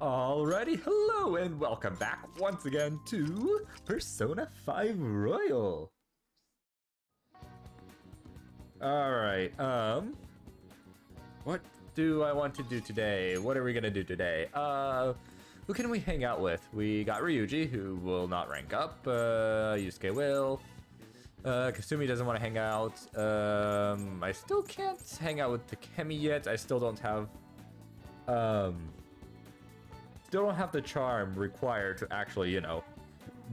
Alrighty, hello and welcome back once again to Persona 5 Royal. Alright, what do I want to do today? What are we gonna do today? Who can we hang out with? We got Ryuji, who will not rank up, Yusuke will. Kasumi doesn't want to hang out. I still can't hang out with Takemi yet. I still don't have, the charm required to actually,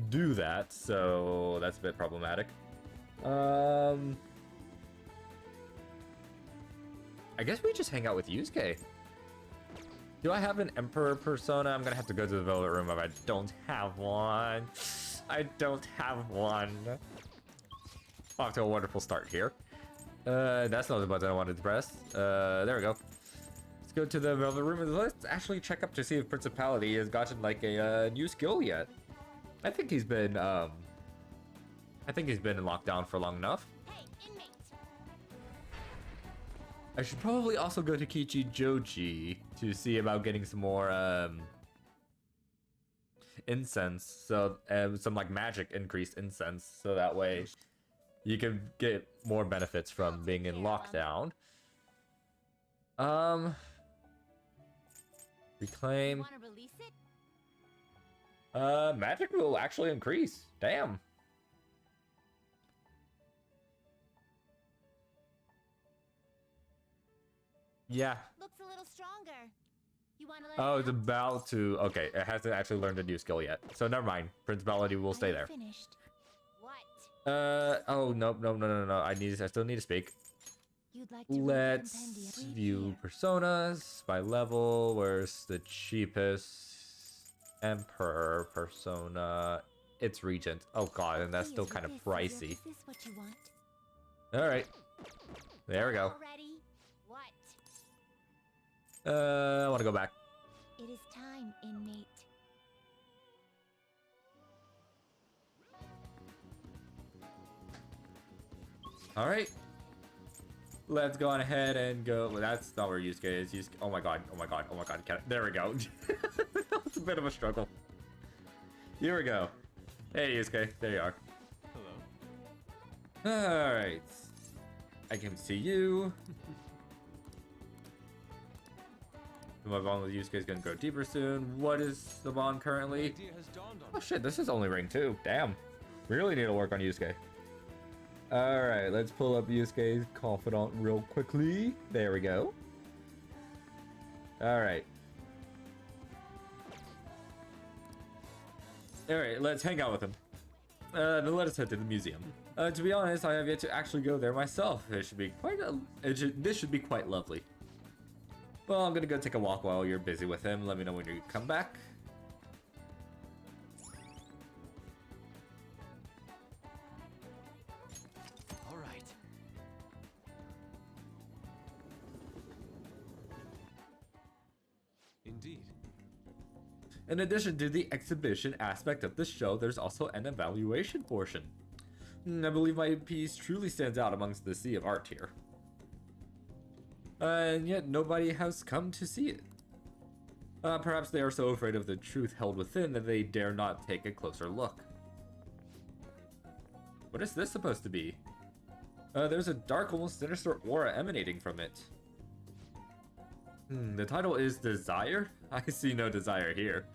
do that, so that's a bit problematic. I guess we just hang out with Yusuke. Do I have an Emperor persona? I'm gonna have to go to the Velvet Room if I don't have one. I don't have one. Off to a wonderful start here. That's not the button I wanted to press. There we go. Let's go to the Velvet Room and let's actually check up to see if Principality has gotten like a new skill yet. I think he's been in lockdown for long enough. Hey, inmates. I should probably also go to Kichi Joji to see about getting some more incense, so some like magic increased incense, so that way you can get more benefits from being in lockdown. Reclaim. Want to release it? Magic will actually increase. Damn. Yeah. Looks a little stronger. You want to let Oh, it it's out? about to. Okay, it hasn't actually learned a new skill yet. So never mind. Principality will stay there. Finished. What? Oh, no. I still need to speak. You'd like to read the Let's compendium? view Here. personas by level. Where's the cheapest Emperor persona? It's Regent. Oh god, and that's still Please, kind of with pricey. Is this what you want? Alright. There we go. Already? What? I want to go back. It is time, inmate. Alright. Let's go on ahead and go. Well, that's not where Yusuke is. Yusuke. Oh my god. There we go. That was a bit of a struggle. Here we go. Hey, Yusuke. There you are. Hello. Alright. I can see you. My bond with Yusuke is going to go deeper soon. What is the bond currently? Idea has dawned on Oh shit, this is only ring 2. Damn. Really need to work on Yusuke. Alright, let's pull up Yusuke's Confidant real quickly. There we go. Alright. Alright, let's hang out with him. Then let us head to the museum. To be honest, I have yet to actually go there myself. It should be quite this should be quite lovely. Well, I'm gonna go take a walk while you're busy with him. Let me know when you come back. All right. Indeed. In addition to the exhibition aspect of the show, there's also an evaluation portion. I believe my piece truly stands out amongst the sea of art here. And yet nobody has come to see it. Perhaps they are so afraid of the truth held within that they dare not take a closer look. What is this supposed to be? There's a dark, almost sinister aura emanating from it. The title is Desire? I see no desire here.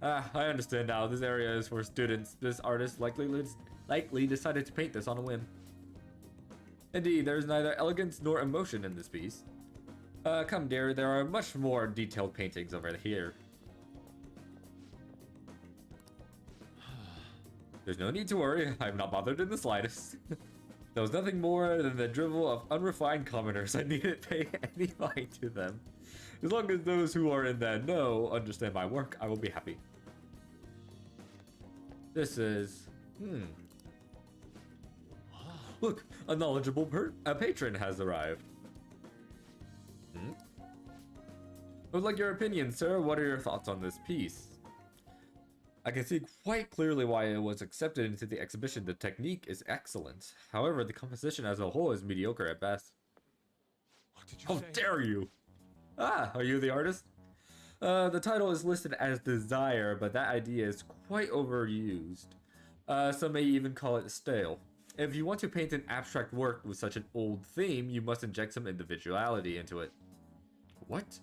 I understand now. This area is for students. This artist likely decided to paint this on a whim. Indeed, there is neither elegance nor emotion in this piece. Come dear, there are much more detailed paintings over here. There's no need to worry, I'm not bothered in the slightest. There was nothing more than the drivel of unrefined commoners. I needn't pay any mind to them. As long as those who are in the know understand my work, I will be happy. This is... Look, a knowledgeable patron has arrived. I would like your opinion, sir. What are your thoughts on this piece? I can see quite clearly why it was accepted into the exhibition. The technique is excellent. However, the composition as a whole is mediocre at best. What did you How say? dare you! Ah, are you the artist? The title is listed as Desire, but that idea is quite overused. Some may even call it stale. If you want to paint an abstract work with such an old theme, you must inject some individuality into it. What?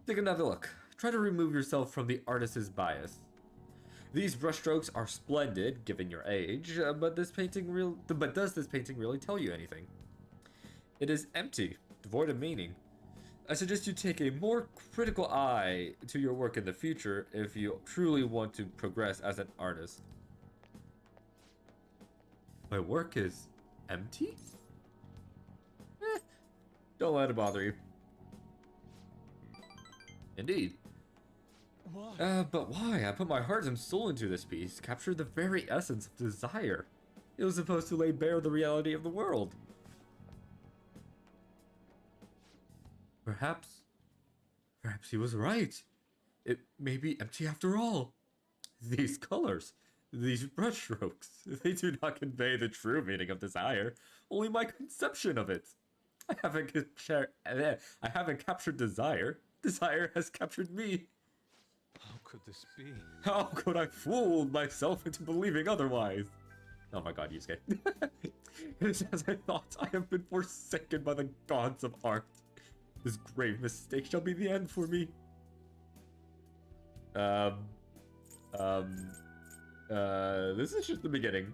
Take another look. Try to remove yourself from the artist's bias. These brushstrokes are splendid, given your age, but does this painting really tell you anything? It is empty, devoid of meaning. I suggest you take a more critical eye to your work in the future if you truly want to progress as an artist. My work is empty? Don't let it bother you. Indeed. Why? But why? I put my heart and soul into this piece, captured the very essence of desire. It was supposed to lay bare the reality of the world. Perhaps he was right. It may be empty after all. These colors, these brushstrokes, they do not convey the true meaning of desire, only my conception of it. I haven't captured desire. Desire has captured me. How could this be? How could I fool myself into believing otherwise? Oh my god, Yusuke. It is as I thought. I have been forsaken by the gods of art. This grave mistake shall be the end for me. This is just the beginning.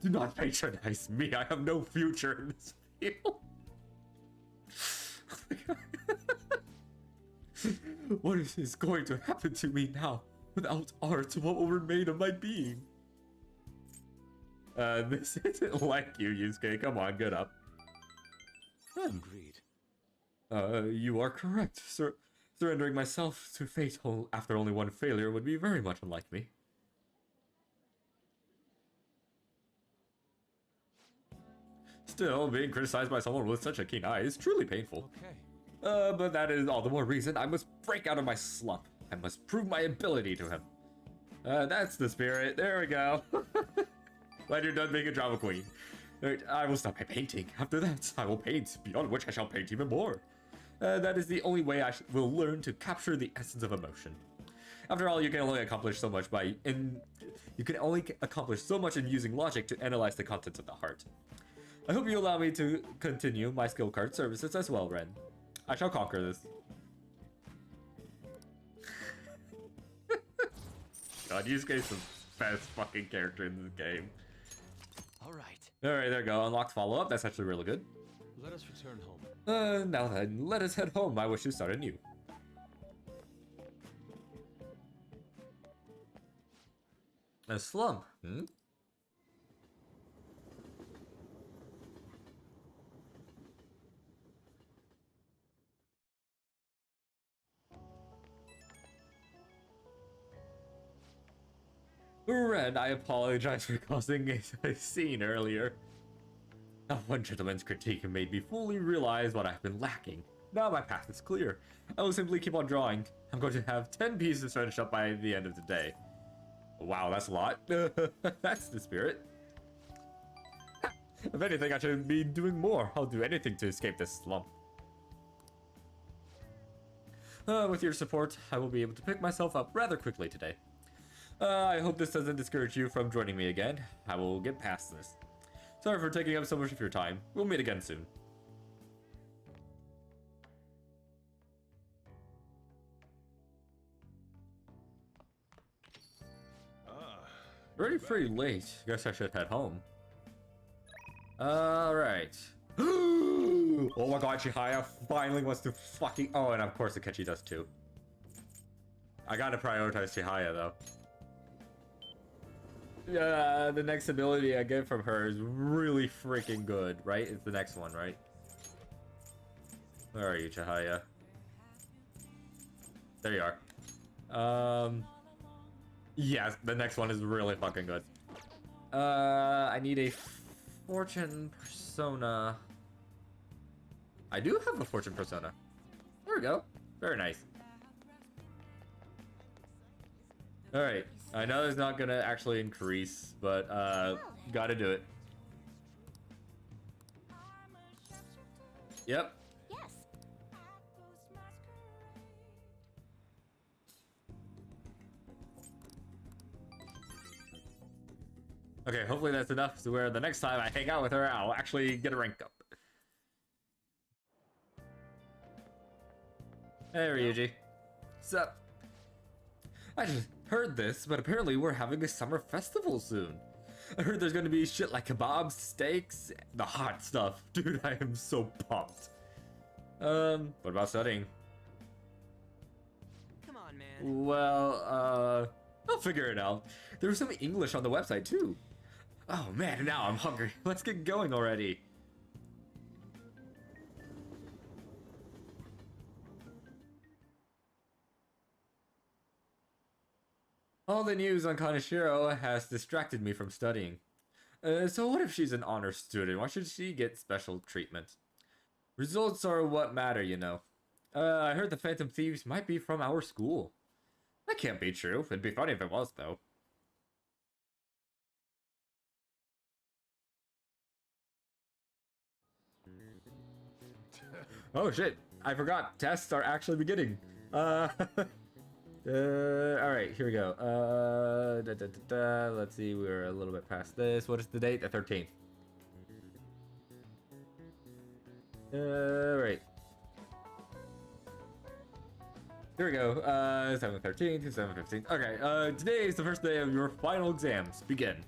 Do not patronize me. I have no future in this field. What is going to happen to me now? Without art, what will remain of my being? This isn't like you, Yusuke. Come on, get up. Agreed. You are correct. Surrendering myself to fate after only one failure would be very much unlike me. Still, being criticized by someone with such a keen eye is truly painful. Okay. But that is all the more reason I must break out of my slump. I must prove my ability to him. That's the spirit. There we go. When you're done being a drama queen. I will stop my painting. After that, I will paint, beyond which I shall paint even more. That is the only way I will learn to capture the essence of emotion. After all, you can only accomplish so much in using logic to analyze the contents of the heart. I hope you allow me to continue my skill card services as well, Ren. I shall conquer this. God, Yusuke is the best fucking character in this game. Alright. Alright, there we go. Unlocked follow-up. That's actually really good. Let us return home. Now then, let us head home. I wish to start anew. A slump, hmm? Ren, I apologize for causing a scene earlier. That one gentleman's critique made me fully realize what I've been lacking. Now my path is clear. I will simply keep on drawing. I'm going to have 10 pieces finished up by the end of the day. Wow, that's a lot. That's the spirit. If anything, I should be doing more. I'll do anything to escape this slump. With your support, I will be able to pick myself up rather quickly today. I hope this doesn't discourage you from joining me again. I will get past this. Sorry for taking up so much of your time. We'll meet again soon. Pretty late. Guess I should head home. Alright. Oh my god, Chihaya finally wants to fucking... Oh, and of course Akechi does too. I gotta prioritize Chihaya though. Yeah, the next ability I get from her is really freaking good, right? It's the next one, right? Where are you, Chihaya? There you are. Yes, the next one is really fucking good. I need a fortune persona. I do have a fortune persona. There we go. Very nice. Alright. I know it's not gonna actually increase, but gotta do it. Yes. Okay, hopefully that's enough to where the next time I hang out with her, I'll actually get a rank up. Hey, Ryuji. Sup? I just heard this, but apparently we're having a summer festival soon. I heard there's gonna be shit like kebabs, steaks, the hot stuff. Dude, I am so pumped. What about studying? Come on, man. Well, I'll figure it out. There was some English on the website too. Oh man, now I'm hungry. Let's get going already. All the news on Kaneshiro has distracted me from studying. So what if she's an honor student? Why should she get special treatment? Results are what matter, you know. I heard the Phantom Thieves might be from our school. That can't be true. It'd be funny if it was, though. Oh shit, I forgot. Tests are actually beginning. Alright, here we go. Let's see, we're a little bit past this. What is the date? The 13th. Right. Here we go. 7/13 to 7/15. Okay, today is the first day of your final exams. Begin.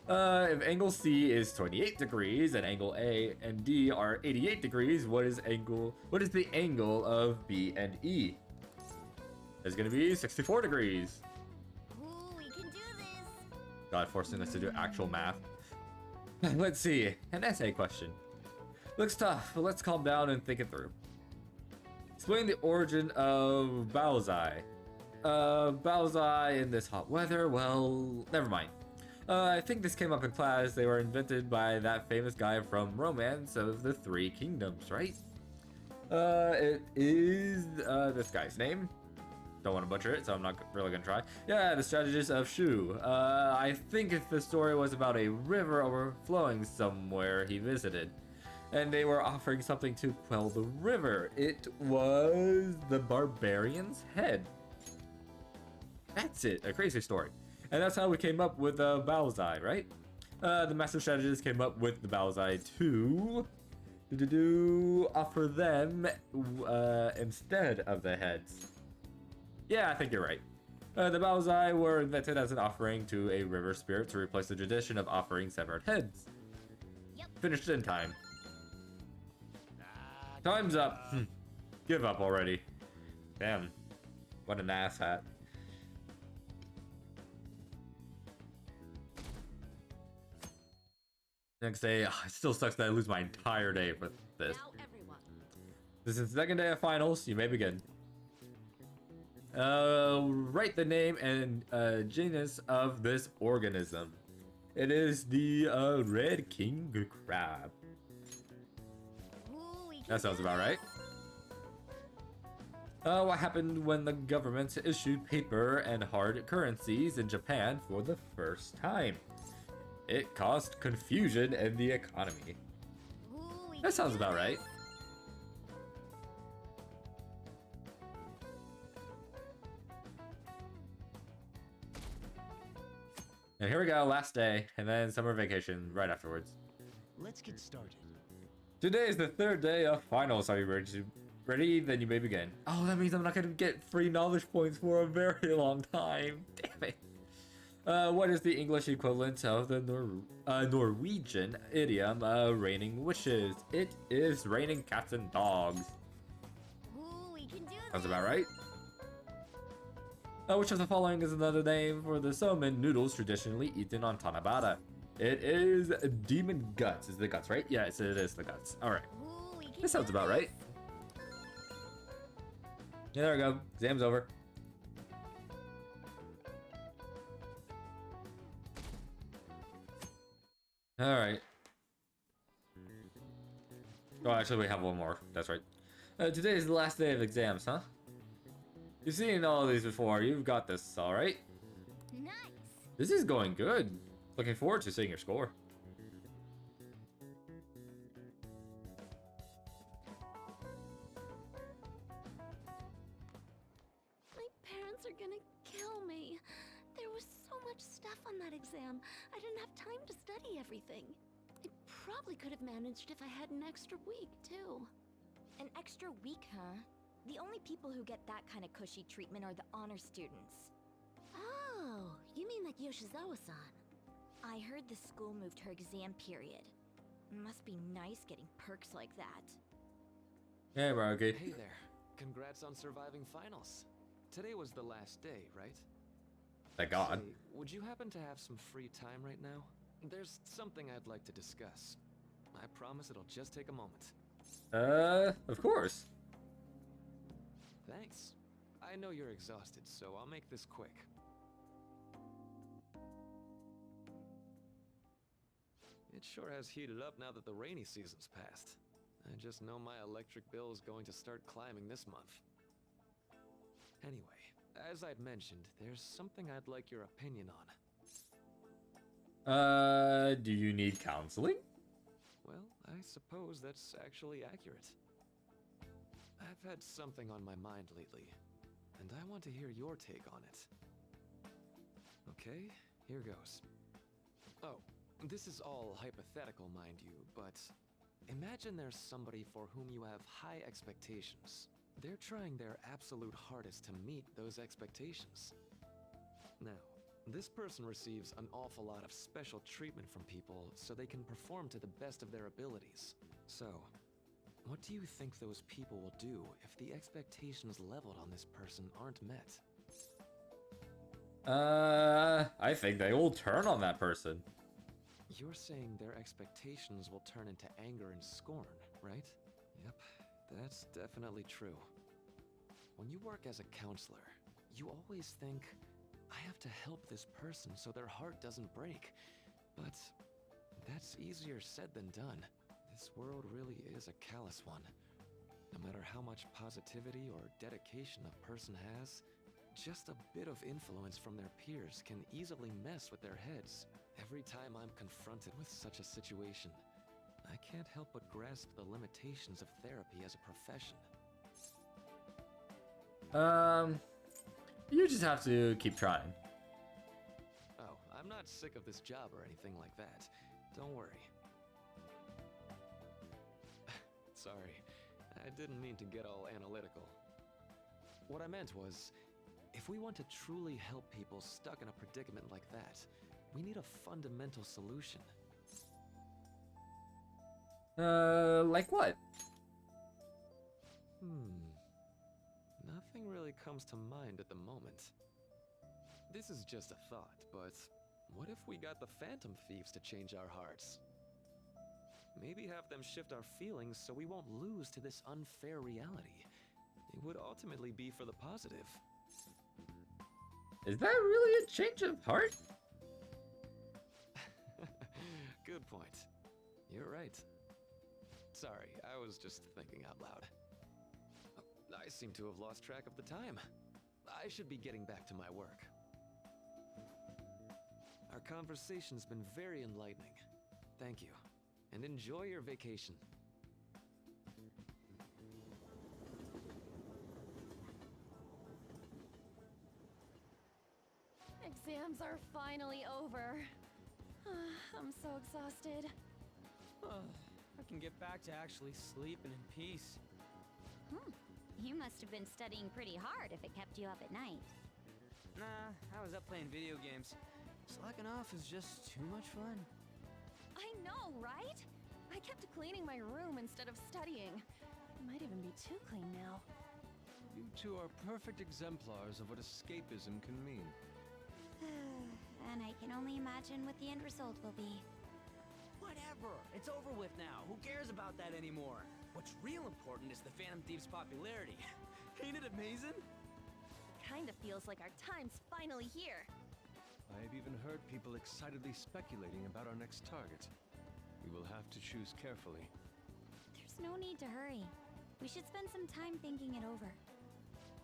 If angle C is 28 degrees and angle A and D are 88 degrees, what is the angle of B and E? It's gonna be 64 degrees. Ooh, we can do this. God, forcing us to do actual math. Let's see, an essay question. Looks tough, but let's calm down and think it through. Explain the origin of Baozai. Baozai in this hot weather? Well, never mind. I think this came up in class. They were invented by that famous guy from Romance of the Three Kingdoms, right? It is this guy's name. Don't want to butcher it, so I'm not really gonna try. Yeah, the strategist of Shu. I think if the story was about a river overflowing somewhere he visited, and they were offering something to quell the river. It was the barbarian's head. That's it, a crazy story. And that's how we came up with Baozai, right? The master strategist came up with the Baozai to offer them instead of the heads. Yeah, I think you're right. The Baozai were invented as an offering to a river spirit to replace the tradition of offering severed heads. Yep. Finished in time. Time's up. Give up already. Damn. What an asshat. Next day, it still sucks that I lose my entire day for this. Now, everyone. This is the second day of finals. You may begin. Write the name and genus of this organism. It is the red king crab. Ooh, we can That sounds do about right. this. What happened when the government issued paper and hard currencies in Japan for the first time? It caused confusion in the economy. Ooh, we That can sounds do about this. right. And here we go, last day, and then summer vacation right afterwards. Let's get started. Today is the third day of finals. Are you ready? Then you may begin. Oh, that means I'm not gonna get free knowledge points for a very long time. Damn it. What is the English equivalent of the Norwegian idiom, raining wishes? It is raining cats and dogs. Ooh, we can do this. Sounds about right. Which of the following is another name for the somen noodles traditionally eaten on Tanabata? It is demon guts. Is the guts, right? Yes, it is the guts. All right. Ooh, we can This sounds do about this. right. Yeah, there we go. Exam's over. All right. Oh, actually, we have one more. That's right. Today is the last day of exams, huh? You've seen all of these before. You've got this, all right? Nice. This is going good. Looking forward to seeing your score. My parents are gonna kill me. There was so much much stuff on that exam. I didn't have time to study everything. I probably could have managed if I had an extra week, too. An extra week, huh? The only people who get that kind of cushy treatment are the honor students. Oh, you mean like Yoshizawa-san? I heard the school moved her exam period. Must be nice getting perks like that. Hey, Maruki. Hey there. Congrats on surviving finals. Today was the last day, right? Thank God. Say, would you happen to have some free time right now? There's something I'd like to discuss. I promise it'll just take a moment. Of course. Thanks. I know you're exhausted, so I'll make this quick. It sure has heated up now that the rainy season's passed. I just know my electric bill is going to start climbing this month. Anyway, as I'd mentioned, there's something I'd like your opinion on. Do you need counseling? Well, I suppose that's actually accurate. I've had something on my mind lately, and I want to hear your take on it. Okay, here goes. Oh, this is all hypothetical, mind you, but imagine there's somebody for whom you have high expectations. They're trying their absolute hardest to meet those expectations. Now, this person receives an awful lot of special treatment from people so they can perform to the best of their abilities. So, what do you think those people will do if the expectations leveled on this person aren't met? I think they will turn on that person. You're saying their expectations will turn into anger and scorn, right? Yep, that's definitely true. When you work as a counselor, you always think, I have to help this person so their heart doesn't break. But that's easier said than done. This world really is a callous one. No matter how much positivity or dedication a person has, just a bit of influence from their peers can easily mess with their heads. Every time I'm confronted with such a situation, I can't help but grasp the limitations of therapy as a profession. You just have to keep trying. Oh, I'm not sick of this job or anything like that. Don't worry. Sorry, I didn't mean to get all analytical. What I meant was, if we want to truly help people stuck in a predicament like that, we need a fundamental solution. Like what? Nothing really comes to mind at the moment. This is just a thought, but what if we got the Phantom Thieves to change our hearts? Maybe have them shift our feelings so we won't lose to this unfair reality. It would ultimately be for the positive. Is that really a change of heart? Good point. You're right. Sorry, I was just thinking out loud. I seem to have lost track of the time. I should be getting back to my work. Our conversation's been very enlightening. Thank you, and enjoy your vacation. Exams are finally over. I'm so exhausted. I can get back to actually sleeping in peace. You must have been studying pretty hard if it kept you up at night. Nah, I was up playing video games. Slacking off is just too much fun. I know, right? I kept cleaning my room instead of studying. It might even be too clean now. You two are perfect exemplars of what escapism can mean. And I can only imagine what the end result will be. Whatever, it's over with now. Who cares about that anymore? What's real important is the Phantom Thieves' popularity. Ain't it amazing? Kinda feels like our time's finally here. I have even heard people excitedly speculating about our next target. We will have to choose carefully. There's no need to hurry. We should spend some time thinking it over.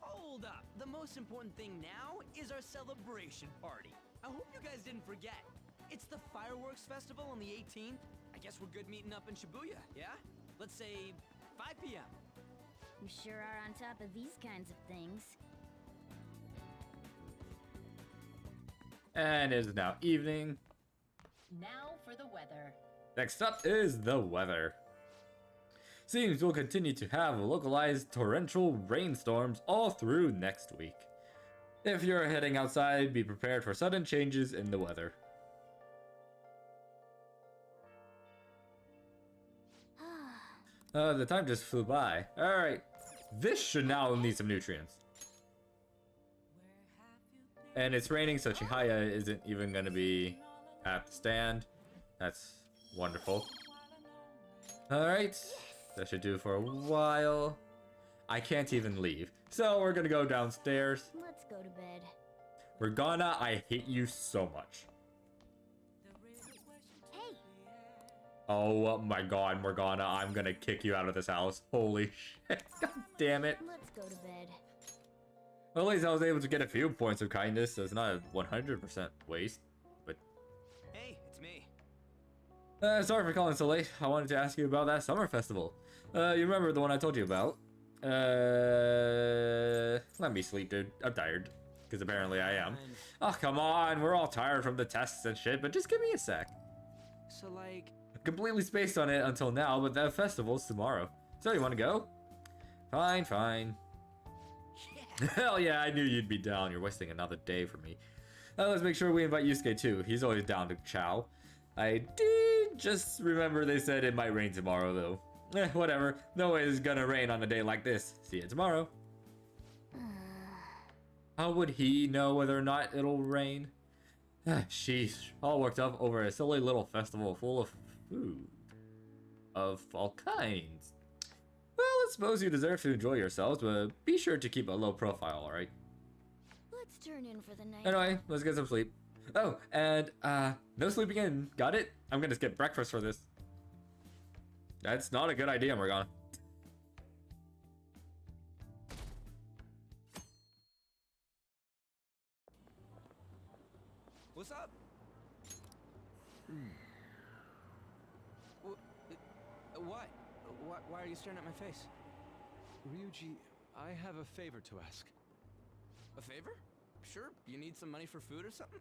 Hold up! The most important thing now is our celebration party. I hope you guys didn't forget. It's the fireworks festival on the 18th. I guess we're good meeting up in Shibuya, yeah? Let's say 5 p.m. You sure are on top of these kinds of things. And it is now evening. Now for the weather. Next up is the weather. Seems we'll continue to have localized torrential rainstorms all through next week. If you're heading outside, be prepared for sudden changes in the weather. The time just flew by. Alright, this should now need some nutrients. And it's raining, so Chihaya isn't even going to be at the stand. That's wonderful. Alright, that should do for a while. I can't even leave, so we're going to go downstairs. Let's go to bed. Morgana, I hate you so much. Hey, Oh my god, Morgana, I'm going to kick you out of this house. Holy shit, god damn it. let's go to bed. Well, at least I was able to get a few points of kindness, so it's not a 100% waste, but... Hey, it's me. Sorry for calling so late. I wanted to ask you about that summer festival. You remember the one I told you about? Let me sleep, dude. I'm tired. Because apparently I am. Oh, come on. We're all tired from the tests and shit, but just give me a sec. So, like, Completely spaced on it until now, but that festival's tomorrow. So, you want to go? Fine, fine. yeah. Hell yeah, I knew you'd be down. You're wasting another day for me. Let's make sure we invite Yusuke too. He's always down to chow. I did just remember they said it might rain tomorrow though. Whatever. No way it's gonna rain on a day like this. See you tomorrow. How would he know whether or not it'll rain? Sheesh. All worked up over a silly little festival full of food. Of all kinds. Well, I suppose you deserve to enjoy yourselves, but be sure to keep a low profile, alright? Let's turn in for the night. Anyway, let's get some sleep. Oh, and, no sleeping in. Got it? I'm gonna skip breakfast for this. That's not a good idea, Morgana. What's up? What? Why are you staring at my face? Ryuji, I have a favor to ask. A favor? Sure. You need some money for food or something?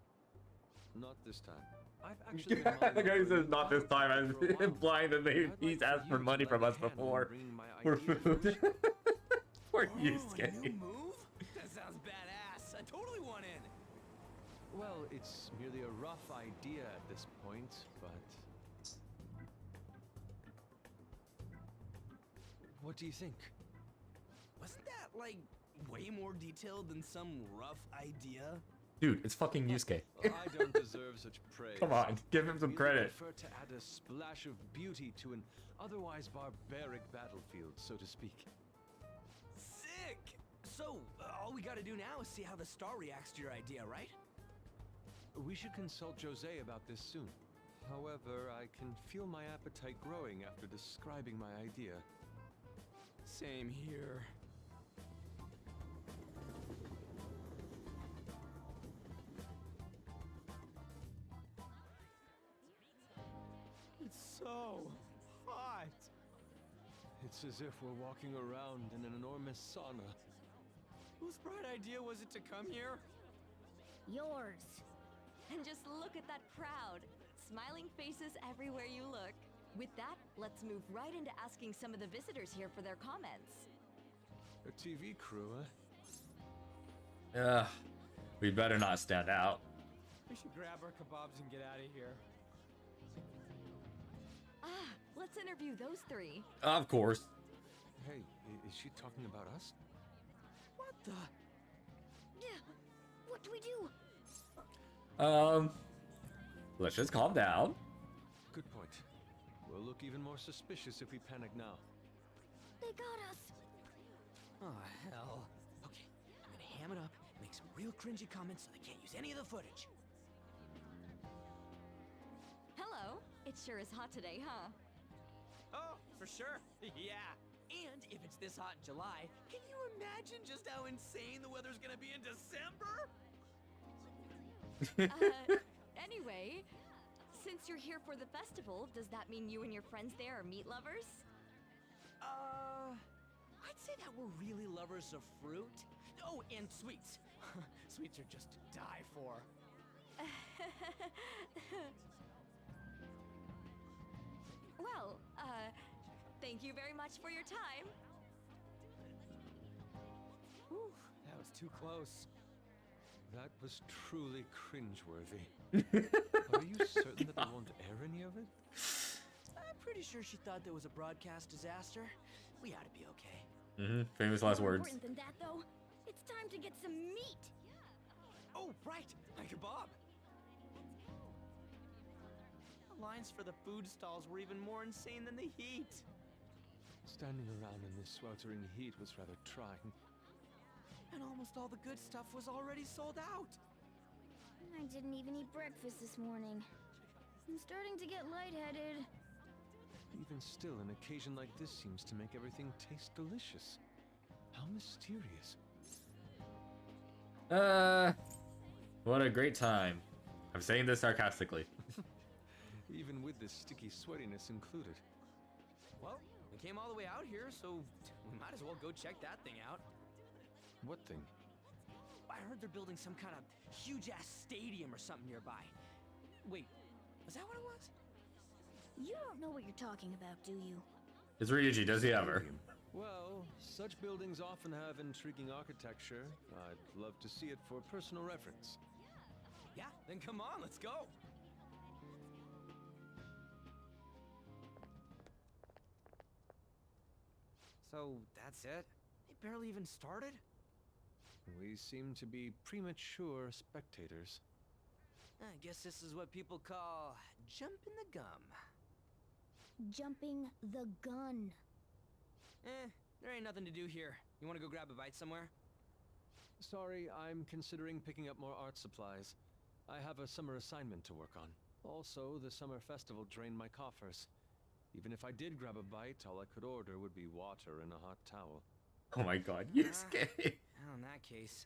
Not this time. I've actually been mulling The guy over says a not this time, for a I'm while implying that now. I'd like he's for asked for you money to from lend us a hand and before. bring my For idea to food. fruition. Poor Oh, a Yusuke. new move? That sounds badass. I totally want in. Well, it's merely a rough idea at this point, but... What do you think? Wasn't that, like, way more detailed than some rough idea? Dude, it's fucking Yusuke. I don't deserve such praise. Come on, give him some Really credit. prefer to add a splash of beauty to an otherwise barbaric battlefield, so to speak. Sick! So, all we gotta do now is see how the star reacts to your idea, right? We should consult Jose about this soon. However, I can feel my appetite growing after describing my idea. Same here. It's so hot. It's as if we're walking around in an enormous sauna. Whose bright idea was it to come here? Yours. And just look at that crowd. Smiling faces everywhere you look. With that, let's move right into asking some of the visitors here for their comments. A TV crew, huh? We better not stand out. We should grab our kebabs and get out of here. Let's interview those three. Of course. Hey, is she talking about us? What the? What do we do? Let's just calm down. Good point. We'll look even more suspicious if we panic now. They got us. Oh, hell. Okay, I'm gonna ham it up, make some real cringy comments so they can't use any of the footage. Hello. It sure is hot today, huh? Oh, for sure. Yeah. And if it's this hot in July, can you imagine just how insane the weather's gonna be in December? Anyway, since you're here for the festival, does that mean you and your friends there are meat lovers? I'd say that we're really lovers of fruit. Oh, and sweets. Sweets are just to die for. Well, thank you very much for your time. Whew, that was too close. That was truly cringeworthy. Are you certain that they won't air any of it? I'm pretty sure she thought there was a broadcast disaster. We ought to be okay. Famous last More words. important than that, though, it's time to get some meat. Oh, right, a kebab. The lines for the food stalls were even more insane than the heat. Standing around in this sweltering heat was rather trying. And almost all the good stuff was already sold out. I didn't even eat breakfast this morning. I'm starting to get lightheaded. Even still, an occasion like this seems to make everything taste delicious. How mysterious. What a great time. I'm saying this sarcastically. Even with this sticky sweatiness included. Well, we came all the way out here, so we might as well go check that thing out. What thing? I heard they're building some kind of huge-ass stadium or something nearby. Wait, was that what it was? You don't know what you're talking about, do you? It's Ryuji, does he ever? Well, such buildings often have intriguing architecture. I'd love to see it for personal reference. Yeah, then come on, let's go. So, that's it? They barely even started? We seem to be premature spectators. I guess this is what people call jumping the gum. Jumping the gun. There ain't nothing to do here. You wanna go grab a bite somewhere? Sorry, I'm considering picking up more art supplies. I have a summer assignment to work on. Also, the summer festival drained my coffers. Even if I did grab a bite, all I could order would be water and a hot towel. Oh my god, Yusuke. Well, in that case,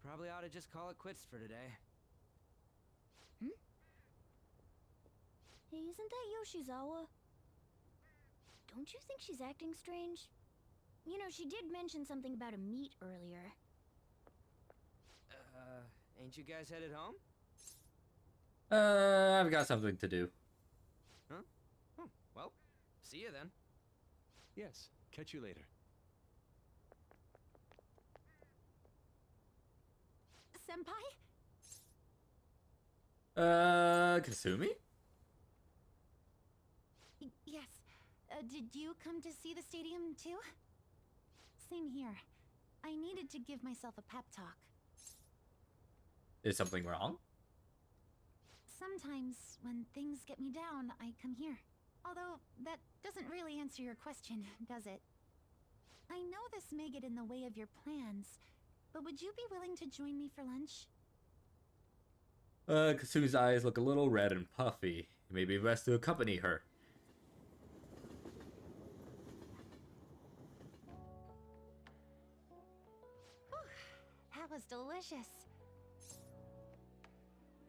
probably ought to just call it quits for today. Hey, isn't that Yoshizawa? Don't you think she's acting strange? You know, she did mention something about a meet earlier. Ain't you guys headed home? I've got something to do. Huh? Oh, well, see you then. Yes, catch you later. Senpai? Kasumi? Yes. Did you come to see the stadium too? Same here. I needed to give myself a pep talk. Is something wrong? Sometimes, when things get me down, I come here. Although, that doesn't really answer your question, does it? I know this may get in the way of your plans, but would you be willing to join me for lunch? Kasumi's eyes look a little red and puffy. It may be best to accompany her. That was delicious.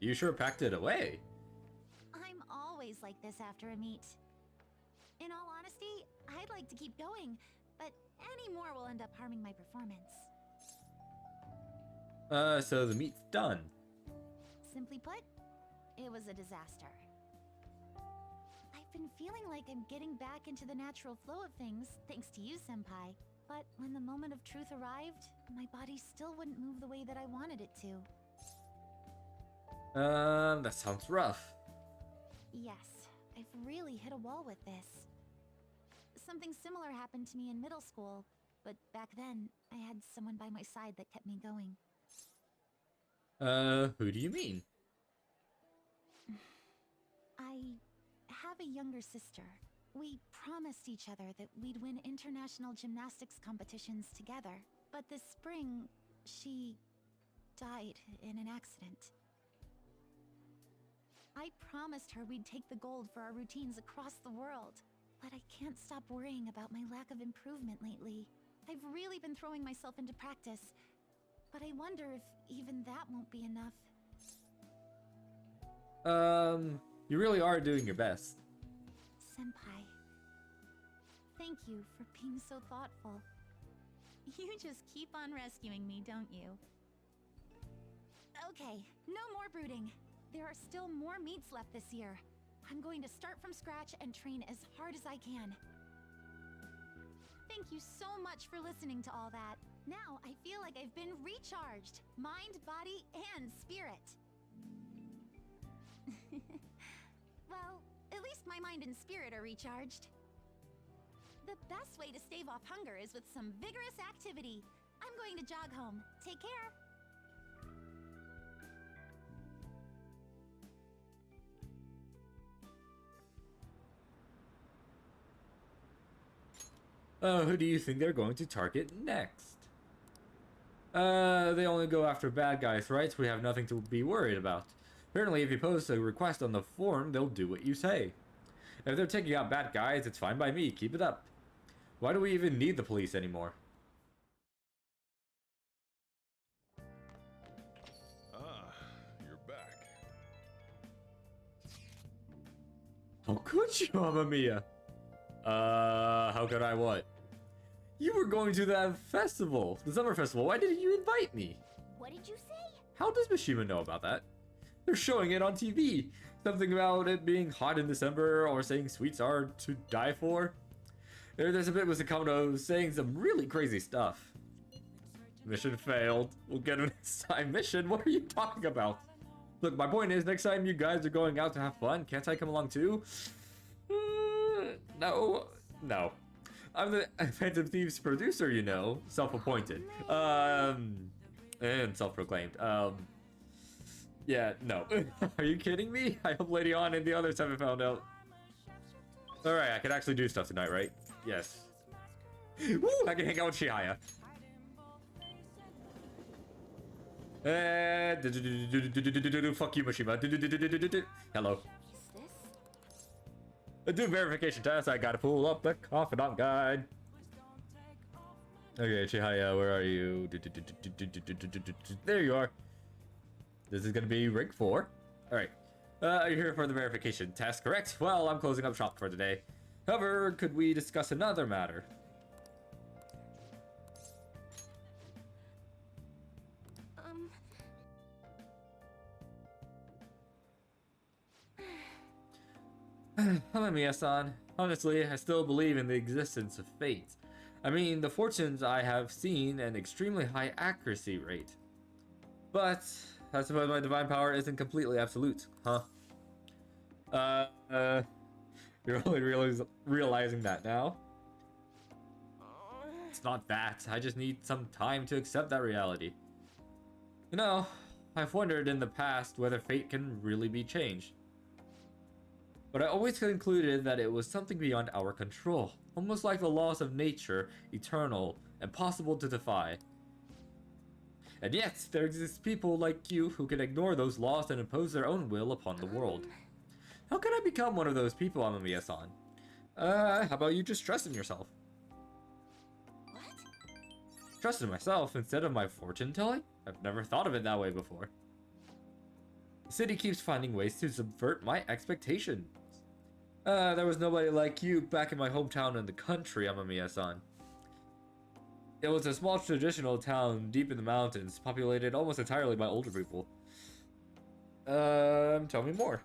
You sure packed it away. I'm always like this after a meet. In all honesty, I'd like to keep going, but any more will end up harming my performance. So the meat's done. Simply put, it was a disaster. I've been feeling like I'm getting back into the natural flow of things, thanks to you, Senpai. But when the moment of truth arrived, my body still wouldn't move the way that I wanted it to. That sounds rough. Yes, I've really hit a wall with this. Something similar happened to me in middle school, but back then, I had someone by my side that kept me going. Who do you mean? I have a younger sister. We promised each other that we'd win international gymnastics competitions together. But this spring, she died in an accident. I promised her we'd take the gold for our routines across the world. But I can't stop worrying about my lack of improvement lately. I've really been throwing myself into practice. But I wonder if even that won't be enough. You really are doing your best. Senpai, thank you for being so thoughtful. You just keep on rescuing me, don't you? Okay, no more brooding. there are still more meets left this year. I'm going to start from scratch and train as hard as I can. Thank you so much for listening to all that. Now I feel like I've been recharged. Mind, body, and spirit. Well, at least my mind and spirit are recharged. The best way to stave off hunger is with some vigorous activity. I'm going to jog home. Take care. Who do you think they're going to target next? They only go after bad guys, right? We have nothing to be worried about. Apparently, if you post a request on the forum, they'll do what you say. If they're taking out bad guys, it's fine by me. Keep it up. Why do we even need the police anymore? Ah, you're back. How could you, Mamma Mia? How could I what? You were going to that festival, the summer festival. Why didn't you invite me? What did you say? How does Mishima know about that? They're showing it on TV. Something about it being hot in December or saying sweets are to die for. There's a bit with Sakamoto saying some really crazy stuff. Mission failed. We'll get a next time mission. What are you talking about? Look, my point is, next time you guys are going out to have fun, can't I come along too? No. I'm the Phantom Thieves producer, you know. Self-appointed. And self-proclaimed. Yeah, no. Are you kidding me? I hope Lady On and the others haven't found out. Alright, I can actually do stuff tonight, right? Yes. Woo! I can hang out with Chihaya. Fuck you, Mishima. Hello. Do verification test. I gotta pull up the confidant guide. Okay, Chihaya, where are you? There you are. This is gonna be rank 4. Alright. You're here for the verification test, correct? Well, I'm closing up shop for today. However, could we discuss another matter? Mia-san, honestly, I still believe in the existence of fate. I mean, the fortunes I have seen an extremely high accuracy rate. But I suppose my divine power isn't completely absolute, huh? You're only realizing that now? It's not that. I just need some time to accept that reality. You know, I've wondered in the past whether fate can really be changed. But I always concluded that it was something beyond our control, almost like the laws of nature, eternal, impossible to defy. And yet, there exist people like you who can ignore those laws and impose their own will upon the world. How can I become one of those people, Amamiya-san? How about you just trust in yourself? What? Trust in myself instead of my fortune telling? I've never thought of it that way before. The city keeps finding ways to subvert my expectations. There was nobody like you back in my hometown in the country, Amamiya-san. It was a small traditional town deep in the mountains, populated almost entirely by older people. Tell me more.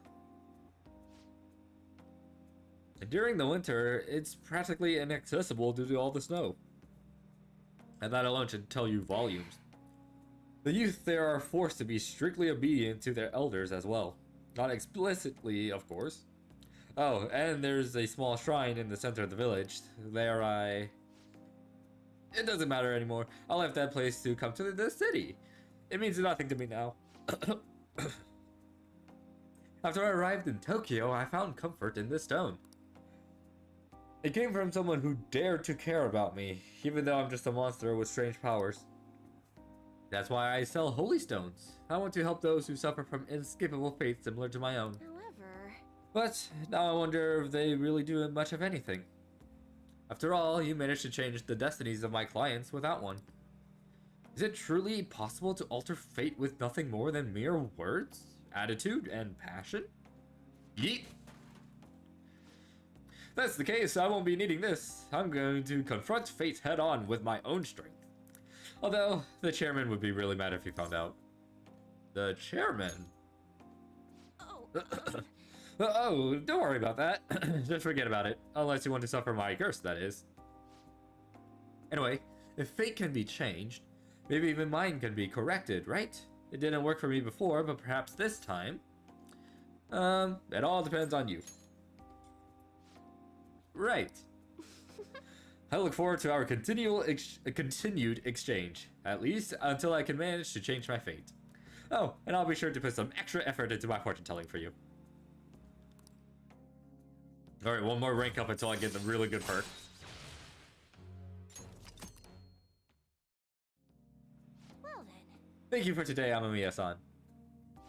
During the winter, it's practically inaccessible due to all the snow. And that alone should tell you volumes. The youth there are forced to be strictly obedient to their elders as well. Not explicitly, of course. Oh, and there's a small shrine in the center of the village. It doesn't matter anymore. I left that place to come to the city. It means nothing to me now. After I arrived in Tokyo, I found comfort in this stone. It came from someone who dared to care about me, even though I'm just a monster with strange powers. That's why I sell holy stones. I want to help those who suffer from inescapable fates similar to my own. However... But now I wonder if they really do much of anything. After all, you managed to change the destinies of my clients without one. Is it truly possible to alter fate with nothing more than mere words, attitude, and passion? Yeet! If that's the case, I won't be needing this. I'm going to confront fate head on with my own strength. Although, the chairman would be really mad if he found out. The chairman? Oh, don't worry about that. Just forget about it. Unless you want to suffer my curse, that is. Anyway, if fate can be changed, maybe even mine can be corrected, right? It didn't work for me before, but perhaps this time... it all depends on you. Right. I look forward to our continued exchange, at least until I can manage to change my fate. Oh, and I'll be sure to put some extra effort into my fortune telling for you. Alright, one more rank up until I get the really good perk. Well then, Thank you for today, Amamiya-san.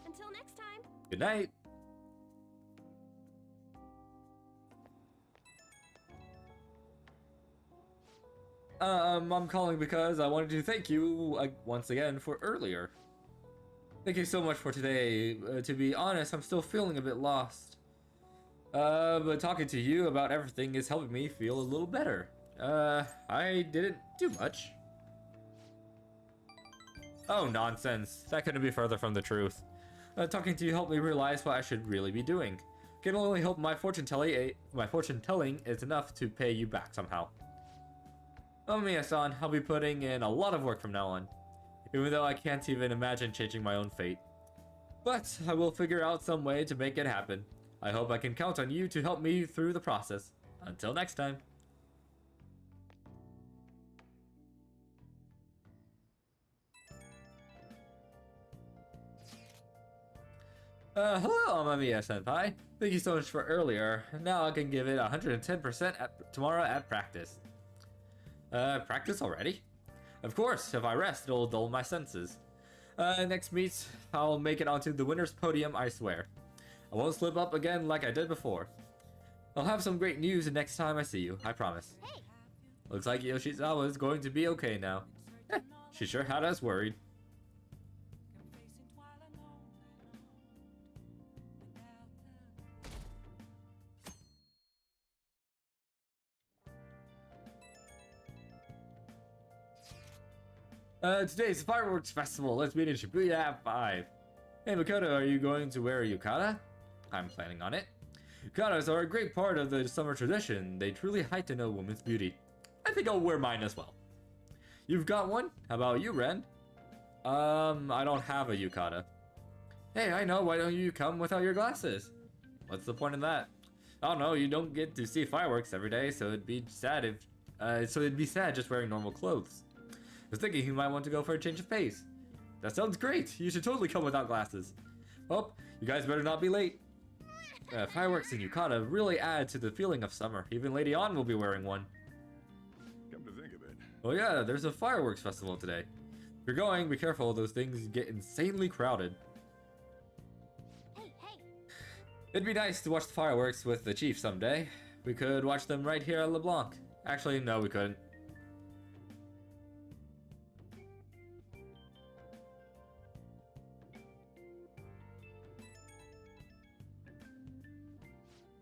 until next time. Good night. I'm calling because I wanted to thank you once again for earlier. Thank you so much for today. To be honest, I'm still feeling a bit lost. But talking to you about everything is helping me feel a little better. I didn't do much. Oh, nonsense. That couldn't be further from the truth. Talking to you helped me realize what I should really be doing. Can only hope my fortune telling is enough to pay you back somehow. Oh, Mia-san, I'll be putting in a lot of work from now on, even though I can't even imagine changing my own fate. But I will figure out some way to make it happen. I hope I can count on you to help me through the process. Until next time. Hello, Amamiya-senpai. Thank you so much for earlier. Now I can give it 110% tomorrow at practice. Practice already? Of course, if I rest, it'll dull my senses. Next meet, I'll make it onto the winner's podium, I swear. I won't slip up again like I did before. I'll have some great news next time I see you, I promise. Hey, Looks like Yoshizawa is going to be okay now. She sure had us worried. Today's fireworks festival. Let's meet in Shibuya at 5. Hey Makoto, are you going to wear a yukata? I'm planning on it. Yukatas are a great part of the summer tradition. They truly heighten a woman's beauty. I think I'll wear mine as well. You've got one? How about you, Ren? I don't have a yukata. Hey, I know. Why don't you come without your glasses? What's the point in that? I don't know. You don't get to see fireworks every day, so it'd be sad just wearing normal clothes. I was thinking you might want to go for a change of pace. That sounds great. You should totally come without glasses. Oh, you guys better not be late. Fireworks and yukata really add to the feeling of summer. Even Lady Ann will be wearing one. Come to think of it. Oh yeah, there's a fireworks festival today. If you're going, be careful. Those things get insanely crowded. hey, hey. It'd be nice to watch the fireworks with the chief someday. We could watch them right here at LeBlanc. Actually, no, we couldn't.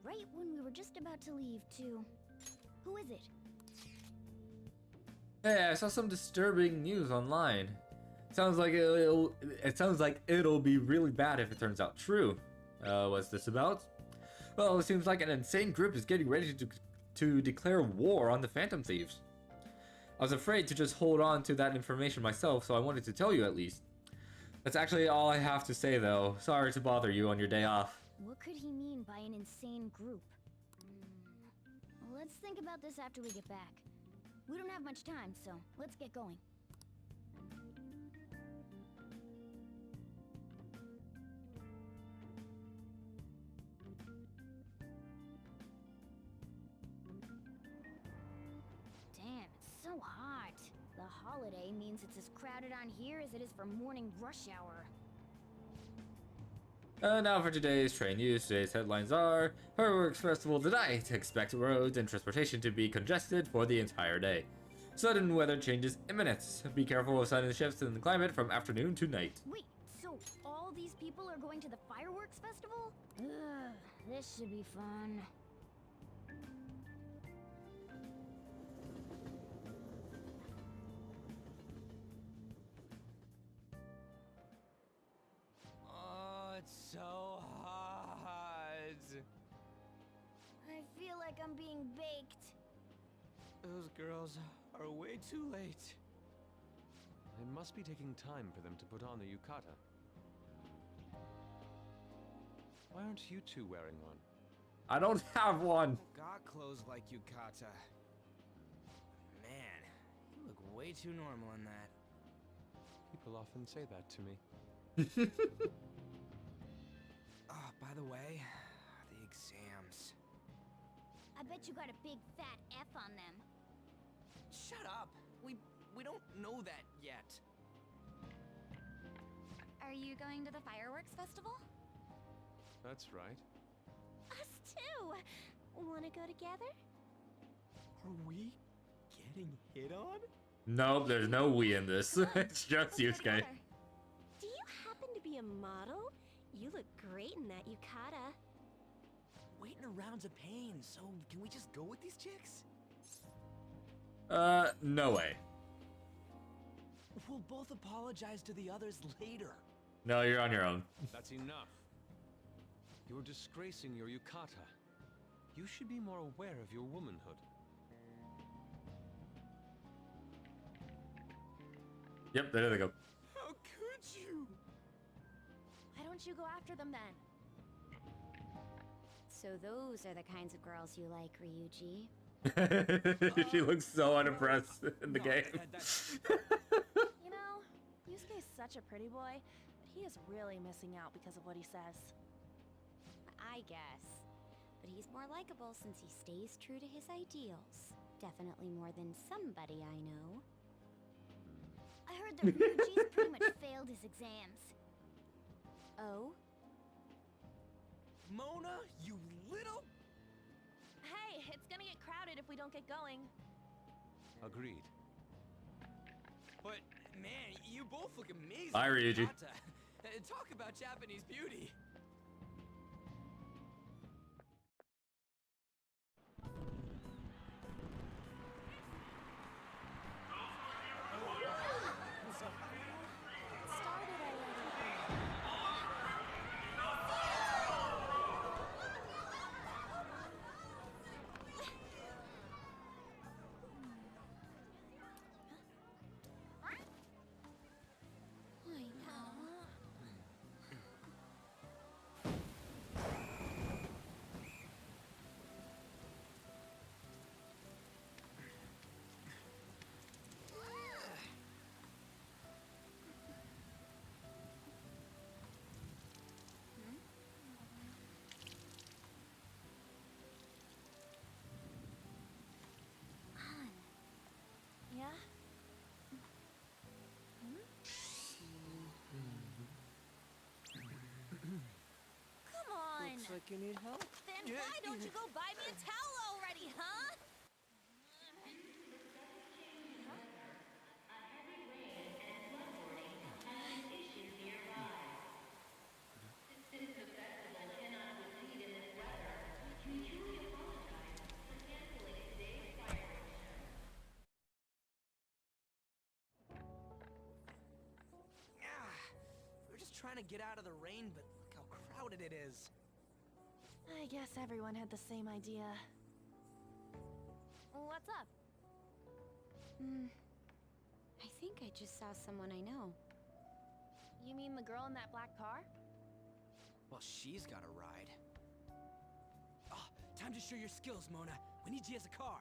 Right when we were just about to leave, too. Who is it? Hey, I saw some disturbing news online. Sounds like it'll be really bad if it turns out true. What's this about? Well, it seems like an insane group is getting ready to declare war on the Phantom Thieves. I was afraid to just hold on to that information myself, so I wanted to tell you at least. That's actually all I have to say, though. Sorry to bother you on your day off. What could he mean by an insane group? Let's think about this after we get back. We don't have much time, so let's get going. Damn, it's so hot. The holiday means it's as crowded on here as it is for morning rush hour. Now for today's train news. Today's headlines are: Fireworks Festival tonight. Expect roads and transportation to be congested for the entire day. Sudden weather changes imminent. Be careful of sudden shifts in the climate from afternoon to night. Wait, so all these people are going to the fireworks festival? Ugh, this should be fun. Oh, it's so hot. I'm being baked. Those girls are way too late. It must be taking time for them to put on the yukata. Why aren't you two wearing one? I don't have one. Got clothes like yukata. Man, you look way too normal in that. People often say that to me. Oh, by the way, the exams. I bet you got a big fat F on them. Shut up. We don't know that yet. Are you going to the fireworks festival? That's right. Us too! Wanna go together? Are we getting hit on? Nope, there's no we in this. It's just Let's go Yusuke. together. Do you happen to be a model? You look great in that yukata. Waiting around's a pain, so can we just go with these chicks? No way. We'll both apologize to the others later. No, you're on your own. That's enough. You're disgracing your yukata. You should be more aware of your womanhood. Yep, there they go. How could you? Why don't you go after them then? So those are the kinds of girls you like, Ryuji. She looks so unimpressed in the No, game. You know, Yusuke's such a pretty boy, but he is really missing out because of what he says. I guess. But he's more likable since he stays true to his ideals. Definitely more than somebody I know. I heard that Ryuji's pretty much failed his exams. Oh? Mona, you little... Hey, it's gonna get crowded if we don't get going. Agreed. But, man, you both look amazing. Bye, Ryuji. Yukata. Talk about Japanese beauty. Yeah? Come on! Looks like you need help. Then why don't you go buy me a towel already, huh? We're just trying to get out of the rain, but look how crowded it is. I guess everyone had the same idea. What's up? I think I just saw someone I know. You mean the girl in that black car? Well, she's got a ride. Oh, time to show your skills, Mona. We need you as a car.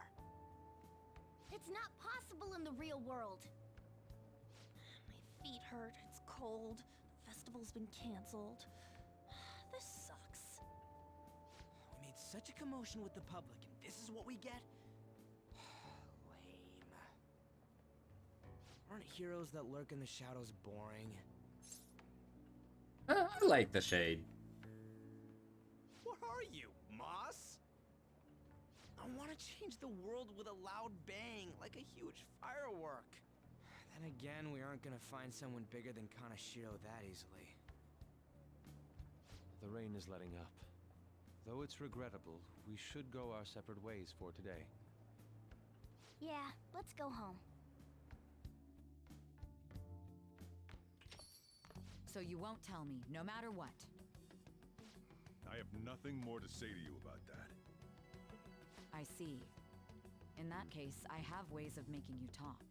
It's not possible in the real world. My feet hurt, it's cold, the festival's been canceled. This sucks. We made such a commotion with the public, and this is what we get? Lame. Aren't heroes that lurk in the shadows boring? I like the shade. What are you, Moss? I want to change the world with a loud bang, like a huge firework. Then again, we aren't gonna find someone bigger than Kanashiro that easily. The rain is letting up. Though it's regrettable, we should go our separate ways for today. Yeah, let's go home. So you won't tell me, no matter what. I have nothing more to say to you about that. I see. In that case, I have ways of making you talk.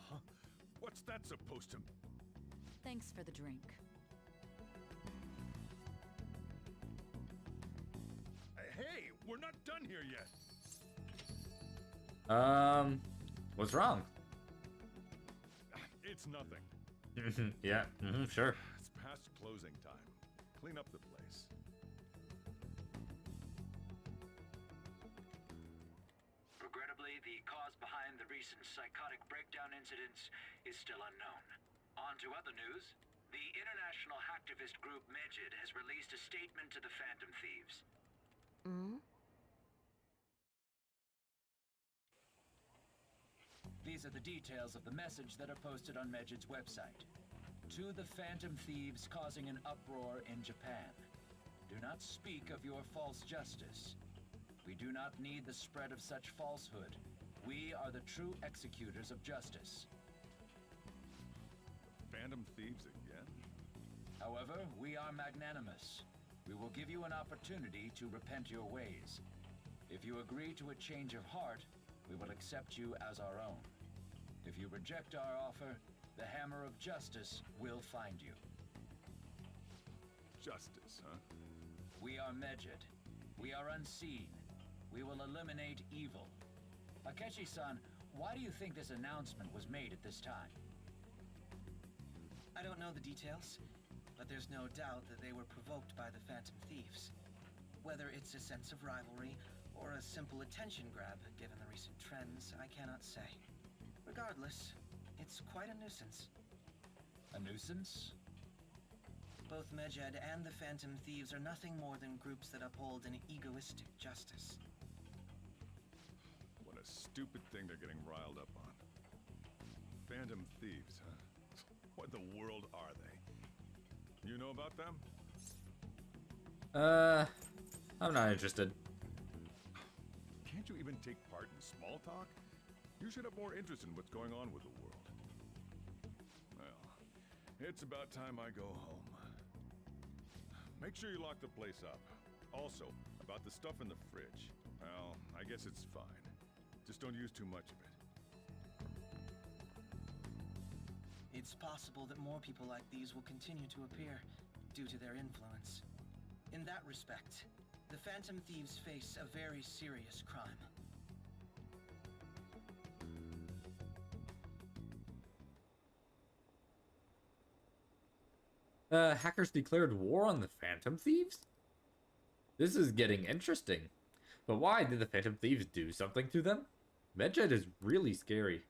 Huh? What's that supposed to... Thanks for the drink. Hey, we're not done here yet. What's wrong? It's nothing. Yeah, sure. It's past closing time. Clean up the place. Regrettably, the cause behind the recent psychotic breakdown incidents is still unknown. On to other news. The international hacktivist group Medjed has released a statement to the Phantom Thieves. These are the details of the message that are posted on Medjed's website. To the Phantom Thieves causing an uproar in Japan. Do not speak of your false justice. We do not need the spread of such falsehood. We are the true executors of justice. Phantom Thieves again? However, we are magnanimous. We will give you an opportunity to repent your ways. If you agree to a change of heart, we will accept you as our own. If you reject our offer, the hammer of justice will find you. Justice, huh? We are Medjed. We are unseen. We will eliminate evil. Akechi-san, why do you think this announcement was made at this time? I don't know the details, but there's no doubt that they were provoked by the Phantom Thieves. Whether it's a sense of rivalry or a simple attention grab, given the recent trends, I cannot say. Regardless, it's quite a nuisance. A nuisance? Both Medjed and the Phantom Thieves are nothing more than groups that uphold an egoistic justice. What a stupid thing they're getting riled up on. Phantom Thieves, huh? What in the world are they? You know about them? I'm not interested. Can't you even take part in small talk? You should have more interest in what's going on with the world. Well, it's about time I go home. Make sure you lock the place up. Also, about the stuff in the fridge. Well, I guess it's fine. Just don't use too much of it. It's possible that more people like these will continue to appear due to their influence. In that respect, the Phantom Thieves face a very serious crime. Hackers declared war on the Phantom Thieves? This is getting interesting. But why did the Phantom Thieves do something to them? Medjed is really scary.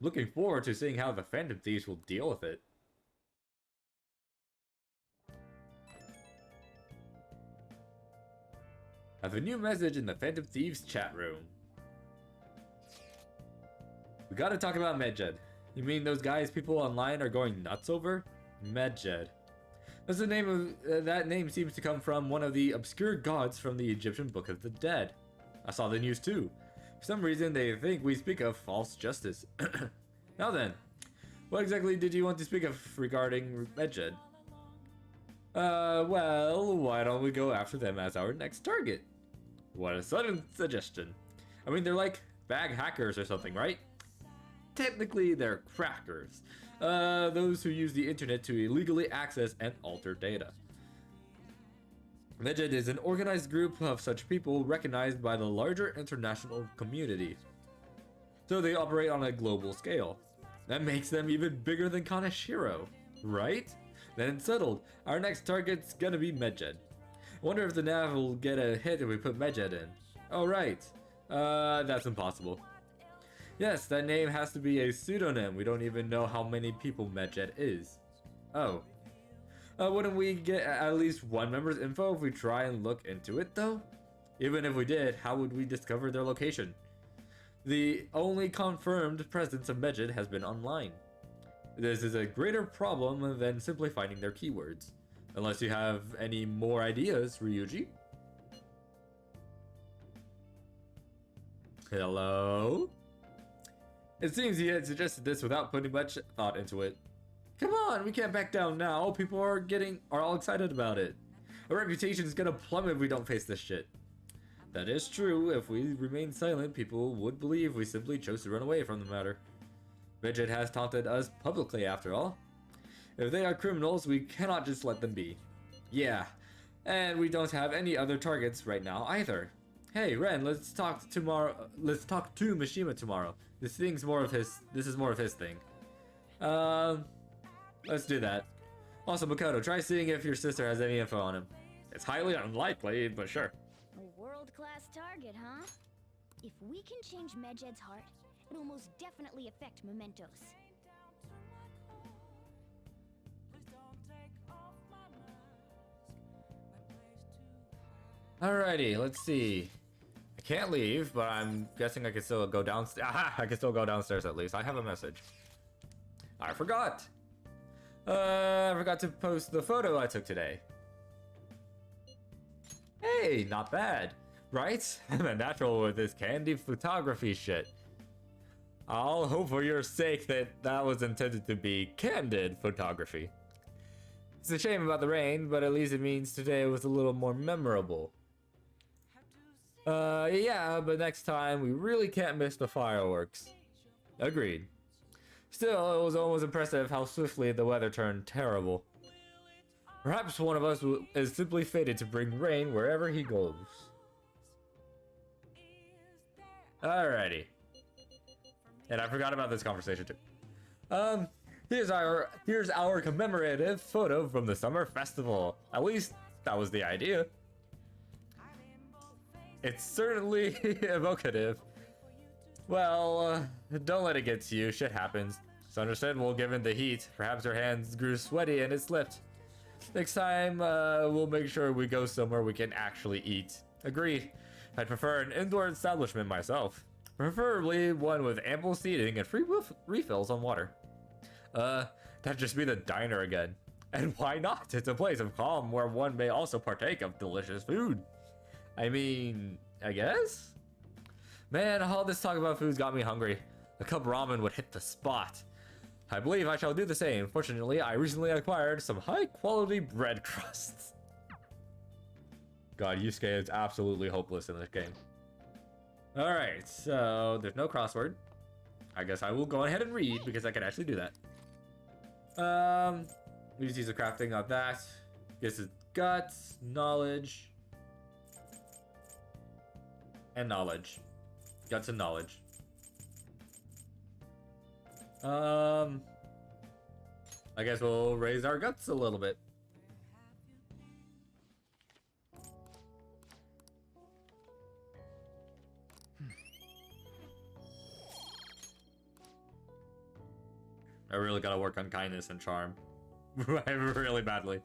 Looking forward to seeing how the Phantom Thieves will deal with it. I have a new message in the Phantom Thieves chat room. We gotta talk about Medjed. You mean those guys people online are going nuts over? Medjed. That's the name of that name seems to come from one of the obscure gods from the Egyptian Book of the Dead. I saw the news too. For some reason they think we speak of false justice. Now then, what exactly did you want to speak of regarding Medjed? Well, why don't we go after them as our next target? What a sudden suggestion. I mean, they're like bag hackers or something, right? Technically, they're crackers. Those who use the internet to illegally access and alter data. Medjed is an organized group of such people recognized by the larger international community. So they operate on a global scale. That makes them even bigger than Kaneshiro, right? Then it's settled. Our next target's gonna be Medjed. Wonder if the nav will get a hit if we put Medjed in. Oh right. That's impossible. Yes, that name has to be a pseudonym. We don't even know how many people Medjed is. Oh. Wouldn't we get at least one member's info if we try and look into it though? Even if we did, how would we discover their location? The only confirmed presence of Medjed has been online. This is a greater problem than simply finding their keywords. Unless you have any more ideas, Ryuji? Hello? It seems he had suggested this without putting much thought into it. Come on, we can't back down now. People are all excited about it. Our reputation is gonna plummet if we don't face this shit. That is true. If we remain silent, people would believe we simply chose to run away from the matter. Midget has taunted us publicly, after all. If they are criminals, we cannot just let them be. Yeah, and we don't have any other targets right now either. Hey, Ren, let's talk tomorrow. Let's talk to Mishima tomorrow. This is more of his thing. Let's do that. Also, Makoto, try seeing if your sister has any info on him. It's highly unlikely, but sure. A world-class target, huh? If we can change Medjed's heart, it'll most definitely affect Mementos. Alrighty, let's see. I can't leave, but I'm guessing I can still go downstairs. Aha! I can still go downstairs at least. I have a message. I forgot. I forgot to post the photo I took today. Hey, not bad, right? I'm a natural with this candy photography shit. I'll hope for your sake that was intended to be candid photography. It's a shame about the rain, but at least it means today was a little more memorable. Yeah, but next time we really can't miss the fireworks. Agreed. Still, it was almost impressive how swiftly the weather turned terrible. Perhaps one of us is simply fated to bring rain wherever he goes. Alrighty. And I forgot about this conversation too. Here's our commemorative photo from the summer festival. At least that was the idea. It's certainly evocative. Well, don't let it get to you. Shit happens. It's understandable given the heat. Perhaps her hands grew sweaty and it slipped. Next time, we'll make sure we go somewhere we can actually eat. Agreed. I'd prefer an indoor establishment myself. Preferably one with ample seating and free refills on water. That'd just be the diner again. And why not? It's a place of calm where one may also partake of delicious food. I mean, I guess? Man, all this talk about food's got me hungry. A cup of ramen would hit the spot. I believe I shall do the same. Fortunately, I recently acquired some high-quality bread crusts. God, Yusuke is absolutely hopeless in this game. Alright, so there's no crossword. I guess I will go ahead and read because I can actually do that. We just use the crafting on that. This is guts, knowledge, and knowledge. Guts and knowledge. I guess we'll raise our guts a little bit. I really gotta work on kindness and charm. Really badly.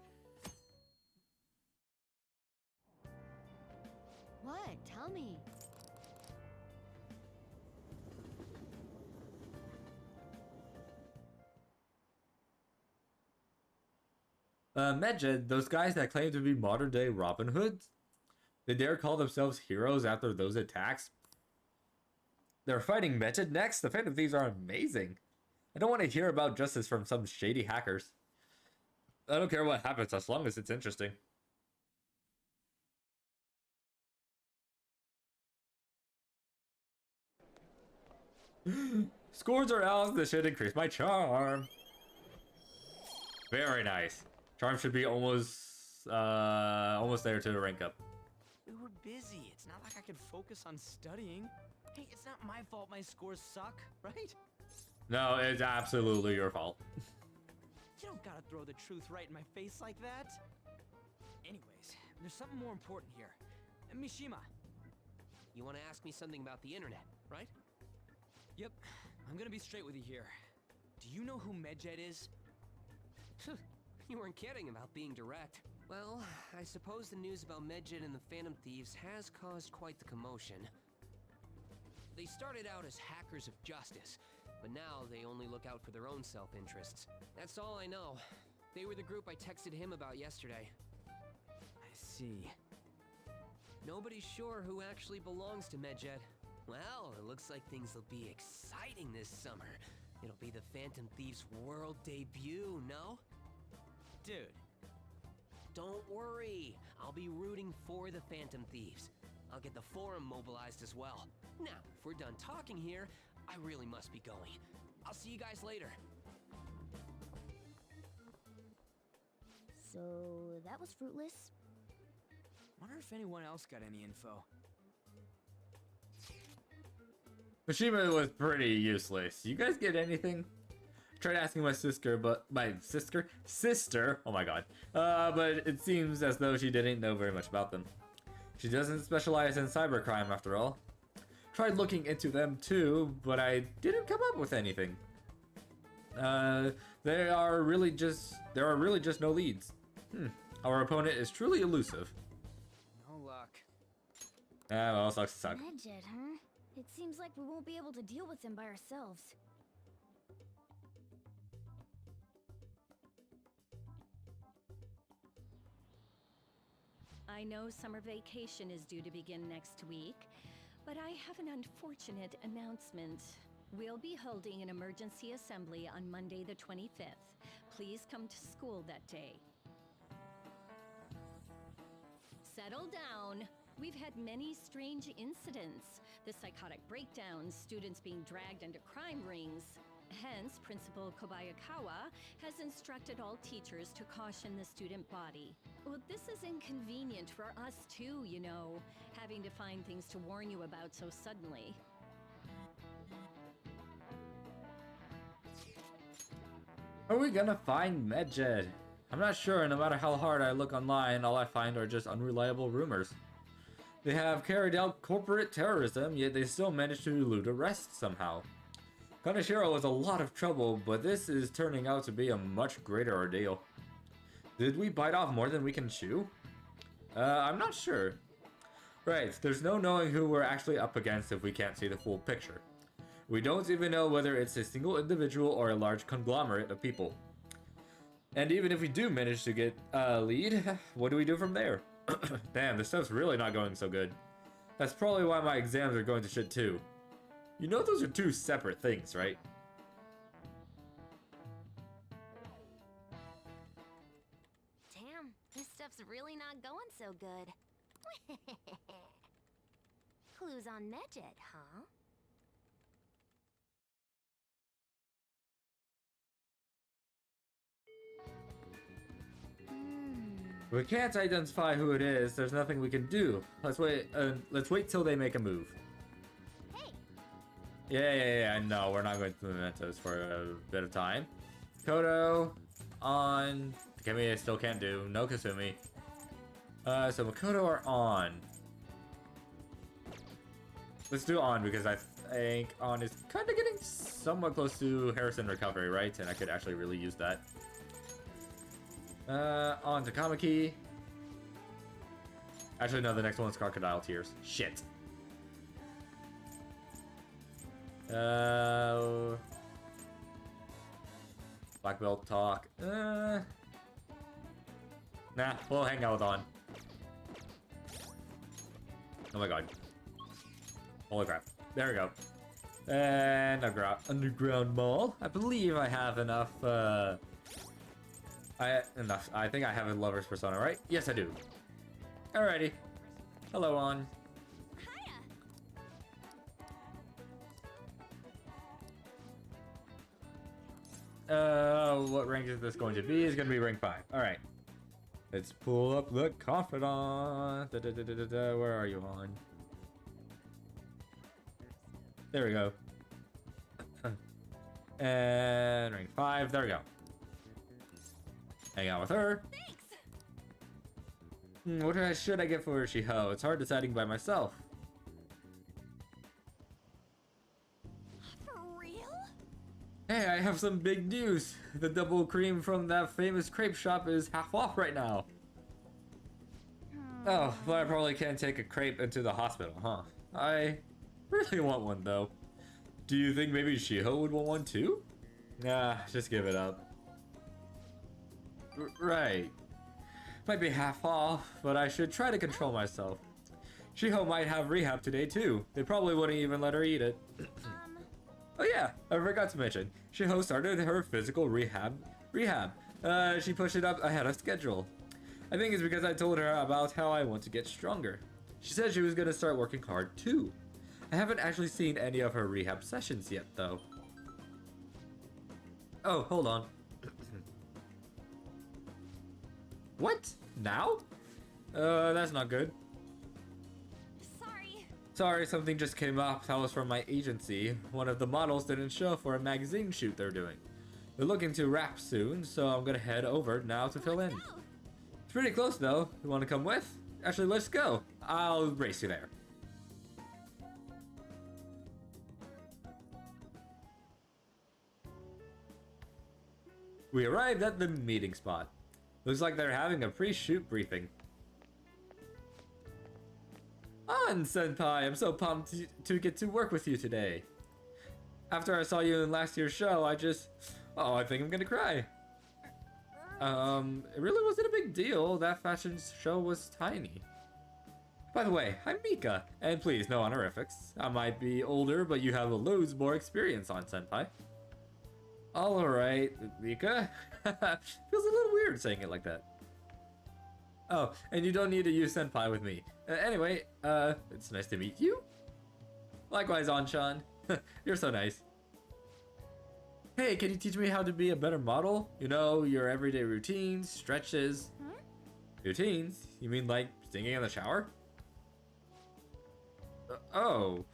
What? Tell me. Medjed, those guys that claim to be modern-day Robin Hoods? They dare call themselves heroes after those attacks? They're fighting Medjed next? The Phantom Thieves are amazing. I don't want to hear about justice from some shady hackers. I don't care what happens as long as it's interesting. Scores are out. This should increase my charm. Very nice. Charm should be almost there to rank up. We were busy. It's not like I could focus on studying. Hey, it's not my fault my scores suck, right? No, it's absolutely your fault. You don't gotta throw the truth right in my face like that. Anyways, there's something more important here. Mishima. You want to ask me something about the internet, right? Yep, I'm gonna be straight with you here. Do you know who Medjed is? You weren't kidding about being direct. Well, I suppose the news about Medjed and the Phantom Thieves has caused quite the commotion. They started out as hackers of justice, but now they only look out for their own self-interests. That's all I know. They were the group I texted him about yesterday. I see. Nobody's sure who actually belongs to Medjed. Well, it looks like things will be exciting this summer. It'll be the Phantom Thieves' world debut, no? Dude. Don't worry. I'll be rooting for the Phantom Thieves. I'll get the forum mobilized as well. Now, if we're done talking here, I really must be going. I'll see you guys later. So, that was fruitless. Wonder if anyone else got any info. Mishima was pretty useless. You guys get anything? Tried asking my sister, oh my god. But it seems as though she didn't know very much about them. She doesn't specialize in cybercrime after all. Tried looking into them too, but I didn't come up with anything. There are really just no leads. Our opponent is truly elusive. No luck. Ah, well, sucks to suck. Medjed, huh? It seems like we won't be able to deal with him by ourselves. I know summer vacation is due to begin next week, but I have an unfortunate announcement. We'll be holding an emergency assembly on Monday the 25th. Please come to school that day. Settle down. We've had many strange incidents. The psychotic breakdowns, students being dragged into crime rings. Hence, Principal Kobayakawa has instructed all teachers to caution the student body. Well, this is inconvenient for us too, you know, having to find things to warn you about so suddenly. Are we gonna find Medjed? I'm not sure. No matter how hard I look online, all I find are just unreliable rumors. They have carried out corporate terrorism, yet they still managed to elude arrest somehow. Kaneshiro was a lot of trouble, but this is turning out to be a much greater ordeal. Did we bite off more than we can chew? I'm not sure. Right, there's no knowing who we're actually up against if we can't see the full picture. We don't even know whether it's a single individual or a large conglomerate of people. And even if we do manage to get a lead, what do we do from there? Damn, this stuff's really not going so good. That's probably why my exams are going to shit too. You know those are two separate things, right? Damn, this stuff's really not going so good. Clues on Medjed, huh? We can't identify who it is. There's nothing we can do. Let's wait till they make a move. Hey. Yeah. No, we're not going to Mementos for a bit of time. Kodo on. Takemi I still can't do. No Kasumi. So Makoto are on. Let's do on because I think on is kind of getting somewhat close to Harrison recovery, right? And I could actually really use that. On to Kamaki. Actually, no, the next one's Crocodile Tears. Shit. Black Belt talk. Nah, we'll hang out with On. Oh my god. Holy crap. There we go. And Underground Mall. I believe I have enough, I think I have a lover's persona, right? Yes, I do. Alrighty. Hello, On. What rank is this going to be? It's going to be rank 5. Alright. Let's pull up the Confidant. Where are you, On? There we go. And rank 5. There we go. Hang out with her. Thanks. What should I get for Shiho? It's hard deciding by myself. For real? Hey, I have some big news. The double cream from that famous crepe shop is half off right now. Oh, but I probably can't take a crepe into the hospital, huh? I really want one though. Do you think maybe Shiho would want one too? Nah, just give it up. Right. Might be half off, but I should try to control myself. Shiho might have rehab today too. They probably wouldn't even let her eat it. Oh yeah, I forgot to mention. Shiho started her physical rehab. She pushed it up ahead of schedule. I think it's because I told her about how I want to get stronger. She said she was gonna start working hard too. I haven't actually seen any of her rehab sessions yet though. Oh, hold on. What? Now? That's not good. Sorry, something just came up. That was from my agency. One of the models didn't show for a magazine shoot they're doing. They're looking to wrap soon, so I'm gonna head over now to fill in. It's pretty close though. You wanna come with? Actually, let's go. I'll race you there. We arrived at the meeting spot. Looks like they're having a pre-shoot briefing. On, Senpai! I'm so pumped to get to work with you today. After I saw you in last year's show, I think I'm gonna cry. It really wasn't a big deal. That fashion show was tiny. By the way, I'm Mika, and please, no honorifics. I might be older, but you have loads more experience on, Senpai. Alright, Mika. Feels a little weird saying it like that. Oh, and you don't need to use Senpai with me. Anyway, it's nice to meet you. Likewise, Anshan. You're so nice. Hey, can you teach me how to be a better model? You know, your everyday routines, stretches. Routines? You mean like singing in the shower? Oh,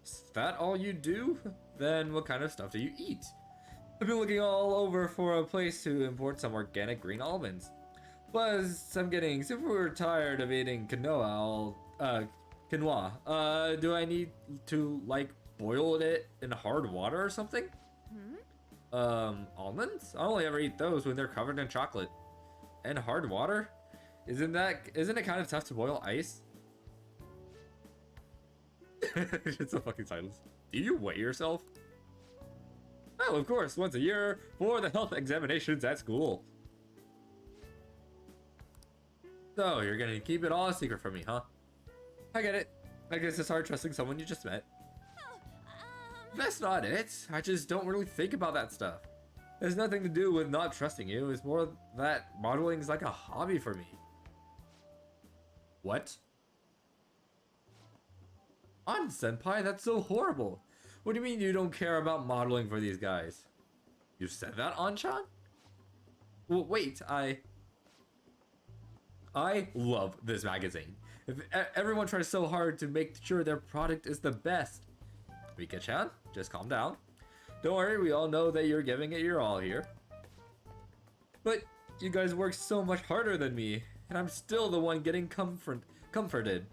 is that all you do? Then what kind of stuff do you eat? I've been looking all over for a place to import some organic green almonds. Plus, I'm getting super tired of eating quinoa. Do I need to, like, boil it in hard water or something? Almonds? I only ever eat those when they're covered in chocolate. And hard water? Isn't it kind of tough to boil ice? It's a fucking silence. Do you weigh yourself? Oh, of course, once a year for the health examinations at school. So, you're gonna keep it all a secret from me, huh? I get it. I guess it's hard trusting someone you just met. That's not it. I just don't really think about that stuff. There's nothing to do with not trusting you. It's more that modeling is like a hobby for me. What? On, Senpai, that's so horrible. What do you mean you don't care about modeling for these guys? You said that, Anshan? Well, wait, I love this magazine. If everyone tries so hard to make sure their product is the best. Mika-chan, just calm down. Don't worry, we all know that you're giving it your all here. But you guys work so much harder than me, and I'm still the one getting comforted.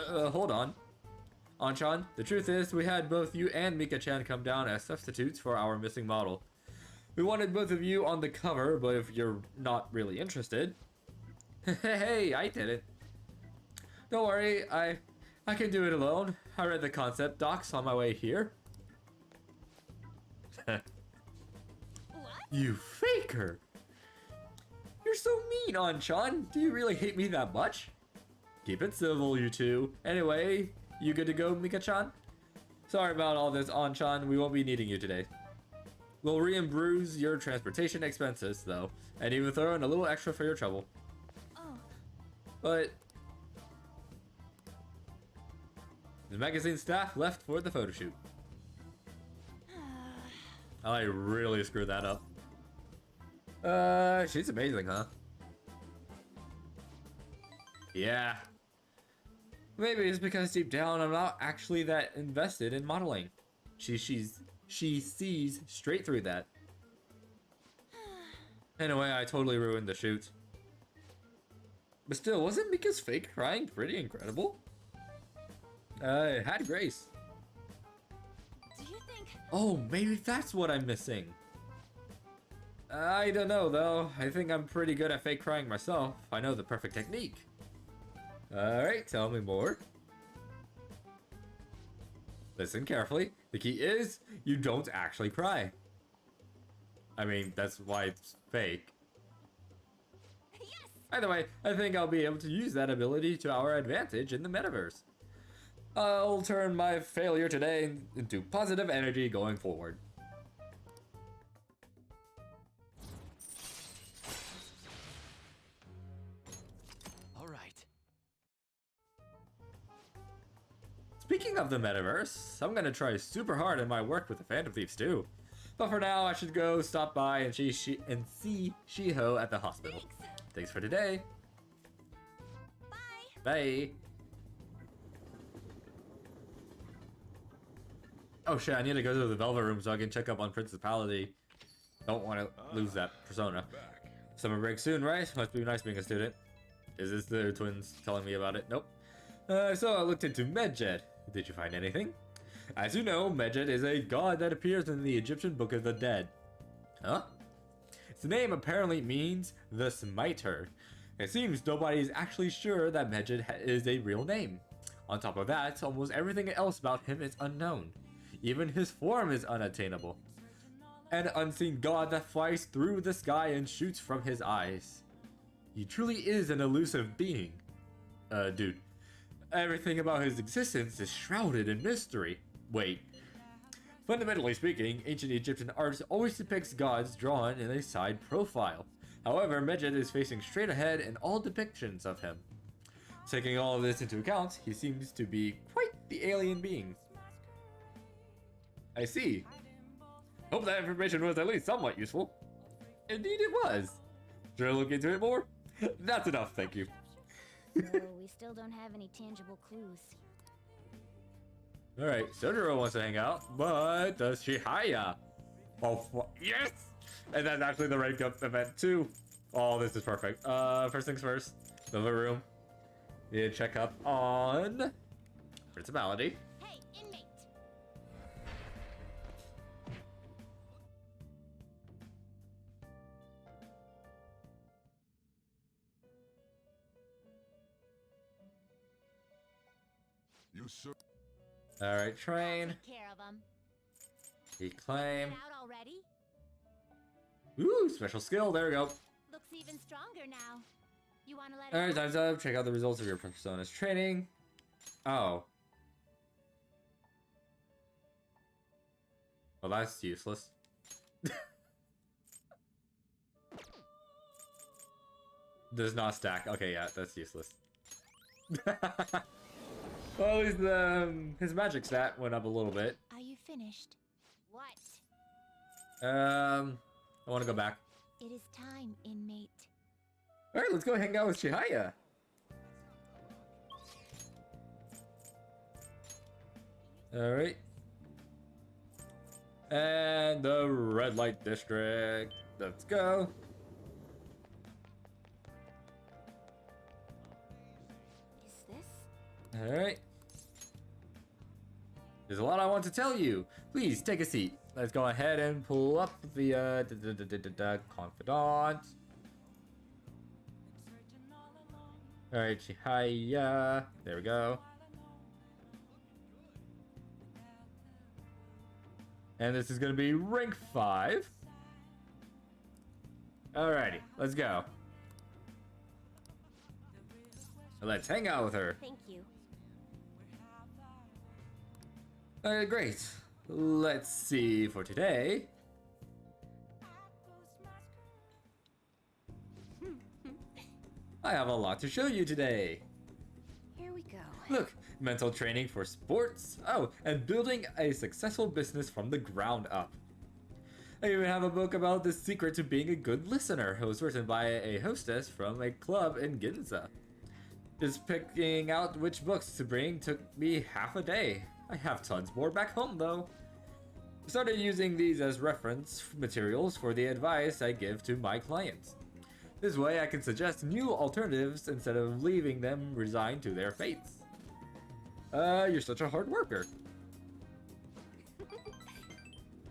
Hold on. Anshan, the truth is, we had both you and Mika-chan come down as substitutes for our missing model. We wanted both of you on the cover, but if you're not really interested... Hey, I did it. Don't worry, I can do it alone. I read the concept docs on my way here. What? You faker! You're so mean, Anshan. Do you really hate me that much? Keep it civil, you two. Anyway, you good to go, Mika-chan? Sorry about all this, Anshan. We won't be needing you today. We'll reimburse your transportation expenses, though, and even throw in a little extra for your trouble. But the magazine staff left for the photo shoot. I really screwed that up. She's amazing, huh? Yeah. Maybe it's because deep down I'm not actually that invested in modeling. She sees straight through that. Anyway, I totally ruined the shoot. But still, wasn't Mika's fake crying pretty incredible? It had grace. Do you think... Oh, maybe that's what I'm missing. I don't know, though. I think I'm pretty good at fake crying myself. I know the perfect technique. Alright, tell me more. Listen carefully. The key is, you don't actually cry. I mean, that's why it's fake. Either way, I think I'll be able to use that ability to our advantage in the metaverse. I'll turn my failure today into positive energy going forward. speaking of the metaverse, I'm gonna try super hard in my work with the Phantom Thieves too. But for now, I should go stop by and see Shiho at the hospital. Thanks for today. Bye. Bye. Oh shit, I need to go to the Velvet Room so I can check up on Principality. Don't want to lose that persona. Summer break soon, right? Must be nice being a student. Is this the twins telling me about it? Nope. So I looked into Medjed. Did you find anything? As you know, Medjed is a god that appears in the Egyptian Book of the Dead. Huh? Its name apparently means the Smiter. It seems nobody is actually sure that Medjed is a real name. On top of that, almost everything else about him is unknown. Even his form is unattainable. An unseen god that flies through the sky and shoots from his eyes. He truly is an elusive being. Dude. Everything about his existence is shrouded in mystery. Wait. Fundamentally speaking, ancient Egyptian art always depicts gods drawn in a side profile. However, Medjed is facing straight ahead in all depictions of him. Taking all of this into account, he seems to be quite the alien being. I see. Hope that information was at least somewhat useful. Indeed it was. Should I look into it more? That's enough, thank you. So we still don't have any tangible clues. Alright, Sojiro wants to hang out, but does Chihaya? Oh, yes! And that's actually the rank up event too. Oh, this is perfect. First things first, Velvet Room. Yeah, check up on Principality. Hey, inmate! You sir. Alright, train. Take care of him. Reclaim. Out already? Ooh, special skill, there we go. Looks even stronger now. You wanna let Alright, it out? time's up. Check out the results of your persona's training. Oh. Well, that's useless. Does not stack. Okay, yeah, that's useless. Well, at least his magic stat went up a little bit. Are you finished? What? I want to go back. It is time, inmate. Alright, let's go hang out with Chihaya. Alright. And the red light district. Let's go. Is this? Alright. There's a lot I want to tell you. Please take a seat. Let's go ahead and pull up the Confidant. Alright, Chihaya. There we go. And this is gonna be rank 5. Alrighty, let's go. Let's hang out with her. Thank you. Alright, great. Let's see for today. I have a lot to show you today. Here we go. Look, mental training for sports. Oh, and building a successful business from the ground up. I even have a book about the secret to being a good listener. It was written by a hostess from a club in Ginza. Just picking out which books to bring took me half a day. I have tons more back home though. I started using these as reference materials for the advice I give to my clients. This way I can suggest new alternatives instead of leaving them resigned to their fates. You're such a hard worker.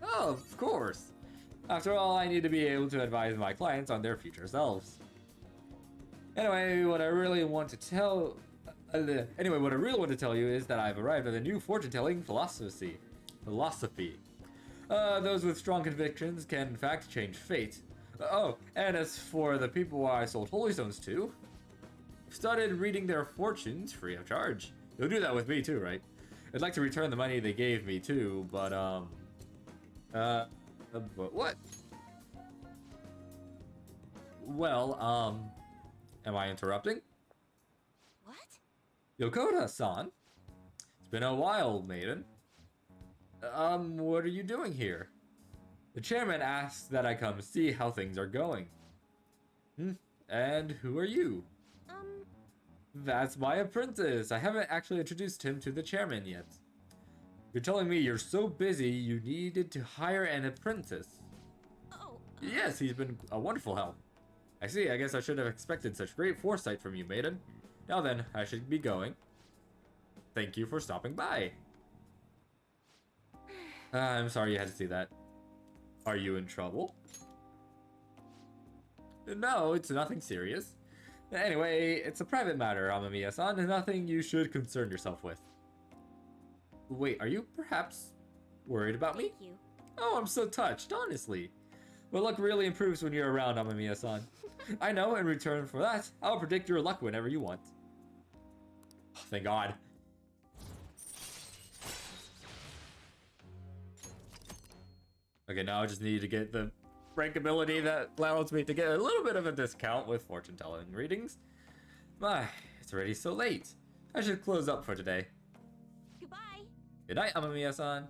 Oh, of course. After all, I need to be able to advise my clients on their future selves. Anyway, what I really want to tell you is that I've arrived at a new fortune-telling philosophy. Those with strong convictions can in fact change fate. Oh, and as for the people I sold holy stones to, I've started reading their fortunes free of charge. You'll do that with me too, right? I'd like to return the money they gave me too, but but what? Well, am I interrupting? What? Yokota-san. It's been a while, maiden. What are you doing here? The chairman asked that I come see how things are going. And who are you? That's my apprentice. I haven't actually introduced him to the chairman yet. You're telling me you're so busy you needed to hire an apprentice? Yes, he's been a wonderful help. I see, I guess I should have expected such great foresight from you, maiden. Now then, I should be going. Thank you for stopping by. I'm sorry you had to see that. Are you in trouble? No, it's nothing serious. Anyway, it's a private matter, Amamiya-san, and nothing you should concern yourself with. Wait, are you perhaps worried about me? Thank you. Oh, I'm so touched, honestly. But luck really improves when you're around, Amamiya-san. I know, in return for that, I'll predict your luck whenever you want. Oh, thank God. Okay, now I just need to get the rank ability that allows me to get a little bit of a discount with fortune telling readings. My, it's already so late. I should close up for today. Goodbye. Good night, Amamiya-san.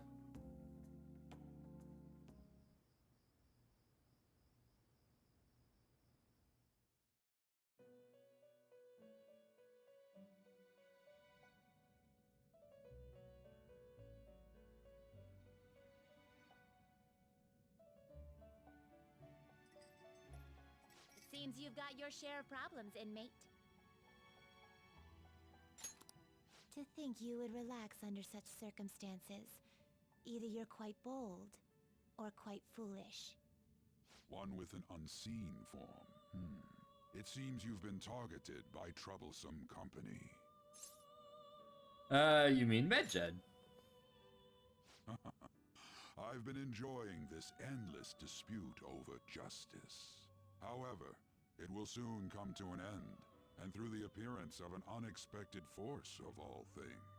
Seems you've got your share of problems, inmate. To think you would relax under such circumstances. Either you're quite bold, or quite foolish. One with an unseen form. It seems you've been targeted by troublesome company. You mean Medjed? I've been enjoying this endless dispute over justice. However, it will soon come to an end, and through the appearance of an unexpected force of all things.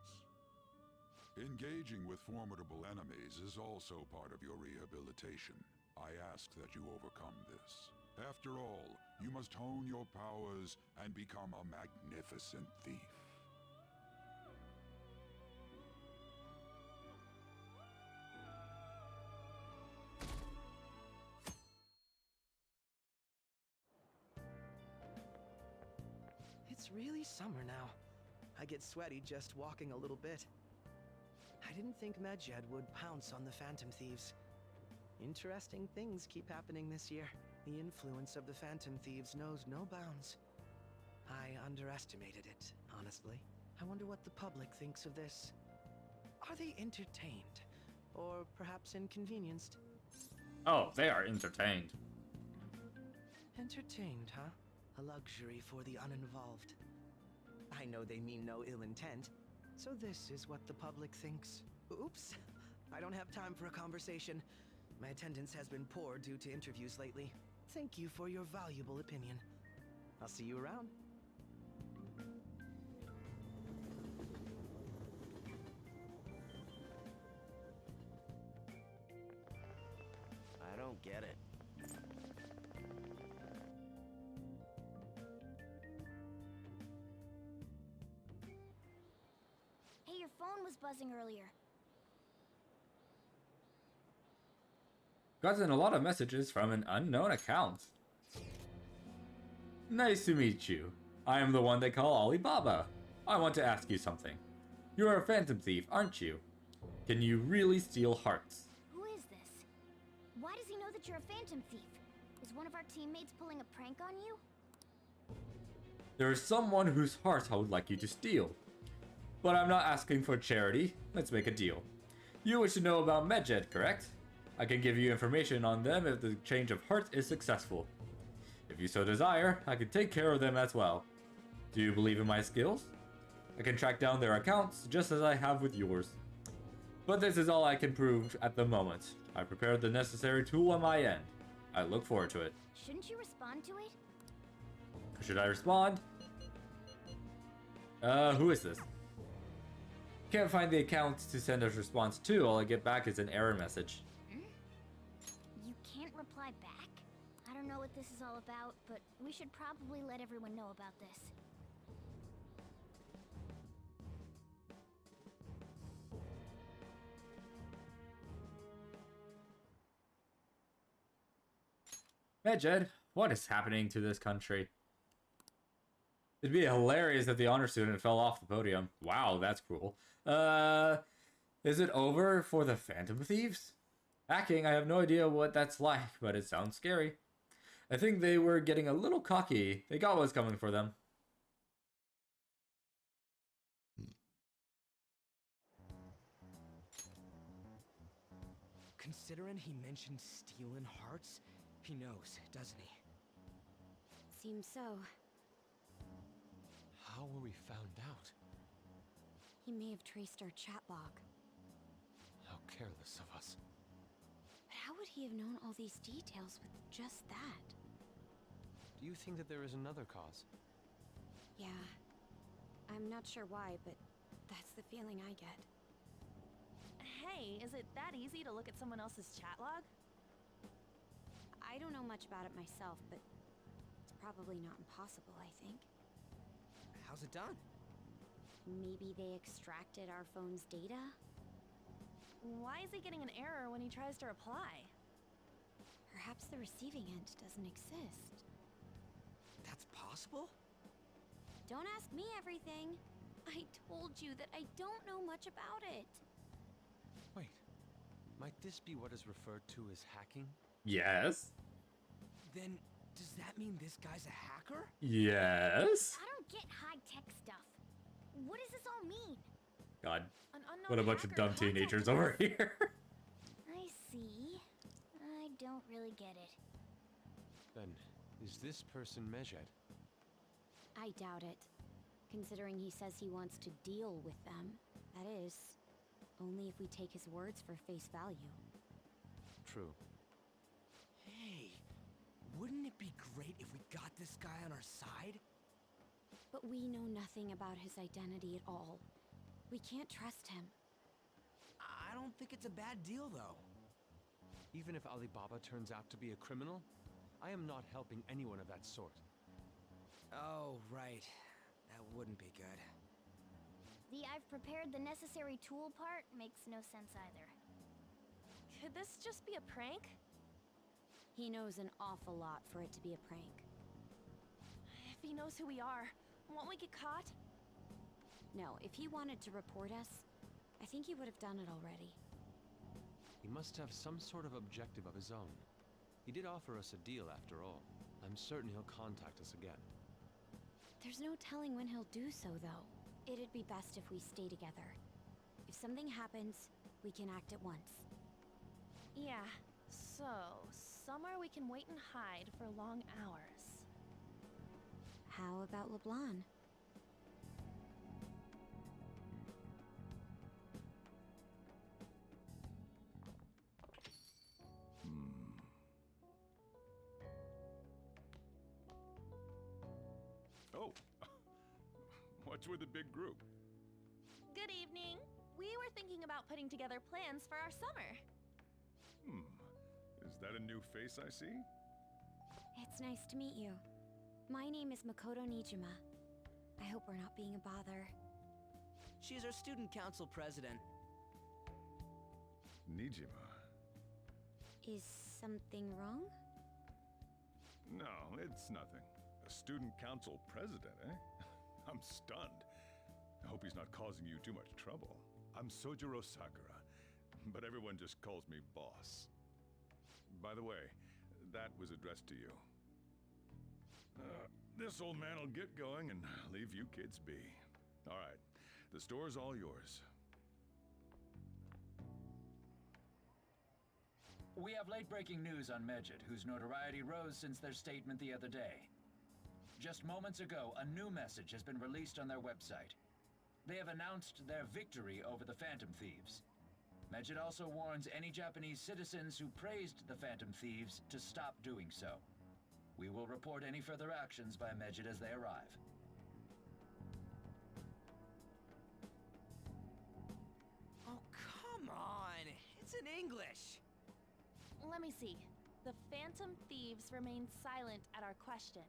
Engaging with formidable enemies is also part of your rehabilitation. I ask that you overcome this. After all, you must hone your powers and become a magnificent thief. It's really summer now. I get sweaty just walking a little bit. I didn't think Medjed would pounce on the Phantom Thieves. Interesting things keep happening this year. The influence of the Phantom Thieves knows no bounds. I underestimated it, honestly. I wonder what the public thinks of this. Are they entertained? Or perhaps inconvenienced? Oh, they are entertained. Entertained, huh? A luxury for the uninvolved. I know they mean no ill intent, so this is what the public thinks. Oops, I don't have time for a conversation. My attendance has been poor due to interviews lately. Thank you for your valuable opinion. I'll see you around. I don't get it. Hey, your phone was buzzing earlier. Gotten a lot of messages from an unknown account. Nice to meet you. I am the one they call Alibaba. I want to ask you something. You're a phantom thief, aren't you? Can you really steal hearts? Who is this? Why does he know that you're a phantom thief? Is one of our teammates pulling a prank on you? There is someone whose heart I would like you to steal. But I'm not asking for charity. Let's make a deal. You wish to know about Medjed, correct? I can give you information on them if the change of heart is successful. If you so desire, I can take care of them as well. Do you believe in my skills? I can track down their accounts just as I have with yours. But this is all I can prove at the moment. I prepared the necessary tool on my end. I look forward to it. Shouldn't you respond to it? Should I respond? Who is this? Can't find the account to send a response to. All I get back is an error message. You can't reply back? I don't know what this is all about, but we should probably let everyone know about this. Medjed, what is happening to this country? It'd be hilarious if the honor student fell off the podium. Wow, that's cool. Is it over for the Phantom Thieves? Hacking, I have no idea what that's like, but it sounds scary. I think they were getting a little cocky. They got what's coming for them. Considering he mentioned stealing hearts, he knows, doesn't he? Seems so. How were we found out? He may have traced our chat log. How careless of us. But how would he have known all these details with just that? Do you think that there is another cause? Yeah. I'm not sure why, but that's the feeling I get. Hey, is it that easy to look at someone else's chat log? I don't know much about it myself, but it's probably not impossible, I think. How's it done? Maybe they extracted our phone's data? Why is he getting an error when he tries to reply? Perhaps the receiving end doesn't exist. That's possible? Don't ask me everything. I told you that I don't know much about it. Wait, might this be what is referred to as hacking? Yes. Then, does that mean this guy's a hacker? Yes. I don't get high-tech stuff. What does this all mean? God, An unknown what a bunch of hacker dumb contacted teenagers us. over here. I see. I don't really get it. Then, is this person Medjed? I doubt it. Considering he says he wants to deal with them. That is, only if we take his words for face value. True. Hey, wouldn't it be great if we got this guy on our side? But we know nothing about his identity at all. We can't trust him. I don't think it's a bad deal, though. Even if Alibaba turns out to be a criminal, I am not helping anyone of that sort. Oh, right. That wouldn't be good. The I've prepared the necessary tool part makes no sense either. Could this just be a prank? He knows an awful lot for it to be a prank. If he knows who we are, won't we get caught? No, if he wanted to report us, I think he would have done it already. He must have some sort of objective of his own. He did offer us a deal after all. I'm certain he'll contact us again. There's no telling when he'll do so, though. It'd be best if we stay together. If something happens, we can act at once. Yeah, so somewhere we can wait and hide for long hours. How about LeBlanc? Oh, what's with the big group? Good evening. We were thinking about putting together plans for our summer. Is that a new face I see? It's nice to meet you. My name is Makoto Nijima. I hope we're not being a bother. She's our student council president. Nijima. Is something wrong? No, it's nothing. A student council president, eh? I'm stunned. I hope he's not causing you too much trouble. I'm Sojiro Sakura, but everyone just calls me boss. By the way, that was addressed to you. This old man will get going and leave you kids be. All right, the store's all yours. We have late-breaking news on Medjed, whose notoriety rose since their statement the other day. Just moments ago, a new message has been released on their website. They have announced their victory over the Phantom Thieves. Medjed also warns any Japanese citizens who praised the Phantom Thieves to stop doing so. We will report any further actions by Medjed as they arrive. Oh, come on! It's in English! Let me see. The Phantom Thieves remain silent at our question.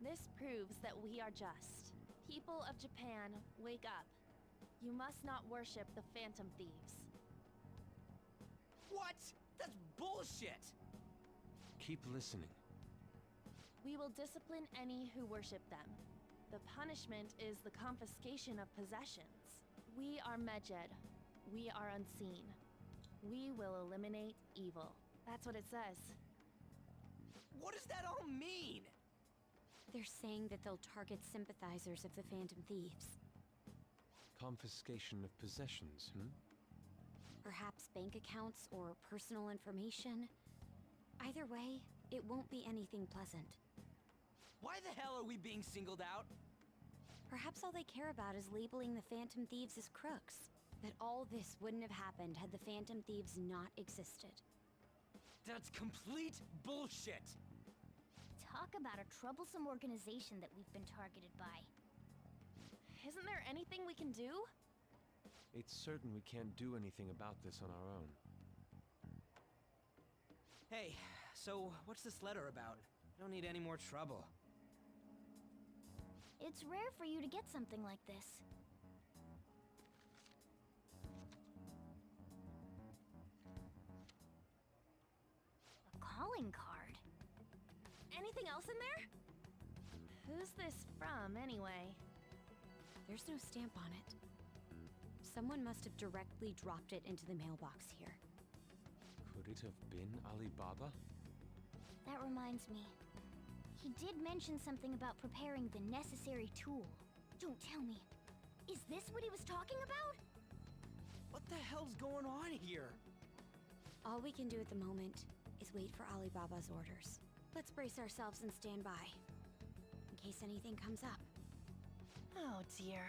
This proves that we are just. People of Japan, wake up. You must not worship the Phantom Thieves. What? That's bullshit! Keep listening. We will discipline any who worship them. The punishment is the confiscation of possessions. We are Medjed. We are unseen. We will eliminate evil. That's what it says. What does that all mean? They're saying that they'll target sympathizers of the Phantom Thieves. Confiscation of possessions, Perhaps bank accounts or personal information. Either way, it won't be anything pleasant. Why the hell are we being singled out? Perhaps all they care about is labeling the Phantom Thieves as crooks. That all this wouldn't have happened had the Phantom Thieves not existed. That's complete bullshit! Talk about a troublesome organization that we've been targeted by. Isn't there anything we can do? It's certain we can't do anything about this on our own. Hey, so what's this letter about? I don't need any more trouble. It's rare for you to get something like this. A calling card. Anything else in there? Who's this from, anyway? There's no stamp on it. Someone must have directly dropped it into the mailbox here. Could it have been Alibaba? That reminds me. He did mention something about preparing the necessary tool. Don't tell me. Is this what he was talking about? What the hell's going on here? All we can do at the moment is wait for Alibaba's orders. Let's brace ourselves and stand by, in case anything comes up. Oh dear.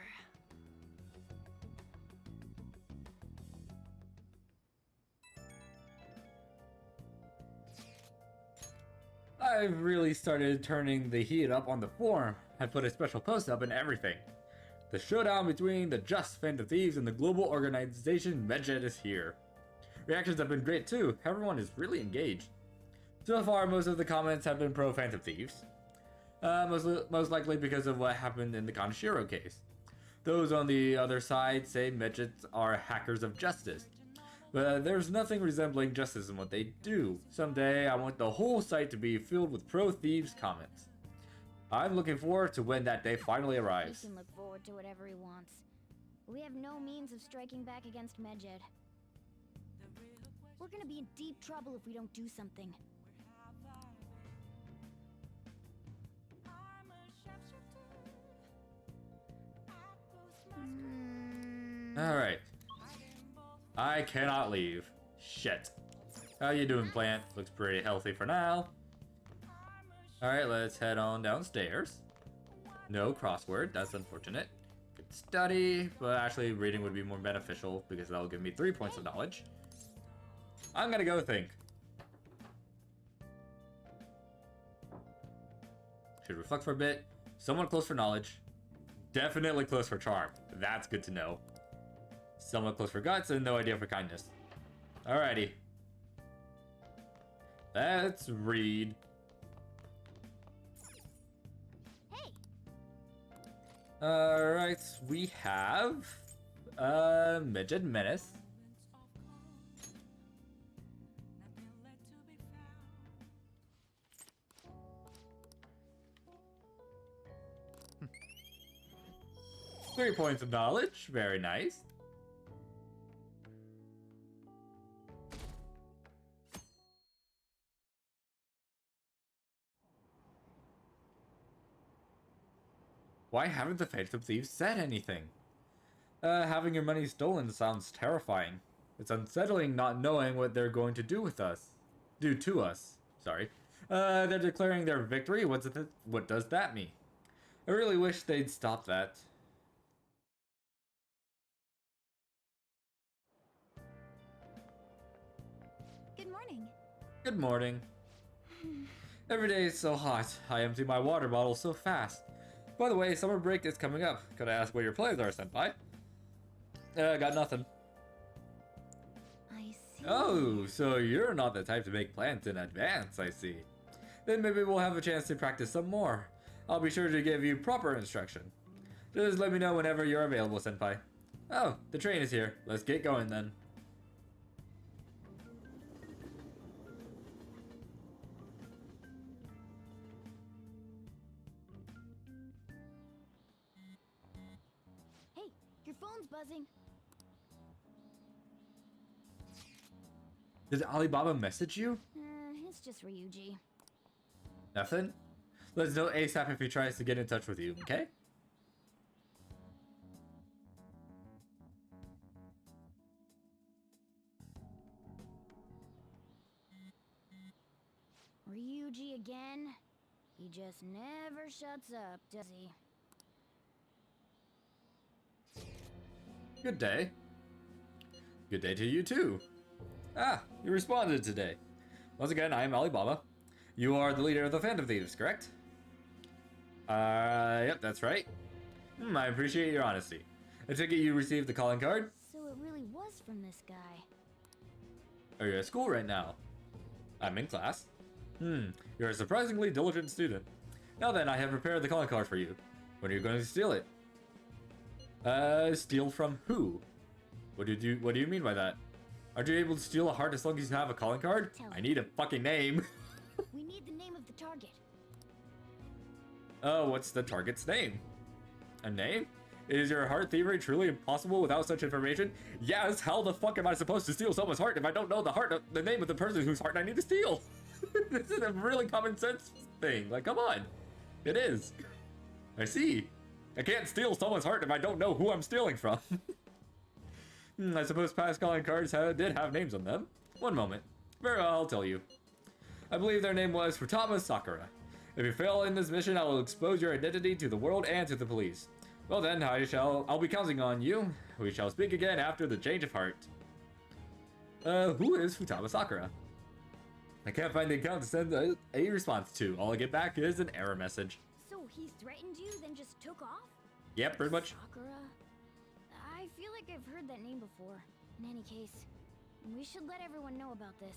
I've really started turning the heat up on the forum. I put a special post up and everything. The showdown between the Just Phantom Thieves and the global organization Medjed is here. Reactions have been great too. Everyone is really engaged. So far, most of the comments have been pro Phantom Thieves. Most likely because of what happened in the Kanshiro case. Those on the other side say Medjeds are hackers of justice. But there's nothing resembling justice in what they do. Someday, I want the whole site to be filled with pro-thieves comments. I'm looking forward to when that day finally arrives. He can look forward to whatever he wants. We have no means of striking back against Medjed. We're gonna be in deep trouble if we don't do something. Alright. I cannot leave. Shit. How you doing, plant? Looks pretty healthy for now. Alright, let's head on downstairs. No crossword, that's unfortunate. Could study, but actually reading would be more beneficial because that'll give me 3 points of knowledge. I'm gonna go think. Should reflect for a bit. Somewhat close for knowledge. Definitely close for charm. That's good to know. Somewhat close for guts and no idea for kindness. Alrighty. Let's read. Hey. Alright, we have Medjed Menace. Three points of knowledge, very nice. Why haven't the Phantom Thieves said anything? Having your money stolen sounds terrifying. It's unsettling not knowing what they're going to do with us. Do to us. Sorry. They're declaring their victory? What does that mean? I really wish they'd stop that. Good morning. Good morning. Every day is so hot. I empty my water bottle so fast. By the way, summer break is coming up. Could I ask what your plans are, senpai? Got nothing. I see. Oh, so you're not the type to make plans in advance, I see. Then maybe we'll have a chance to practice some more. I'll be sure to give you proper instruction. Just let me know whenever you're available, senpai. Oh, the train is here. Let's get going then. phone's buzzing. Did Alibaba message you? It's just Ryuji. Nothing? Let us know ASAP if he tries to get in touch with you, okay? Ryuji again? He just never shuts up, does he? Good day. Good day to you too. Ah, you responded today. Once again, I am Alibaba. You are the leader of the Phantom Thieves, correct? Yep, that's right. I appreciate your honesty. I take it you received the calling card? So it really was from this guy. Are you at school right now? I'm in class. You're a surprisingly diligent student. Now then, I have prepared the calling card for you. When are you going to steal it? Steal from who? What do you mean by that? Aren't you able to steal a heart as long as you have a calling card? I need a fucking name. We need the name of the target. Oh, what's the target's name? A name? Is your heart thievery truly impossible without such information? Yes, how the fuck am I supposed to steal someone's heart if I don't know the name of the person whose heart I need to steal? This is a really common sense thing. Like, come on. It is. I see. I can't steal someone's heart if I don't know who I'm stealing from. I suppose past calling cards did have names on them. One moment. Very well, I'll tell you. I believe their name was Futaba Sakura. If you fail in this mission, I will expose your identity to the world and to the police. Well then, I'll be counting on you. We shall speak again after the change of heart. Who is Futaba Sakura? I can't find the account to send a response to. All I get back is an error message. So he threatened you, then just took off? Yep, pretty much. Sakura? I feel like I've heard that name before. In any case, we should let everyone know about this.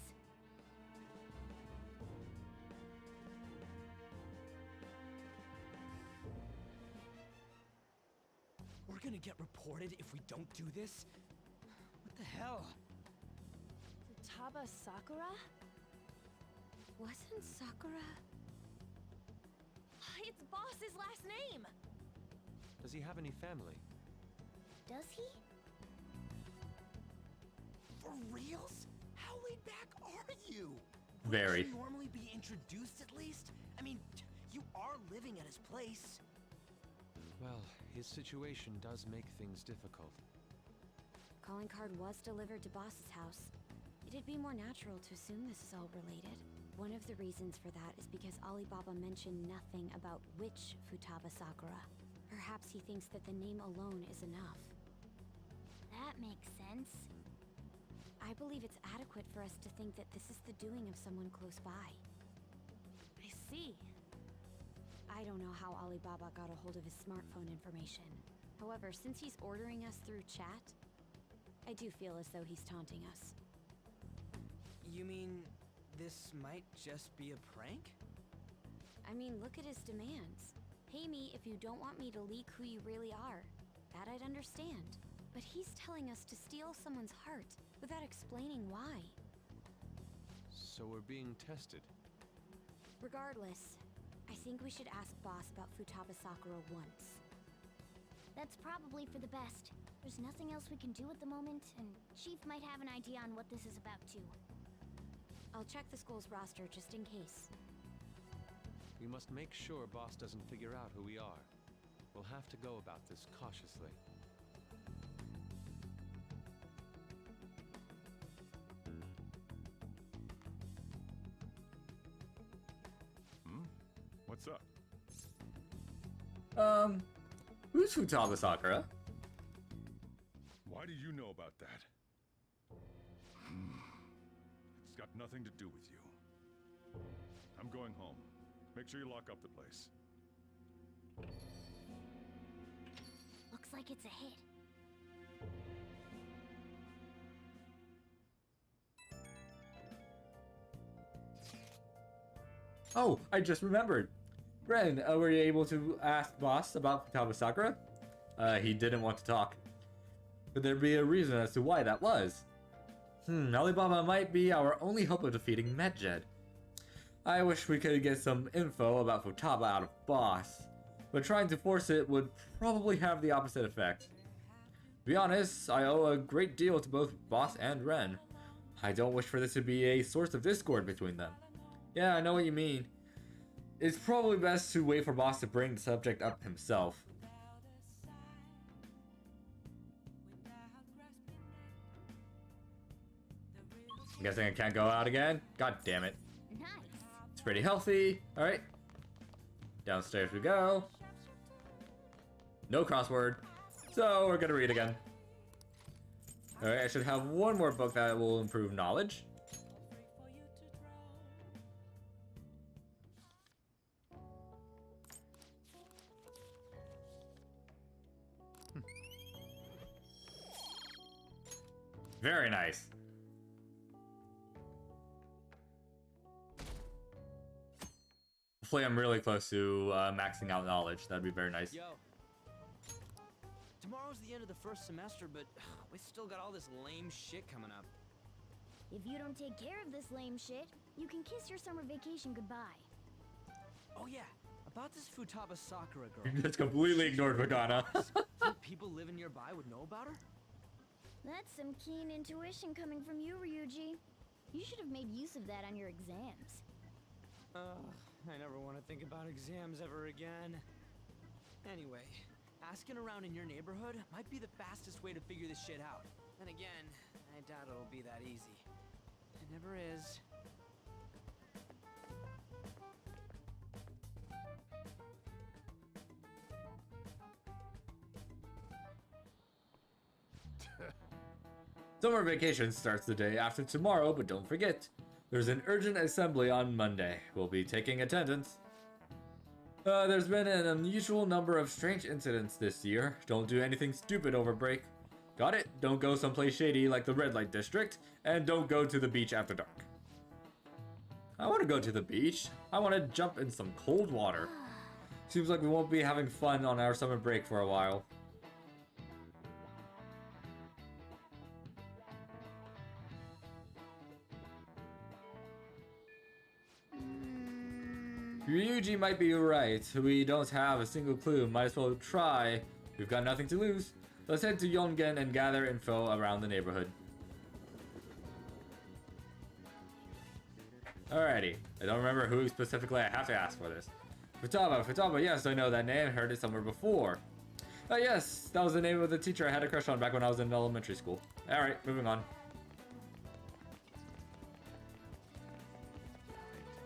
We're gonna get reported if we don't do this? What the hell? Futaba Sakura? Wasn't Sakura... It's Boss's last name! Does he have any family? Does he? For reals? How laid back are you? Very. Wouldn't you normally be introduced at least? I mean, you are living at his place. Well, his situation does make things difficult. Calling card was delivered to Boss's house. It'd be more natural to assume this is all related. One of the reasons for that is because Alibaba mentioned nothing about which Futaba Sakura. Perhaps he thinks that the name alone is enough. That makes sense. I believe it's adequate for us to think that this is the doing of someone close by. I see. I don't know how Alibaba got a hold of his smartphone information. However, since he's ordering us through chat, I do feel as though he's taunting us. You mean this might just be a prank? I mean, look at his demands. Pay me if you don't want me to leak who you really are. That I'd understand. But he's telling us to steal someone's heart without explaining why. So we're being tested. Regardless, I think we should ask Boss about Futaba Sakura once. That's probably for the best. There's nothing else we can do at the moment, and Chief might have an idea on what this is about too. I'll check the school's roster just in case. We must make sure Boss doesn't figure out who we are. We'll have to go about this cautiously. What's up? Who's Futaba Sakura? Why do you know about that? It's got nothing to do with you. I'm going home. Make sure you lock up the place. Looks like it's a hit. Oh, I just remembered. Ren, were you able to ask Boss about Futaba Sakura? He didn't want to talk. Could there be a reason as to why that was? Alibaba might be our only hope of defeating Medjed. I wish we could get some info about Futaba out of Boss, but trying to force it would probably have the opposite effect. be honest, I owe a great deal to both Boss and Ren. I don't wish for this to be a source of discord between them. Yeah, I know what you mean. It's probably best to wait for Boss to bring the subject up himself. I'm guessing I can't go out again? God damn it. Nice. It's pretty healthy. Alright. Downstairs we go. No crossword. So we're gonna read again. Alright, I should have one more book that will improve knowledge. Very nice. Hopefully I'm really close to maxing out knowledge. That'd be very nice. Yo. Tomorrow's the end of the first semester, but we still got all this lame shit coming up. If you don't take care of this lame shit, you can kiss your summer vacation goodbye. Oh yeah, about this Futaba Sakura girl. That's completely ignored Vagana. Think people living nearby would know about her? That's some keen intuition coming from you, Ryuji. You should have made use of that on your exams. I never want to think about exams ever again. Anyway, asking around in your neighborhood might be the fastest way to figure this shit out. Then again, I doubt it'll be that easy. It never is. Summer vacation starts the day after tomorrow, but don't forget, there's an urgent assembly on Monday. We'll be taking attendance. There's been an unusual number of strange incidents this year. Don't do anything stupid over break. Got it? Don't go someplace shady like the red light district, and don't go to the beach after dark. I want to go to the beach. I want to jump in some cold water. Seems like we won't be having fun on our summer break for a while. Ryuji might be right. We don't have a single clue. Might as well try. We've got nothing to lose. Let's head to Yongen and gather info around the neighborhood. Alrighty. I don't remember who specifically I have to ask for this. Futaba, yes, I know that name. Heard it somewhere before. Yes, that was the name of the teacher I had a crush on back when I was in elementary school. Alright, moving on.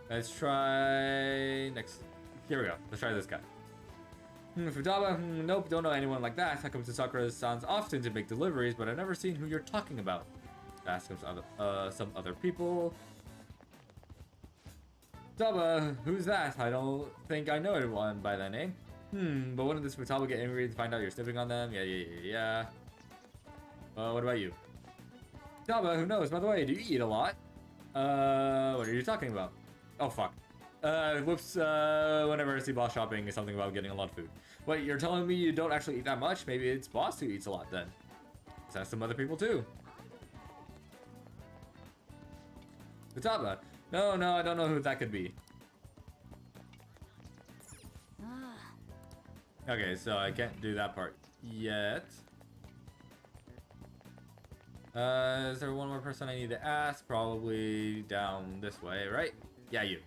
Let's try next. Here we go. Let's try this guy. Futaba, nope, don't know anyone like that. I come to Sakura-san's often to make deliveries, but I've never seen who you're talking about. Ask him some other people. Futaba, who's that? I don't think I know anyone by that name. But wouldn't this Futaba get angry to find out you're sniffing on them? Yeah. What about you? Futaba, who knows? By the way, do you eat a lot? What are you talking about? Oh, fuck. Whoops, whenever I see Boss shopping is something about getting a lot of food. Wait, you're telling me you don't actually eat that much? Maybe it's Boss who eats a lot then. Let's ask some other people too. Futaba. No, I don't know who that could be. Okay, so I can't do that part yet. Is there one more person I need to ask? Probably down this way, right? Yeah, you.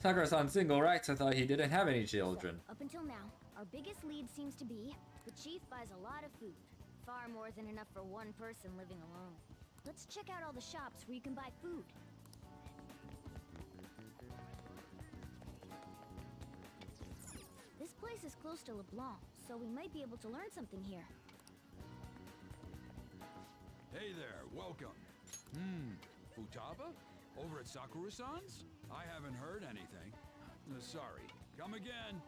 Sakura-san single, right? I thought he didn't have any children. Up until now, our biggest lead seems to be the chief buys a lot of food. Far more than enough for one person living alone. Let's check out all the shops where you can buy food. This place is close to LeBlanc, so we might be able to learn something here. Hey there, welcome. Futaba? Over at Sakura-san's? I haven't heard anything. Sorry. Come again.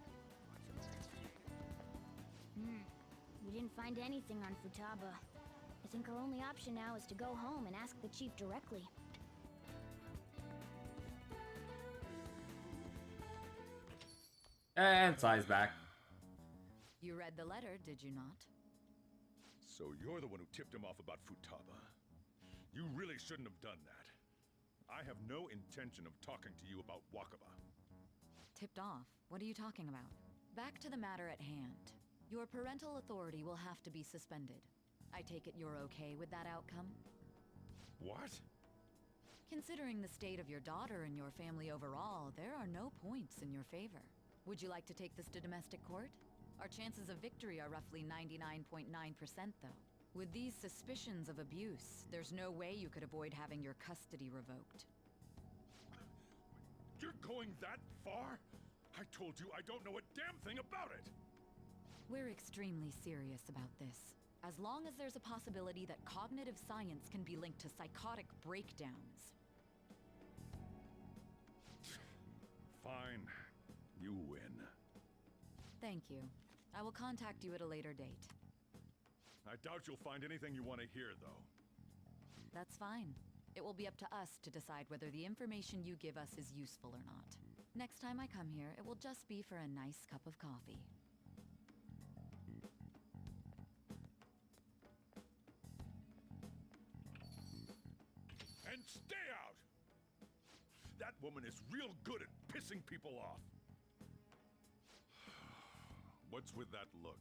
We didn't find anything on Futaba. I think our only option now is to go home and ask the chief directly. And Sai's back. You read the letter, did you not? So you're the one who tipped him off about Futaba. You really shouldn't have done that. I have no intention of talking to you about Wakaba. Tipped off? What are you talking about? Back to the matter at hand. Your parental authority will have to be suspended. I take it you're okay with that outcome? What? Considering the state of your daughter and your family overall, there are no points in your favor. Would you like to take this to domestic court? Our chances of victory are roughly 99.9%, though. With these suspicions of abuse, there's no way you could avoid having your custody revoked. You're going that far? I told you I don't know a damn thing about it! We're extremely serious about this. As long as there's a possibility that cognitive science can be linked to psychotic breakdowns. Fine. You win. Thank you. I will contact you at a later date. I doubt you'll find anything you want to hear, though. That's fine. It will be up to us to decide whether the information you give us is useful or not. Next time I come here, it will just be for a nice cup of coffee. And stay out! That woman is real good at pissing people off. What's with that look?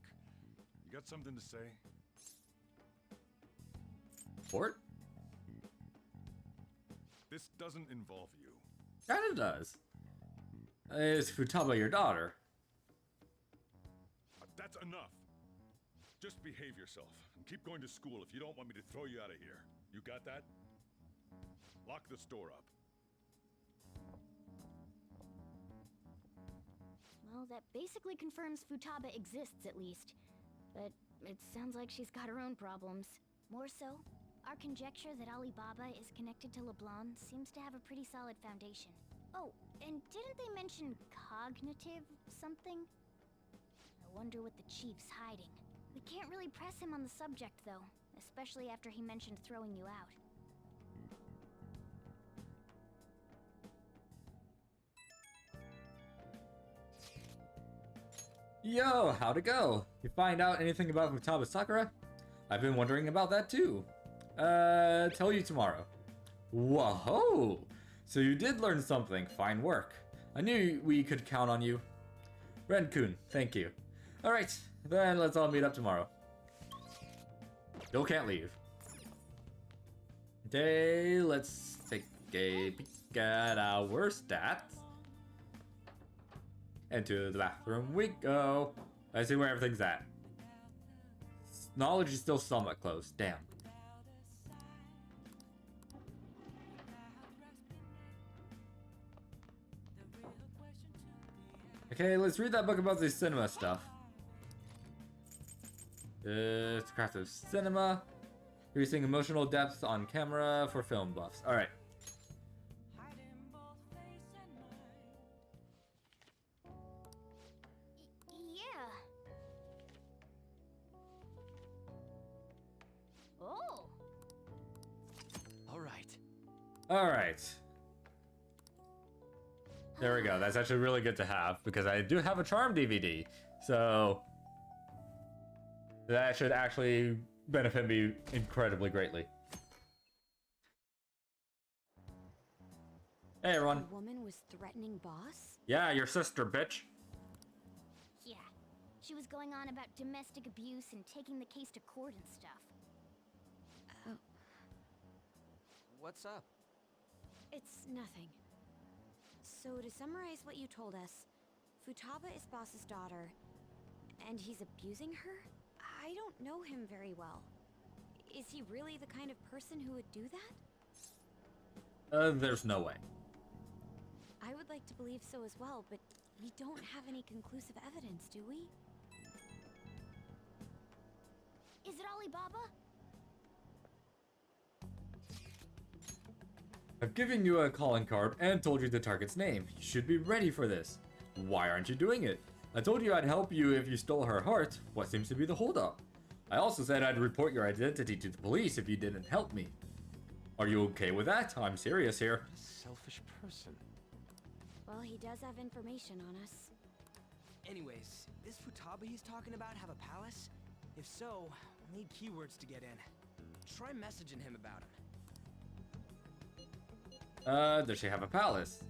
You got something to say? Fort? This doesn't involve you. Kinda does. Is Futaba your daughter? That's enough. Just behave yourself and keep going to school if you don't want me to throw you out of here. You got that? Lock the store up. Well, that basically confirms Futaba exists, at least. But it sounds like she's got her own problems. More so, our conjecture that Alibaba is connected to LeBlanc seems to have a pretty solid foundation. Oh, and didn't they mention cognitive something? I wonder what the chief's hiding. We can't really press him on the subject, though, especially after he mentioned throwing you out. Yo, how'd it go? You find out anything about Futaba Sakura? I've been wondering about that too. Tell you tomorrow. Whoa! So you did learn something. Fine work. I knew we could count on you. Ren-kun, thank you. Alright, then let's all meet up tomorrow. Still can't leave. Okay, let's take a peek at our stats. And to the bathroom we go. I see where everything's at. Knowledge is still somewhat close. Damn. Okay, let's read that book about the cinema stuff. It's craft of cinema. Increasing emotional depth on camera for film buffs. Alright. Yeah. Oh. All right. Alright. There we go. That's actually really good to have because I do have a Charm DVD. So that should actually benefit me incredibly greatly. Hey everyone. The woman was threatening Boss? Yeah, your sister, bitch. Yeah. She was going on about domestic abuse and taking the case to court and stuff. Oh. What's up? It's nothing. So to summarize what you told us, Futaba is Boss's daughter, and he's abusing her? I don't know him very well. Is he really the kind of person who would do that? There's no way. I would like to believe so as well, but we don't have any conclusive evidence, do we? Is it Alibaba? I've given you a calling card and told you the target's name. You should be ready for this. Why aren't you doing it? I told you I'd help you if you stole her heart. What seems to be the holdup? I also said I'd report your identity to the police if you didn't help me. Are you okay with that? I'm serious here. What a selfish person. Well, he does have information on us. Anyways, this Futaba he's talking about have a palace? If so, we'll need keywords to get in. Try messaging him about him. Does she have a palace?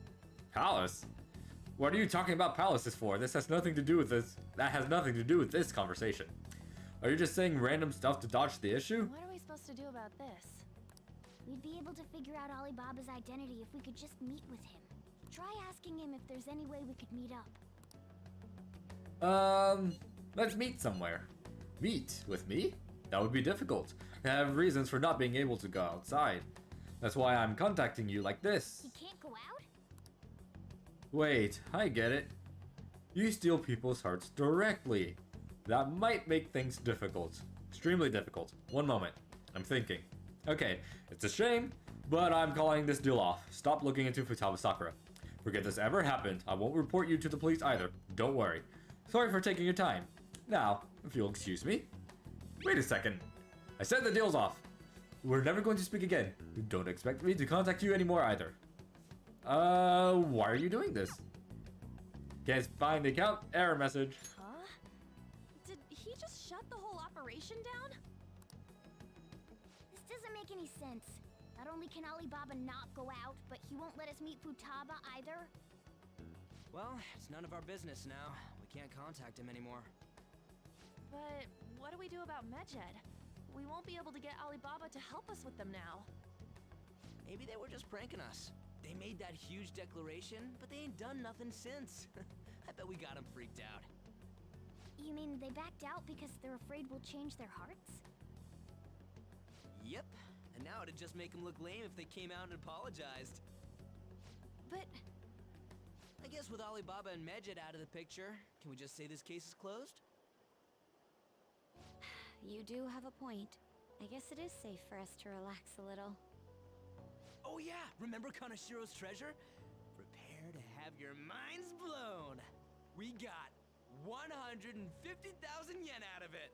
Palace? What are you talking about palaces for? This has nothing to do with this. That has nothing to do with this conversation. Are you just saying random stuff to dodge the issue? What are we supposed to do about this? We'd be able to figure out Alibaba's identity if we could just meet with him. Try asking him if there's any way we could meet up. Let's meet somewhere. Meet with me? That would be difficult. I have reasons for not being able to go outside. That's why I'm contacting you like this. He can't go out? Wait, I get it. You steal people's hearts directly. That might make things difficult. Extremely difficult. One moment. I'm thinking. Okay, it's a shame, but I'm calling this deal off. Stop looking into Futaba Sakura. Forget this ever happened. I won't report you to the police either. Don't worry. Sorry for taking your time. Now, if you'll excuse me. Wait a second. I said the deal's off. We're never going to speak again. Don't expect me to contact you anymore either. Why are you doing this? Can't find the account. Error message. Huh? Did he just shut the whole operation down? This doesn't make any sense. Not only can Alibaba not go out, but he won't let us meet Futaba either. Well, it's none of our business now. We can't contact him anymore. But what do we do about Medjed? We won't be able to get Alibaba to help us with them now. Maybe they were just pranking us. They made that huge declaration, but they ain't done nothing since. I bet we got them freaked out. You mean they backed out because they're afraid we'll change their hearts? Yep. And now it'd just make them look lame if they came out and apologized. But I guess with Alibaba and Medjed out of the picture, can we just say this case is closed? You do have a point. I guess it is safe for us to relax a little. Oh yeah, remember Kanashiro's treasure? Prepare to have your minds blown. We got 150,000 yen out of it.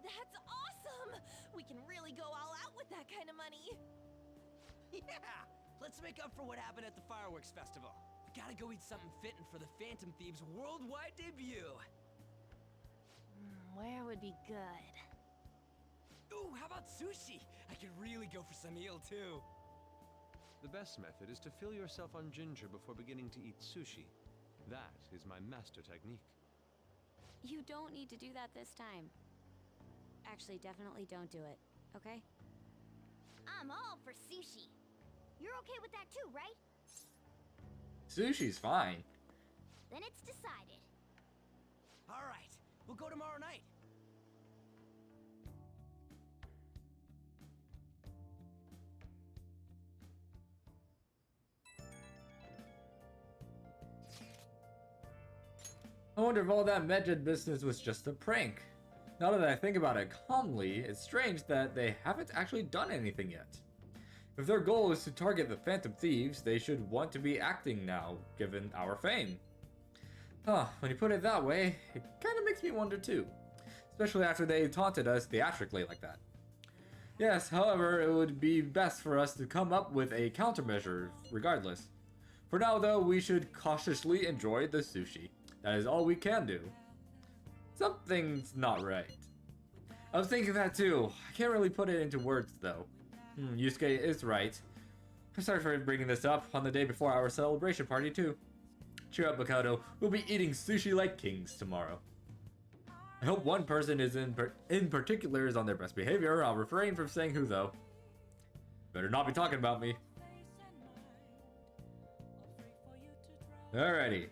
that's awesome! We can really go all out with that kind of money. Yeah! Let's make up for what happened at the fireworks festival. We gotta go eat something fitting for the Phantom Thieves' worldwide debut. Where would be good? Ooh, how about sushi? I could really go for some eel too. The best method is to fill yourself on ginger before beginning to eat sushi. That is my master technique. You don't need to do that this time. Actually, definitely don't do it, okay? I'm all for sushi. You're okay with that too, right? Sushi's fine. Then it's decided. All right, we'll go tomorrow night. I wonder if all that Medjed business was just a prank. Now that I think about it calmly, it's strange that they haven't actually done anything yet. If their goal is to target the Phantom Thieves, they should want to be acting now, given our fame. Huh, when you put it that way, it kinda makes me wonder too. Especially after they taunted us theatrically like that. Yes, however, it would be best for us to come up with a countermeasure regardless. For now though, we should cautiously enjoy the sushi. That is all we can do. Something's not right. I was thinking that too. I can't really put it into words though. Yusuke is right. I'm sorry for bringing this up on the day before our celebration party too. Cheer up, Makoto. We'll be eating sushi like kings tomorrow. I hope one person is in particular is on their best behavior. I'll refrain from saying who though. Better not be talking about me. Alrighty.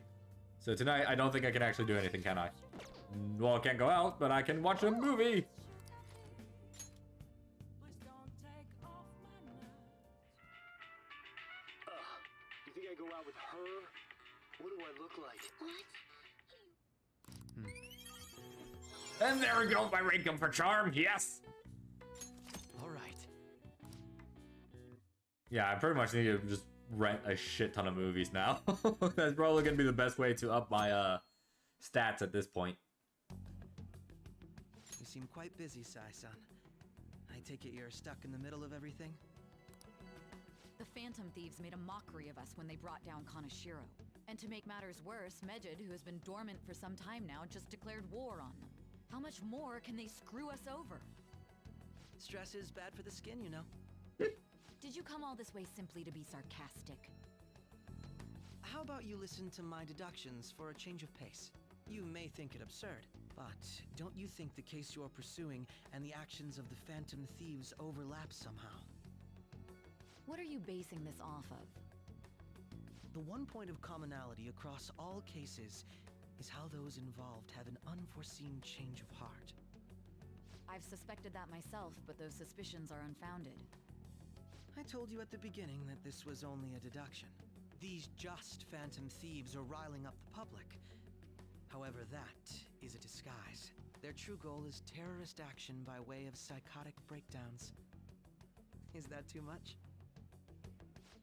So tonight, I don't think I can actually do anything, can I? Well, I can't go out, but I can watch a movie! You think I go out with her? What do I look like? And there we go, my rankum for charm, yes! Alright. Yeah, I pretty much need to just rent a shit ton of movies now. That's probably gonna be the best way to up my stats at this point. You seem quite busy, Sai-san. I take it you're stuck in the middle of everything? The Phantom Thieves made a mockery of us when they brought down Kanashiro. And to make matters worse, Medjed, who has been dormant for some time now, just declared war on them. How much more can they screw us over? Stress is bad for the skin, you know. Did you come all this way simply to be sarcastic? How about you listen to my deductions for a change of pace? You may think it absurd, But don't you think the case you're pursuing and the actions of the Phantom Thieves overlap somehow? What are you basing this off of? The one point of commonality across all cases is how those involved have an unforeseen change of heart. I've suspected that myself, but those suspicions are unfounded. I told you at the beginning that this was only a deduction. These just Phantom Thieves are riling up the public. However, that is a disguise. Their true goal is terrorist action by way of psychotic breakdowns. Is that too much?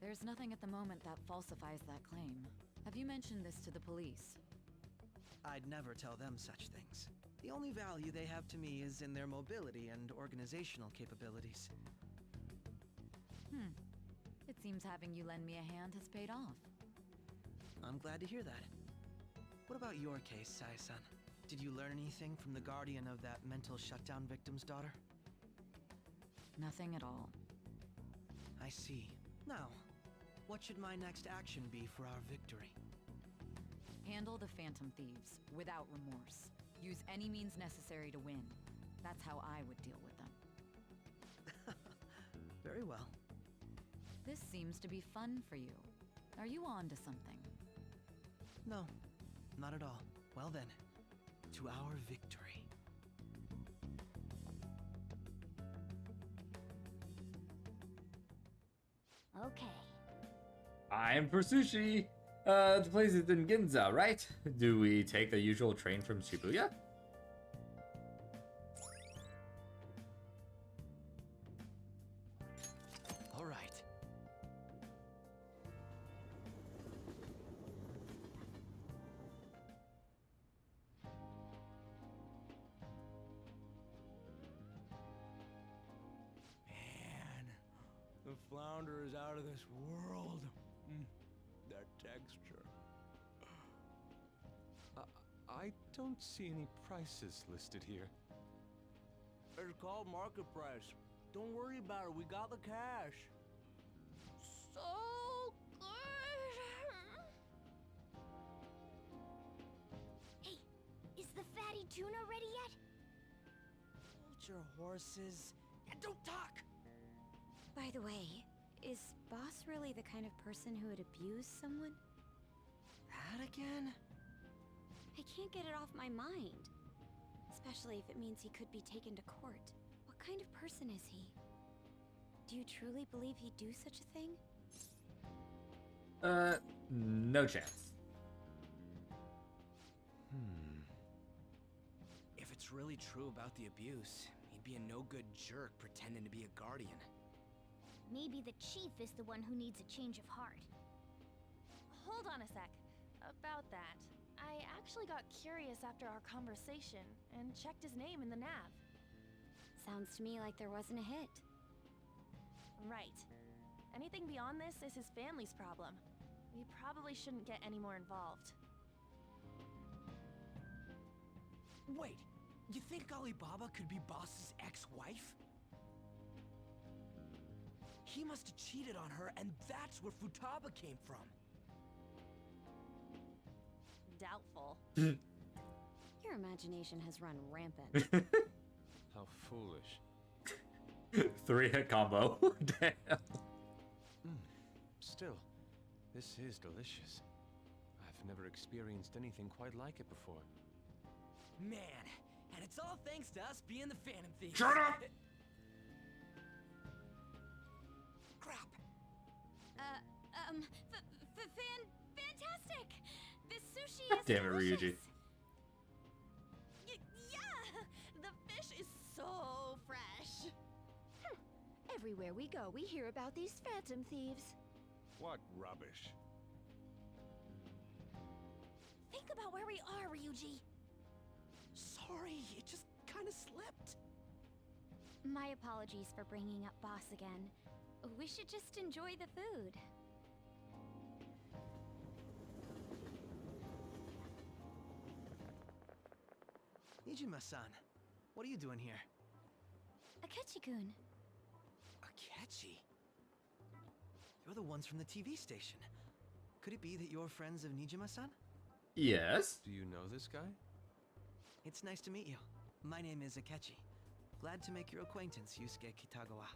There's nothing at the moment that falsifies that claim. Have you mentioned this to the police? I'd never tell them such things. The only value they have to me is in their mobility and organizational capabilities. It seems having you lend me a hand has paid off. I'm glad to hear that. What about your case, Sai-san? Did you learn anything from the guardian of that mental shutdown victim's daughter? Nothing at all. I see. Now, what should my next action be for our victory? Handle the Phantom Thieves, without remorse. Use any means necessary to win. That's how I would deal with them. Very well. This seems to be fun for you. Are you on to something? No, not at all. Well then, to our victory. Okay. I'm for sushi. The place is in Ginza, right? Do we take the usual train from Shibuya? All right. Man, the flounder is out of this world. That texture. I don't see any prices listed here. It's called market price. Don't worry about it, we got the cash. So good! Hey, is the fatty tuna ready yet? Hold your horses and don't talk! By the way, is Boss really the kind of person who would abuse someone? That again? I can't get it off my mind. Especially if it means he could be taken to court. What kind of person is he? Do you truly believe he'd do such a thing? No chance. If it's really true about the abuse, he'd be a no-good jerk pretending to be a guardian. Maybe the chief is the one who needs a change of heart. Hold on a sec. About that, I actually got curious after our conversation and checked his name in the nav. Sounds to me like there wasn't a hit. Right. Anything beyond this is his family's problem. We probably shouldn't get any more involved. Wait, you think Alibaba could be Boss's ex-wife? He must have cheated on her, and that's where Futaba came from. Doubtful. Your imagination has run rampant. How foolish. 3-hit combo. Damn. Still, this is delicious. I've never experienced anything quite like it before. Man, and it's all thanks to us being the Phantom Thieves. Shut up! Crap. Fantastic! This sushi is Damn it, delicious. Ryuji. Yeah! The fish is so fresh. Everywhere we go, we hear about these Phantom Thieves. What rubbish. Think about where we are, Ryuji. Sorry, it just kind of slipped. My apologies for bringing up Boss again. We should just enjoy the food. Nijima-san, what are you doing here? Akechi-kun. Akechi? You're the ones from the TV station. Could it be that you're friends of Nijima-san? Yes. Do you know this guy? It's nice to meet you. My name is Akechi. Glad to make your acquaintance, Yusuke Kitagawa.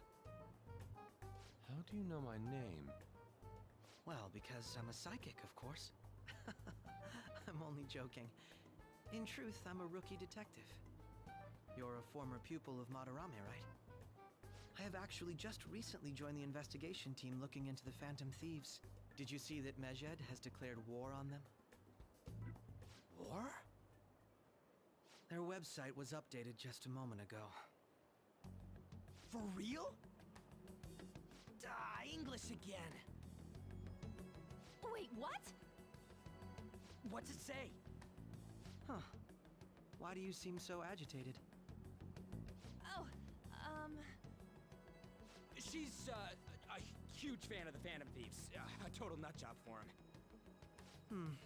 How do you know my name? Well, because I'm a psychic, of course. I'm only joking. In truth, I'm a rookie detective. You're a former pupil of Madarame, right? I have actually just recently joined the investigation team looking into the Phantom Thieves. Did you see that Medjed has declared war on them? War? Their website was updated just a moment ago. For real? English again. Wait, what? What's it say? Huh. Why do you seem so agitated? Oh, She's, A huge fan of the Phantom Thieves. A total nutjob for him.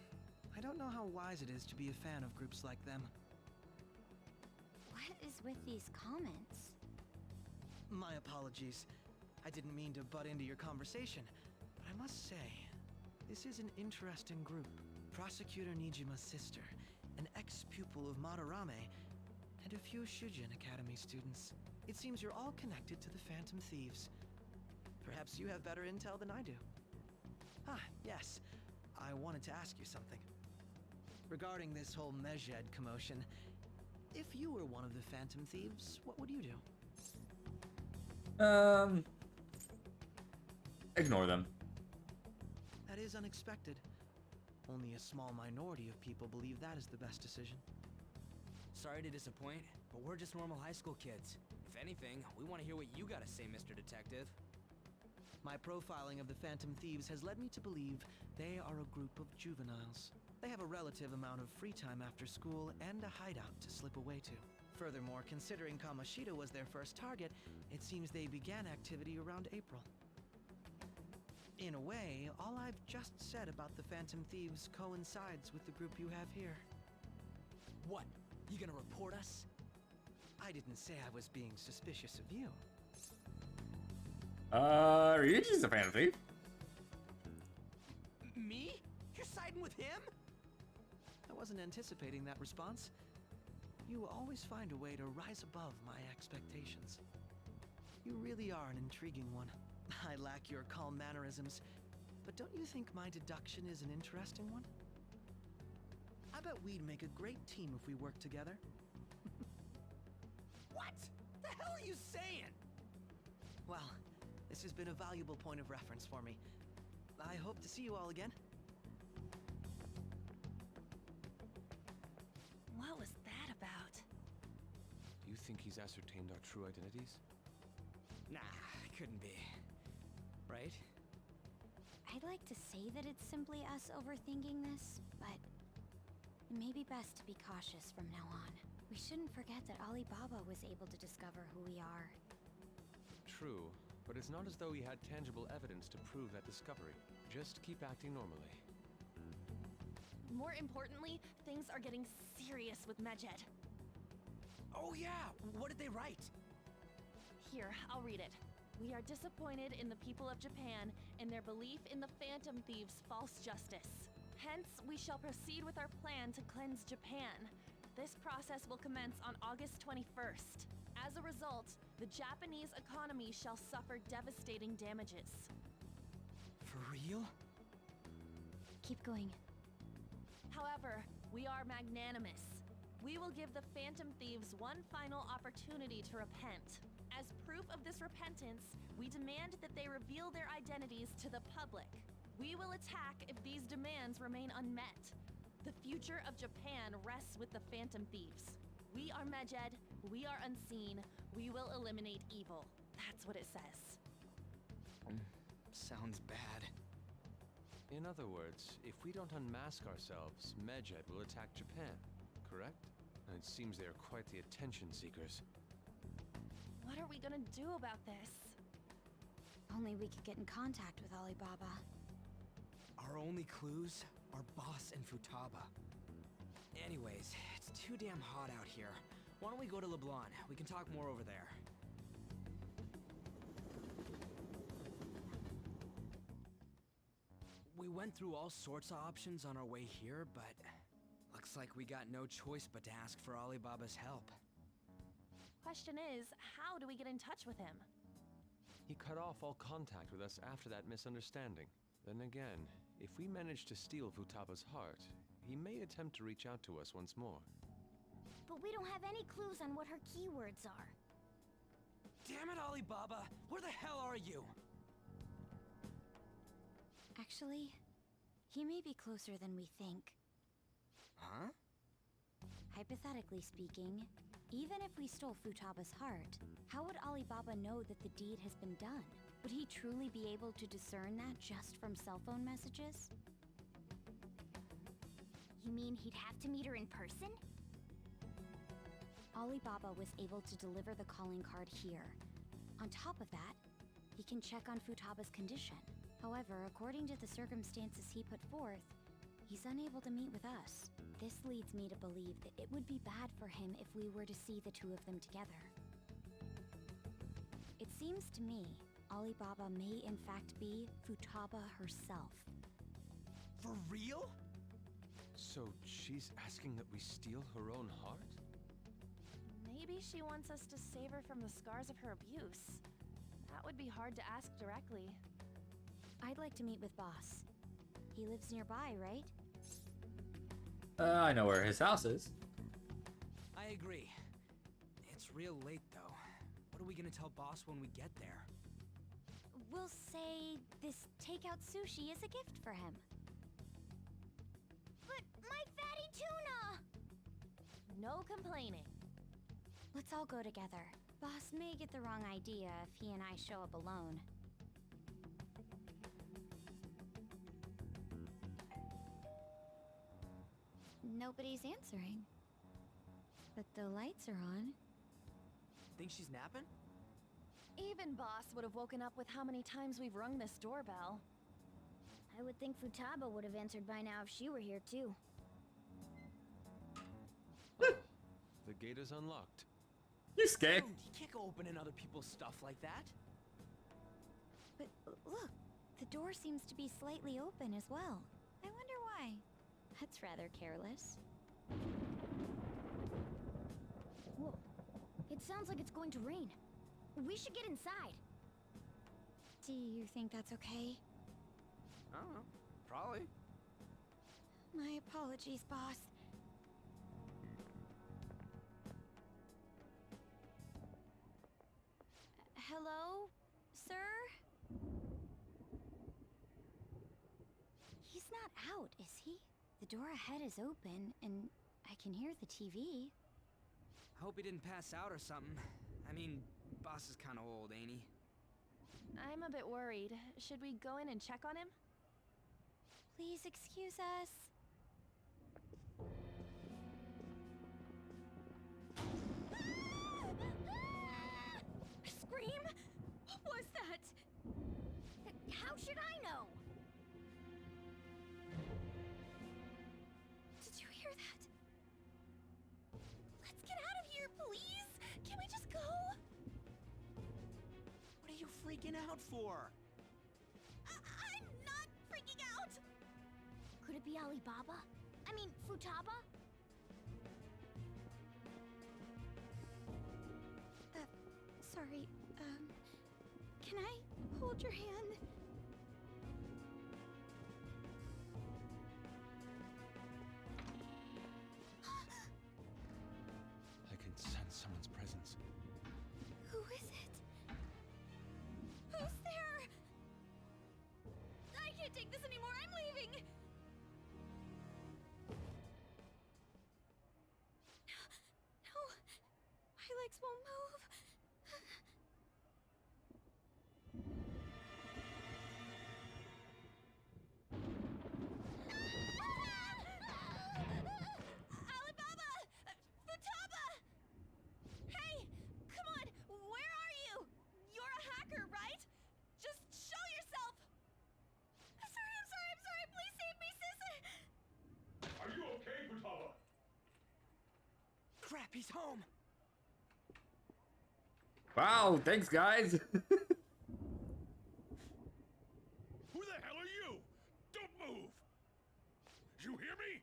I don't know how wise it is to be a fan of groups like them. What is with these comments? My apologies. I didn't mean to butt into your conversation, but I must say, this is an interesting group. Prosecutor Nijima's sister, an ex-pupil of Madarame, and a few Shujin Academy students. It seems you're all connected to the Phantom Thieves. Perhaps you have better intel than I do. Yes. I wanted to ask you something. Regarding this whole Medjed commotion, if you were one of the Phantom Thieves, what would you do? Ignore them. That is unexpected. Only a small minority of people believe that is the best decision. Sorry to disappoint, but we're just normal high school kids. If anything, we want to hear what you gotta say, Mr. Detective. My profiling of the Phantom Thieves has led me to believe they are a group of juveniles. They have a relative amount of free time after school and a hideout to slip away to. Furthermore, considering Kamoshida was their first target, it seems they began activity around April. In a way, all I've just said about the Phantom Thieves coincides with the group you have here. What? You gonna report us? I didn't say I was being suspicious of you. Ryuji's a Phantom Thief. Me? You're siding with him? I wasn't anticipating that response. You always find a way to rise above my expectations. You really are an intriguing one. I lack your calm mannerisms, but don't you think my deduction is an interesting one? I bet we'd make a great team if we worked together. What? The hell are you saying? Well, this has been a valuable point of reference for me. I hope to see you all again. What was that about? Do you think he's ascertained our true identities? Nah, couldn't be. Right? I'd like to say that it's simply us overthinking this, but it may be best to be cautious from now on. We shouldn't forget that Alibaba was able to discover who we are. True, but it's not as though he had tangible evidence to prove that discovery. Just keep acting normally. More importantly, things are getting serious with Medjed. Oh yeah, what did they write? Here, I'll read it. We are disappointed in the people of Japan in their belief in the Phantom Thieves' false justice. Hence, we shall proceed with our plan to cleanse Japan. This process will commence on August 21st. As a result, the Japanese economy shall suffer devastating damages. For real? Keep going. However, we are magnanimous. We will give the Phantom Thieves one final opportunity to repent. As proof of this repentance, we demand that they reveal their identities to the public. We will attack if these demands remain unmet. The future of Japan rests with the Phantom Thieves. We are Medjed, we are unseen, we will eliminate evil. That's what it says. Sounds bad. In other words, if we don't unmask ourselves, Medjed will attack Japan, correct? And it seems they are quite the attention seekers. What are we gonna do about this? Only we could get in contact with Alibaba. Our only clues are Boss and Futaba. Anyways, it's too damn hot out here. Why don't we go to Leblon? We can talk more over there. We went through all sorts of options on our way here, but looks Looks like we got no choice but to ask for Alibaba's help. Question is, how do we get in touch with him? He cut off all contact with us after that misunderstanding. Then again, if we manage to steal Futaba's heart, he may attempt to reach out to us once more. But we don't have any clues on what her keywords are. Damn it, Alibaba! Where the hell are you? Actually, he may be closer than we think. Huh? Hypothetically speaking, even if we stole Futaba's heart, how would Alibaba know that the deed has been done? Would he truly be able to discern that just from cell phone messages? You mean he'd have to meet her in person? Alibaba was able to deliver the calling card here. On top of that, he can check on Futaba's condition. However, according to the circumstances he put forth, he's unable to meet with us. This leads me to believe that it would be bad for him if we were to see the two of them together. It seems to me Alibaba may in fact be Futaba herself. For real? So she's asking that we steal her own heart? Maybe she wants us to save her from the scars of her abuse. That would be hard to ask directly. I'd like to meet with Boss. He lives nearby, right? I know where his house is. I agree. It's real late, though. What are we gonna tell Boss when we get there? We'll say this takeout sushi is a gift for him. But my fatty tuna! No complaining. Let's all go together. Boss may get the wrong idea if he and I show up alone. Nobody's answering. But the lights are on. Think she's napping? Even Boss would have woken up with how many times we've rung this doorbell. I would think Futaba would have answered by now if she were here too. The gate is unlocked. Yusuke! Dude, you can't go opening other people's stuff like that. But look, the door seems to be slightly open as well. I wonder why. That's rather careless. Whoa. It sounds like it's going to rain. We should get inside. Do you think that's okay? I don't know. Probably. My apologies, boss. Hello, sir? He's not out, is he? The door ahead is open, and I can hear the TV. Hope he didn't pass out or something. I mean, Boss is kind of old, ain't he? I'm a bit worried. Should we go in and check on him? Please excuse us. Scream? What was that? How should I know? Did you hear that? Let's get out of here, please! Can we just go? What are you freaking out for? I'm not freaking out! Could it be Alibaba? I mean, Futaba? Sorry, can I hold your hand? I can sense someone's presence. Who is it? Who's there? I can't take this anymore. I'm leaving. No, my legs won't move. Alibaba! Futaba! Hey! Come on! Where are you? You're a hacker, right? Just show yourself! I'm sorry! Please save me, sis! Are you okay, Futaba? Crap, he's home! Wow, thanks guys! Who the hell are you? Don't move! You hear me?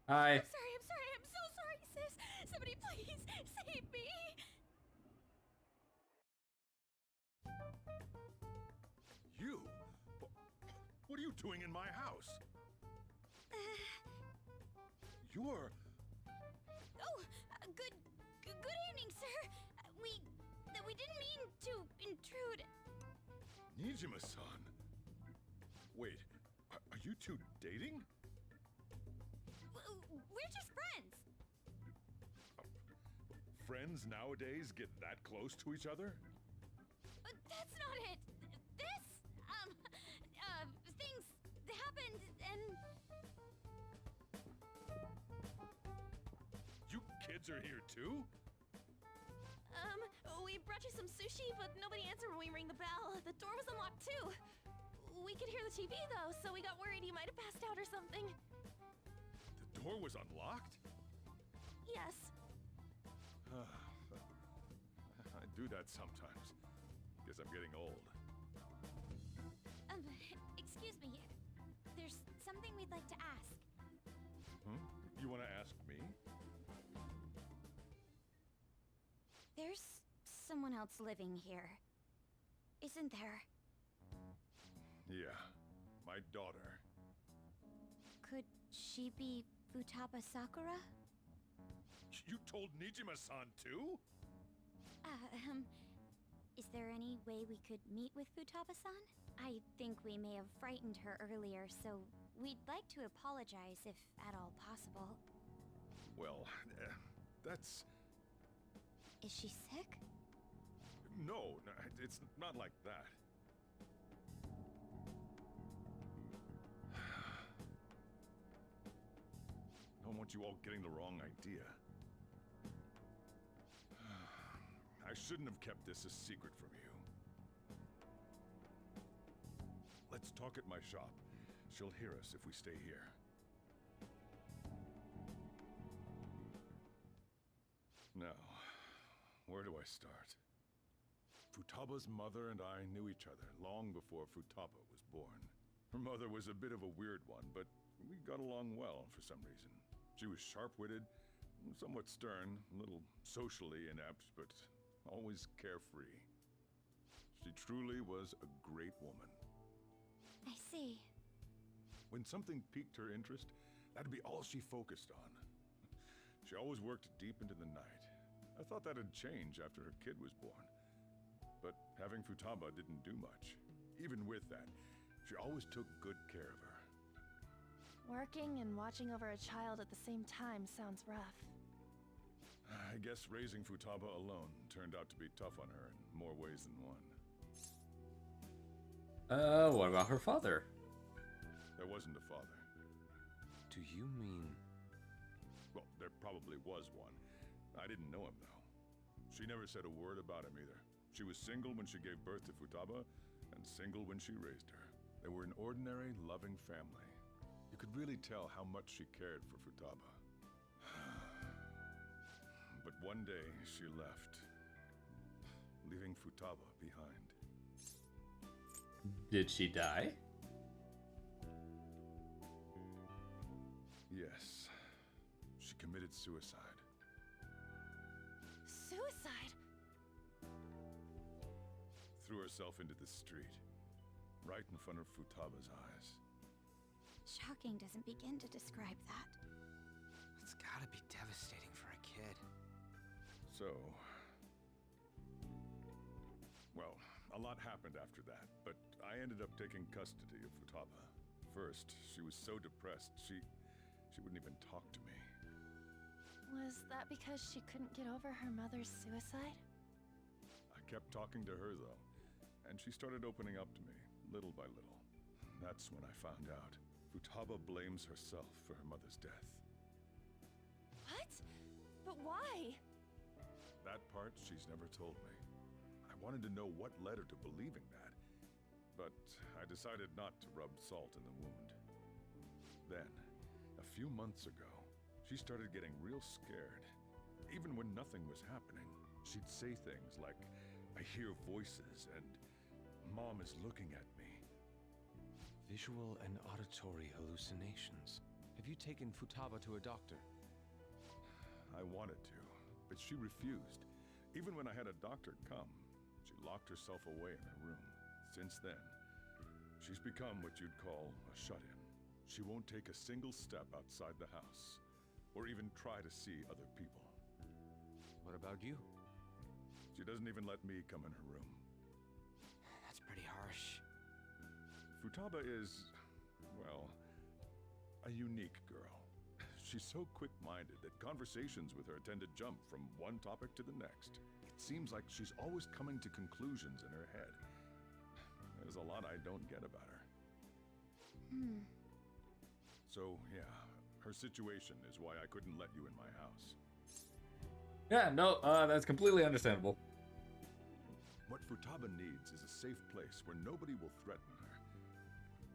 Hi. I'm sorry, I'm so sorry, sis. Somebody please save me. You? What are you doing in my house? You're... Oh, good evening, sir. We didn't mean to intrude. Nijima-san. Wait, are you two dating? We're just friends. Friends nowadays get that close to each other? That's not it. This, things happened and... You kids are here too? We brought you some sushi, but nobody answered when we rang the bell. The door was unlocked too. We could hear the TV though, so we got worried you might have passed out or something. The door was unlocked? Yes. I do that sometimes. Guess I'm getting old. Excuse me. There's something we'd like to ask. You want to ask me? There's someone else living here, isn't there? Yeah, my daughter. Could she be Futaba Sakura? You told Nijima-san too? Is there any way we could meet with Futaba-san? I think we may have frightened her earlier, so we'd like to apologize if at all possible. Well, that's... Is she sick? No, it's not like that. I don't want you all getting the wrong idea. I shouldn't have kept this a secret from you. Let's talk at my shop. She'll hear us if we stay here. Now, where do I start? Futaba's mother and I knew each other long before Futaba was born. Her mother was a bit of a weird one, but we got along well for some reason. She was sharp-witted, somewhat stern, a little socially inept, but always carefree. She truly was a great woman. I see. When something piqued her interest, that'd be all she focused on. She always worked deep into the night. I thought that'd change after her kid was born. But having Futaba didn't do much. Even with that, she always took good care of her. Working and watching over a child at the same time sounds rough. I guess raising Futaba alone turned out to be tough on her in more ways than one. What about her father? There wasn't a father. Do you mean... Well, there probably was one. I didn't know him, though. She never said a word about him either. She was single when she gave birth to Futaba, and single when she raised her. They were an ordinary, loving family. You could really tell how much she cared for Futaba. But one day, she left, leaving Futaba behind. Did she die? Yes. She committed suicide. Suicide? Threw herself into the street, right in front of Futaba's eyes. Shocking doesn't begin to describe that. It's gotta be devastating for a kid. So... Well, a lot happened after that, but I ended up taking custody of Futaba. First, she was so depressed, she wouldn't even talk to me. Was that because she couldn't get over her mother's suicide? I kept talking to her, though, and she started opening up to me, little by little. That's when I found out. Futaba blames herself for her mother's death. What? But why? That part she's never told me. I wanted to know what led her to believing that, but I decided not to rub salt in the wound. Then, a few months ago, she started getting real scared. Even when nothing was happening, she'd say things like, "I hear voices," and "Mom is looking at me." Visual and auditory hallucinations. Have Have you taken Futaba to a doctor? I wanted to, but she refused. Even when I had a doctor come, she locked herself away in her room. Since then, she's become what you'd call a shut-in. She won't take a single step outside the house, or even try to see other people. What about you? She doesn't even let me come in her room. That's pretty harsh. Futaba is, well, a unique girl. She's so quick-minded that conversations with her tend to jump from one topic to the next. It seems like she's always coming to conclusions in her head. There's a lot I don't get about her. So, yeah, her situation is why I couldn't let you in my house. Yeah, no, that's completely understandable. What Futaba needs is a safe place where nobody will threaten her.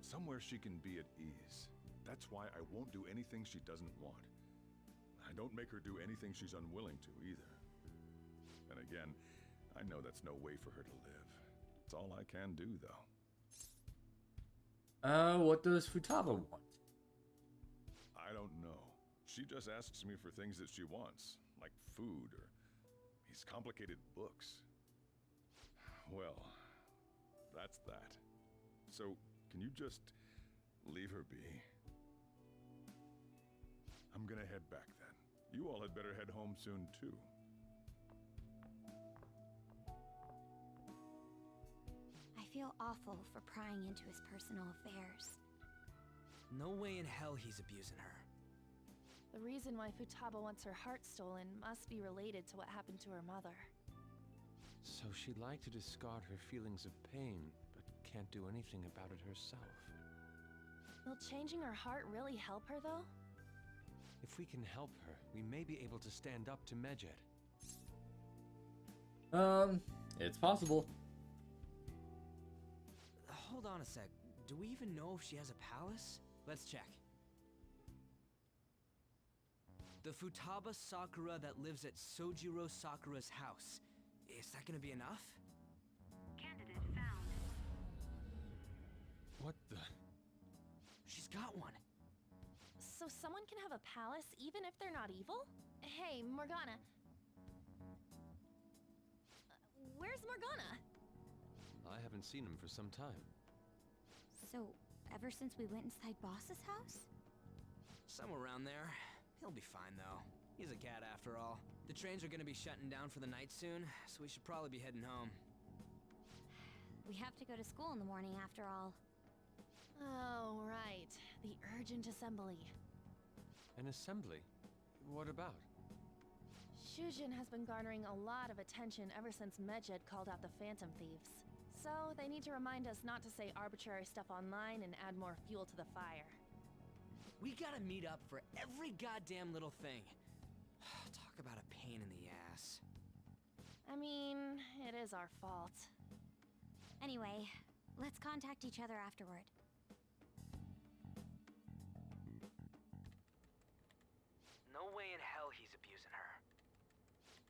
Somewhere she can be at ease. That's why I won't do anything she doesn't want. I don't make her do anything she's unwilling to either. And again, I know that's no way for her to live. It's all I can do, though. What does Futaba want? I don't know. She just asks me for things that she wants, like food or these complicated books. Well, that's that. So, can you just leave her be? I'm gonna head back then. You all had better head home soon, too. I feel awful for prying into his personal affairs. No way in hell he's abusing her. The reason why Futaba wants her heart stolen must be related to what happened to her mother. So she'd like to discard her feelings of pain, but can't do anything about it herself. Will changing her heart really help her, though? If we can help her, we may be able to stand up to Medjed. It's possible. Hold on a sec. Do we even know if she has a palace? Let's check. The Futaba Sakura that lives at Sojiro Sakura's house. Is that gonna be enough? Candidate found. What the? She's got one. So someone can have a palace even if they're not evil? Hey, Morgana. Where's Morgana? I haven't seen him for some time. So, ever since we went inside Boss's house? Somewhere around there. He'll be fine, though. He's a cat after all. The trains are gonna be shutting down for the night soon, so we should probably be heading home. We have to go to school in the morning after all. Oh, right. The urgent assembly. An assembly? What about? Shujin has been garnering a lot of attention ever since Medjed called out the Phantom Thieves. So, they need to remind us not to say arbitrary stuff online and add more fuel to the fire. We gotta meet up for every goddamn little thing. Talk about a pain in the ass. I mean, it is our fault. Anyway, let's contact each other afterward. No way in hell he's abusing her.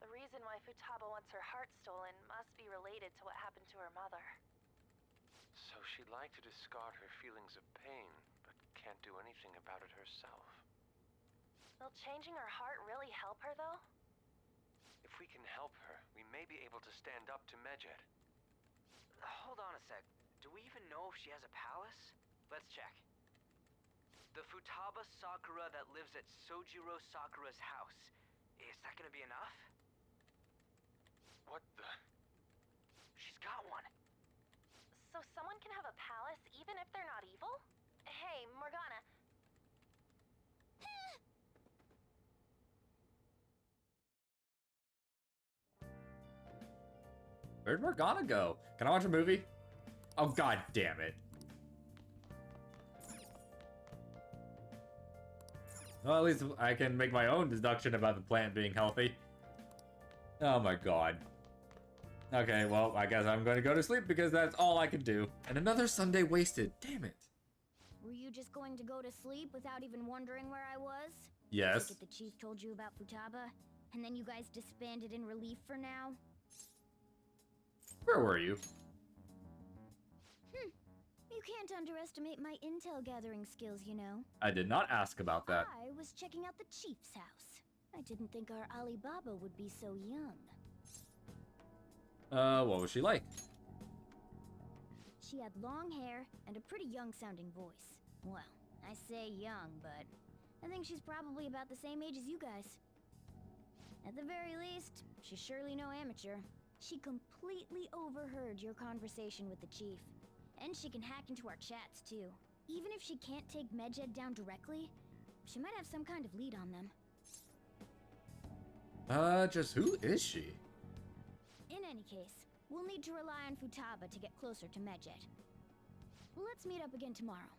The reason why Futaba wants her heart stolen must be related to what happened to her mother. So she'd like to discard her feelings of pain, but can't do anything about it herself. Will changing her heart really help her, though? If we can help her, we may be able to stand up to Medjed. Hold on a sec. Do we even know if she has a palace? Let's check. The Futaba Sakura that lives at Sojiro Sakura's house. Is that gonna be enough? What the? She's got one. So someone can have a palace even if they're not evil? Hey, Morgana. Where'd Morgana go? Can I watch a movie? Oh, god damn it. Well, at least I can make my own deduction about the plant being healthy. Oh my god. Okay, well, I guess I'm going to go to sleep because that's all I can do. And another Sunday wasted. Damn it. Were you just going to go to sleep without even wondering where I was? Yes. Take it the chief told you about Futaba, and then you guys disbanded in relief for now? Where were you? You can't underestimate my intel gathering skills, you know. I did not ask about that. I was checking out the chief's house. I didn't think our Alibaba would be so young. What was she like? She had long hair and a pretty young-sounding voice. Well, I say young, but I think she's probably about the same age as you guys. At the very least, she's surely no amateur. She completely overheard your conversation with the chief. And she can hack into our chats, too. Even if she can't take Medjed down directly, she might have some kind of lead on them. Just who is she? In any case, we'll need to rely on Futaba to get closer to Medjed. Let's meet up again tomorrow.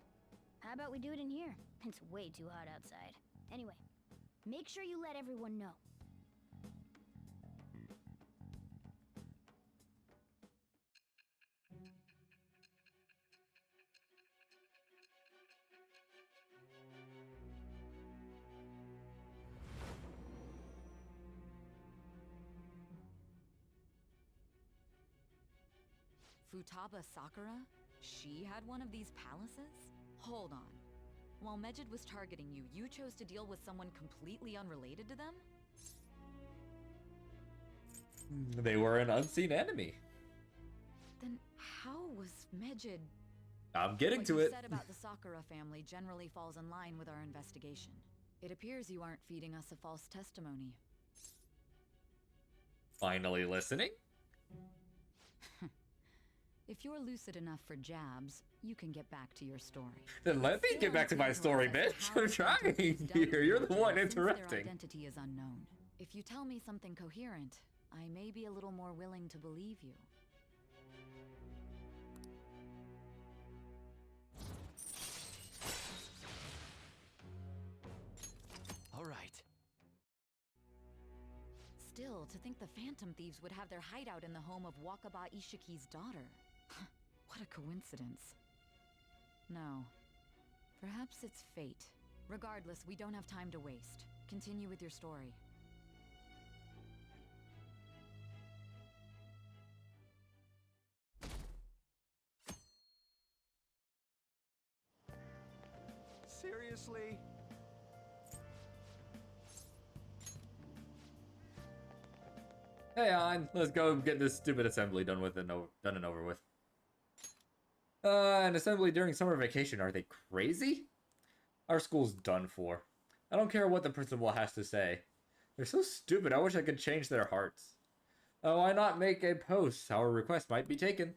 How about we do it in here? It's way too hot outside. Anyway, make sure you let everyone know. Futaba Sakura? She had one of these palaces? Hold on. While Medjed was targeting you, you chose to deal with someone completely unrelated to them? They were an unseen enemy. Then how was Medjed... I'm getting to What you it. said about the Sakura family generally falls in line with our investigation. It appears you aren't feeding us a false testimony. Finally listening? If you're lucid enough for jabs, you can get back to your story. Then let me get back to my story, bitch. I'm trying here. You're the one Since their interrupting. identity is unknown. If you tell me something coherent, I may be a little more willing to believe you. All right. Still, to think the Phantom Thieves would have their hideout in the home of Wakaba Ishiki's daughter. What a coincidence. No. Perhaps it's fate. Regardless, we don't have time to waste. Continue with your story. Seriously? Hey on, let's go get this stupid assembly done and over with. An assembly during summer vacation, are they crazy? Our school's done for. I don't care what the principal has to say. They're so stupid, I wish I could change their hearts. Why not make a post? Our request might be taken.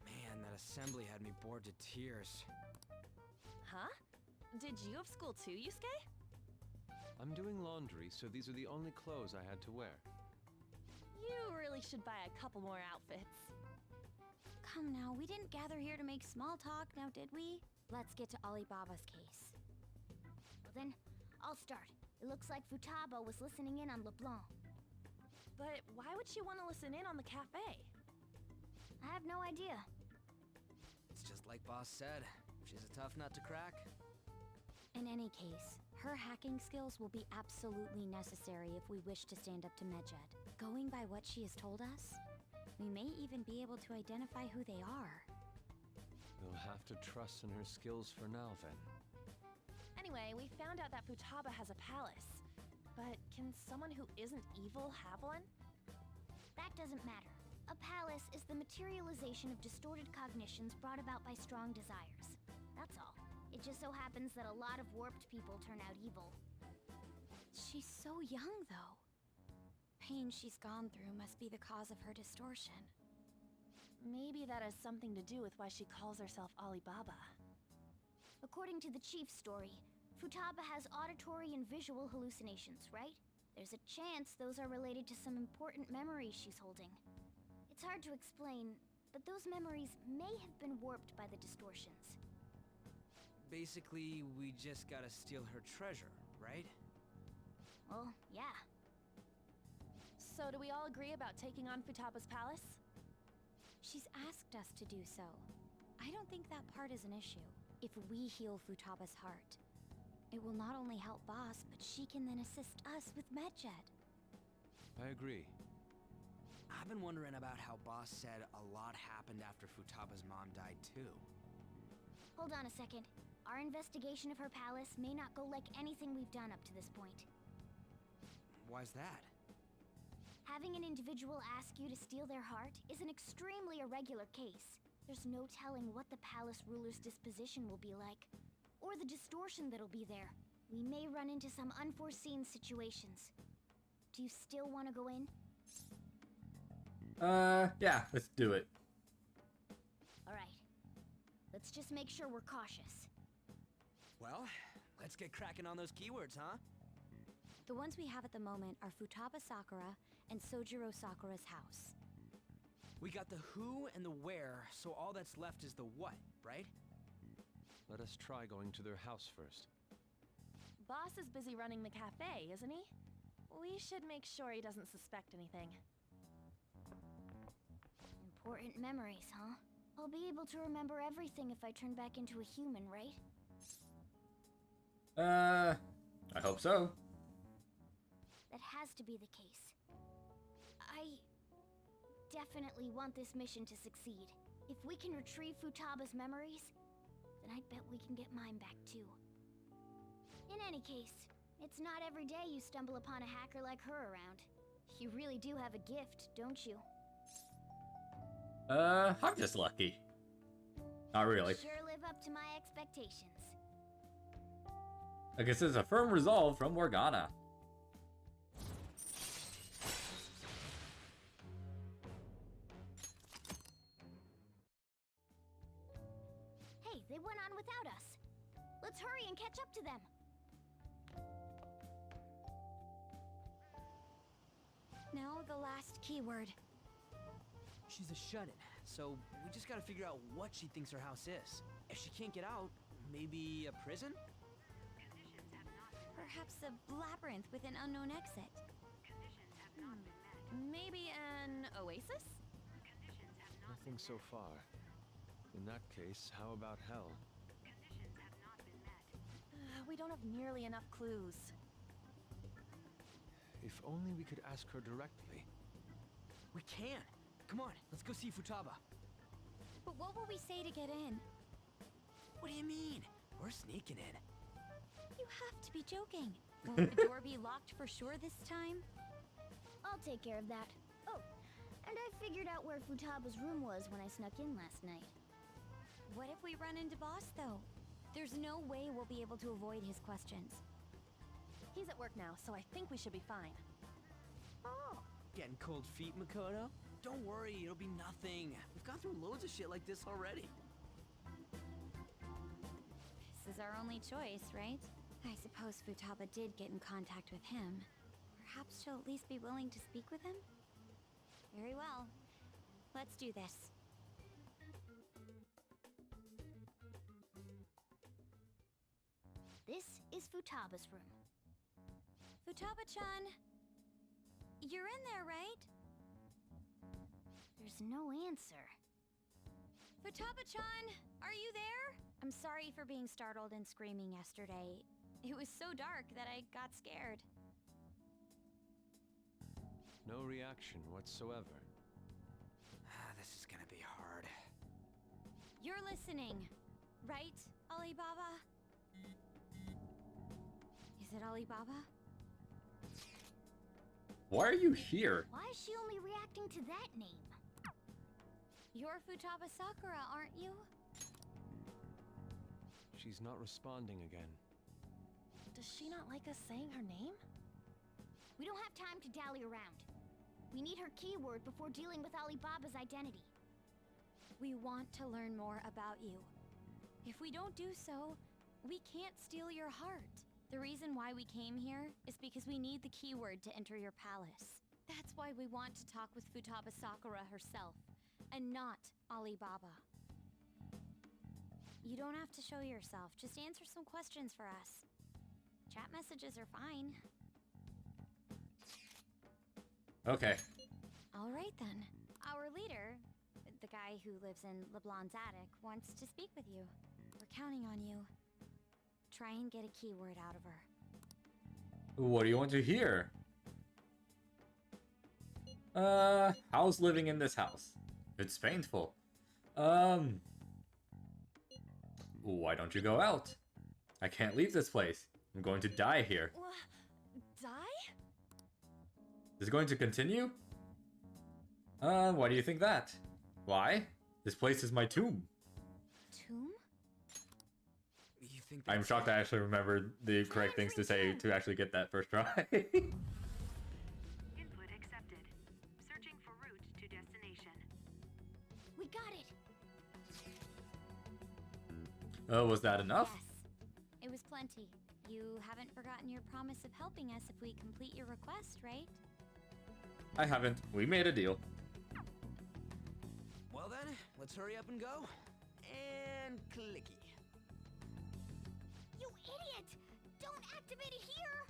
Man, that assembly had me bored to tears. Huh? Did you have school too, Yusuke? I'm doing laundry, so these are the only clothes I had to wear. You really should buy a couple more outfits. Come now, we didn't gather here to make small talk, now did we? Let's get to Alibaba's case. Well then, I'll start. It looks like Futaba was listening in on LeBlanc. But why would she want to listen in on the cafe? I have no idea. It's just like Boss said. She's a tough nut to crack. In any case, her hacking skills will be absolutely necessary if we wish to stand up to Medjed. Going by what she has told us, we may even be able to identify who they are. You'll have to trust in her skills for now, then. Anyway, we found out that Futaba has a palace. But can someone who isn't evil have one? That doesn't matter. A palace is the materialization of distorted cognitions brought about by strong desires. That's all. It just so happens that a lot of warped people turn out evil. She's so young, though. Pain she's gone through must be the cause of her distortion. Maybe that has something to do with why she calls herself Alibaba. According to the chief's story, Futaba has auditory and visual hallucinations, right? There's a chance those are related to some important memories she's holding. It's hard to explain, but those memories may have been warped by the distortions. Basically, we just gotta steal her treasure, right? Well, yeah. So do we all agree about taking on Futaba's palace? She's asked us to do so. I don't think that part is an issue. If we heal Futaba's heart, it will not only help Boss, but she can then assist us with Medjed. I agree. I've been wondering about how Boss said a lot happened after Futaba's mom died too. Hold on a second. Our investigation of her palace may not go like anything we've done up to this point. Why's that? Having an individual ask you to steal their heart is an extremely irregular case. There's no telling what the palace ruler's disposition will be like, or the distortion that'll be there. We may run into some unforeseen situations. Do you still want to go in? Yeah, let's do it. Alright. Let's just make sure we're cautious. Well, let's get cracking on those keywords, huh? The ones we have at the moment are Futaba Sakura and Sojiro Sakura's house. We got the who and the where, so all that's left is the what, right? Let us try going to their house first. Boss is busy running the cafe, isn't he? We should make sure he doesn't suspect anything. Important memories, huh? I'll be able to remember everything if I turn back into a human, right? I hope so. That has to be the case. I definitely want this mission to succeed. If we can retrieve Futaba's memories, then I'd bet we can get mine back too. In any case, it's not every day you stumble upon a hacker like her around. You really do have a gift, don't you? I'm just lucky. Not really. Sure live up to my expectations. I guess it's a firm resolve from Morgana. Hey, they went on without us. Let's hurry and catch up to them. Now the last keyword. She's a shut-in, so we just gotta figure out what she thinks her house is. If she can't get out, maybe a prison? Perhaps a labyrinth with an unknown exit. Maybe an oasis? Nothing so far. In that case, how about hell? We don't have nearly enough clues. If only we could ask her directly. We can! Come on, let's go see Futaba. But what will we say to get in? What do you mean? We're sneaking in. You have to be joking. Won't the door be locked for sure this time? I'll take care of that. Oh, and I figured out where Futaba's room was when I snuck in last night. What if we run into Boss, though? There's no way we'll be able to avoid his questions. He's at work now, so I think we should be fine. Oh, getting cold feet, Makoto? Don't worry, it'll be nothing. We've gone through loads of shit like this already. This is our only choice, right? I suppose Futaba did get in contact with him. Perhaps she'll at least be willing to speak with him? Very well. Let's do this. This is Futaba's room. Futaba-chan! You're in there, right? There's no answer. Futaba-chan! Are you there? I'm sorry for being startled and screaming yesterday. It was so dark that I got scared. No reaction whatsoever. This is gonna be hard. You're listening, right, Alibaba? Is it Alibaba? Why are you here? Why is she only reacting to that name? You're Futaba Sakura, aren't you? She's not responding again. Does she not like us saying her name? We don't have time to dally around. We need her keyword before dealing with Alibaba's identity. We want to learn more about you. If we don't do so, we can't steal your heart. The reason why we came here is because we need the keyword to enter your palace. That's why we want to talk with Futaba Sakura herself, and not Alibaba. You don't have to show yourself, just answer some questions for us. Chat messages are fine. Okay. All right then. Our leader, the guy who lives in LeBlanc's attic, wants to speak with you. We're counting on you. Try and get a keyword out of her. What do you want to hear? How's living in this house? It's painful. Why don't you go out? I can't leave this place. I'm going to die here. Die? Is it going to continue? Why do you think that? Why? This place is my tomb. Tomb? You think I'm that's shocked it? I actually remembered the correct things to say to actually get that first try. Input accepted. Searching for route to destination. We got it! Was that enough? Yes. It was plenty. You haven't forgotten your promise of helping us if we complete your request, right? I haven't. We made a deal. Well then, let's hurry up and go. And clicky. You idiot! Don't activate it here!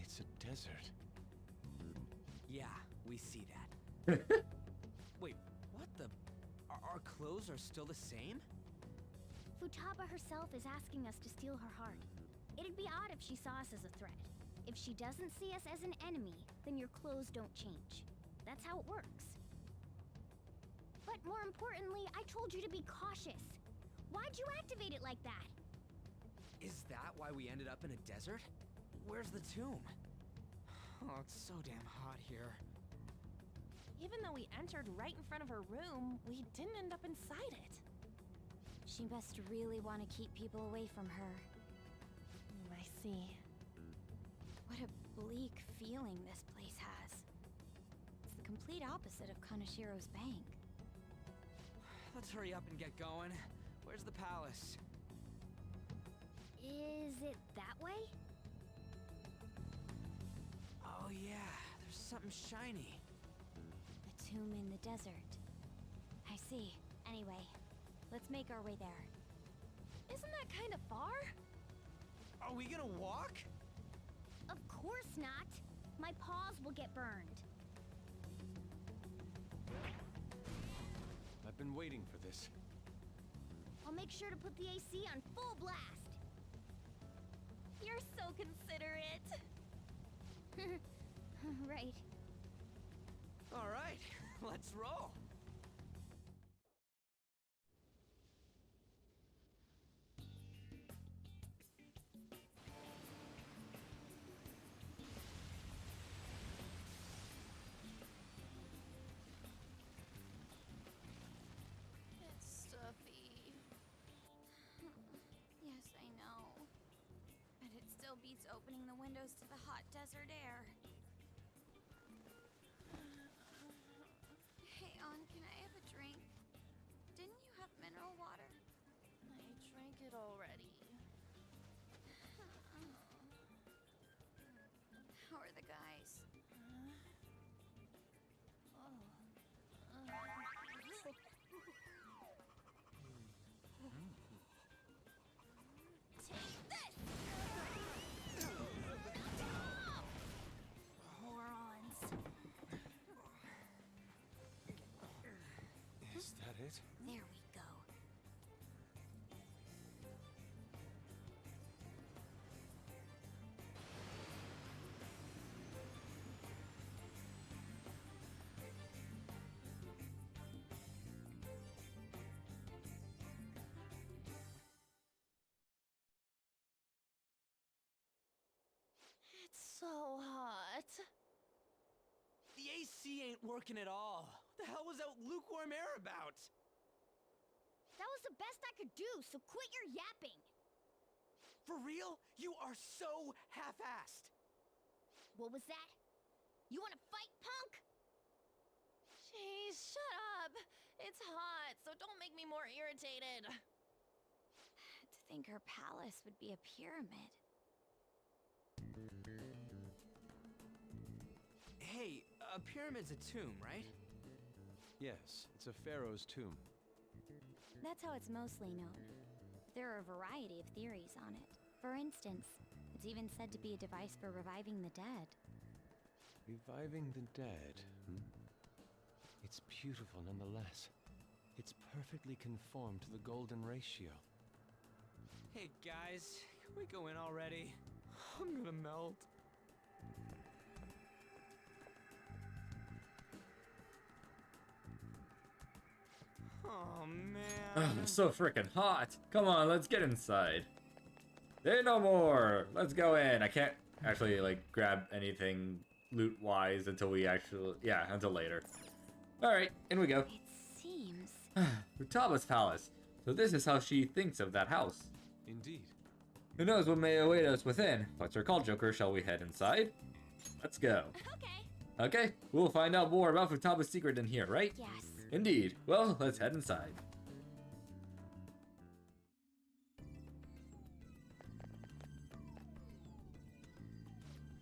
It's a desert. Yeah, we see that. Wait, what the? Our clothes are still the same? Futaba herself is asking us to steal her heart. It'd be odd if she saw us as a threat. If she doesn't see us as an enemy, then your clothes don't change. That's how it works. But more importantly, I told you to be cautious. Why'd you activate it like that? Is that why we ended up in a desert? Where's the tomb? Oh, it's so damn hot here. Even though we entered right in front of her room, we didn't end up inside it. She must really want to keep people away from her. I see. What a bleak feeling this place has. It's the complete opposite of Kanashiro's bank. Let's hurry up and get going. Where's the palace? Is it that way? Oh yeah, there's something shiny. The tomb in the desert. I see. Anyway, let's make our way there. Isn't that kind of far? Are we gonna walk? Of course not. My paws will get burned. I've been waiting for this. I'll make sure to put the AC on full blast. You're so considerate. Right. All right, let's roll. It's stuffy. Yes, I know. But it still beats opening the windows to the hot desert air. Hey, Ann, can I have a drink? Didn't you have mineral water? I drank it already. How are the guys? Morons. Is that it? There we go. It's so hot. The AC ain't working at all. What the hell was that lukewarm air about? That was the best I could do, so quit your yapping. For real? You are so half-assed. What was that? You want to fight, punk? Jeez, shut up. It's hot, so don't make me more irritated. To think her palace would be a pyramid. Hey, a pyramid's a tomb, right? Yes, it's a pharaoh's tomb. That's how it's mostly known. There are a variety of theories on it. For instance, it's even said to be a device for reviving the dead. Reviving the dead, hmm? It's beautiful nonetheless. It's perfectly conformed to the golden ratio. Hey guys, can we go in already? I'm gonna melt. Oh man. Ugh, so freaking hot. Come on, let's get inside. Say no more. Let's go in. I can't actually like grab anything loot wise until we actually, yeah, until later. All right, in we go. It seems. Futaba's palace. So this is how she thinks of that house. Indeed. Who knows what may await us within? What's your call, Joker? Shall we head inside? Let's go. Okay. Okay, we'll find out more about Futaba's secret in here, right? Yes. Indeed. Well, let's head inside.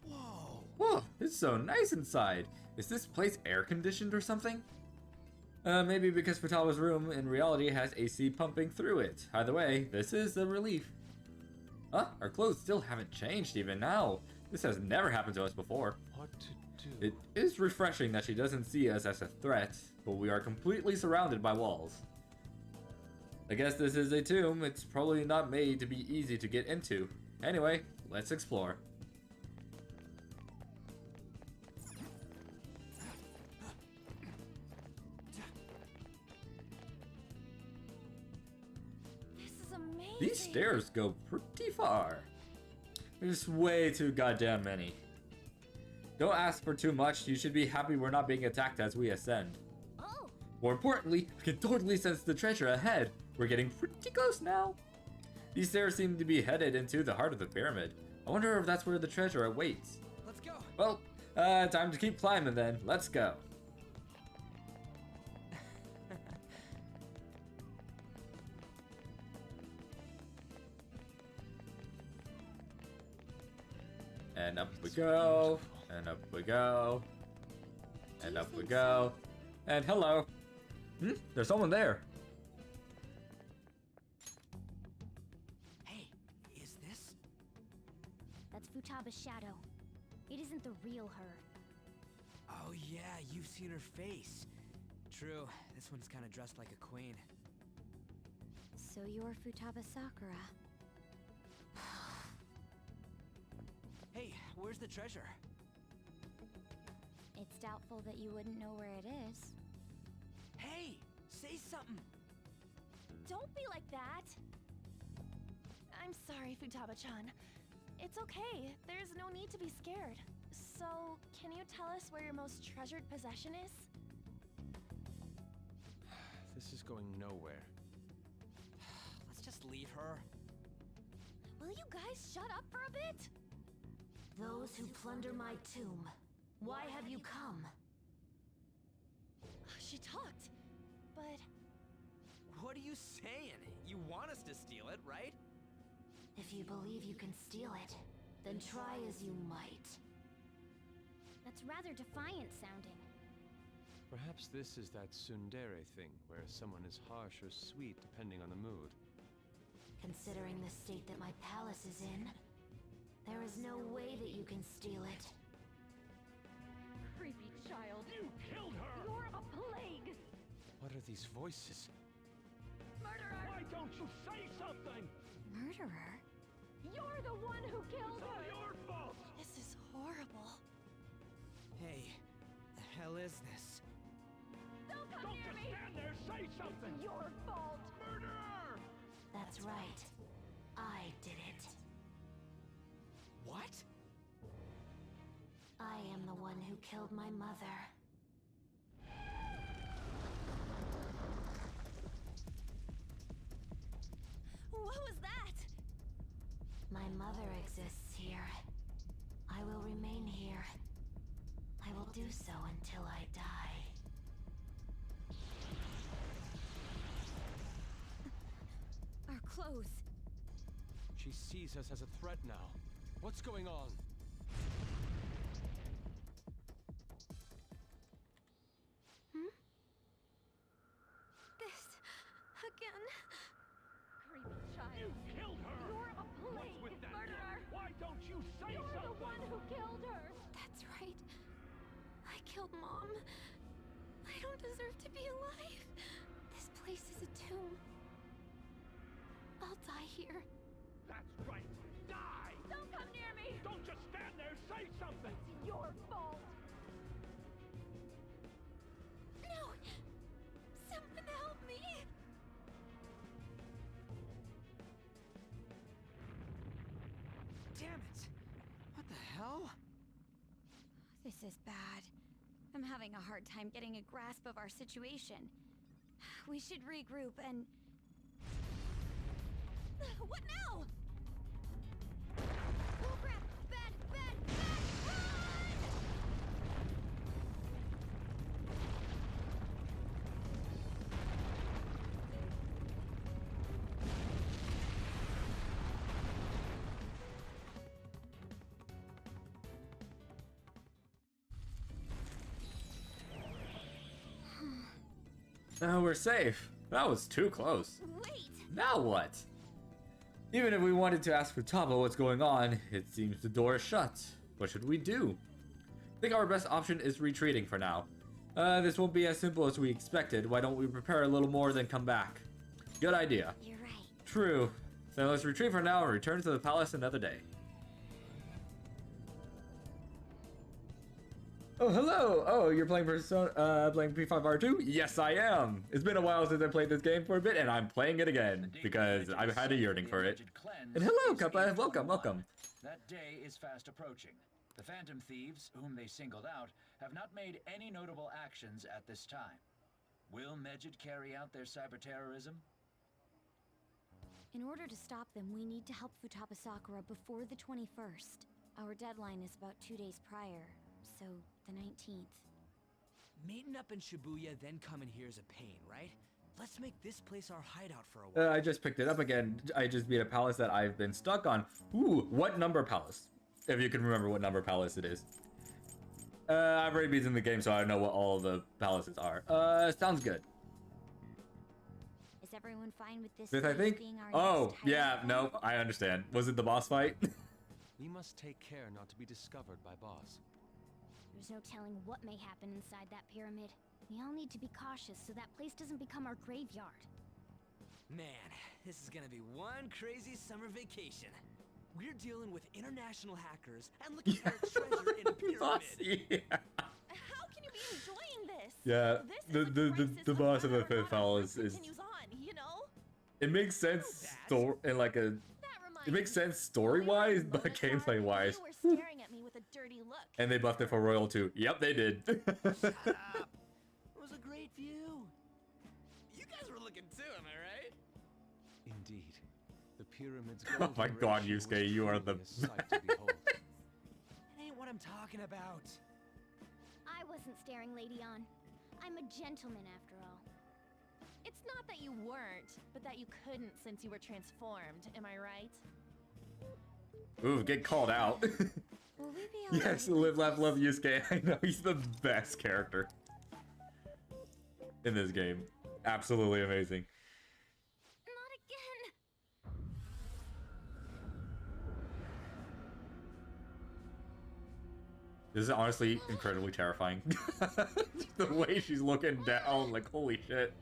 Whoa. Whoa, it's so nice inside. Is this place air conditioned or something? Maybe because Futaba's room in reality has AC pumping through it. Either way, this is a relief. Huh? Our clothes still haven't changed even now. This has never happened to us before. What to do? It is refreshing that she doesn't see us as a threat, but we are completely surrounded by walls. I guess this is a tomb. It's probably not made to be easy to get into. Anyway, let's explore. This is amazing. These stairs go pretty far. There's way too goddamn many. Don't ask for too much. You should be happy we're not being attacked as we ascend. Oh. More importantly, I can totally sense the treasure ahead. We're getting pretty close now. These stairs seem to be headed into the heart of the pyramid. I wonder if that's where the treasure awaits. Let's go. Well, time to keep climbing then. Let's go. And up we go, and up we go, and up we go, and hello. There's someone there. Hey, is this? That's Futaba's shadow. It isn't the real her. Oh yeah, you've seen her face. True, this one's kind of dressed like a queen. So you're Futaba Sakura. Hey, where's the treasure? It's doubtful that you wouldn't know where it is. Hey, say something. Don't be like that. I'm sorry, Futaba-chan. It's okay. There's no need to be scared. So, can you tell us where your most treasured possession is? This is going nowhere. Let's just leave her. Will you guys shut up for a bit? Those who plunder my tomb, why have you come? She talked, but... What are you saying? You want us to steal it, right? If you believe you can steal it, then try as you might. That's rather defiant sounding. Perhaps this is that tsundere thing, where someone is harsh or sweet depending on the mood. Considering the state that my palace is in, there is no way that you can steal it. Creepy child. You killed her! You're a plague! What are these voices? Murderer! Why don't you say something? Murderer? You're the one who killed It's all her! your fault! This is horrible. Hey, the hell is this? Don't come Don't near just me! stand there, say something! It's your fault! Murderer! That's right. I did it. What? I am the one who killed my mother. What was that? My mother exists here. I will remain here. I will do so until I die. Our clothes. She sees us as a threat now. What's going on? This... again? Creepy child. You killed her! You're a What's plague! with that Murderer! gun? Why don't you say You're something? the one who killed her! That's right. I killed Mom. I don't deserve to be alive. This place is a tomb. I'll die here. That's right. Die! Don't come near me! Don't just stand there, say something! It's your fault. No! Someone help me! Damn it! What the hell? This is bad. I'm having a hard time getting a grasp of our situation. We should regroup and... What now? Oh crap! Bad! Run! Now we're safe. That was too close. Wait! Now what? Even if we wanted to ask Futaba what's going on, it seems the door is shut. What should we do? I think our best option is retreating for now. This won't be as simple as we expected. Why don't we prepare a little more, then come back? Good idea. You're right. True. So let's retreat for now and return to the palace another day. Oh, hello! Oh, you're playing playing P5R2? Yes, I am! It's been a while since I played this game for a bit, and I'm playing it again, because I've had a yearning for it. And hello, Kappa! Welcome! That day is fast approaching. The Phantom Thieves, whom they singled out, have not made any notable actions at this time. Will Medjed carry out their cyber terrorism? In order to stop them, we need to help Futaba Sakura before the 21st. Our deadline is about 2 days prior, so the 19th. Meeting up in Shibuya, then coming here is a pain, right? Let's make this place our hideout for a while. I just picked it up again. I just beat a palace that I've been stuck on. Ooh, what number palace? If you can remember what number palace it is. I've already beaten the game, so I know what all the palaces are. Sounds good. Is everyone fine with this? Fifth, I think? Being our Oh, next yeah, hideout? no, I understand. Was it the boss fight? We must take care not to be discovered by boss. There's no telling what may happen inside that pyramid. We all need to be cautious so that place doesn't become our graveyard. Man, this is gonna be one crazy summer vacation. We're dealing with international hackers and looking for a treasure in a pyramid. Yeah. How can you be enjoying this? Yeah, This is a crisis the boss of the whether or fifth not our palace group is. continues on, you know? It makes sense in like a. It makes sense story-wise, but gameplay-wise. You were staring at me with a dirty look. And they buffed it for Royal too. Yep, they did. Shut up. It was a great view. You guys were looking too, am I right? Indeed. The pyramid's Oh my golden god, ratio was Yusuke, you are the. truly a sight to behold. That ain't what I'm talking about. I wasn't staring Lady on. I'm a gentleman after all. It's not that you weren't, but that you couldn't since you were transformed, am I right? Ooh, get called out. Will we be able Yes, live, laugh, love Yusuke. I know he's the best character in this game. Absolutely amazing. Not again! This is honestly incredibly terrifying. The way she's looking down, like, holy shit.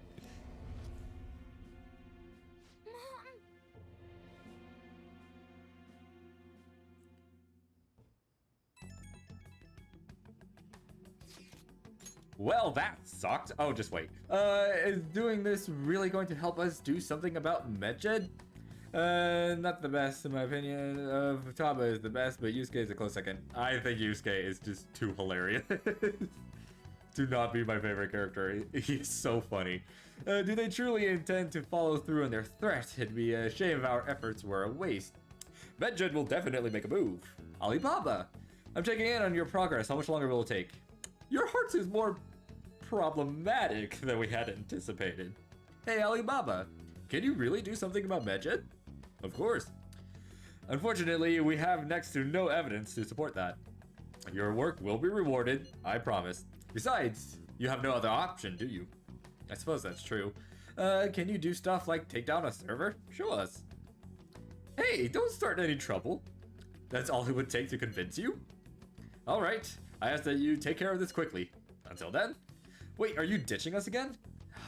Well, that sucked. Oh, just wait. Is doing this really going to help us do something about Medjed? Not the best in my opinion. Futaba is the best, but Yusuke is a close second. I think Yusuke is just too hilarious. To not be my favorite character. He's so funny. Do they truly intend to follow through on their threat? It'd be a shame if our efforts were a waste. Medjed will definitely make a move. Alibaba, I'm checking in on your progress. How much longer will it take? Your heart is more problematic than we had anticipated. Hey Alibaba, can you really do something about Medjed? Of course. Unfortunately, we have next to no evidence to support that. Your work will be rewarded, I promise. Besides, you have no other option, do you? I suppose that's true. Can you do stuff like take down a server? Show us. Hey, don't start any trouble. That's all it would take to convince you? Alright, I ask that you take care of this quickly. Until then. Wait, are you ditching us again?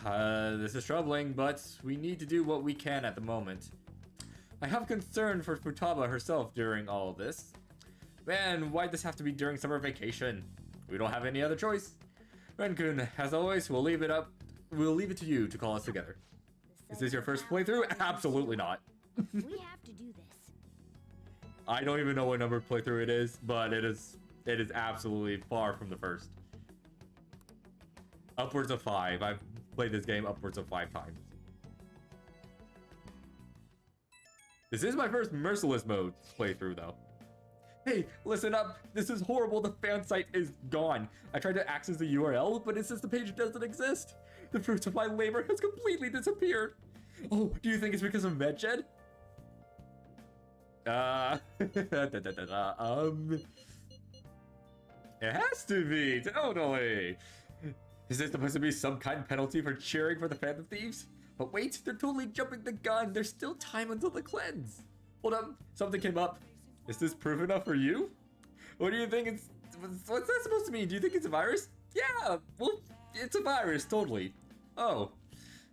This is troubling, but we need to do what we can at the moment. I have concern for Futaba herself during all of this. Man, why'd this have to be during summer vacation? We don't have any other choice. Ren-kun, as always, we'll leave it to you to call us together. Is this your first playthrough? Absolutely not. We have to do this. I don't even know what number playthrough it is, but it is absolutely far from the first. Upwards of 5. I've played this game upwards of 5 times. This is my first Merciless mode playthrough, though. Hey, listen up! This is horrible, the fan site is gone. I tried to access the URL, but it says the page doesn't exist. The fruits of my labor has completely disappeared. Oh, do you think it's because of MedJed? It has to be, totally. Is this supposed to be some kind of penalty for cheering for the Phantom Thieves? But wait, they're totally jumping the gun. There's still time until the cleanse. Hold up, something came up. Is this proof enough for you? What do you think it's... What's that supposed to mean? Do you think it's a virus? Yeah, well, it's a virus, totally. Oh.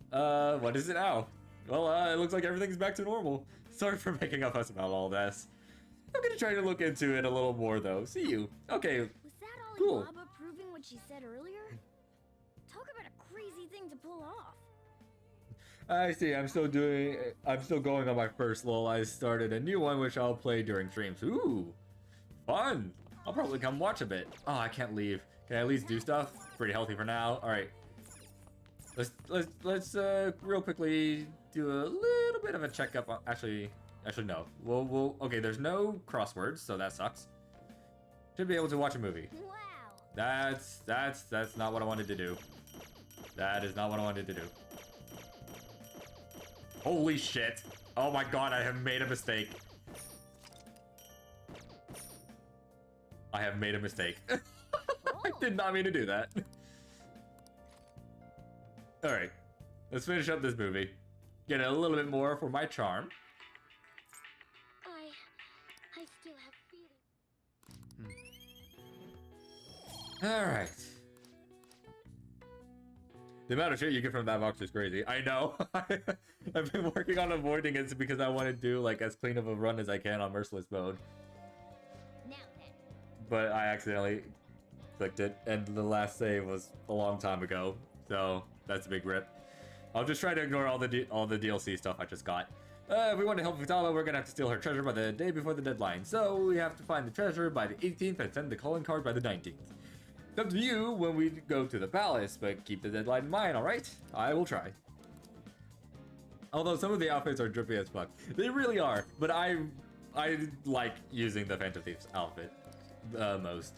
What is it now? Well, it looks like everything's back to normal. Sorry for making a fuss about all this. I'm gonna try to look into it a little more, though. See you. Okay. Was that Cool. Alibaba proving what she said earlier? Talk about a crazy thing to pull off. I see. I'm still going on my first lull. I started a new one, which I'll play during streams. Ooh, fun. I'll probably come watch a bit. Oh, I can't leave. Can I at least do stuff? Pretty healthy for now. All right. Let's real quickly do a little bit of a checkup. Actually no. We'll okay. There's no crosswords, so that sucks. Should be able to watch a movie. Wow. That's not what I wanted to do. That is not what I wanted to do. Holy shit. Oh my god, I have made a mistake. I have made a mistake. I did not mean to do that. Alright. Let's finish up this movie. Get a little bit more for my charm. I still have feelings. Alright. The amount of shit you get from that box is crazy. I know. I've been working on avoiding it because I want to do like as clean of a run as I can on Merciless mode. Now then. But I accidentally clicked it, and the last save was a long time ago. So that's a big rip. I'll just try to ignore all the DLC stuff I just got. If we want to help Futaba, we're gonna have to steal her treasure by the day before the deadline. So we have to find the treasure by the 18th and send the calling card by the 19th. It's up to you when we go to the palace, but keep the deadline in mind, alright? I will try. Although some of the outfits are drippy as fuck. They really are, but I like using the Phantom Thieves outfit most.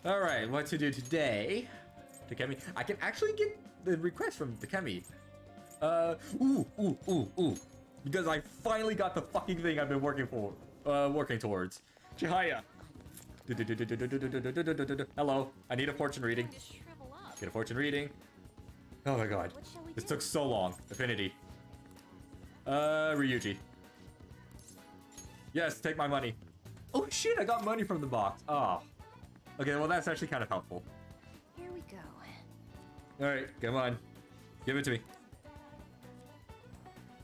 Alright, what to do today? Takemi. I can actually get the request from Takemi. Ooh. Because I finally got the fucking thing I've been working towards. Chihaya. Hello, I need a fortune reading. Get a fortune reading. Oh my god. This took so long. Affinity. Ryuji. Yes, take my money. Oh shit, I got money from the box. Oh. Okay, well that's actually kind of helpful. Here we go. Alright, come on. Give it to me.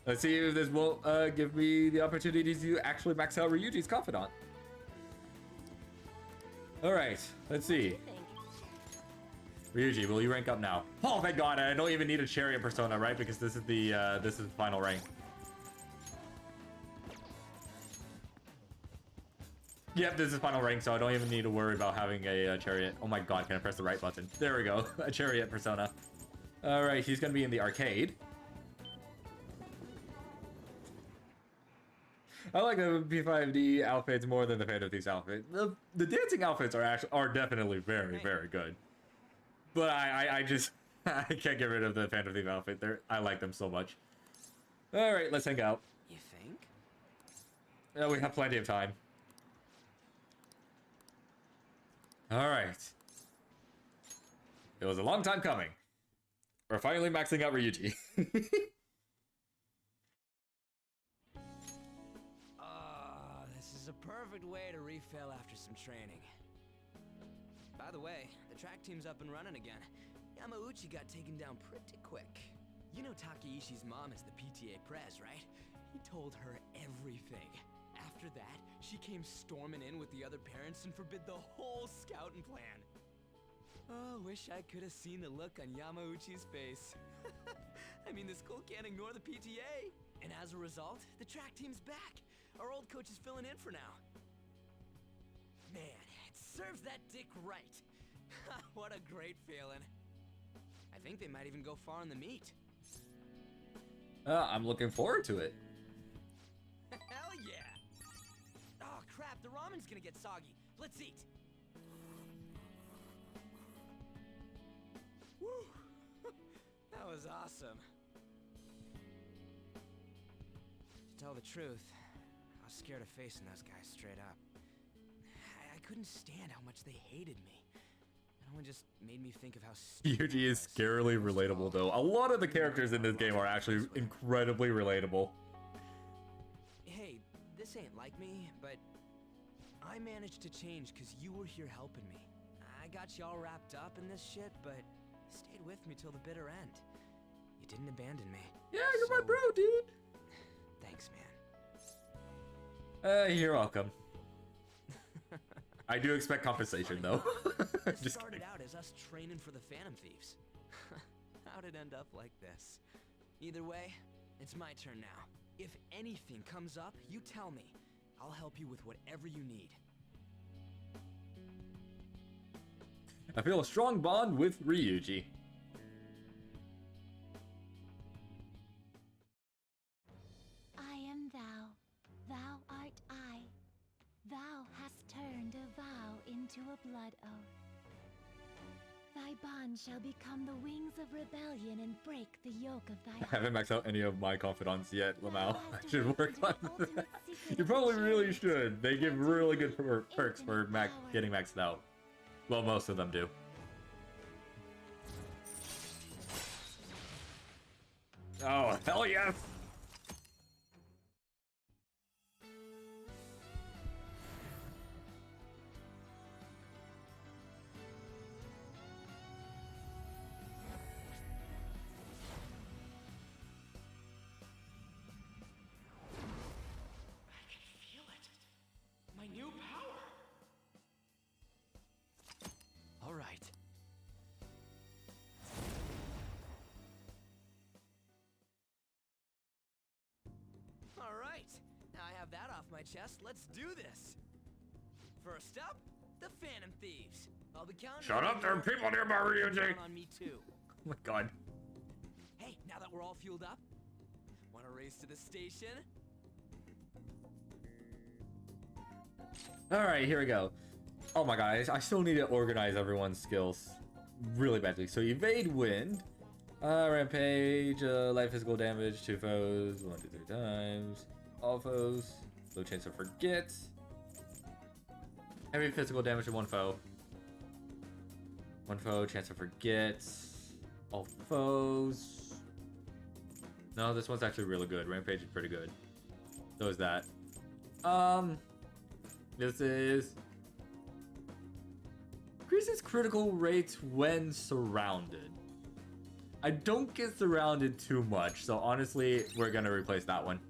Let's see if this will give me the opportunity to actually max out Ryuji's Confidant. Alright, let's see. Ryuji, will you rank up now? Oh thank god, I don't even need a chariot persona, right? Because this is the final rank. Yep, this is final rank, so I don't even need to worry about having a chariot. Oh my god, can I press the right button? There we go, a chariot persona. Alright, he's gonna be in the arcade. I like the P5D outfits more than the Phantom Thieves outfit. The dancing outfits are definitely very, very good. But I just I can't get rid of the Phantom Thief outfit. I like them so much. Alright, let's hang out. You think? We have plenty of time. Alright. It was a long time coming. We're finally maxing out Ryuji. This is a perfect way to refill after some training. By the way, the track team's up and running again. Yamauchi got taken down pretty quick. You know Takeishi's mom is the PTA pres, right? He told her everything. After that, she came storming in with the other parents and forbid the whole scouting plan. Oh, wish I could have seen the look on Yamauchi's face. I mean, the school can't ignore the PTA. And as a result, the track team's back. Our old coach is filling in for now. Man, it serves that dick right. What a great feeling. I think they might even go far in the meet. I'm looking forward to it. Hell yeah! Oh crap, the ramen's gonna get soggy. Let's eat. Woo! That was awesome. To tell the truth, I was scared of facing those guys straight up. I couldn't stand how much they hated me. It only just made me think of how stupid Yuji is scarily relatable, though. A lot of the characters in this game are actually incredibly relatable. Hey, this ain't like me, but I managed to change because you were here helping me. I got y'all wrapped up in this shit, but you stayed with me till the bitter end. You didn't abandon me. Yeah, you're my bro, dude. Thanks, man. You're welcome. I do expect compensation, though. It Just started kidding. out as us training for the Phantom Thieves. How'd it end up like this? Either way, it's my turn now. If anything comes up, you tell me. I'll help you with whatever you need. I feel a strong bond with Ryuji. I am thou, thou art I. Thou hast turned a vow into a blood oath. Thy bond shall become the wings of rebellion and break the yoke of thy I heart. haven't maxed out any of my confidants yet, Lamau. I should work on that. You probably really should. They give really good perks for getting maxed out. Well, most of them do. Oh, hell yes! My new power! All right. All right. Now I have that off my chest. Let's do this. First up, the Phantom Thieves. I'll be counting. Shut up, there are people nearby, Ryuji. On me too. Oh my god. Hey, now that we're all fueled up, want to race to the station? Alright, here we go. Oh my god, I still need to organize everyone's skills really badly. So evade wind, rampage, light physical damage to foes 1 to 3 times, all foes, low chance of forget, heavy physical damage to one foe, chance to forget, all foes. No, this one's actually really good. Rampage is pretty good. So is that. This is increases critical rates when surrounded. I don't get surrounded too much, so honestly, we're gonna replace that one.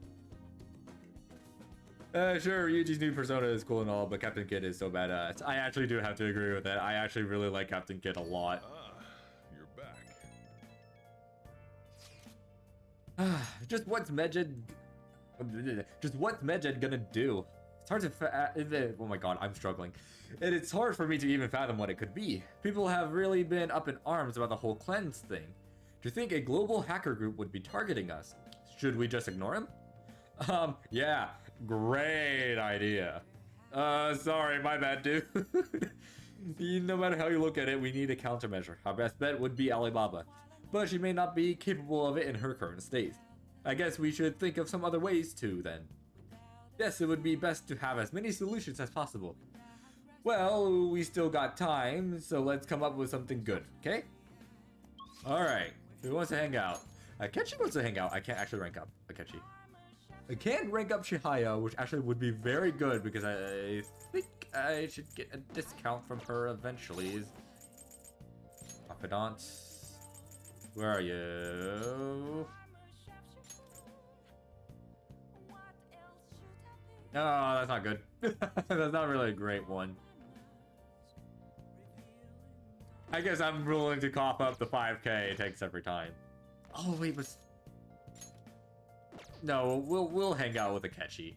Sure, Ryuji's new persona is cool and all, but Captain Kid is so badass. I actually do have to agree with that. I actually really like Captain Kid a lot. You're back. Just what's Medjed gonna do? It's hard to oh my god, I'm struggling. And it's hard for me to even fathom what it could be. People have really been up in arms about the whole cleanse thing. To think a global hacker group would be targeting us. Should we just ignore him? Yeah, great idea. Sorry, my bad, dude. No matter how you look at it, we need a countermeasure. Our best bet would be Alibaba, but she may not be capable of it in her current state. I guess we should think of some other ways too, then. Yes, it would be best to have as many solutions as possible. Well, we still got time, so let's come up with something good, okay? Alright, who wants to hang out? Akechi wants to hang out. I can't actually rank up Akechi. I can rank up Chihaya, which actually would be very good because I think I should get a discount from her eventually. Confidants, where are you? No, that's not good. That's not really a great one. I guess I'm willing to cough up the 5K it takes every time. Oh wait, but no, we'll hang out with Akechi.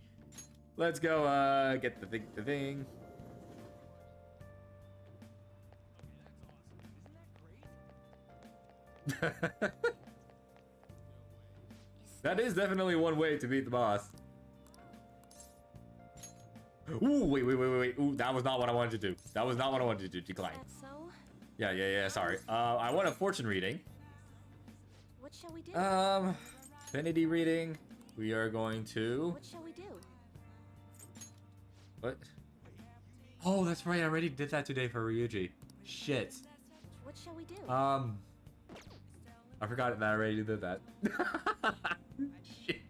Let's go get the thing. That is definitely one way to beat the boss. Ooh, wait. Ooh, that was not what I wanted to do. That was not what I wanted to do. Decline. So, Yeah, sorry. I want a fortune reading. what shall we do? Affinity reading. We are going to... What shall we do? What? Oh, that's right. I already did that today for Ryuji. Shit. What shall we do? I forgot that I already did that. Shit.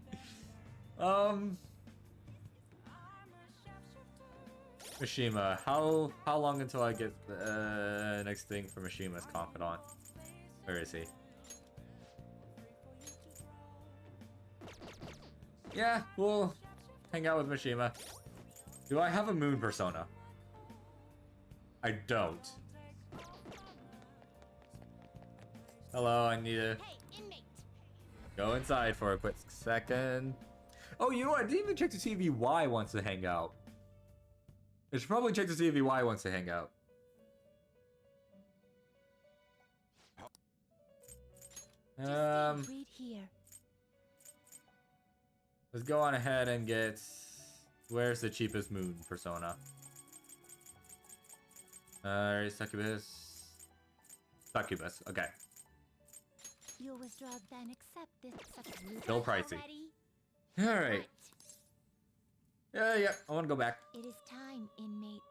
Mishima, how long until I get the next thing for Mishima's confidant? Where is he? Yeah, we'll hang out with Mishima. Do I have a moon persona? I don't. Hello, I need to go inside for a quick second. Oh, you know what? I didn't even check to see if EY wants to hang out. I should probably check to see if EY wants to hang out. Read here. Let's go on ahead and get... Where's the cheapest moon persona? Succubus. Succubus, okay. You'll withdraw then accept this. Still pricey. Alright. Yeah, I want to go back. It is time, inmate.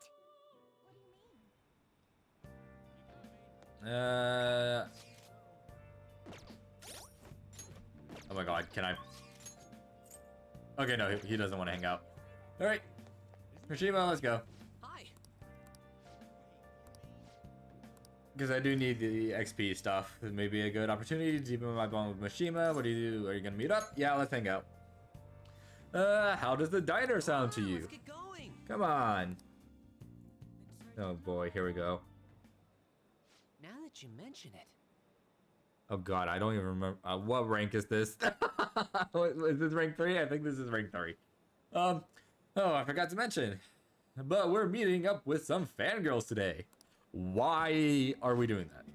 Oh my god, can I... Okay, no, he doesn't want to hang out. Alright. Mishima, let's go. Hi. Because I do need the XP stuff. This may be a good opportunity to deepen my bond with Mishima. What do you do? Are you gonna meet up? Yeah, let's hang out. How does the diner sound to you? Let's get going. Come on. Oh boy, here we go. Now that you mention it. Oh god, I don't even remember. What rank is this? Is this rank 3? I think this is rank 3. Oh, I forgot to mention. But we're meeting up with some fangirls today. Why are we doing that?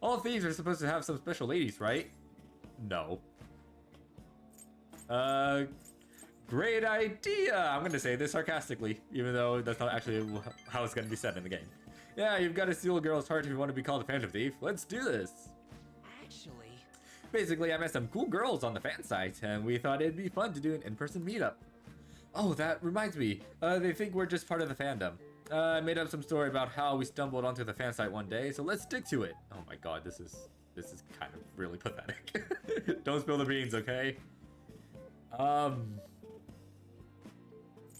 All thieves are supposed to have some special ladies, right? No. Great idea! I'm gonna say this sarcastically, even though that's not actually how it's gonna be said in the game. Yeah, you've got to steal a girl's heart if you want to be called a phantom thief. Let's do this! Actually... Basically, I met some cool girls on the fan site, and we thought it'd be fun to do an in-person meetup. Oh, that reminds me. They think we're just part of the fandom. I made up some story about how we stumbled onto the fan site one day, so let's stick to it. Oh my god, this is kind of really pathetic. Don't spill the beans, okay?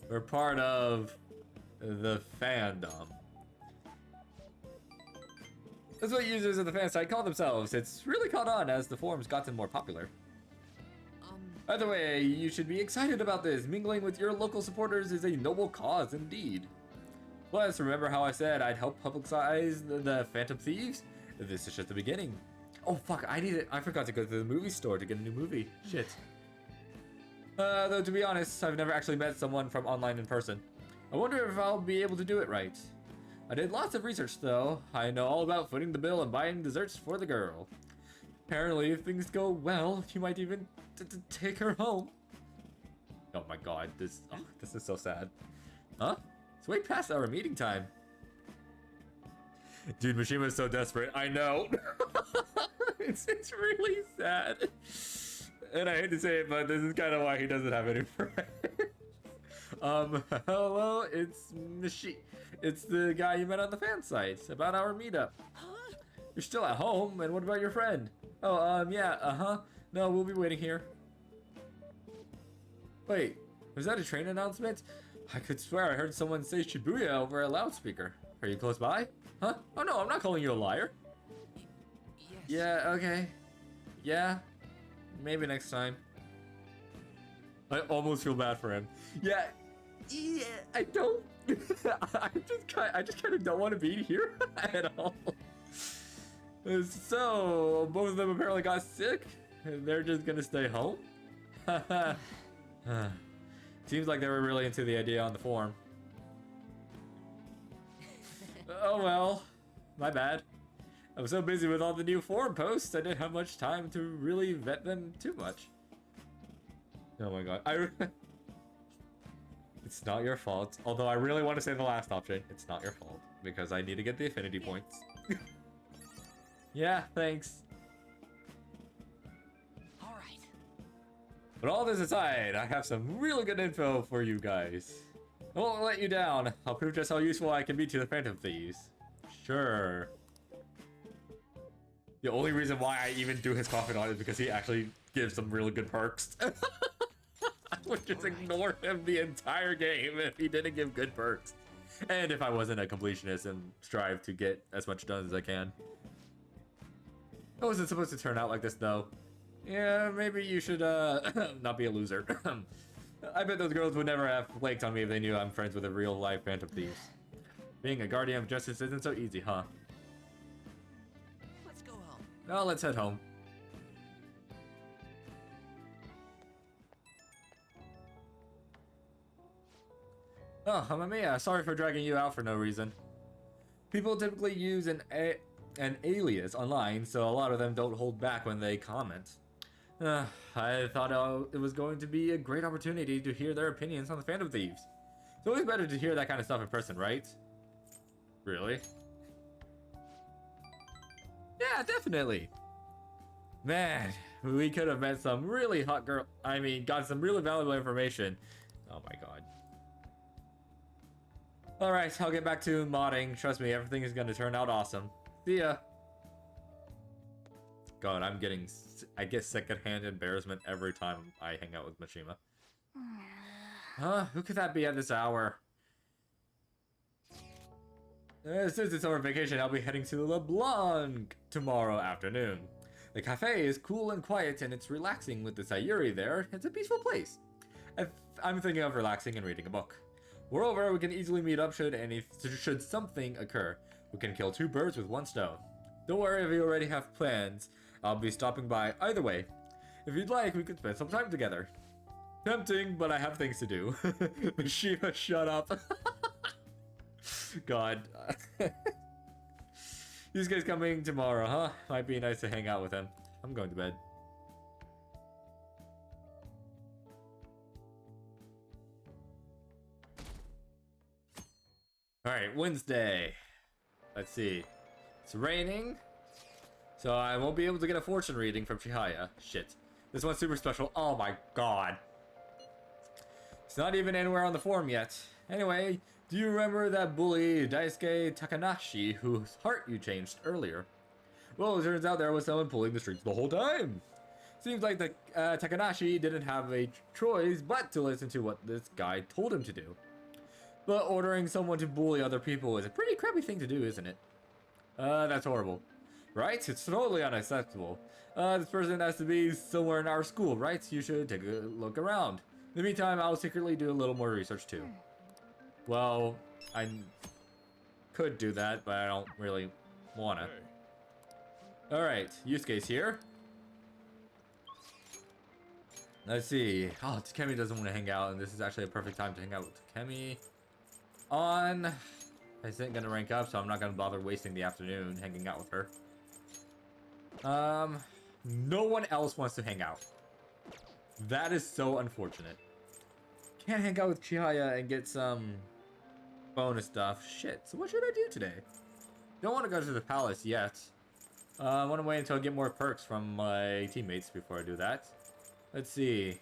We're part of the fandom. That's what users of the fan site call themselves. It's really caught on as the forum's gotten more popular. By the way, you should be excited about this. Mingling with your local supporters is a noble cause indeed. Plus, remember how I said I'd help publicize the Phantom Thieves? This is just the beginning. Oh fuck, I forgot to go to the movie store to get a new movie. Shit. Though to be honest, I've never actually met someone from online in person. I wonder if I'll be able to do it right. I did lots of research though. I know all about footing the bill and buying desserts for the girl. Apparently, if things go well, you might even take her home. Oh my god, this is so sad. Huh? It's way past our meeting time. Dude, Mishima's so desperate. I know. it's really sad. And I hate to say it, but this is kind of why he doesn't have any friends. Hello, it's It's the guy you met on the fan site about our meetup. You're still at home, and what about your friend? Oh, yeah, no, we'll be waiting here. Wait, was that a train announcement? I could swear I heard someone say Shibuya over a loudspeaker. Are you close by? Huh? Oh no, I'm not calling you a liar. Yes. Yeah, okay. Yeah, maybe next time. I almost feel bad for him. Yeah, I don't. I just kind of don't want to be here at all. So both of them apparently got sick, and they're just gonna stay home. Seems like they were really into the idea on the forum. Oh well, my bad. I was so busy with all the new forum posts, I didn't have much time to really vet them too much. Oh my god. It's not your fault. Although I really want to say the last option. It's not your fault. Because I need to get the affinity points. Yeah, thanks. Alright. But all this aside, I have some really good info for you guys. I won't let you down. I'll prove just how useful I can be to the Phantom Thieves. Sure. The only reason why I even do his Confidant is because he actually gives some really good perks. I would just ignore him the entire game if he didn't give good perks. And if I wasn't a completionist and strive to get as much done as I can. It wasn't supposed to turn out like this though. Yeah, maybe you should not be a loser. I bet those girls would never have flaked on me if they knew I'm friends with a real life Phantom Thieves. Being a guardian of justice isn't so easy, huh? Let's go home. No, let's head home. Oh, Mamma Mia, sorry for dragging you out for no reason. People typically use an alias online, so a lot of them don't hold back when they comment. I thought it was going to be a great opportunity to hear their opinions on the Phantom Thieves. It's always better to hear that kind of stuff in person, right? Really? Yeah, definitely. Man, we could have met some really hot girl. I mean, got some really valuable information. Oh my god. Alright, I'll get back to modding. Trust me, everything is going to turn out awesome. See ya. God, I get secondhand embarrassment every time I hang out with Mishima. Huh? Who could that be at this hour? Since it's summer vacation, I'll be heading to LeBlanc tomorrow afternoon. The cafe is cool and quiet, and it's relaxing with the Sayuri there. It's a peaceful place. I'm thinking of relaxing and reading a book. Moreover, we can easily meet up should something occur. We can kill two birds with one stone. Don't worry if you already have plans. I'll be stopping by either way. If you'd like, we could spend some time together. Tempting, but I have things to do. Mishima, shut up. God. This guy's coming tomorrow, huh? Might be nice to hang out with him. I'm going to bed. Alright, Wednesday. Let's see. It's raining, so I won't be able to get a fortune reading from Chihaya. Shit. This one's super special. Oh my god. It's not even anywhere on the forum yet. Anyway, do you remember that bully Daisuke Takanashi whose heart you changed earlier? Well, it turns out there was someone pulling the strings the whole time. Seems like the Takanashi didn't have a choice but to listen to what this guy told him to do. But ordering someone to bully other people is a pretty crappy thing to do, isn't it? That's horrible. Right? It's totally unacceptable. This person has to be somewhere in our school, right? You should take a look around. In the meantime, I'll secretly do a little more research too. Well, I could do that, but I don't really wanna. Alright, Yusuke's here. Let's see. Oh, Takemi doesn't want to hang out, and this is actually a perfect time to hang out with Takemi. I isn't gonna rank up, so I'm not gonna bother wasting the afternoon hanging out with her. No one else wants to hang out. That is so unfortunate. Can't hang out with Chihaya and get some bonus stuff. Shit, so what should I do today? Don't want to go to the palace yet. I want to wait until I get more perks from my teammates before I do that. Let's see.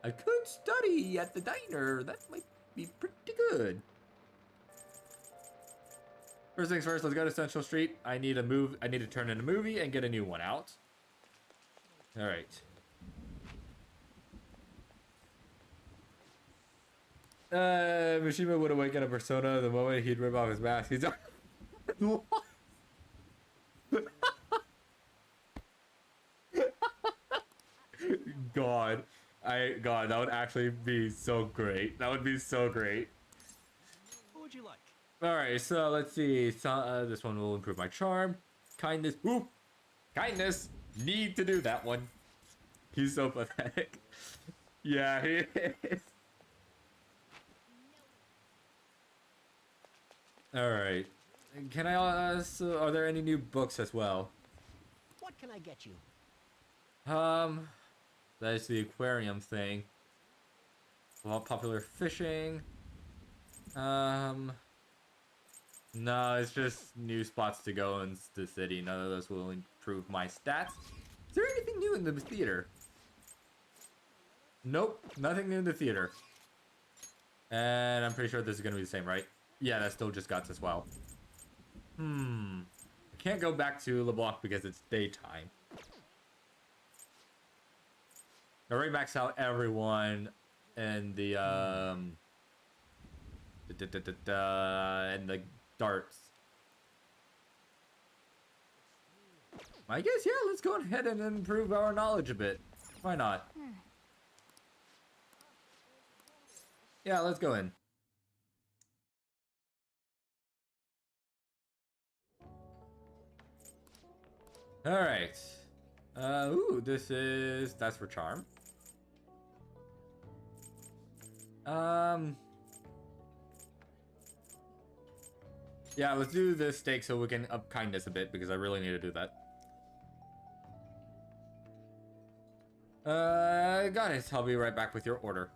I could study at the diner. That might be pretty good. First things first, let's go to Central Street. I need to turn in a movie and get a new one out. Alright. Mishima would awaken a persona the moment he'd rip off his mask. He's God. God, that would actually be so great. That would be so great. What would you like? Alright, so let's see. So, this one will improve my charm. Kindness. Ooh! Kindness! Need to do that one. He's so pathetic. Yeah, he is. Alright. Can I also... Are there any new books as well? What can I get you? That's the aquarium thing. A lot of popular fishing. No, it's just new spots to go in the city. None of those will improve my stats. Is there anything new in the theater? Nope, nothing new in the theater. And I'm pretty sure this is gonna be the same, right? Yeah, that's still just guts as well. I can't go back to LeBlanc because it's daytime. I already maxed out everyone in the and the darts. I guess, yeah, let's go ahead and improve our knowledge a bit. Why not? Yeah, let's go in. Alright. Ooh, that's for charm. Yeah, let's do this stake so we can up kindness a bit, because I really need to do that. Got it. I'll be right back with your order.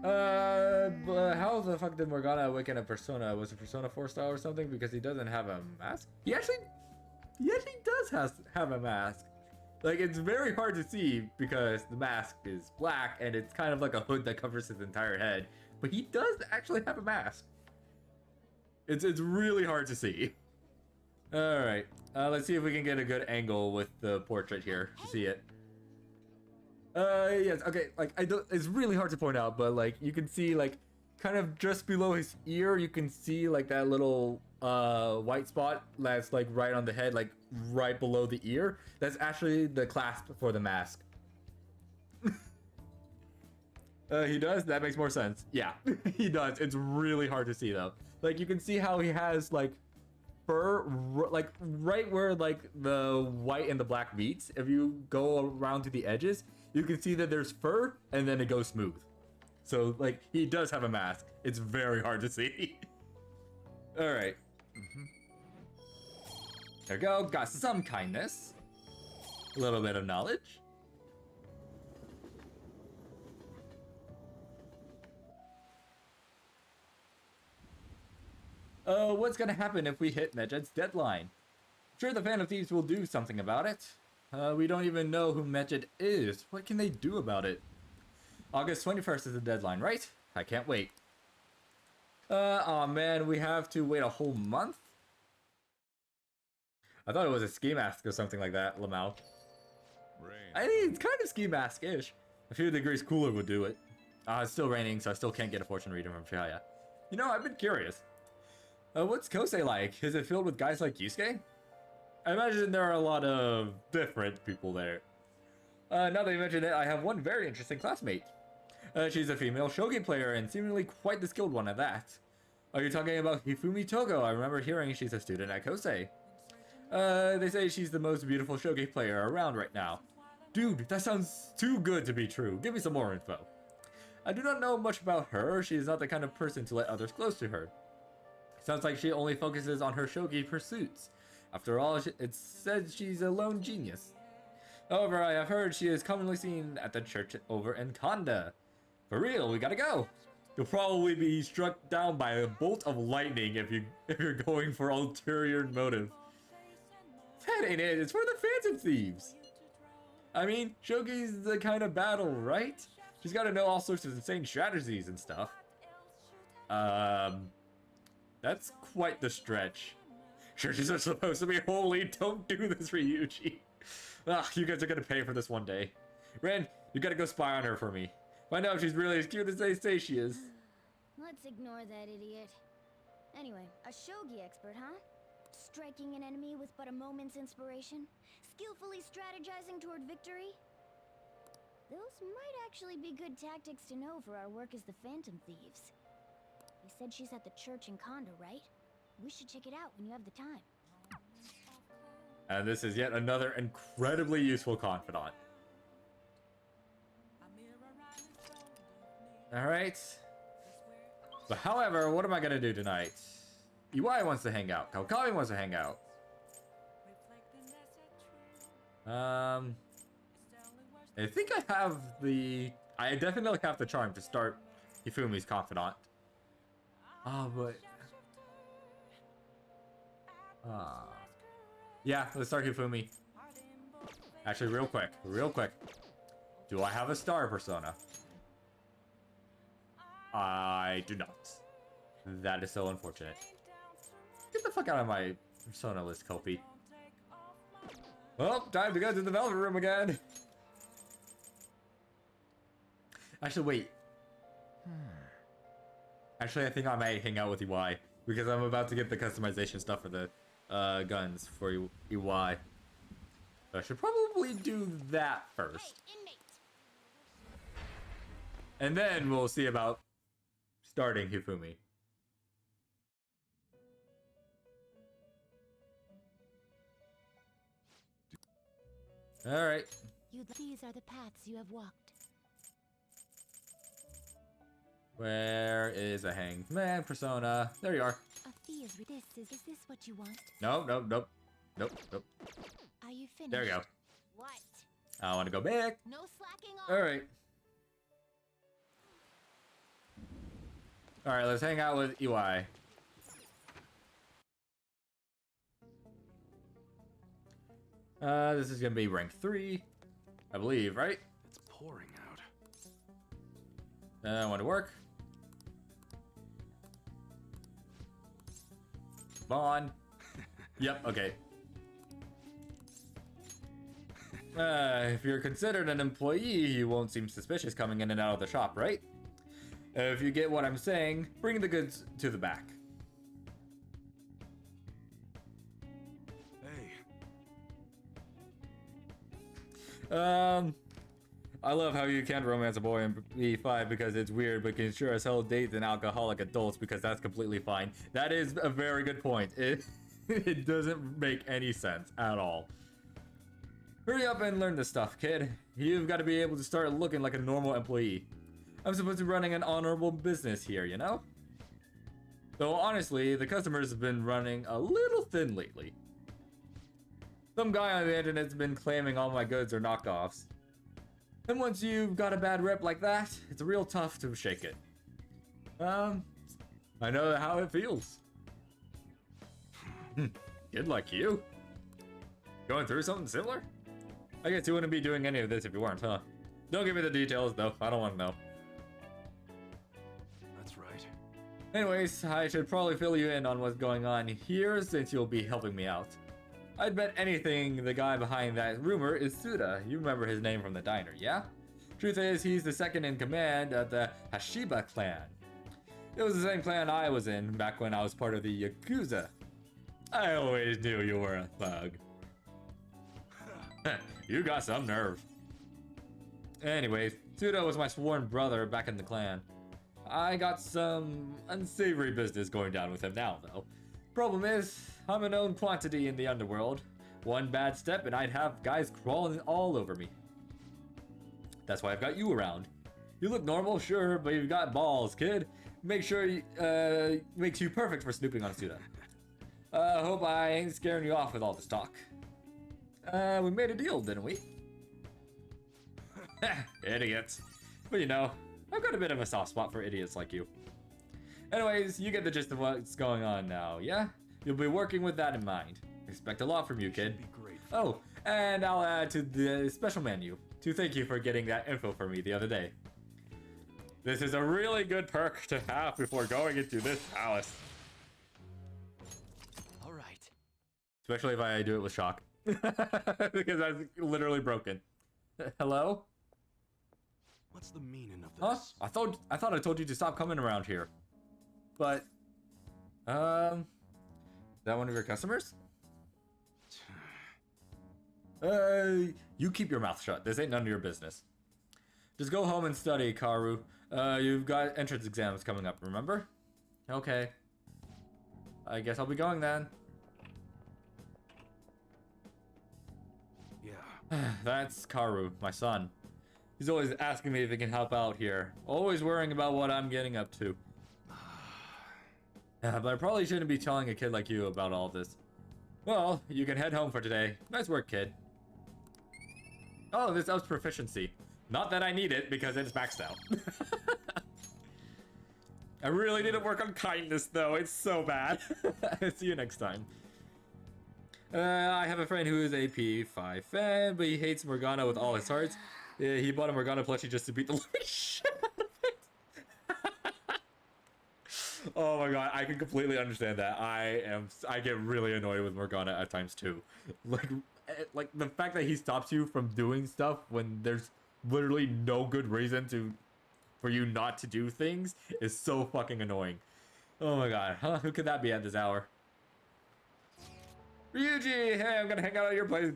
But how the fuck did Morgana awaken a persona? Was a persona 4 style or something? Because he doesn't have a mask? He actually does have a mask. Like, it's very hard to see because the mask is black and it's kind of like a hood that covers his entire head. But he does actually have a mask. It's really hard to see. Alright, let's see if we can get a good angle with the portrait here to see it. Yes, okay, like, it's really hard to point out, but, like, you can see, like, kind of just below his ear, you can see, like, that little, white spot that's, like, right on the head, like, right below the ear. That's actually the clasp for the mask. He does? That makes more sense. Yeah, he does. It's really hard to see, though. Like, you can see how he has, like, fur, like, right where, like, the white and the black meets. If you go around to the edges, you can see that there's fur, and then it goes smooth. So, like, he does have a mask. It's very hard to see. Alright. There we go. Got some kindness. A little bit of knowledge. What's gonna happen if we hit Medjed's deadline? Sure, the Phantom Thieves will do something about it. We don't even know who Medjed is. What can they do about it? August 21st is the deadline, right? I can't wait. Aw man, we have to wait a whole month? I thought it was a ski mask or something like that, Lamau. I mean, it's kind of ski mask-ish. A few degrees cooler would do it. It's still raining, so I still can't get a fortune reading from Shaya. You know, I've been curious. What's Kosei like? Is it filled with guys like Yusuke? I imagine there are a lot of different people there. Now that you mention it, I have one very interesting classmate. She's a female shogi player and seemingly quite the skilled one at that. Are you talking about Hifumi Togo? I remember hearing she's a student at Kosei. They say she's the most beautiful shogi player around right now. Dude, that sounds too good to be true. Give me some more info. I do not know much about her. She is not the kind of person to let others close to her. Sounds like she only focuses on her shogi pursuits. After all, it's said she's a lone genius. However, I have heard she is commonly seen at the church over in Kanda. For real, we gotta go. You'll probably be struck down by a bolt of lightning if you're going for ulterior motive. That ain't it. It's for the Phantom Thieves. I mean, shogi's the kind of battle, right? She's got to know all sorts of insane strategies and stuff. That's quite the stretch. Churches are supposed to be holy. Don't do this, Ryuji. You guys are gonna pay for this one day. Ren, you gotta go spy on her for me. Find out if she's really as cute as they say she is. Let's ignore that idiot. Anyway, a shogi expert, huh? Striking an enemy with but a moment's inspiration? Skillfully strategizing toward victory? Those might actually be good tactics to know for our work as the Phantom Thieves. You said she's at the church in Kondo, right? We should check it out when you have the time. And this is yet another incredibly useful confidant. Alright. But however, what am I gonna do tonight? UI wants to hang out. Kaukami wants to hang out. I think I have the... I definitely have the charm to start Hifumi's confidant. But... yeah, let's start Hifumi. Actually, real quick. Do I have a star persona? I do not. That is so unfortunate. Get the fuck out of my persona list, Kopi. Well, time to go to the development room again. Actually, wait. Actually, I think I might hang out with UI because I'm about to get the customization stuff for the guns for UI. So I should probably do that first. And then we'll see about starting Hifumi. Alright. These are the paths you have walked. Where is a hanged man persona? There you are. A fee is this is what you want? Nope. Are you finished? There you go. What? I want to go back. No slacking off. Alright. Alright, let's hang out with UI. This is gonna be rank 3, I believe, right? It's pouring out. I want to work. Bond. Yep, okay. If you're considered an employee, you won't seem suspicious coming in and out of the shop, right? If you get what I'm saying, bring the goods to the back. Hey. I love how you can't romance a boy in B5 because it's weird, but can sure as hell date than alcoholic adults because that's completely fine. That is a very good point. It doesn't make any sense at all. Hurry up and learn this stuff, kid. You've got to be able to start looking like a normal employee. I'm supposed to be running an honorable business here, you know? Though honestly, the customers have been running a little thin lately. Some guy on the internet's been claiming all my goods are knockoffs. And once you've got a bad rep like that, it's real tough to shake it. I know how it feels. Kid like you? Going through something similar? I guess you wouldn't be doing any of this if you weren't, huh? Don't give me the details, though. I don't want to know. That's right. Anyways, I should probably fill you in on what's going on here since you'll be helping me out. I'd bet anything the guy behind that rumor is Suda. You remember his name from the diner, yeah? Truth is, he's the second in command of the Hashiba clan. It was the same clan I was in back when I was part of the Yakuza. I always knew you were a thug. You got some nerve. Anyways, Suda was my sworn brother back in the clan. I got some unsavory business going down with him now, though. Problem is, I'm a known quantity in the underworld. One bad step and I'd have guys crawling all over me. That's why I've got you around. You look normal, sure, but you've got balls, kid. Makes you perfect for snooping on Suda. Hope I ain't scaring you off with all this talk. We made a deal, didn't we? Idiots. But you know, I've got a bit of a soft spot for idiots like you. Anyways, you get the gist of what's going on now, yeah? You'll be working with that in mind. Expect a lot from you, kid. Oh, and I'll add to the special menu to thank you for getting that info for me the other day. This is a really good perk to have before going into this palace. Alright. Especially if I do it with shock. Because that's literally broken. Hello? What's the meaning of Huh? this? I thought I told you to stop coming around here. But, is that one of your customers? You keep your mouth shut. This ain't none of your business. Just go home and study, Karu. You've got entrance exams coming up, remember? Okay. I guess I'll be going then. Yeah. That's Karu, my son. He's always asking me if he can help out here. Always worrying about what I'm getting up to. But I probably shouldn't be telling a kid like you about all this. Well, you can head home for today. Nice work, kid. Oh, this ups proficiency. Not that I need it, because it's maxed out. I really need to work on kindness, though. It's so bad. See you next time. I have a friend who is a P5 fan, but he hates Morgana with all his heart. He bought a Morgana plushie just to beat the living shit out of it. Oh my god, I can completely understand that. I get really annoyed with Morgana at times too. Like the fact that he stops you from doing stuff when there's literally no good reason for you not to do things is so fucking annoying. Oh my god, huh? Who could that be at this hour? Ryuji, hey, I'm gonna hang out at your place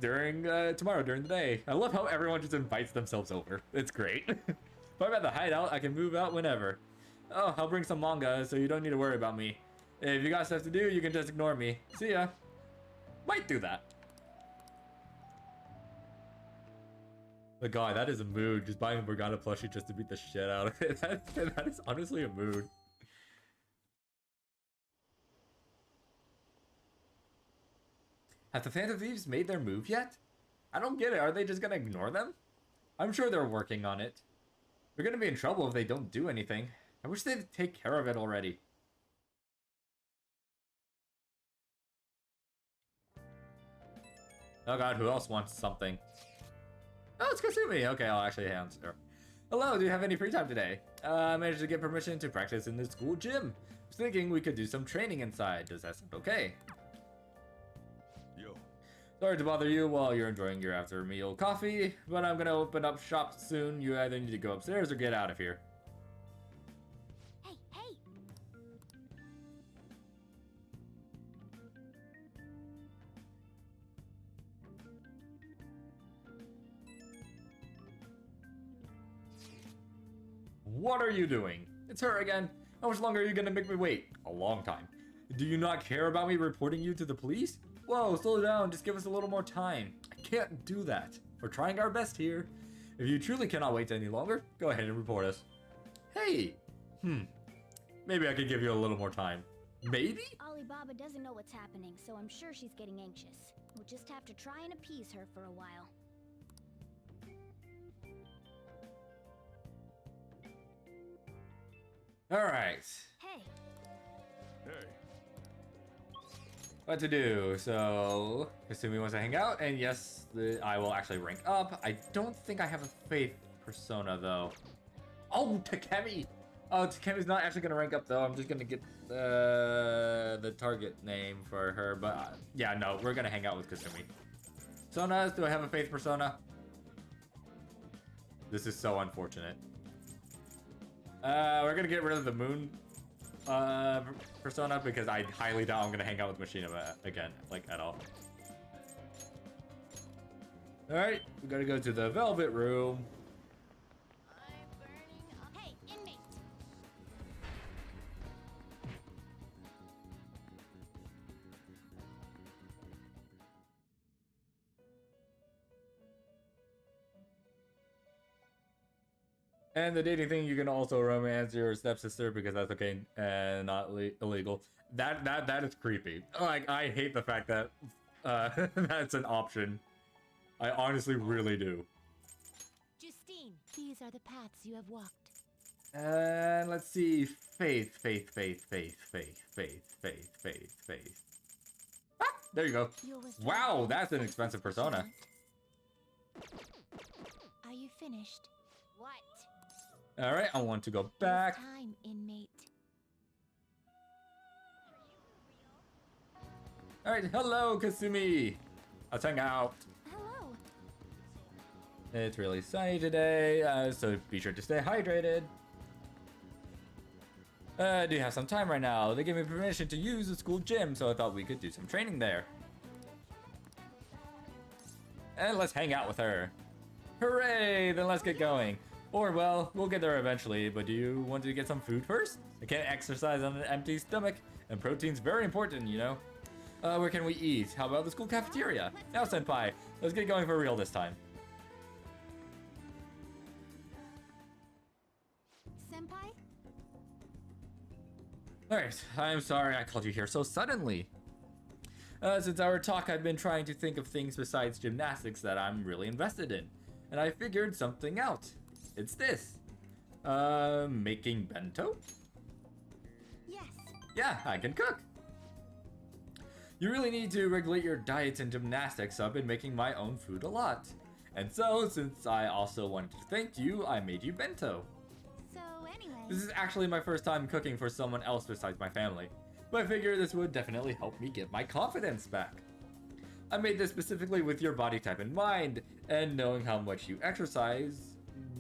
tomorrow during the day. I love how everyone just invites themselves over. It's great. If I'm at the hideout, I can move out whenever. Oh, I'll bring some manga, so you don't need to worry about me. If you got stuff to do, you can just ignore me. See ya. Might do that. But god, that is a mood. Just buying a Morgana plushie just to beat the shit out of it. That is honestly a mood. Have the Phantom Thieves made their move yet? I don't get it. Are they just gonna ignore them? I'm sure they're working on it. They're gonna be in trouble if they don't do anything. I wish they'd take care of it already. Oh god, who else wants something? Oh, it's Kasumi! Okay, I'll actually answer. Hello, do you have any free time today? I managed to get permission to practice in the school gym. I was thinking we could do some training inside. Does that sound okay? Yo. Sorry to bother you while you're enjoying your after meal coffee, but I'm gonna open up shop soon. You either need to go upstairs or get out of here. Hey, hey! What are you doing? It's her again. How much longer are you gonna make me wait? A long time. Do you not care about me reporting you to the police? Whoa, slow down, just give us a little more time. I can't do that. We're trying our best here. If you truly cannot wait any longer, go ahead and report us. Hey! Maybe I could give you a little more time. Maybe? Alibaba doesn't know what's happening, so I'm sure she's getting anxious. We'll just have to try and appease her for a while. Alright. Hey! Hey. What to do? So, Kasumi wants to hang out, and yes, I will actually rank up. I don't think I have a faith persona, though. Oh, Takemi! Oh, Takemi's not actually going to rank up, though. I'm just going to get the target name for her, but yeah, no, we're going to hang out with Kasumi. Personas, do I have a faith persona? This is so unfortunate. We're going to get rid of the moon persona because I highly doubt I'm gonna hang out with Machinima again, like at all. Alright, we gotta go to the Velvet Room. Hey, inmate! And the dating thing, you can also romance your stepsister because that's okay and not illegal. That is creepy. Like, I hate the fact that that's an option. I honestly really do. Justine, these are the paths you have walked. And let's see, faith. Ah, there you go. Wow, that's an expensive persona. Are you finished? What? All right, I want to go back. Time, inmate. All right, hello, Kasumi. Let's hang out. Hello. It's really sunny today, so be sure to stay hydrated. Do you have some time right now? They gave me permission to use the school gym, so I thought we could do some training there. And let's hang out with her. Hooray! Then let's get going. Or, well, we'll get there eventually, but do you want to get some food first? I can't exercise on an empty stomach, and protein's very important, you know. Where can we eat? How about the school cafeteria? Now, Senpai, let's get going for real this time. Senpai? Alright, I'm sorry I called you here so suddenly. Since our talk, I've been trying to think of things besides gymnastics that I'm really invested in. And I figured something out. It's this. Making bento? Yes. Yeah, I can cook. You really need to regulate your diet and gymnastics. I've been making my own food a lot. And so, since I also wanted to thank you, I made you bento. So anyway... This is actually my first time cooking for someone else besides my family. But I figure this would definitely help me get my confidence back. I made this specifically with your body type in mind, and knowing how much you exercise.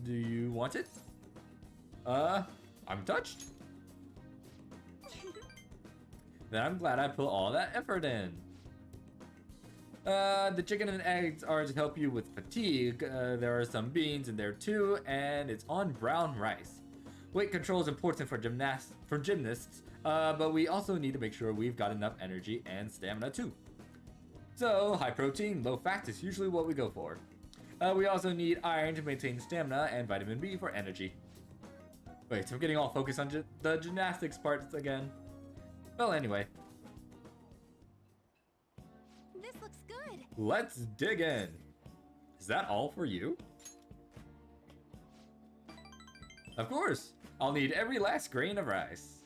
Do you want it? I'm touched. Then I'm glad I put all that effort in. The chicken and eggs are to help you with fatigue. There are some beans in there too, and it's on brown rice. Weight control is important for gymnasts, but we also need to make sure we've got enough energy and stamina too. So, high protein, low fat is usually what we go for. We also need iron to maintain stamina and vitamin B for energy. Wait, I'm getting all focused on the gymnastics parts again. Well, anyway. This looks good. Let's dig in. Is that all for you? Of course. I'll need every last grain of rice.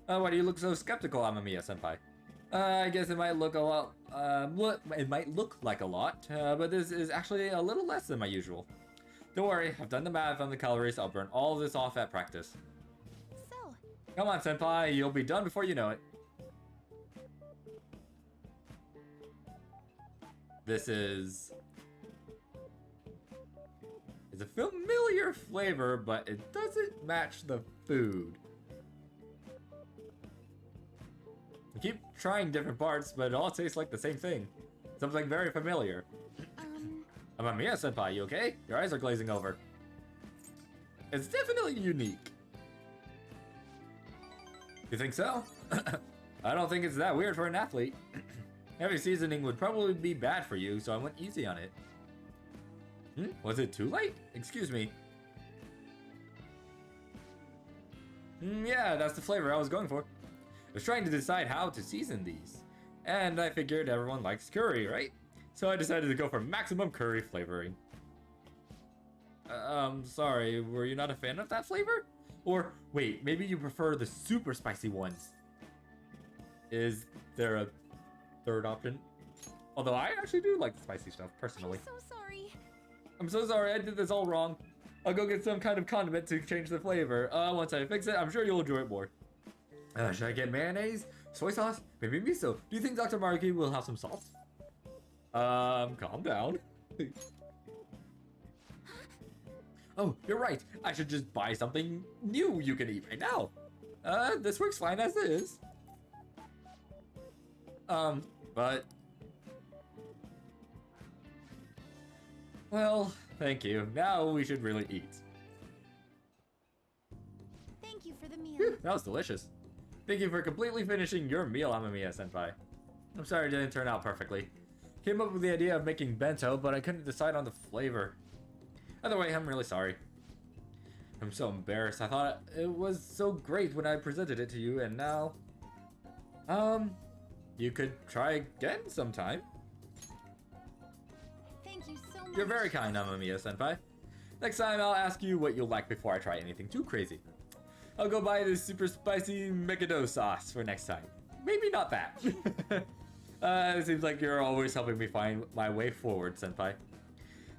Why do you look so skeptical, Amamiya-senpai? I guess it might look a lot, it might look like a lot, but this is actually a little less than my usual. Don't worry, I've done the math on the calories. I'll burn all of this off at practice. So, come on, Senpai, you'll be done before you know it. This is... It's a familiar flavor, but it doesn't match the food. I keep trying different parts, but it all tastes like the same thing. Something very familiar. Amamiya-senpai, you okay? Your eyes are glazing over. It's definitely unique. You think so? I don't think it's that weird for an athlete. Heavy seasoning would probably be bad for you, so I went easy on it. Was it too late? Excuse me. Yeah, that's the flavor I was going for. I was trying to decide how to season these. And I figured everyone likes curry, right? So I decided to go for maximum curry flavoring. Sorry, were you not a fan of that flavor? Or, wait, maybe you prefer the super spicy ones? Is there a third option? Although I actually do like the spicy stuff, personally. I'm so sorry. I'm so sorry, I did this all wrong. I'll go get some kind of condiment to change the flavor. Once I fix it, I'm sure you'll enjoy it more. Should I get mayonnaise? Soy sauce? Maybe miso? Do you think Dr. Maruki will have some salt? Calm down. Oh, you're right. I should just buy something new you can eat right now. This works fine as is. But... Well, thank you. Now we should really eat. Thank you for the meal. Phew, that was delicious. Thank you for completely finishing your meal, Amamiya-senpai. I'm sorry it didn't turn out perfectly. Came up with the idea of making bento, but I couldn't decide on the flavor. Either way, I'm really sorry. I'm so embarrassed. I thought it was so great when I presented it to you, and now... you could try again sometime. Thank you so much. You're very kind, Amamiya-senpai. Next time, I'll ask you what you'll like before I try anything too crazy. I'll go buy this super spicy Megado sauce for next time. Maybe not that. It seems like you're always helping me find my way forward, Senpai.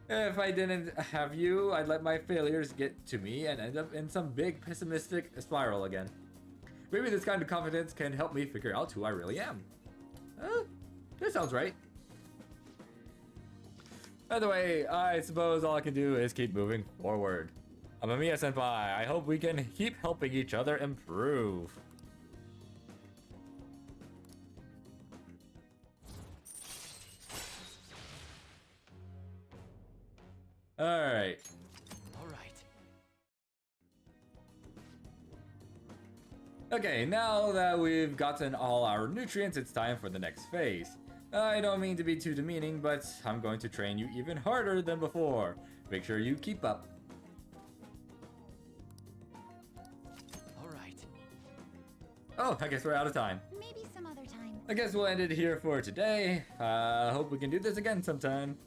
If I didn't have you, I'd let my failures get to me and end up in some big pessimistic spiral again. Maybe this kind of confidence can help me figure out who I really am. That sounds right. By the way, I suppose all I can do is keep moving forward. I'm Amiya Senpai. I hope we can keep helping each other improve. Alright. Okay, now that we've gotten all our nutrients, it's time for the next phase. I don't mean to be too demeaning, but I'm going to train you even harder than before. Make sure you keep up. Alright. Oh, I guess we're out of time. Maybe some other time. I guess we'll end it here for today. Hope we can do this again sometime.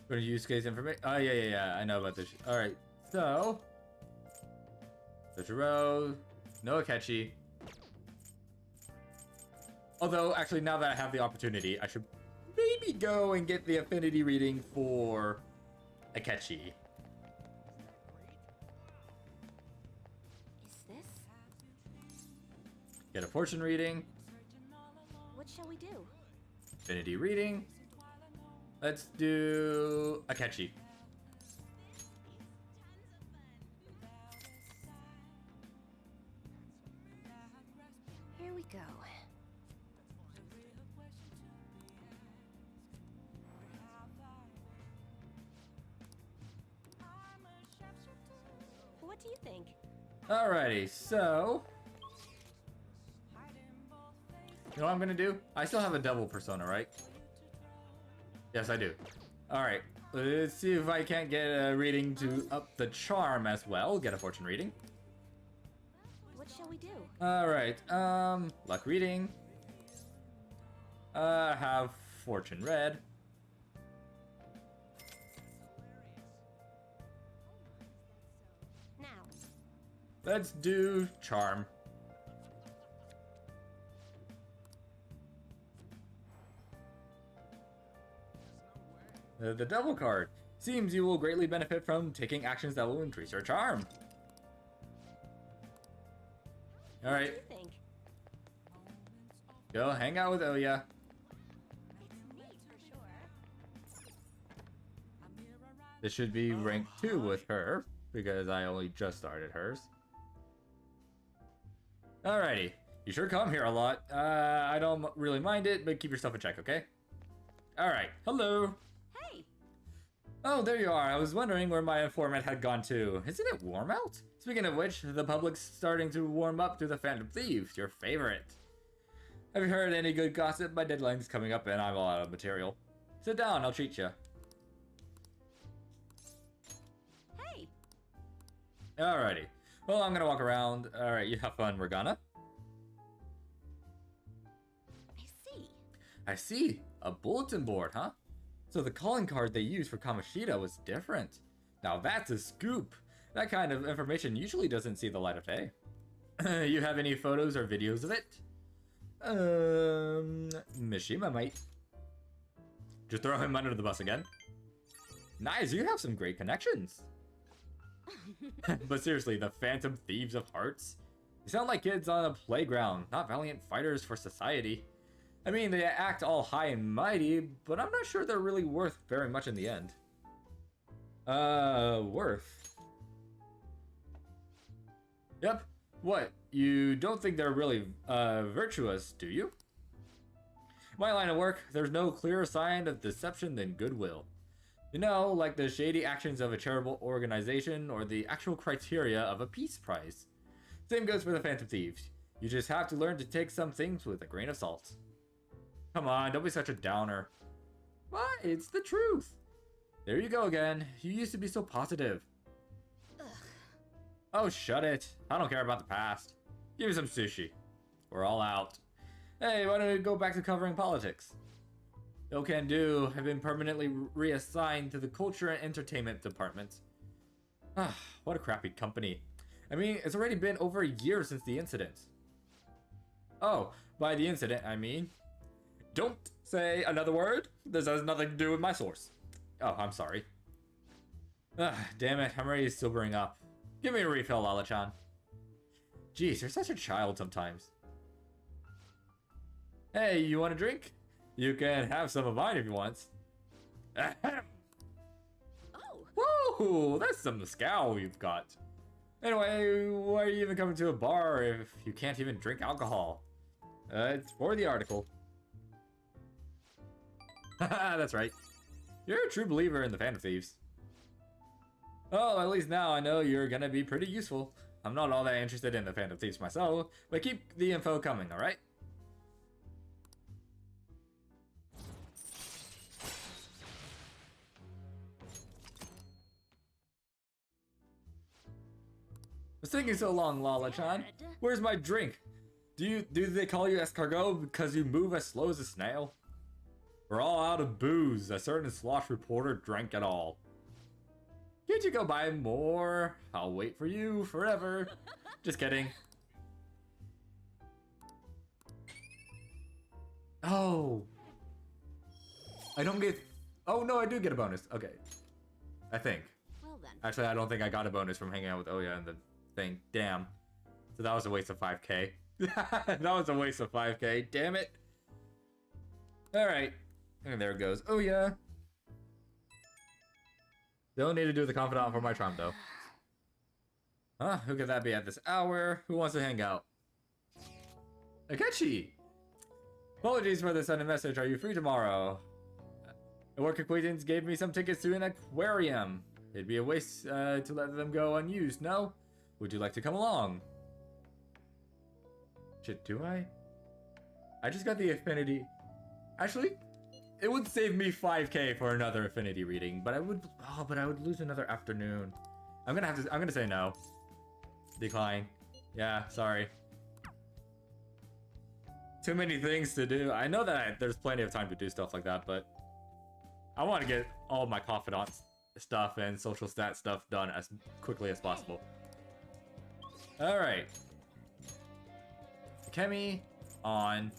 Going to use case information. Oh, yeah. I know about this. Alright, so. Toshiro. No Akechi. Although, actually, now that I have the opportunity, I should maybe go and get the affinity reading for Akechi. Is this? Get a fortune reading. What shall we do? Affinity reading. Let's do Akechi. Here we go. What do you think? Alrighty, so. You know what I'm gonna do? I still have a double persona, right? Yes, I do. Alright, let's see if I can't get a reading to up the charm as well. Get a fortune reading. What shall we do? Alright, luck reading. Have fortune read. Now. Let's do charm. The double card. Seems you will greatly benefit from taking actions that will increase your charm. Alright. What do you think? Go hang out with Oya. This should be rank 2 with her, because I only just started hers. Alrighty. You sure come here a lot. I don't really mind it, but keep yourself in check, okay? Alright. Hello. Hey. Oh, there you are. I was wondering where my informant had gone to. Isn't it warm out? Speaking of which, the public's starting to warm up to the Phantom Thieves, your favorite. Have you heard any good gossip? My deadline's coming up and I'm all out of material. Sit down, I'll treat you. Hey. Alrighty. Well, I'm gonna walk around. Alright, you have fun, Morgana. I see. A bulletin board, huh? So the calling card they used for Kamoshida was different. Now that's a scoop. That kind of information usually doesn't see the light of day. You have any photos or videos of it? Mishima might. Just throw him under the bus again. Nice, you have some great connections. But seriously, the Phantom Thieves of Hearts? You sound like kids on a playground, not valiant fighters for society. I mean, they act all high and mighty, but I'm not sure they're really worth very much in the end. Worth? Yep. What? You don't think they're really, virtuous, do you? My line of work, there's no clearer sign of deception than goodwill. You know, like the shady actions of a charitable organization or the actual criteria of a peace prize. Same goes for the Phantom Thieves. You just have to learn to take some things with a grain of salt. Come on, don't be such a downer. What? It's the truth. There you go again. You used to be so positive. Ugh. Oh, shut it. I don't care about the past. Give me some sushi. We're all out. Hey, why don't we go back to covering politics? No can do. Have been permanently reassigned to the culture and entertainment department. Ah, what a crappy company. I mean, it's already been over a year since the incident. Oh, by the incident, I mean. Don't say another word. This has nothing to do with my source. Oh, I'm sorry. Ah, damn it. I'm already sobering up. Give me a refill, Lala-chan. Jeez, you're such a child sometimes. Hey, you want a drink? You can have some of mine if you want. Ahem. Oh! Woo! That's some scowl you've got. Anyway, why are you even coming to a bar if you can't even drink alcohol? It's for the article. Haha, that's right. You're a true believer in the Phantom Thieves. Oh, at least now I know you're gonna be pretty useful. I'm not all that interested in the Phantom Thieves myself, but keep the info coming, alright? What's taking so long, Lala-chan? Where's my drink? Do they call you escargot because you move as slow as a snail? We're all out of booze. A certain slosh reporter drank it all. Can't you go buy more? I'll wait for you forever. Just kidding. Oh. I don't get... Oh, no, I do get a bonus. Okay. I think. Well then. Actually, I don't think I got a bonus from hanging out with Oya and the thing. Damn. So that was a waste of 5k. That was a waste of 5k. Damn it. Alright. And there it goes. Oya. Don't need to do the confidant for my charm, though. Huh? Who could that be at this hour? Who wants to hang out? Akechi! Apologies for the sudden message. Are you free tomorrow? A work acquaintance gave me some tickets to an aquarium. It'd be a waste to let them go unused, no? Would you like to come along? Shit, do I? I just got the affinity. Actually, it would save me 5k for another affinity reading, but I would lose another afternoon. I'm gonna say no. Decline. Yeah, sorry. Too many things to do. I know that there's plenty of time to do stuff like that, but I want to get all of my confidant stuff and social stat stuff done as quickly as possible. Alright. Kemi on.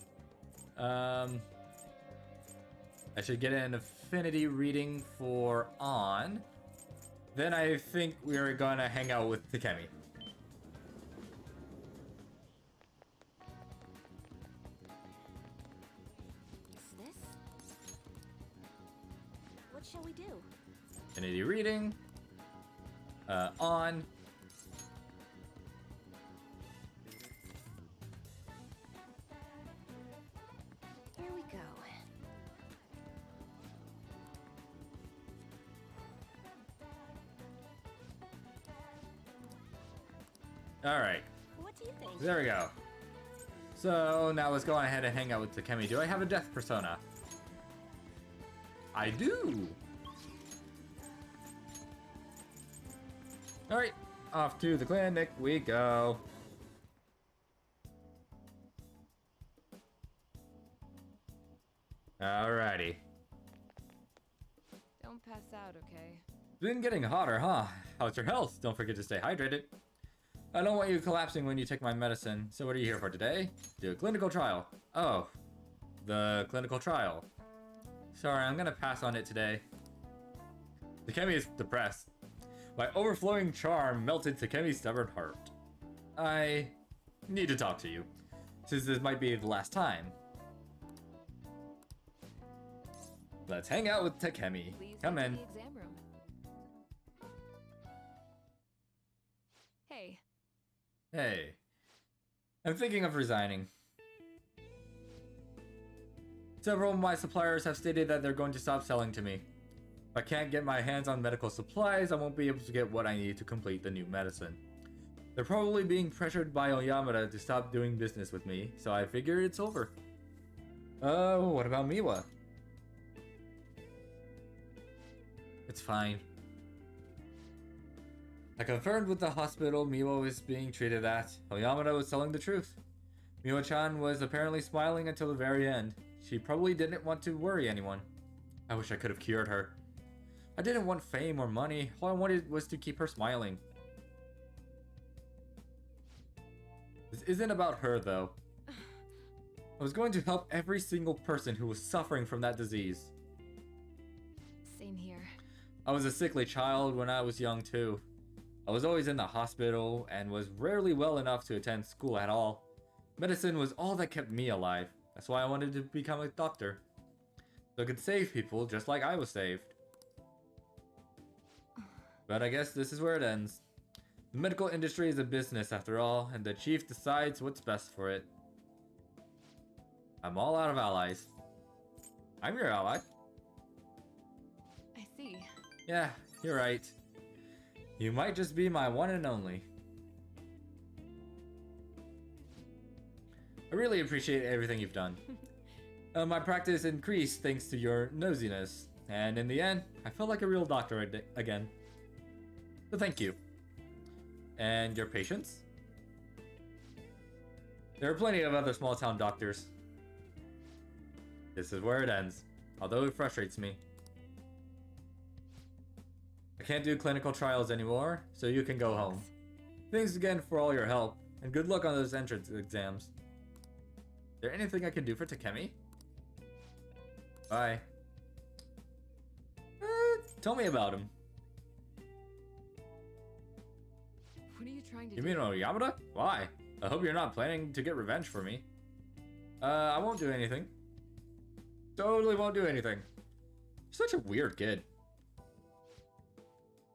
I should get an affinity reading for On. Then I think we're gonna hang out with Takemi. Is this? What shall we do? Affinity reading. On. Here we go. Alright. What do you think? There we go. So now let's go on ahead and hang out with Takemi. Do I have a death persona? I do! Alright, off to the clinic we go. Alrighty. Don't pass out, okay? Been getting hotter, huh? How's your health? Don't forget to stay hydrated. I don't want you collapsing when you take my medicine. So what are you here for today? Do a clinical trial. Oh, the clinical trial. Sorry, I'm gonna pass on it today. Takemi is depressed. My overflowing charm melted Takemi's stubborn heart. I need to talk to you, since this might be the last time. Let's hang out with Takemi. Please Come go to in. the exam room. Hey. Hey. I'm thinking of resigning. Several of my suppliers have stated that they're going to stop selling to me. If I can't get my hands on medical supplies, I won't be able to get what I need to complete the new medicine. They're probably being pressured by Oyamada to stop doing business with me, so I figure it's over. What about Miwa? It's fine. I confirmed with the hospital Miwa was being treated at. Oyamada was telling the truth. Miwa-chan was apparently smiling until the very end. She probably didn't want to worry anyone. I wish I could have cured her. I didn't want fame or money. All I wanted was to keep her smiling. This isn't about her, though. I was going to help every single person who was suffering from that disease. Same here. I was a sickly child when I was young, too. I was always in the hospital and was rarely well enough to attend school at all. Medicine was all that kept me alive. That's why I wanted to become a doctor. So I could save people just like I was saved. But I guess this is where it ends. The medical industry is a business after all, and the chief decides what's best for it. I'm all out of allies. I'm your ally. I see. Yeah, you're right. You might just be my one and only. I really appreciate everything you've done. My practice increased thanks to your nosiness, and in the end, I felt like a real doctor again. So thank you. And your patience? There are plenty of other small-town doctors. This is where it ends, although it frustrates me. I can't do clinical trials anymore, so you can go home. Thanks again for all your help, and good luck on those entrance exams. Is there anything I can do for Takemi? Bye. Tell me about him. What are you trying to You do? mean Oyamada? Why? I hope you're not planning to get revenge for me. I won't do anything. Totally won't do anything. Such a weird kid.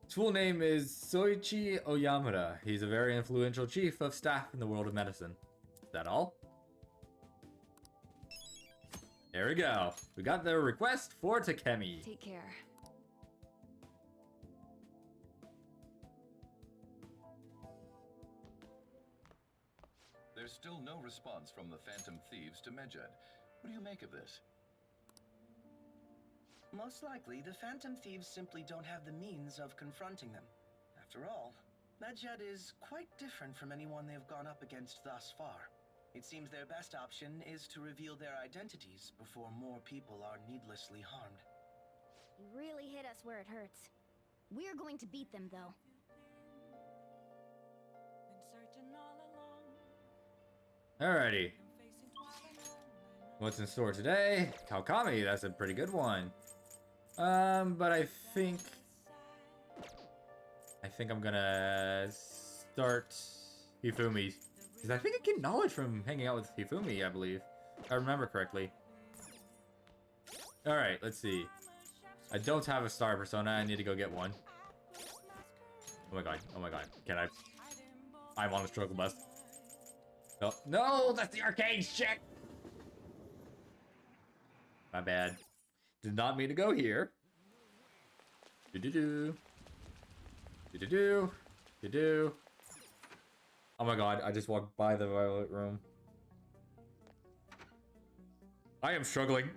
His full name is Soichi Oyamura. He's a very influential chief of staff in the world of medicine. Is that all? There we go. We got the request for Takemi. Take care. There's still no response from the Phantom Thieves to Medjed. What do you make of this? Most likely, the Phantom Thieves simply don't have the means of confronting them. After all, Medjed is quite different from anyone they've gone up against thus far. It seems their best option is to reveal their identities before more people are needlessly harmed. You really hit us where it hurts. We're going to beat them, though. Alrighty. What's in store today? Kaokami, that's a pretty good one. But I think I'm gonna start Hifumi. Because I think I get knowledge from hanging out with Hifumi, I believe. If I remember correctly. Alright, let's see. I don't have a star persona, I need to go get one. Oh my god, can I? I'm on a struggle bus. No, no, that's the arcade shit! My bad. Did not mean to go here. Do-do-do. Do-do-do. Do-do. Oh my god, I just walked by the violet room. I am struggling.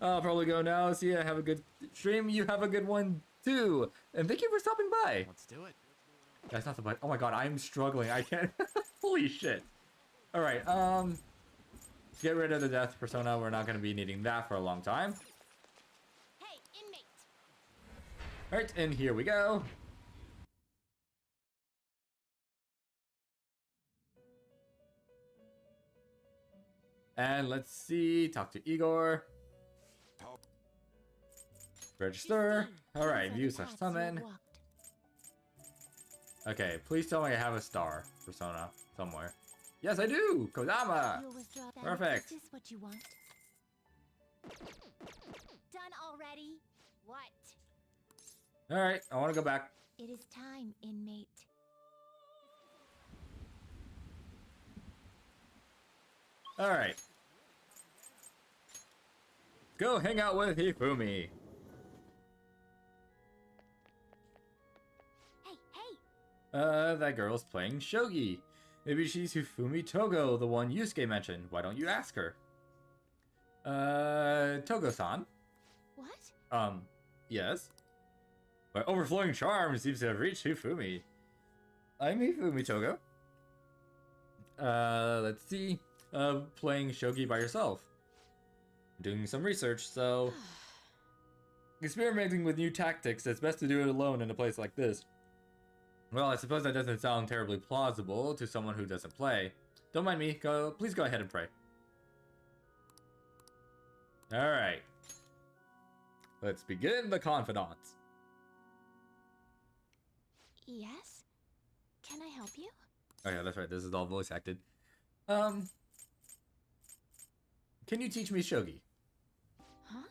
I'll probably go now. See ya, have a good stream. You have a good one too. And thank you for stopping by. Let's do it. That's not the button. Oh my god, I'm struggling. I can't. Holy shit. Alright, get rid of the death persona. We're not going to be needing that for a long time. Hey, inmate. Alright, and here we go. And let's see. Talk to Igor. Register. Alright, view slash summon. Okay, please tell me I have a star persona somewhere. Yes, I do! Kodama! Perfect. Is this what you want? Done already? What? Alright, I want to go back. It is time, inmate. Alright. Go hang out with Hifumi. Hey, hey! That girl's playing shogi. Maybe she's Hifumi Togo, the one Yusuke mentioned. Why don't you ask her? Togo-san? What? Yes? My overflowing charm seems to have reached Hifumi. I'm Hifumi Togo. Let's see. Playing shogi by yourself. Doing some research, so... Experimenting with new tactics, it's best to do it alone in a place like this. Well, I suppose that doesn't sound terribly plausible to someone who doesn't play. Don't mind me, please go ahead and pray. Alright. Let's begin the Confidants. Yes? Can I help you? Oh yeah, that's right. This is all voice acted. Can you teach me shogi? Huh?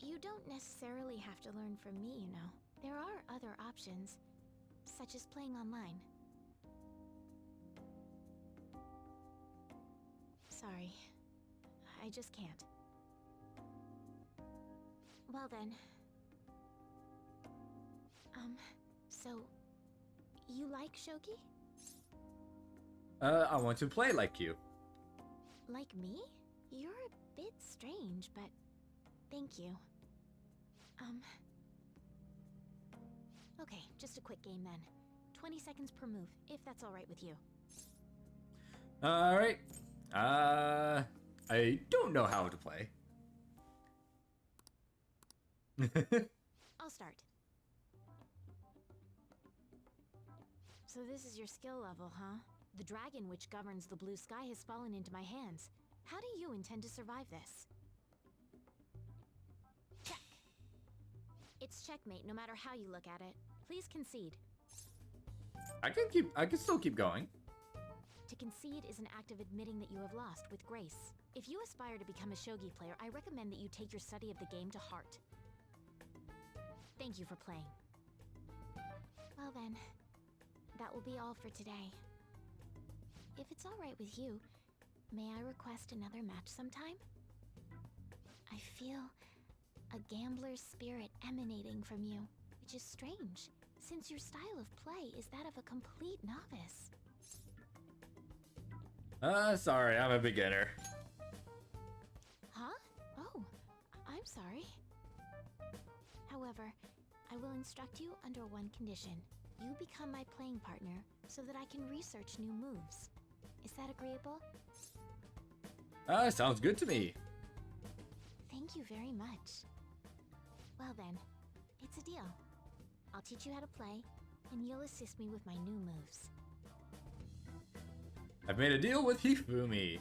You don't necessarily have to learn from me, you know. There are other options, such as playing online. Sorry. I just can't. Well then. So... you like shogi? I want to play like you. Like me? You're a bit strange, but... thank you. Okay, just a quick game then. 20 seconds per move, if that's alright with you. Alright. I don't know how to play. I'll start. So this is your skill level, huh? The dragon which governs the blue sky has fallen into my hands. How do you intend to survive this? Check. It's checkmate no matter how you look at it. Please concede. I can still keep going. To concede is an act of admitting that you have lost with grace. If you aspire to become a shogi player, I recommend that you take your study of the game to heart. Thank you for playing. Well then, that will be all for today. If it's alright with you, may I request another match sometime? I feel a gambler's spirit emanating from you, which is strange, since your style of play is that of a complete novice. Sorry, I'm a beginner. Huh? Oh, I'm sorry. However, I will instruct you under one condition. You become my playing partner so that I can research new moves. Is that agreeable? Sounds good to me. Thank you very much. Well then, it's a deal. I'll teach you how to play, and you'll assist me with my new moves. I've made a deal with Hifumi.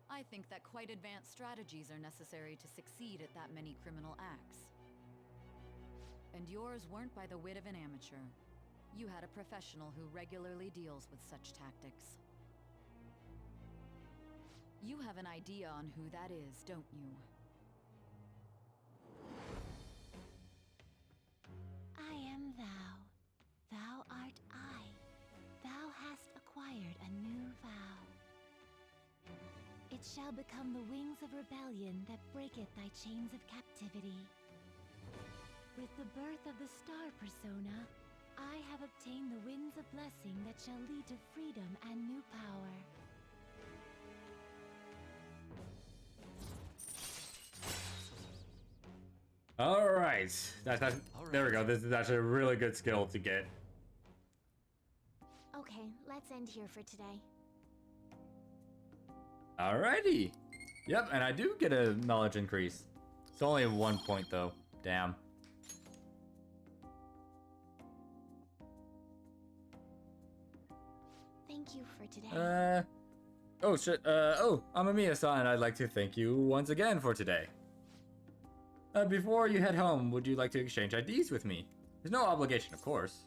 I think that quite advanced strategies are necessary to succeed at that many criminal acts. And yours weren't by the wit of an amateur. You had a professional who regularly deals with such tactics. You have an idea on who that is, don't you? I am thou. Thou art I. Thou hast acquired a new vow. It shall become the wings of rebellion that breaketh thy chains of captivity. With the birth of the star persona, I have obtained the winds of blessing that shall lead to freedom and new power. Alright. There we go. This is actually a really good skill to get. Okay, let's end here for today. Alrighty. Yep, and I do get a knowledge increase. It's only 1 point though. Damn. Thank you for today. Oh shit, I'm Amamiya-san, and I'd like to thank you once again for today. Before you head home, would you like to exchange IDs with me? There's no obligation, of course.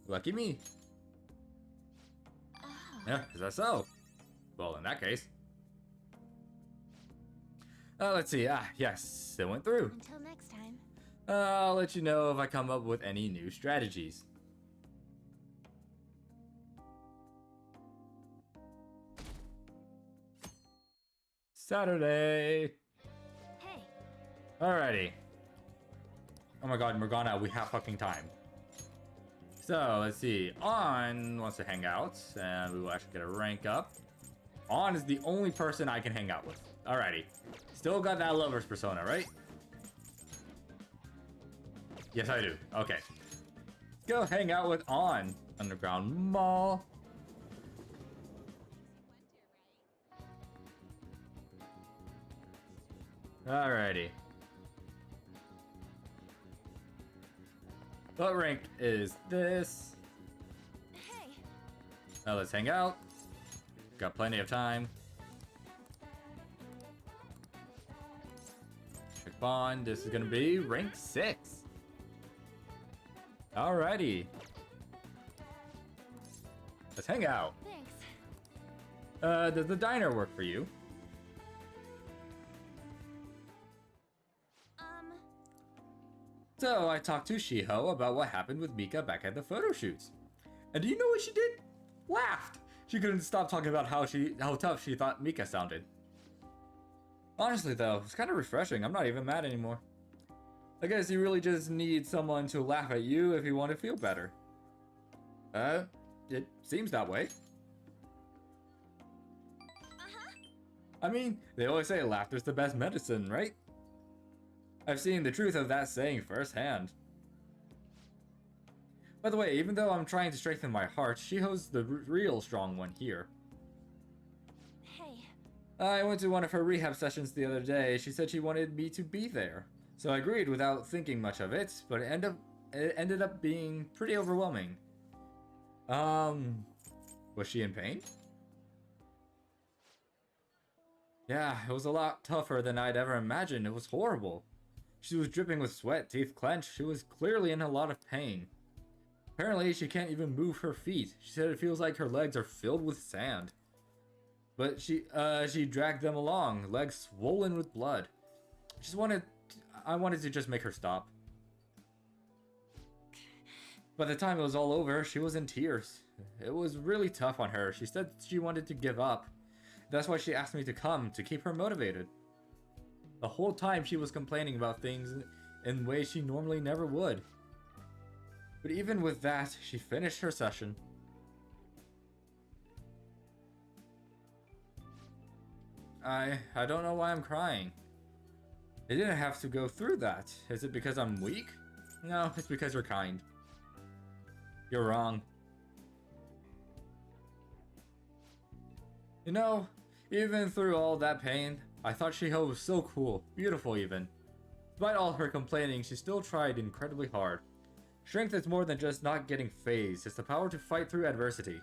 Lucky me. Oh. Yeah, is that so? Well, in that case. Let's see, yes, it went through. Until next time. I'll let you know if I come up with any new strategies. Saturday. Hey. Alrighty. Oh my god, Morgana, we have fucking time. So, let's see. On wants to hang out, and we will actually get a rank up. On is the only person I can hang out with. Alrighty. Still got that lover's persona, right? Yes, I do. Okay. Let's go hang out with On. Underground Mall. Alrighty. What rank is this? Hey. Now let's hang out. Got plenty of time. Check bond. This is gonna be rank 6. Alrighty. Let's hang out. Thanks. Does the diner work for you? So I talked to Shiho about what happened with Mika back at the photo shoots. And do you know what she did? Laughed! She couldn't stop talking about how tough she thought Mika sounded. Honestly though, it's kind of refreshing. I'm not even mad anymore. I guess you really just need someone to laugh at you if you want to feel better. It seems that way. I mean, they always say laughter's the best medicine, right? I've seen the truth of that saying firsthand. By the way, even though I'm trying to strengthen my heart, Shiho's the real strong one here. Hey. I went to one of her rehab sessions the other day. She said she wanted me to be there. So I agreed without thinking much of it, but it ended up being pretty overwhelming. Was she in pain? Yeah, it was a lot tougher than I'd ever imagined. It was horrible. She was dripping with sweat, teeth clenched. She was clearly in a lot of pain. Apparently, she can't even move her feet. She said it feels like her legs are filled with sand. But she dragged them along, legs swollen with blood. I wanted to just make her stop. By the time it was all over, she was in tears. It was really tough on her. She said she wanted to give up. That's why she asked me to come, to keep her motivated. The whole time she was complaining about things in ways she normally never would. But even with that, she finished her session. I don't know why I'm crying. I didn't have to go through that. Is it because I'm weak? No, it's because you're kind. You're wrong. You know, even through all that pain, I thought Shiho was so cool, beautiful even. Despite all her complaining, she still tried incredibly hard. Strength is more than just not getting phased, it's the power to fight through adversity.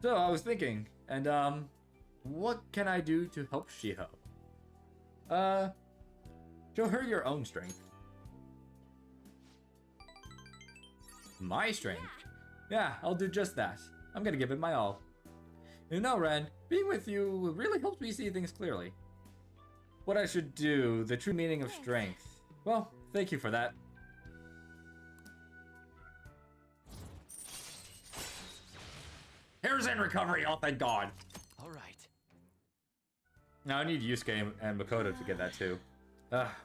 So I was thinking, and what can I do to help Shiho? Show her your own strength. My strength? Yeah, I'll do just that. I'm gonna give it my all. You know, Ren, being with you really helps me see things clearly. What I should do, the true meaning of strength. Well, thank you for that. Hair's in recovery, oh thank god. Alright. Now I need Yusuke and Makoto to get that too.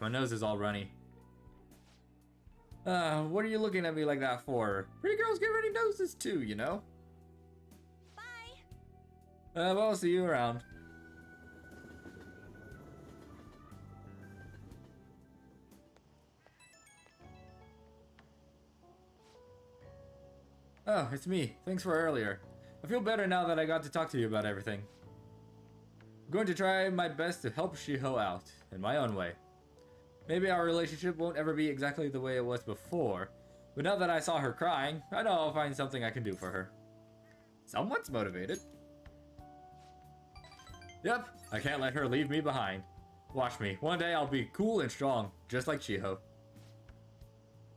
My nose is all runny. What are you looking at me like that for? Pretty girls get runny noses too, you know? Bye! Well, I'll see you around. Oh, it's me. Thanks for earlier. I feel better now that I got to talk to you about everything. I'm going to try my best to help Shiho out, in my own way. Maybe our relationship won't ever be exactly the way it was before, but now that I saw her crying, I know I'll find something I can do for her. Someone's motivated. Yep, I can't let her leave me behind. Watch me, one day I'll be cool and strong, just like Shiho.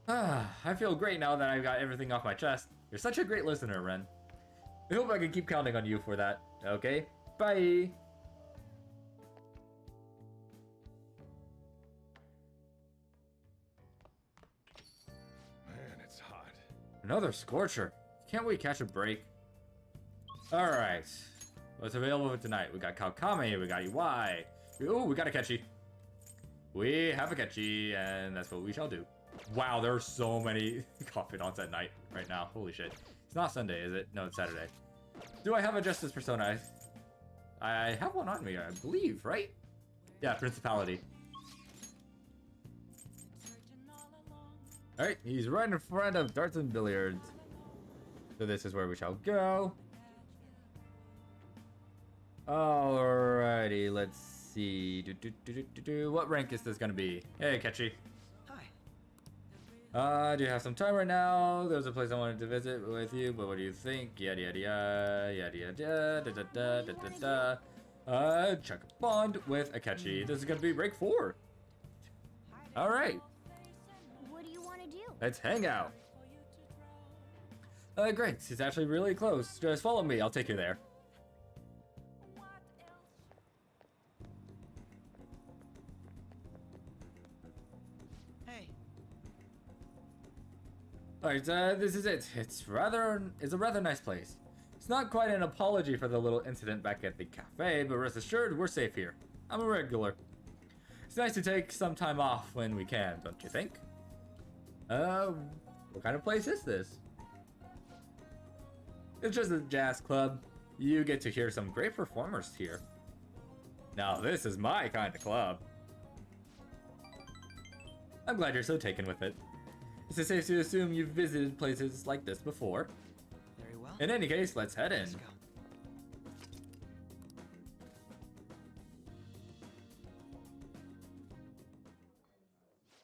I feel great now that I've got everything off my chest. You're such a great listener, Ren. I hope I can keep counting on you for that. Okay, bye! Man, it's hot. Another scorcher. Can't we catch a break? Alright. What's available for tonight? We got Kaokame, we got Iwai. Ooh, we got a Catchy. We have a Catchy, and that's what we shall do. Wow, there are so many Confidants at night right now. Holy shit. It's not Sunday, is it? No, it's Saturday. Do I have a Justice Persona? I have one on me, I believe, right? Yeah, Principality. Alright, he's right in front of darts and billiards. So this is where we shall go. Alrighty, let's see. What rank is this gonna be? Hey, Catchy. Hi. Do you have some time right now? There's a place I wanted to visit with you, but what do you think? Yada yada yada yada yada da da da da da da. Check a bond with Akechi. This is gonna be break 4. All right, What do you want to do? let's hang out. Great. It's actually really close. Just follow me. I'll take you there. Hey. Alright, this is it. It's a rather nice place. It's not quite an apology for the little incident back at the cafe, but rest assured, we're safe here. I'm a regular. It's nice to take some time off when we can, don't you think? What kind of place is this? It's just a jazz club. You get to hear some great performers here. Now this is my kind of club. I'm glad you're so taken with it. Is it safe to assume you've visited places like this before? Very well. In any case, let's head in. Let's go.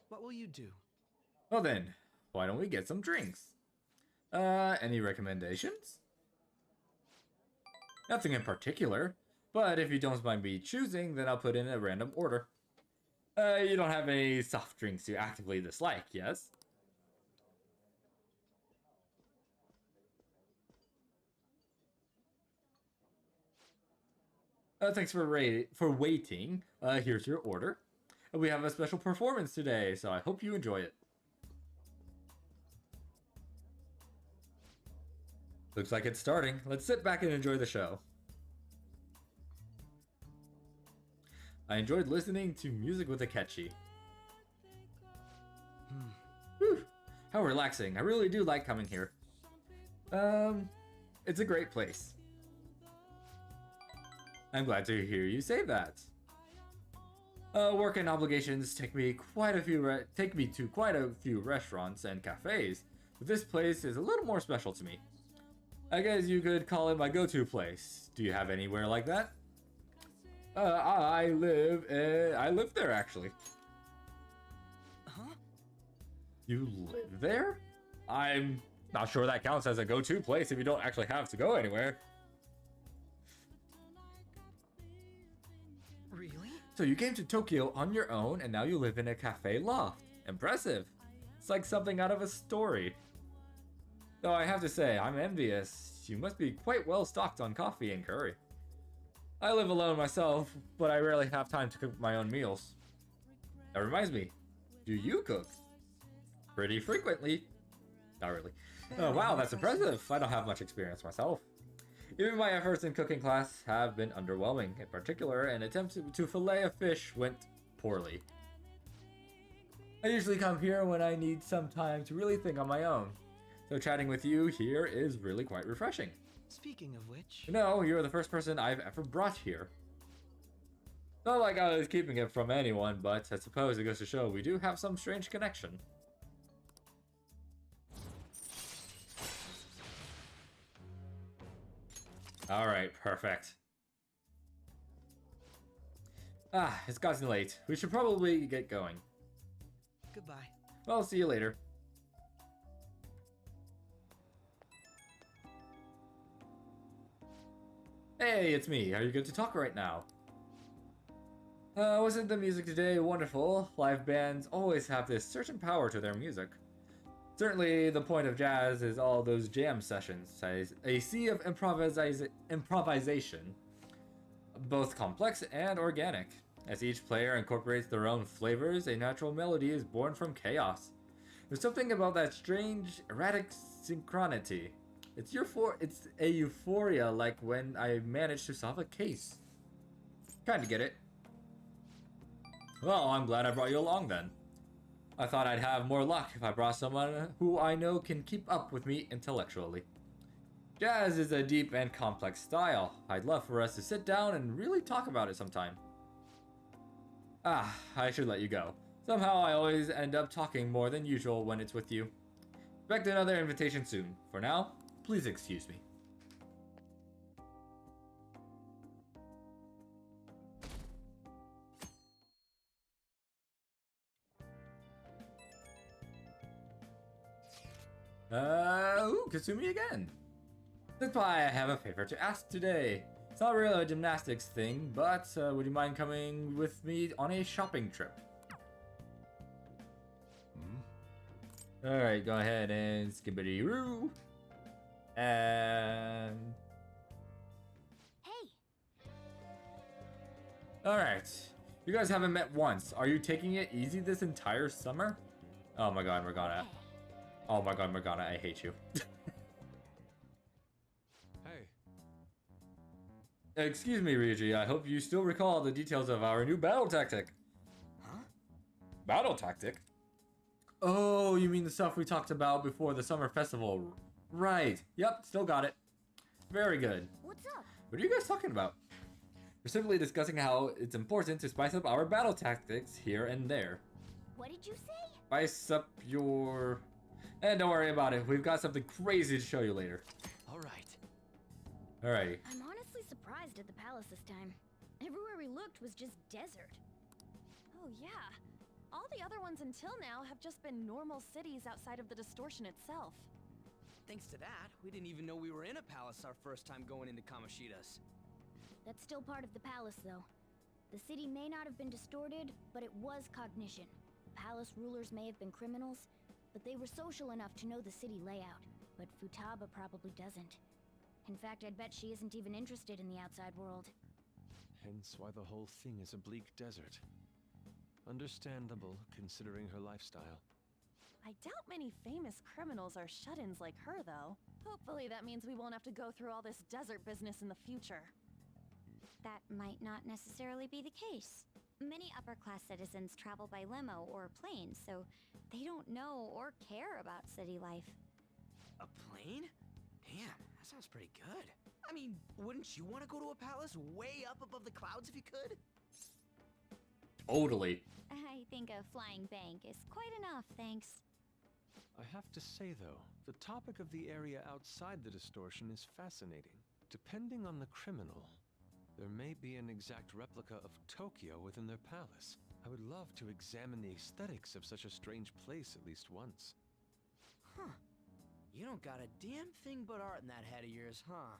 What will you do? Well then, why don't we get some drinks? Any recommendations? Nothing in particular, but if you don't mind me choosing, then I'll put in a random order. You don't have any soft drinks you actively dislike, yes? Thanks for waiting. Here's your order. We have a special performance today, so I hope you enjoy it. Looks like it's starting. Let's sit back and enjoy the show. I enjoyed listening to music with Akechi. Whew, how relaxing. I really do like coming here. It's a great place. I'm glad to hear you say that. Work and obligations take me to quite a few restaurants and cafes, but this place is a little more special to me. I guess you could call it my go-to place. Do you have anywhere like that? I live there actually. Huh? You live there? I'm not sure that counts as a go-to place if you don't actually have to go anywhere. Really? So you came to Tokyo on your own and now you live in a cafe loft. Impressive. It's like something out of a story. Though I have to say, I'm envious. You must be quite well stocked on coffee and curry. I live alone myself, but I rarely have time to cook my own meals. That reminds me, do you cook? Pretty frequently. Not really. Oh wow, that's impressive. I don't have much experience myself. Even my efforts in cooking class have been underwhelming. In particular, an attempt to fillet a fish went poorly. I usually come here when I need some time to really think on my own. So chatting with you here is really quite refreshing. Speaking of which... No, you're the first person I've ever brought here. Not like I was keeping it from anyone, but I suppose it goes to show we do have some strange connection. Alright, perfect. It's gotten late. We should probably get going. Goodbye. Well, see you later. Hey, it's me. Are you good to talk right now? Wasn't the music today wonderful? Live bands always have this certain power to their music. Certainly, the point of jazz is all those jam sessions, a sea of improvisation, both complex and organic. As each player incorporates their own flavors, a natural melody is born from chaos. There's something about that strange, erratic synchronity. It's a euphoria like when I managed to solve a case. Kinda get it. Well, I'm glad I brought you along then. I thought I'd have more luck if I brought someone who I know can keep up with me intellectually. Jazz is a deep and complex style. I'd love for us to sit down and really talk about it sometime. I should let you go. Somehow I always end up talking more than usual when it's with you. Expect another invitation soon. For now, please excuse me. Ooh, Kasumi again. Senpai, I have a favor to ask today. It's not really a gymnastics thing, but would you mind coming with me on a shopping trip? Alright, go ahead and skibbity-roo. And... Hey! Alright. You guys haven't met once. Are you taking it easy this entire summer? Oh my god, Morgana. Oh my god, Morgana, I hate you. Hey. Excuse me, Ryuji. I hope you still recall the details of our new battle tactic. Huh? Battle tactic? Oh, you mean the stuff we talked about before the summer festival. Right. Yep, still got it. Very good. What's up? What are you guys talking about? We're simply discussing how it's important to spice up our battle tactics here and there. What did you say? Spice up your... don't worry about it. We've got something crazy to show you later. Alright. Alrighty. I'm honestly surprised at the palace this time. Everywhere we looked was just desert. Oh, yeah. All the other ones until now have just been normal cities outside of the distortion itself. Thanks to that, we didn't even know we were in a palace our first time going into Kamoshida's. That's still part of the palace, though. The city may not have been distorted, but it was cognition. Palace rulers may have been criminals, but they were social enough to know the city layout. But Futaba probably doesn't. In fact, I'd bet she isn't even interested in the outside world. Hence why the whole thing is a bleak desert. Understandable, considering her lifestyle. I doubt many famous criminals are shut-ins like her, though. Hopefully that means we won't have to go through all this desert business in the future. That might not necessarily be the case. Many upper-class citizens travel by limo or plane, so they don't know or care about city life. A plane? Damn, that sounds pretty good. I mean, wouldn't you want to go to a palace way up above the clouds if you could? Totally. I think a flying bank is quite enough, thanks. I have to say, though, the topic of the area outside the distortion is fascinating. Depending on the criminal, there may be an exact replica of Tokyo within their palace. I would love to examine the aesthetics of such a strange place at least once. Huh. You don't got a damn thing but art in that head of yours, huh?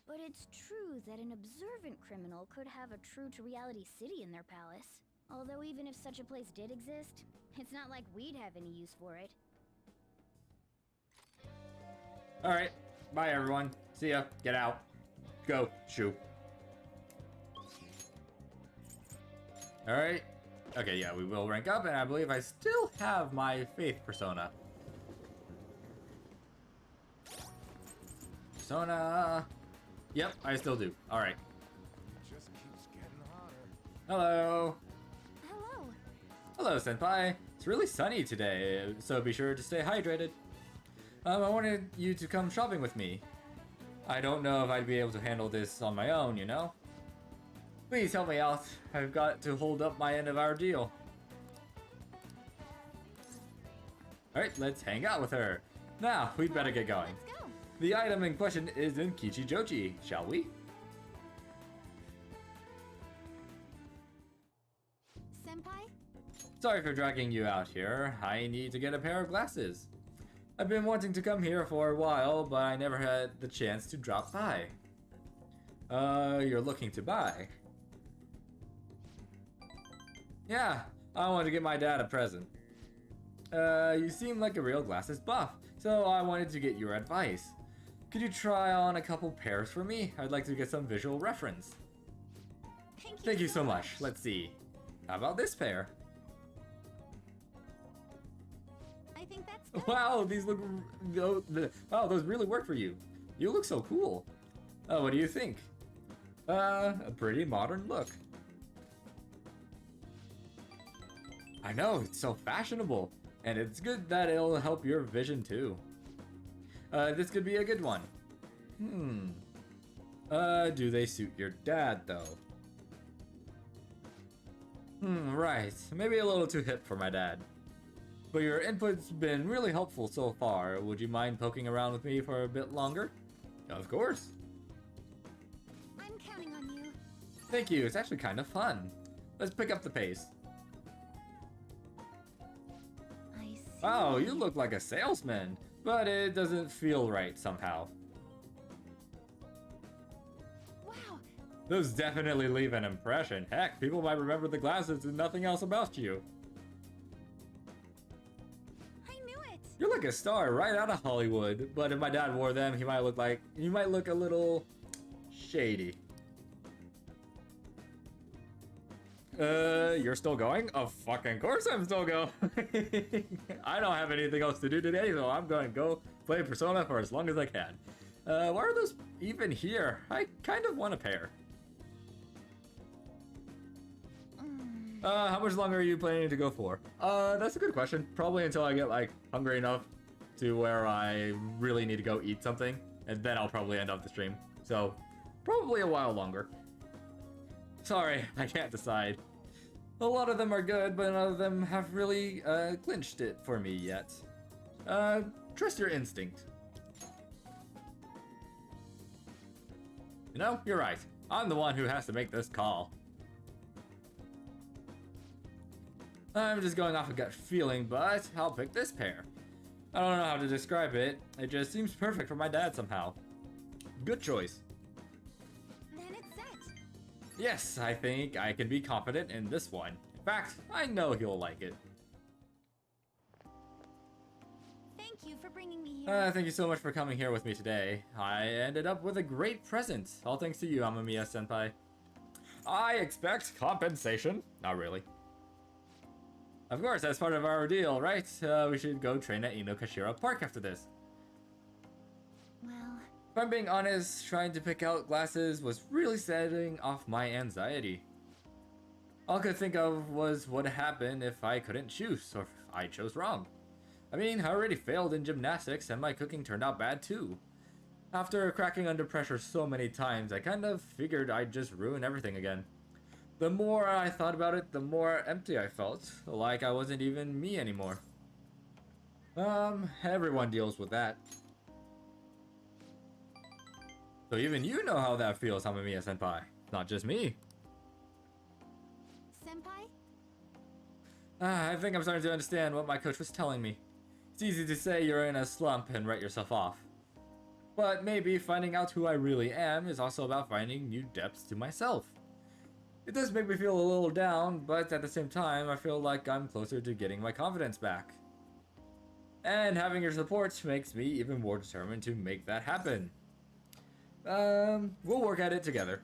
But it's true that an observant criminal could have a true-to-reality city in their palace. Although even if such a place did exist, it's not like we'd have any use for it. Alright. Bye, everyone. See ya. Get out. Go. Shoo. Alright. Okay, yeah, we will rank up, and I believe I still have my Faith persona. Persona... Yep, I still do. Alright. Just keeps getting hotter. Hello. Hello. Hello, Senpai. It's really sunny today, so be sure to stay hydrated. I wanted you to come shopping with me. I don't know if I'd be able to handle this on my own, you know? Please help me out. I've got to hold up my end of our deal. Alright, let's hang out with her. Now, we'd better get going. Let's go. The item in question is in Kichijoji, shall we? Senpai? Sorry for dragging you out here. I need to get a pair of glasses. I've been wanting to come here for a while, but I never had the chance to drop by. You're looking to buy. Yeah, I wanted to get my dad a present. You seem like a real glasses buff, so I wanted to get your advice. Could you try on a couple pairs for me? I'd like to get some visual reference. Thank you so much. Let's see. How about this pair? I think that's good. Wow, these look... Wow, those really work for you. You look so cool. What do you think? A pretty modern look. I know, it's so fashionable. And it's good that it'll help your vision too. This could be a good one. Do they suit your dad though? Right. Maybe a little too hip for my dad. But your input's been really helpful so far. Would you mind poking around with me for a bit longer? Of course. I'm counting on you. Thank you, it's actually kind of fun. Let's pick up the pace. I see. Wow, you look like a salesman. but it doesn't feel right somehow. Wow. Those definitely leave an impression. Heck, people might remember the glasses and nothing else about you. I knew it. You're like a star right out of Hollywood, but if my dad wore them, he might look a little shady. You're still going? Of fucking course I'm still going. I don't have anything else to do today, so I'm going to go play Persona for as long as I can. Why are those even here? I kind of want a pair. How much longer are you planning to go for? That's a good question. Probably until I get, like, hungry enough to where I really need to go eat something, and then I'll probably end off the stream. So, probably a while longer. Sorry, I can't decide. A lot of them are good, but none of them have really clinched it for me yet. Trust your instinct. You know, you're right. I'm the one who has to make this call. I'm just going off a gut feeling, but I'll pick this pair. I don't know how to describe it. It just seems perfect for my dad somehow. Good choice. Yes, I think I can be confident in this one. In fact, I know he'll like it. Thank you for bringing me here. Thank you so much for coming here with me today. I ended up with a great present. All thanks to you, Amamiya-senpai. I expect compensation. Not really. Of course, that's part of our deal, right? We should go train at Inokashira Park after this. Well, if I'm being honest, trying to pick out glasses was really setting off my anxiety. All I could think of was what happened if I couldn't choose, or if I chose wrong. I mean, I already failed in gymnastics, and my cooking turned out bad too. After cracking under pressure so many times, I kind of figured I'd just ruin everything again. The more I thought about it, the more empty I felt, like I wasn't even me anymore. Everyone deals with that. So even you know how that feels, Amamiya-senpai. Not just me. Senpai? I think I'm starting to understand what my coach was telling me. It's easy to say you're in a slump and write yourself off. But maybe finding out who I really am is also about finding new depths to myself. It does make me feel a little down, but at the same time, I feel like I'm closer to getting my confidence back. And having your support makes me even more determined to make that happen. We'll work at it together.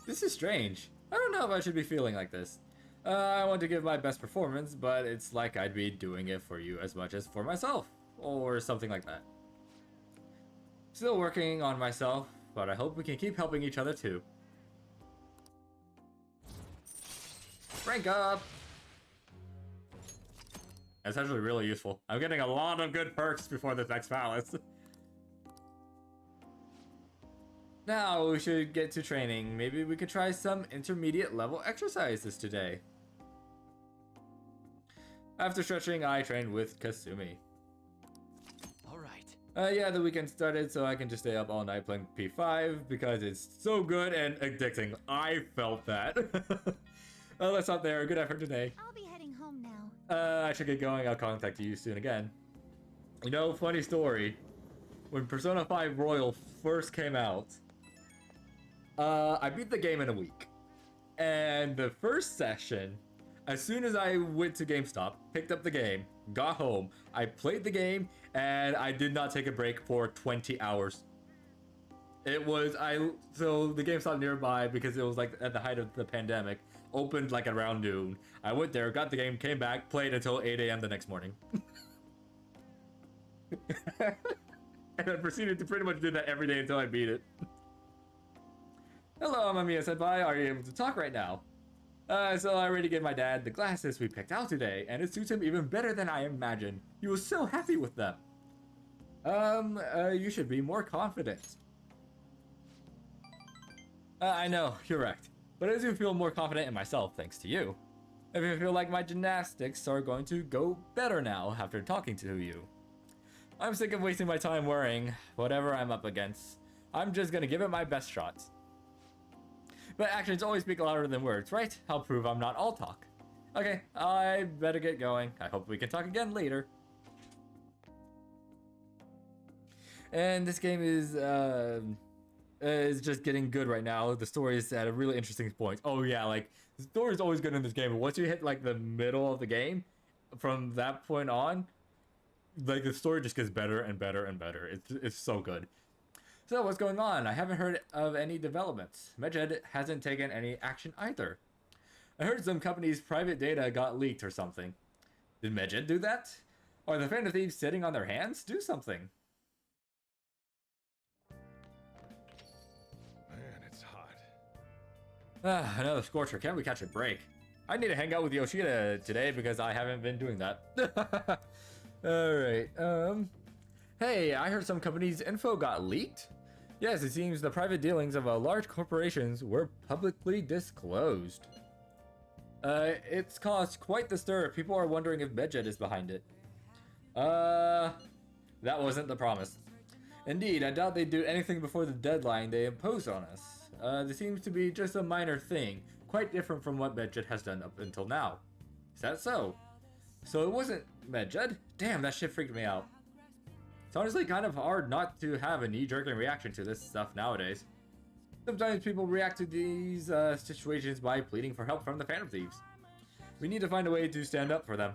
This is strange. I don't know if I should be feeling like this. I want to give my best performance, but it's like I'd be doing it for you as much as for myself, or something like that. Still working on myself, but I hope we can keep helping each other too. Rank up! That's actually really useful. I'm getting a lot of good perks before this next palace. Now we should get to training. Maybe we could try some intermediate level exercises today. After stretching, I trained with Kasumi. Alright. Yeah, the weekend started, so I can just stay up all night playing P5 because it's so good and addicting. I felt that. Let's stop there. Good effort today. I'll be heading home now. I should get going. I'll contact you soon again. You know, funny story. When Persona 5 Royal first came out, I beat the game in a week. And the first session, as soon as I went to GameStop, picked up the game, got home, I played the game, and I did not take a break for 20 hours. So the GameStop nearby, because it was like at the height of the pandemic, opened like around noon. I went there, got the game, came back, played until 8 a.m. the next morning. And I proceeded to pretty much do that every day until I beat it. Hello, Amamiya-senpai. Are you able to talk right now? So I already gave my dad the glasses we picked out today, and it suits him even better than I imagined. He was so happy with them. You should be more confident. I know, you're right. But I do feel more confident in myself thanks to you. I feel like my gymnastics are going to go better now after talking to you. I'm sick of wasting my time worrying whatever I'm up against. I'm just gonna give it my best shot. But actions always speak louder than words, right? I'll prove I'm not all talk. Okay, I better get going. I hope we can talk again later. And this game is just getting good right now. The story is at a really interesting point. Oh yeah, like the story is always good in this game, but once you hit like the middle of the game, from that point on, like the story just gets better and better and better. It's so good. So what's going on? I haven't heard of any developments. Medjed hasn't taken any action either. I heard some company's private data got leaked or something. Did Medjed do that? Are the Phantom Thieves sitting on their hands? Do something. Man, it's hot. Another scorcher. Can't we catch a break? I need to hang out with Yoshida today because I haven't been doing that. Alright, hey, I heard some company's info got leaked? Yes, it seems the private dealings of large corporations were publicly disclosed. It's caused quite the stir. People are wondering if Medjed is behind it. That wasn't the promise. Indeed, I doubt they'd do anything before the deadline they imposed on us. This seems to be just a minor thing, quite different from what Medjed has done up until now. Is that so? So it wasn't Medjed? Damn, that shit freaked me out. It's honestly kind of hard not to have a knee-jerking reaction to this stuff nowadays. Sometimes people react to these situations by pleading for help from the Phantom Thieves. We need to find a way to stand up for them.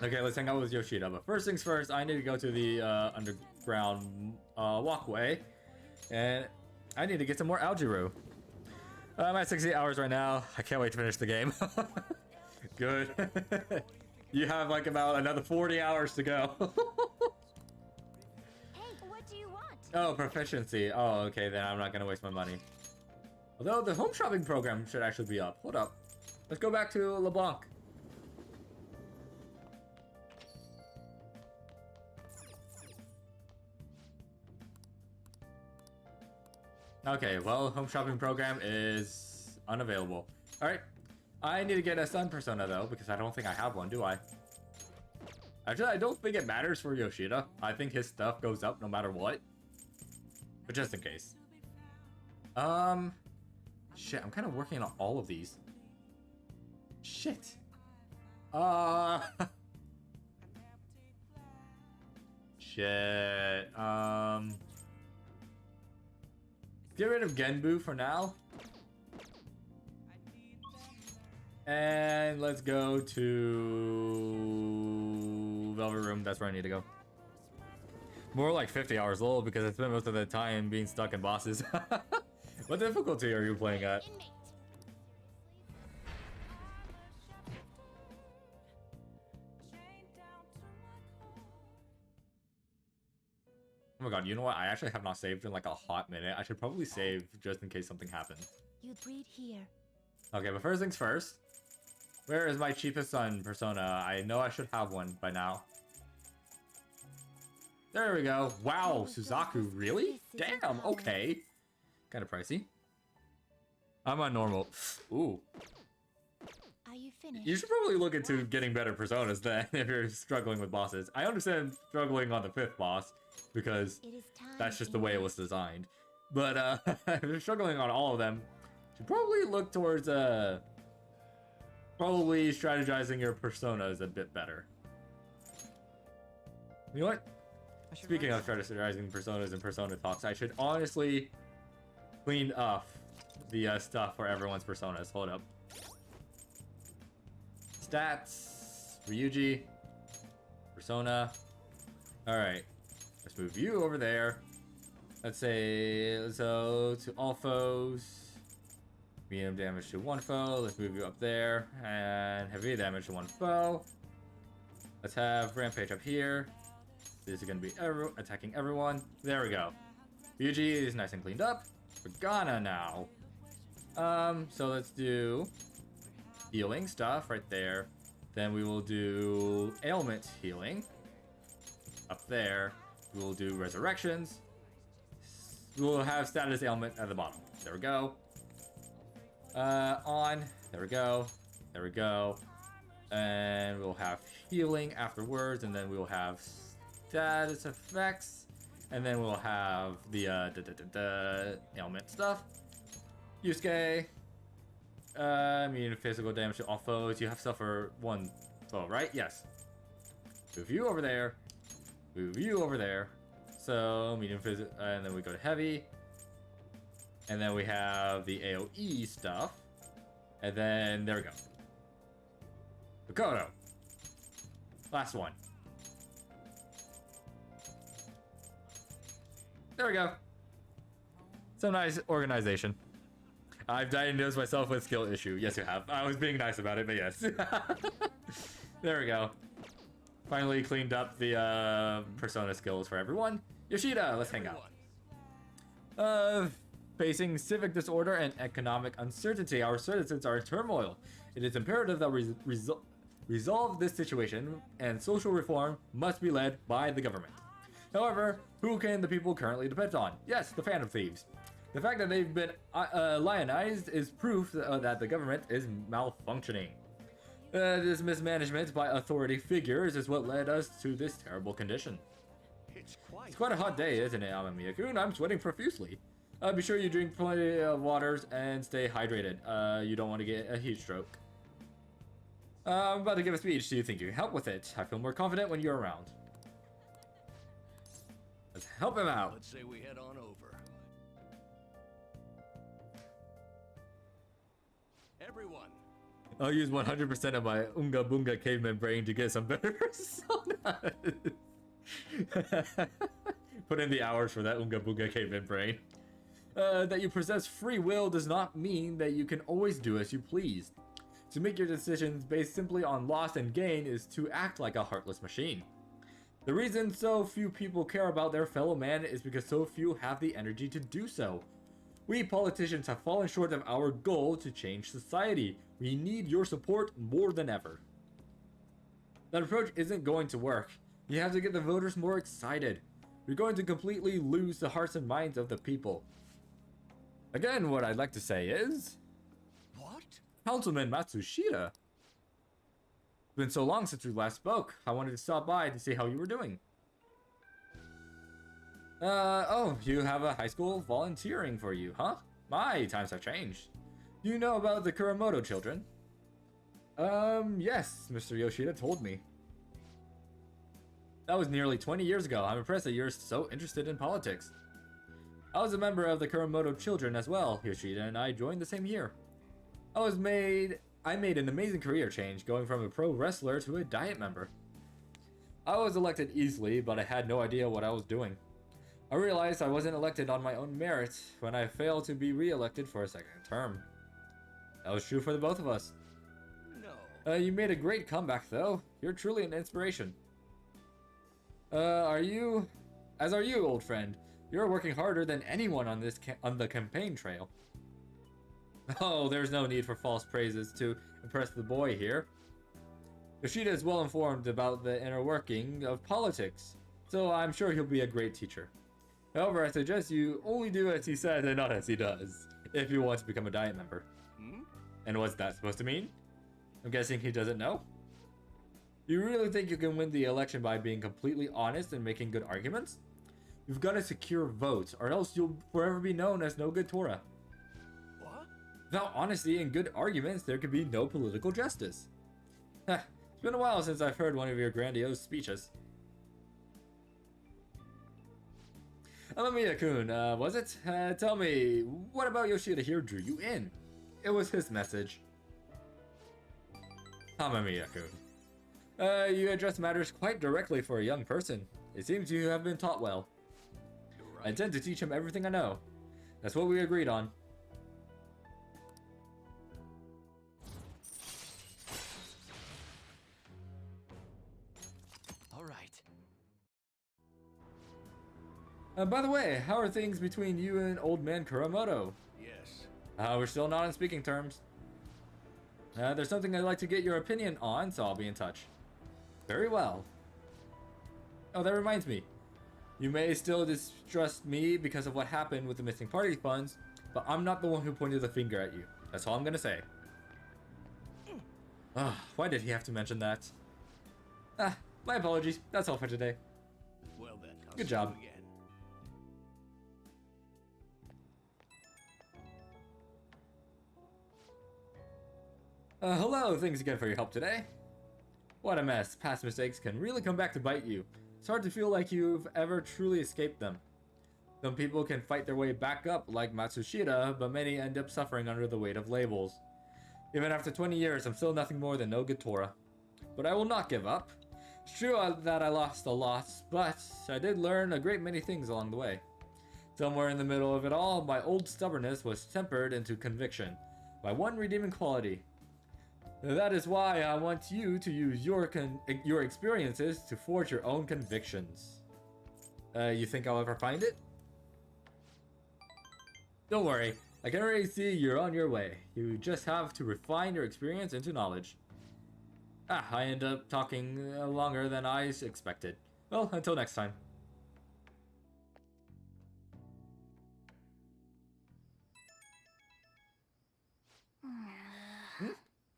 Okay, let's hang out with Yoshida. But first things first, I need to go to the underground walkway. And I need to get some more algae roux. I'm at 60 hours right now. I can't wait to finish the game. Good. You have like about another 40 hours to go. Hey, what do you want? Oh, proficiency. Oh, okay, then I'm not gonna waste my money. Although the home shopping program should actually be up. Hold up. Let's go back to LeBlanc. Okay, well, home shopping program is unavailable. Alright. I need to get a sun persona though, because I don't think I have one, do I? Actually, I don't think it matters for Yoshida. I think his stuff goes up no matter what. But just in case. Shit, I'm kind of working on all of these. Shit. Shit. Get rid of Genbu for now. And let's go to Velvet Room. That's where I need to go. More like 50 hours old because I spent most of the time being stuck in bosses. What difficulty are you playing at? Oh my god, you know what? I actually have not saved in like a hot minute. I should probably save just in case something happens. You'd breed here. Okay, but first things first. Where is my cheapest son persona? I know I should have one by now. There we go. Wow, Suzaku, really? Damn, okay. Kind of pricey. I'm on normal. Ooh. Are you finished? You should probably look into getting better personas then if you're struggling with bosses. I understand struggling on the 5th boss because that's just the way it was designed. But if you're struggling on all of them, you should probably look towards probably strategizing your personas a bit better. You know what? Speaking of strategizing personas and persona talks, I should honestly clean up the stuff for everyone's personas. Hold up. Stats, Ryuji, persona. Alright, let's move you over there. Let's say, so to all foes. Medium damage to one foe. Let's move you up there. And heavy damage to one foe. Let's have Rampage up here. This is going to be attacking everyone. There we go. Ryuji is nice and cleaned up. Pagana now. So let's do healing stuff right there. Then we will do ailment healing. Up there. We will do resurrections. We'll have status ailment at the bottom. There we go. On. There we go. There we go. And we'll have healing afterwards. And then we'll have status effects. And then we'll have the ailment stuff. Yusuke. Immune physical damage to all foes. You have suffer one foe, right? Yes. Move you over there. Move you over there. So, medium physical, and then we go to heavy. And then we have the AoE stuff. And then, there we go. Makoto. Last one. There we go. Some nice organization. I've diagnosed myself with skill issue. Yes, you have. I was being nice about it, but yes. There we go. Finally cleaned up the persona skills for everyone. Yoshida, let's hang out. Facing civic disorder and economic uncertainty, our citizens are in turmoil. It is imperative that we resolve this situation, and social reform must be led by the government. However, who can the people currently depend on? Yes, the Phantom Thieves. The fact that they've been lionized is proof that the government is malfunctioning. This mismanagement by authority figures is what led us to this terrible condition. It's quite a hot day, isn't it, Amamiya-kun? I'm sweating profusely. Be sure you drink plenty of waters and stay hydrated. You don't want to get a heat stroke. I'm about to give a speech. Do you think you can help with it? I feel more confident when you're around. Let's help him out. Let's say we head on over. Everyone. I'll use 100% of my Unga Bunga caveman brain to get some better personas. Put in the hours for that Unga Bunga caveman brain. That you possess free will does not mean that you can always do as you please. To make your decisions based simply on loss and gain is to act like a heartless machine. The reason so few people care about their fellow man is because so few have the energy to do so. We politicians have fallen short of our goal to change society. We need your support more than ever. That approach isn't going to work. You have to get the voters more excited. You're going to completely lose the hearts and minds of the people. Again, what I'd like to say is... What? Councilman Matsushita. It's been so long since we last spoke. I wanted to stop by to see how you were doing. Oh, you have a high school volunteering for you, huh? My times have changed. Do you know about the Kuramoto children? Yes, Mr. Yoshida told me. That was nearly 20 years ago. I'm impressed that you're so interested in politics. I was a member of the Kuramoto children as well, Yoshida, and I joined the same year. I made an amazing career change, going from a pro wrestler to a diet member. I was elected easily, but I had no idea what I was doing. I realized I wasn't elected on my own merit when I failed to be re-elected for a second term. That was true for the both of us. No. You made a great comeback, though. You're truly an inspiration. As are you, old friend. You're working harder than anyone on the campaign trail. Oh, there's no need for false praises to impress the boy here. Yoshida is well informed about the inner working of politics, so I'm sure he'll be a great teacher. However, I suggest you only do as he says and not as he does, if you want to become a diet member. And what's that supposed to mean? I'm guessing he doesn't know? You really think you can win the election by being completely honest and making good arguments? You've got to secure votes, or else you'll forever be known as no good Torah. What? Without honesty and good arguments, there could be no political justice. It's been a while since I've heard one of your grandiose speeches. Amamiya-kun, was it? Tell me, what about Yoshida here drew you in? It was his message. Amamiya-kun. You address matters quite directly for a young person. It seems you have been taught well. I intend to teach him everything I know. That's what we agreed on. All right. By the way, how are things between you and old man Kuramoto? Yes. We're still not on speaking terms. There's something I'd like to get your opinion on, so I'll be in touch. Very well. Oh, that reminds me. You may still distrust me because of what happened with the missing party funds, but I'm not the one who pointed the finger at you. That's all I'm gonna say. Why did he have to mention that? My apologies. That's all for today. Well then, I'll Good see job. you again. Hello, thanks again for your help today. What a mess. Past mistakes can really come back to bite you. It's hard to feel like you've ever truly escaped them. Some people can fight their way back up like Matsushita, but many end up suffering under the weight of labels. Even after 20 years, I'm still nothing more than no Gatora. But I will not give up. It's true that I lost a lot, but I did learn a great many things along the way. Somewhere in the middle of it all, my old stubbornness was tempered into conviction, my one redeeming quality. That is why I want you to use your experiences to forge your own convictions. You think I'll ever find it? Don't worry, I can already see you're on your way. You just have to refine your experience into knowledge. I end up talking longer than I expected. Well, until next time.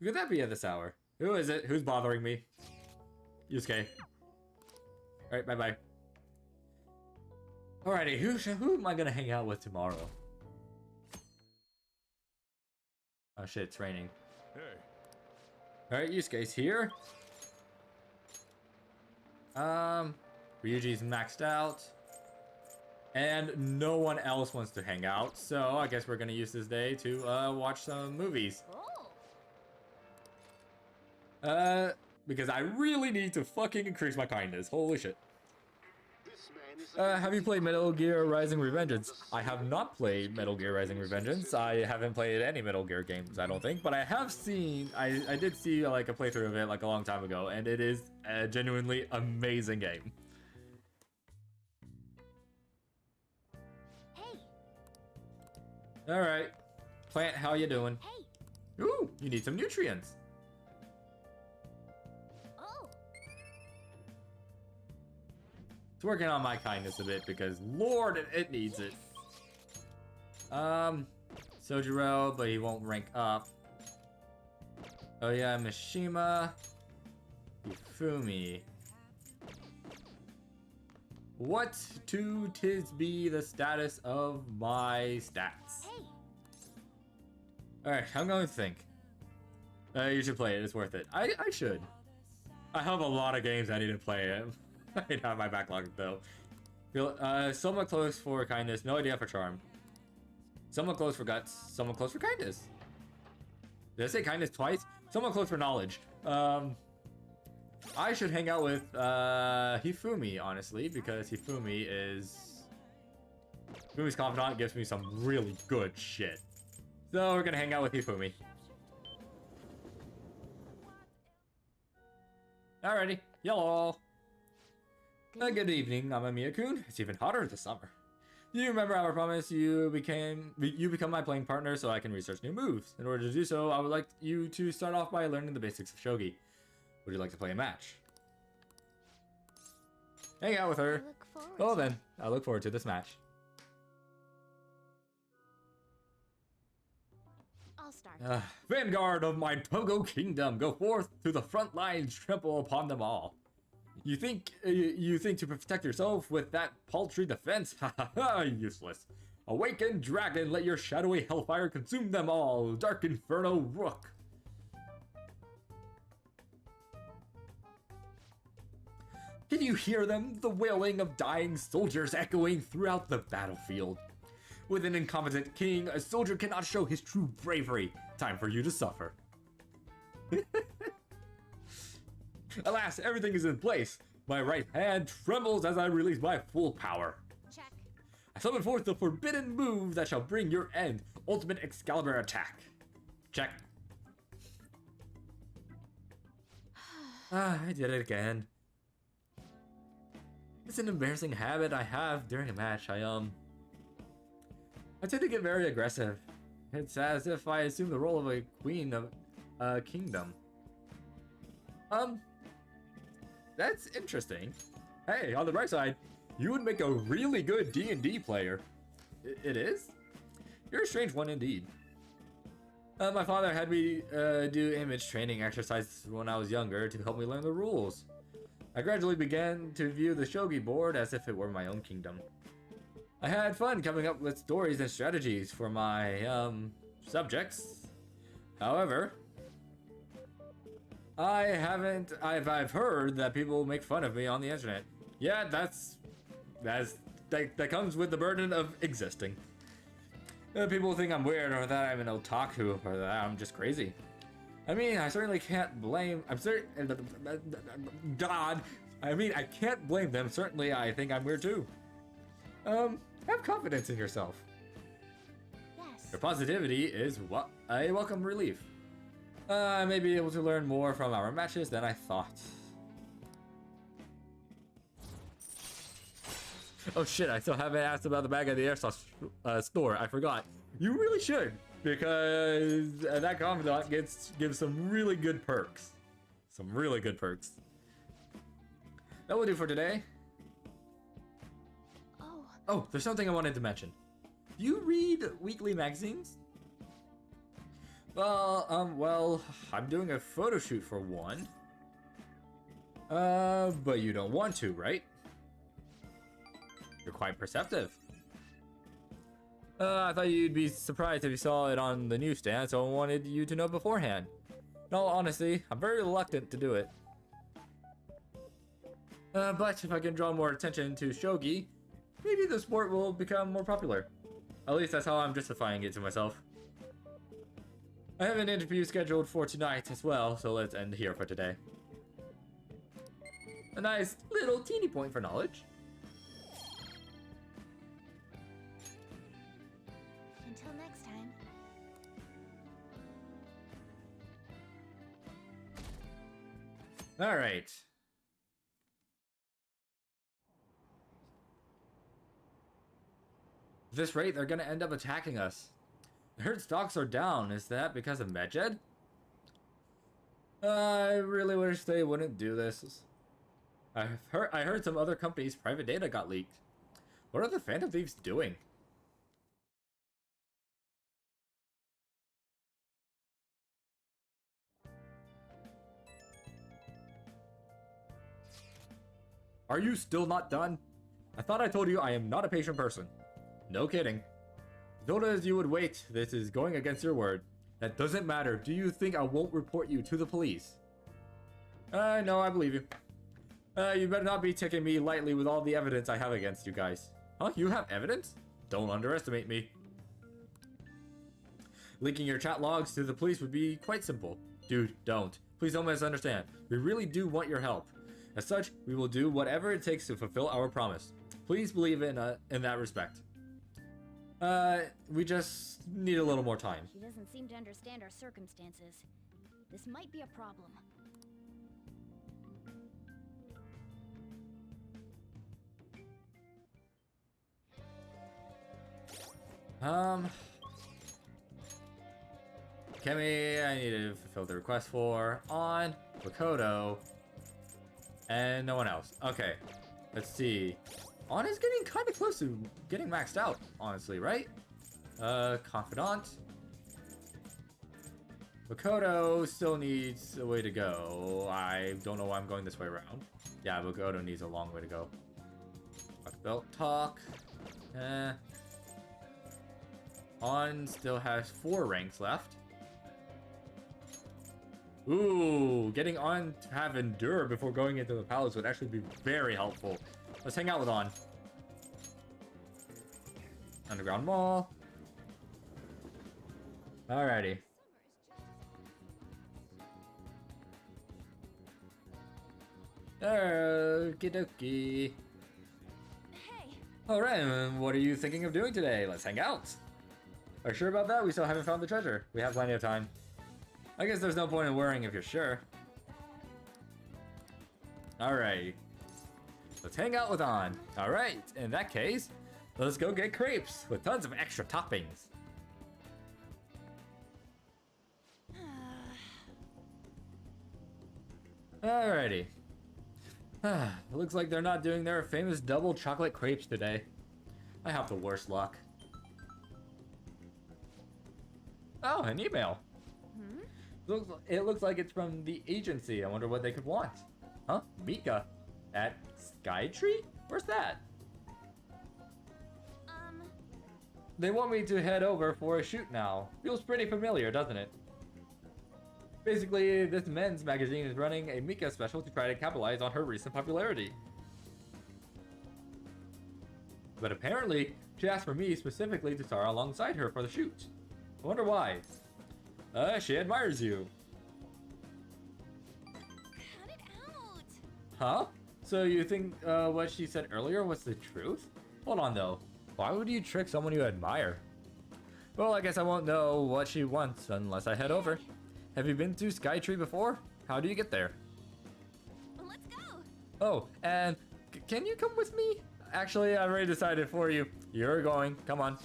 Who could that be at this hour? Who is it? Who's bothering me? Yusuke. Alright, bye-bye. Alrighty, who am I gonna hang out with tomorrow? Oh shit, it's raining. Hey. Alright, Yusuke's here. Ryuji's maxed out. And no one else wants to hang out, so I guess we're gonna use this day to watch some movies. Because I really need to fucking increase my kindness. Holy shit. Have you played Metal Gear Rising: Revengeance? I have not played Metal Gear Rising: Revengeance. I haven't played any Metal Gear games, I don't think, but I have seen, I did see like a playthrough of it like a long time ago, and it is a genuinely amazing game. Hey. All right, Plant, how you doing? Hey. Ooh, you need some nutrients. It's working on my kindness a bit because Lord, it needs it. Sojiro, but he won't rank up. Oh yeah, Mishima. Yufumi. What to tis be the status of my stats? Hey. Alright, I'm going to think. You should play it, it's worth it. I should. I have a lot of games I need to play it. I have my backlog though. Somewhat close for kindness, no idea for charm. Somewhat close for guts, somewhat close for kindness. Did I say kindness twice? Somewhat close for knowledge. I should hang out with Hifumi, honestly, because Hifumi's confidant gives me some really good shit. So we're gonna hang out with Hifumi. Alrighty, yellow. Good evening, Amamiya-kun. It's even hotter this summer. Do you remember our promise? You become my playing partner so I can research new moves. In order to do so, I would like you to start off by learning the basics of shogi. Would you like to play a match? Hang out with her. Oh then, I look forward to this match. I'll start. Vanguard of my Togo kingdom, go forth to the front lines, trample upon them all. You think to protect yourself with that paltry defense? Ha ha ha! Useless. Awaken, dragon! Let your shadowy hellfire consume them all! Dark Inferno Rook! Can you hear them? The wailing of dying soldiers echoing throughout the battlefield. With an incompetent king, a soldier cannot show his true bravery. Time for you to suffer. Alas, everything is in place. My right hand trembles as I release my full power. Check. I summon forth the forbidden move that shall bring your end. Ultimate Excalibur attack. Check. I did it again. It's an embarrassing habit I have during a match. I tend to get very aggressive. It's as if I assume the role of a queen of a kingdom. That's interesting. Hey, on the bright side, you would make a really good D&D player. It is? You're a strange one indeed. My father had me do image training exercises when I was younger to help me learn the rules. I gradually began to view the shogi board as if it were my own kingdom. I had fun coming up with stories and strategies for my subjects. However, I haven't. I've heard that people make fun of me on the internet. Yeah, that comes with the burden of existing. People think I'm weird, or that I'm an otaku, or that I'm just crazy. I mean, I certainly can't blame. God. I mean, I can't blame them. Certainly, I think I'm weird too. Have confidence in yourself. Yes. Your positivity is a welcome relief. I may be able to learn more from our matches than I thought. Oh shit, I still haven't asked about the bag at the airsoft store. I forgot. You really should, because that confidant gives some really good perks. Some really good perks. That will do for today. Oh, there's something I wanted to mention. Do you read weekly magazines? Well, I'm doing a photo shoot for one. But you don't want to, right? You're quite perceptive. I thought you'd be surprised if you saw it on the newsstand, so I wanted you to know beforehand. In all honesty, I'm very reluctant to do it. But if I can draw more attention to shogi, maybe the sport will become more popular. At least that's how I'm justifying it to myself. I have an interview scheduled for tonight as well, so let's end here for today. A nice little teeny point for knowledge. Until next time. Alright. At this rate, they're gonna end up attacking us. I heard stocks are down. Is that because of Medjed? I really wish they wouldn't do this. I heard some other companies' private data got leaked. What are the Phantom Thieves doing? Are you still not done? I thought I told you I am not a patient person. No kidding. As old as you would wait, this is going against your word. That doesn't matter. Do you think I won't report you to the police? No, I believe you. You better not be taking me lightly with all the evidence I have against you guys. Huh? You have evidence? Don't underestimate me. Leaking your chat logs to the police would be quite simple. Dude, don't. Please don't misunderstand. We really do want your help. As such, we will do whatever it takes to fulfill our promise. Please believe in that respect. We just need a little more time. She doesn't seem to understand our circumstances. This might be a problem. Kemi, I need to fulfill the request for On, Makoto, and no one else. Okay, let's see. On is getting kind of close to getting maxed out, honestly, right? Confidant. Makoto still needs a way to go. I don't know why I'm going this way around. Yeah, Makoto needs a long way to go. Belt talk. On still has 4 ranks left. Ooh, getting On to have Endure before going into the palace would actually be very helpful. Let's hang out with On. Underground Mall. Alrighty. Okie dokie. Hey. Alright, and what are you thinking of doing today? Let's hang out. Are you sure about that? We still haven't found the treasure. We have plenty of time. I guess there's no point in worrying if you're sure. Alright. Let's hang out with On. Alright, in that case, let's go get crepes with tons of extra toppings. Alrighty. Looks like they're not doing their famous double chocolate crepes today. I have the worst luck. Oh, an email. It looks like it's from the agency. I wonder what they could want. Huh? Mika. At Skytree? Where's that? They want me to head over for a shoot now. Feels pretty familiar, doesn't it? Basically, this men's magazine is running a Mika special to try to capitalize on her recent popularity. But apparently, she asked for me specifically to star alongside her for the shoot. I wonder why. She admires you. Cut it out! Huh? So you think what she said earlier was the truth? Hold on though. Why would you trick someone you admire? Well, I guess I won't know what she wants unless I head over. Have you been to Skytree before? How do you get there? Let's go! Oh, and can you come with me? Actually, I've already decided for you. You're going. Come on.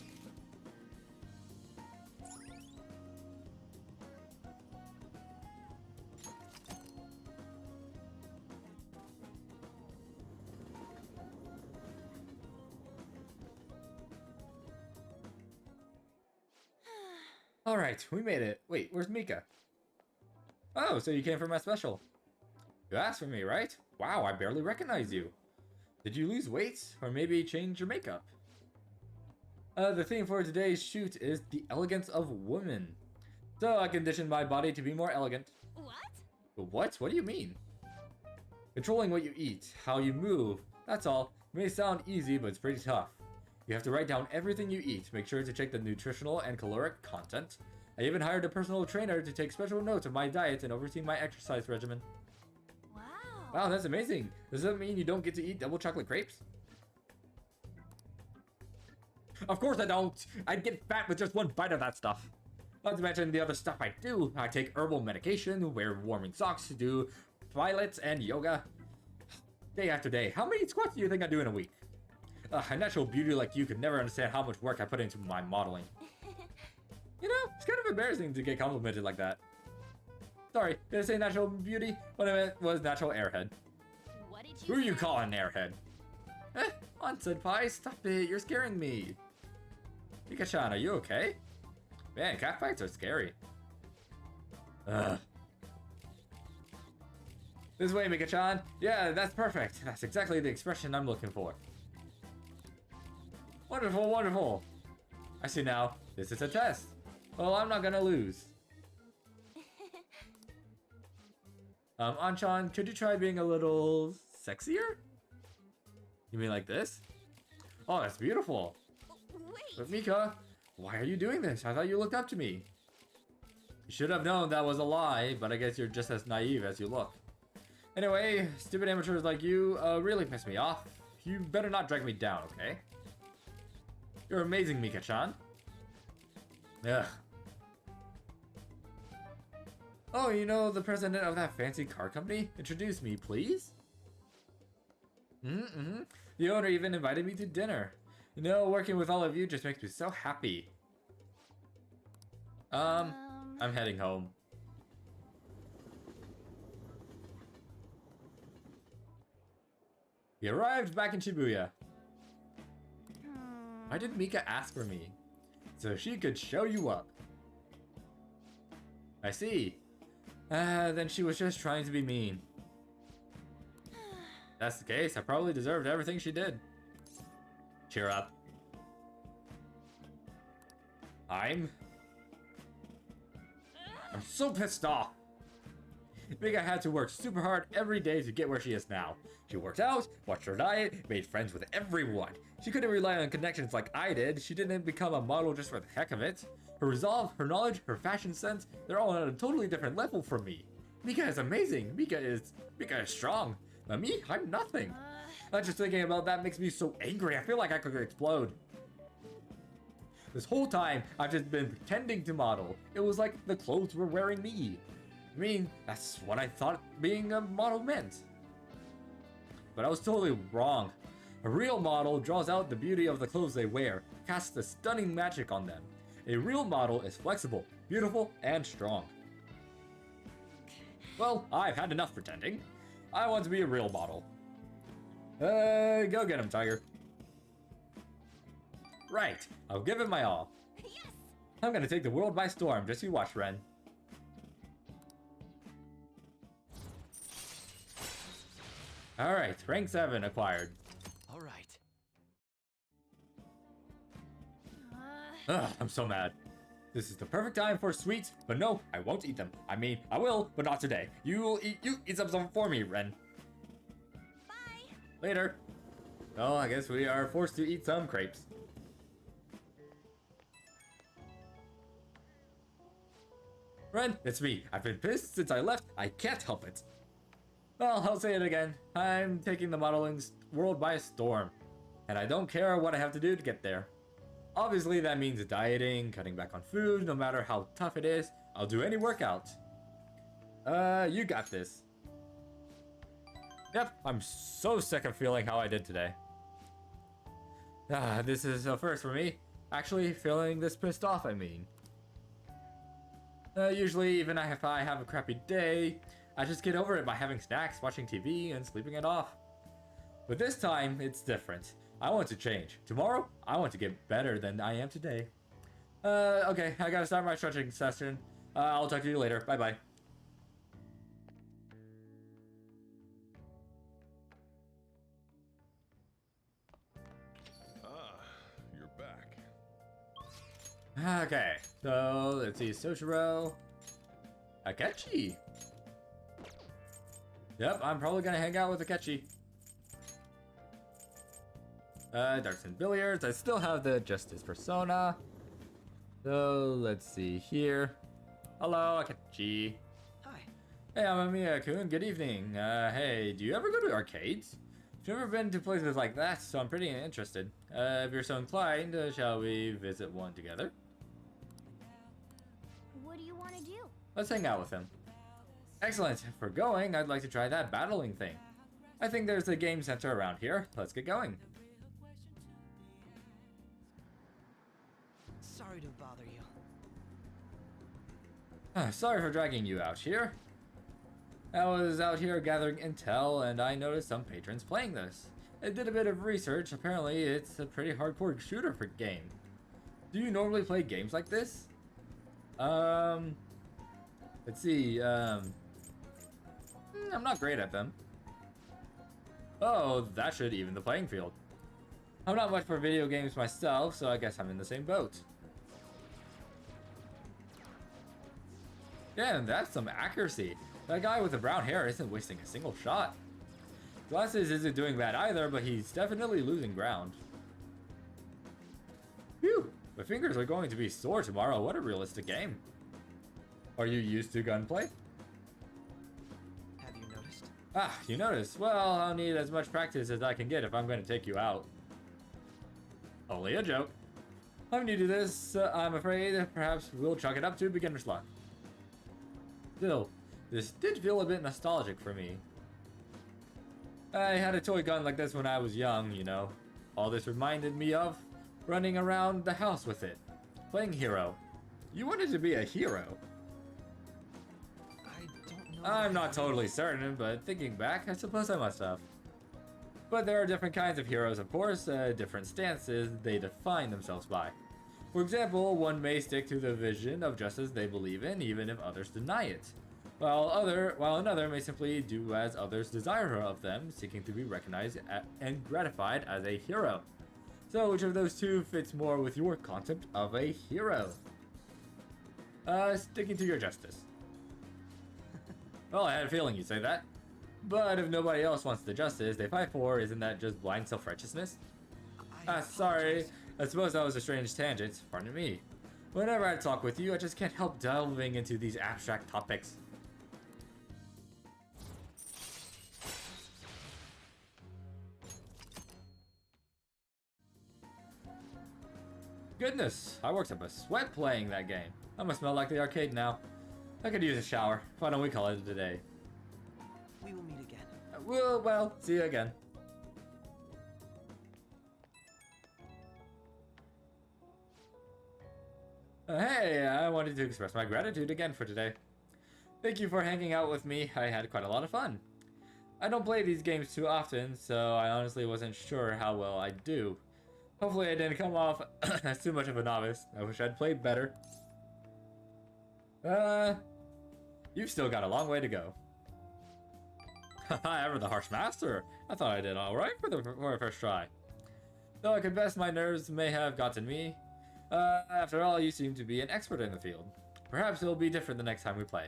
Alright, we made it. Wait, where's Mika? Oh, so you came for my special. You asked for me, right? Wow, I barely recognize you. Did you lose weight? Or maybe change your makeup? The theme for today's shoot is the elegance of women. So I conditioned my body to be more elegant. What? What? What do you mean? Controlling what you eat, how you move, that's all. It may sound easy, but it's pretty tough. You have to write down everything you eat, make sure to check the nutritional and caloric content. I even hired a personal trainer to take special notes of my diet and oversee my exercise regimen. Wow, that's amazing. Does that mean you don't get to eat double chocolate crepes? Of course I don't. I'd get fat with just one bite of that stuff. Not to mention the other stuff I do. I take herbal medication, wear warming socks, do pilates and yoga. Day after day. How many squats do you think I do in a week? A natural beauty like you could never understand how much work I put into my modeling. You know, it's kind of embarrassing to get complimented like that. Sorry, did I say natural beauty? What I meant was natural airhead. What did you Who are you calling airhead? On Senpai, stop it, you're scaring me. Mika-chan, are you okay? Man, cat fights are scary. Ugh. This way, Mika-chan. Yeah, that's perfect. That's exactly the expression I'm looking for. Wonderful, wonderful. I see now. This is a test. Well, I'm not gonna lose. Anchan, could you try being a little sexier? You mean like this? Oh, that's beautiful. Wait. But Mika, why are you doing this? I thought you looked up to me. You should have known that was a lie, but I guess you're just as naive as you look. Anyway, stupid amateurs like you really piss me off. You better not drag me down, okay? You're amazing, Mika-chan. Ugh. Oh, you know the president of that fancy car company? Introduce me, please? The owner even invited me to dinner. You know, working with all of you just makes me so happy. I'm heading home. We arrived back in Shibuya. Why did Mika ask for me? So she could show you up. I see. Then she was just trying to be mean. That's the case, I probably deserved everything she did. Cheer up. I'm so pissed off. Mika had to work super hard every day to get where she is now. She worked out, watched her diet, made friends with everyone. She couldn't rely on connections like I did. She didn't become a model just for the heck of it. Her resolve, her knowledge, her fashion sense, they're all on a totally different level from me. Mika is amazing. Mika is strong. But me, I'm nothing. Just thinking about that makes me so angry. I feel like I could explode. This whole time, I've just been pretending to model. It was like the clothes were wearing me. I mean, that's what I thought being a model meant. But I was totally wrong. A real model draws out the beauty of the clothes they wear, casts a stunning magic on them. A real model is flexible, beautiful, and strong. Well, I've had enough pretending. I want to be a real model. Go get him, Tiger. Right, I'll give it my all. Yes! I'm gonna take the world by storm, just you watch, Ren. Alright, rank 7 acquired. Alright. Ugh, I'm so mad. This is the perfect time for sweets, but no, I won't eat them. I mean, I will, but not today. You eat some for me, Ren. Bye. Later. Well, I guess we are forced to eat some crepes. Ren, it's me. I've been pissed since I left. I can't help it. Well, I'll say it again. I'm taking the modeling world by storm. And I don't care what I have to do to get there. Obviously, that means dieting, cutting back on food, no matter how tough it is. I'll do any workout. You got this. Yep, I'm so sick of feeling how I did today. This is a first for me. Actually, feeling this pissed off, I mean. Usually, even if I have a crappy day, I just get over it by having snacks, watching TV, and sleeping it off. But this time, it's different. I want to change. Tomorrow, I want to get better than I am today. Okay, I gotta start my stretching session. I'll talk to you later. Bye-bye. You're back. Okay, so let's see. Soshiro. Akechi. Yep, I'm probably gonna hang out with Akechi. Darts and billiards. I still have the Justice persona. So let's see here. Hello, Akechi. Hi. Hey, I'm Amamiya-kun. Good evening. Hey, do you ever go to arcades? I've never been to places like that, so I'm pretty interested. If you're so inclined, shall we visit one together? What do you want to do? Let's hang out with him. Excellent. If we're going, I'd like to try that battling thing. I think there's a game center around here. Let's get going. Sorry to bother you. Sorry for dragging you out here. I was out here gathering intel and I noticed some patrons playing this. I did a bit of research. Apparently, it's a pretty hardcore shooter for game. Do you normally play games like this? Let's see, I'm not great at them. Oh, that should even the playing field. I'm not much for video games myself, so I guess I'm in the same boat. Yeah, and that's some accuracy. That guy with the brown hair isn't wasting a single shot. Glasses isn't doing bad either, but he's definitely losing ground. Phew, my fingers are going to be sore tomorrow. What a realistic game. Are you used to gunplay? Have you noticed? Ah, you noticed. Well, I'll need as much practice as I can get if I'm going to take you out. Only a joke. I'm new to this. I'm afraid perhaps we'll chalk it up to beginner's luck. Still, this did feel a bit nostalgic for me. I had a toy gun like this when I was young, you know. All this reminded me of running around the house with it. Playing hero. You wanted to be a hero. I don't know. I'm not totally certain, but thinking back, I suppose I must have. But there are different kinds of heroes, of course, different stances they define themselves by. For example, one may stick to the vision of justice they believe in, even if others deny it. While another may simply do as others desire of them, seeking to be recognized and gratified as a hero. So which of those two fits more with your concept of a hero? Sticking to your justice. Well, I had a feeling you'd say that. But if nobody else wants the justice they fight for, isn't that just blind self-righteousness? Sorry. I suppose that was a strange tangent. Pardon me. Whenever I talk with you, I just can't help delving into these abstract topics. Goodness, I worked up a sweat playing that game. I must smell like the arcade now. I could use a shower. Why don't we call it a day? We will meet again. Well, see you again. Hey, I wanted to express my gratitude again for today. Thank you for hanging out with me. I had quite a lot of fun. I don't play these games too often, so I honestly wasn't sure how well I'd do. Hopefully I didn't come off as too much of a novice. I wish I'd played better. You've still got a long way to go. Haha, ever the harsh master. I thought I did alright for my first try. Though I confess my nerves may have gotten me. After all, you seem to be an expert in the field. Perhaps it'll be different the next time we play.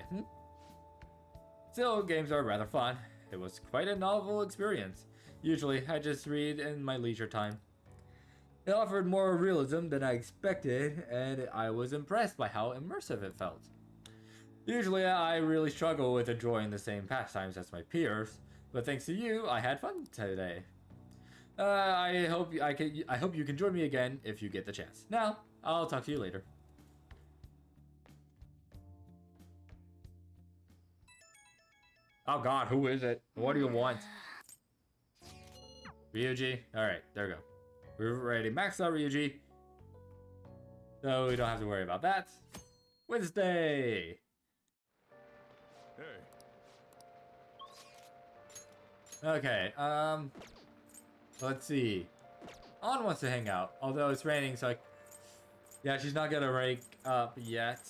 Still, games are rather fun. It was quite a novel experience. Usually, I just read in my leisure time. It offered more realism than I expected, and I was impressed by how immersive it felt. Usually, I really struggle with enjoying the same pastimes as my peers, but thanks to you, I had fun today. I hope you can join me again if you get the chance. Now, I'll talk to you later. Oh god, who is it? What do you want? Ryuji? Alright, there we go. We're ready. Max out Ryuji. So we don't have to worry about that. Wednesday! Hey. Okay, let's see. An wants to hang out, although it's raining, so yeah, she's not gonna wake up yet.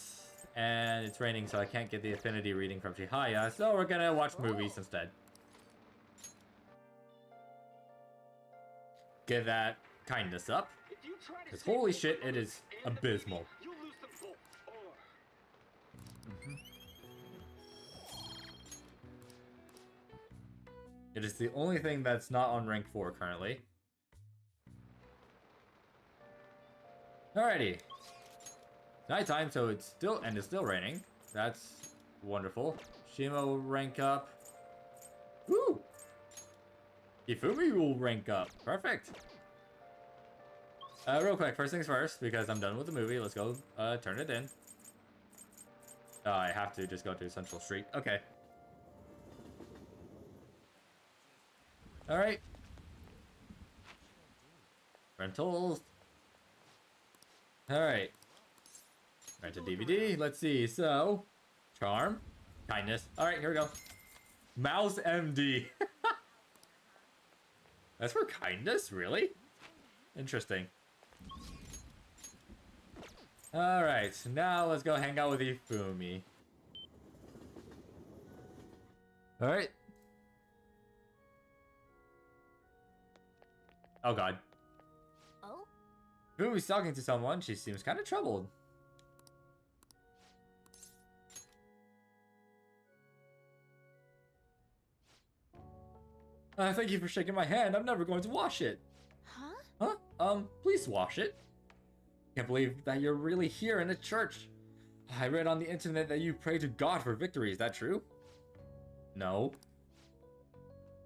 And it's raining, so I can't get the affinity reading from Chihaya, so we're gonna watch movies instead. Get that kindness up. Because holy shit, it is abysmal. It is the only thing that's not on rank 4 currently. Alrighty. Nighttime, so it's still raining. That's wonderful. Shima will rank up. Woo! Ifumi will rank up. Perfect. Real quick, first things first, because I'm done with the movie. Let's go turn it in. I have to just go to Central Street. Okay. Alright. Rentals. Alright. Rent a DVD. Let's see. So, charm. Kindness. Alright, here we go. Mouse MD. That's for kindness? Really? Interesting. Alright, now let's go hang out with Ifumi. Alright. Oh god. Oh? Ifumi's talking to someone. She seems kind of troubled. Thank you for shaking my hand. I'm never going to wash it. Huh? Please wash it. Can't believe that you're really here in a church. I read on the internet that you pray to God for victory. Is that true? No.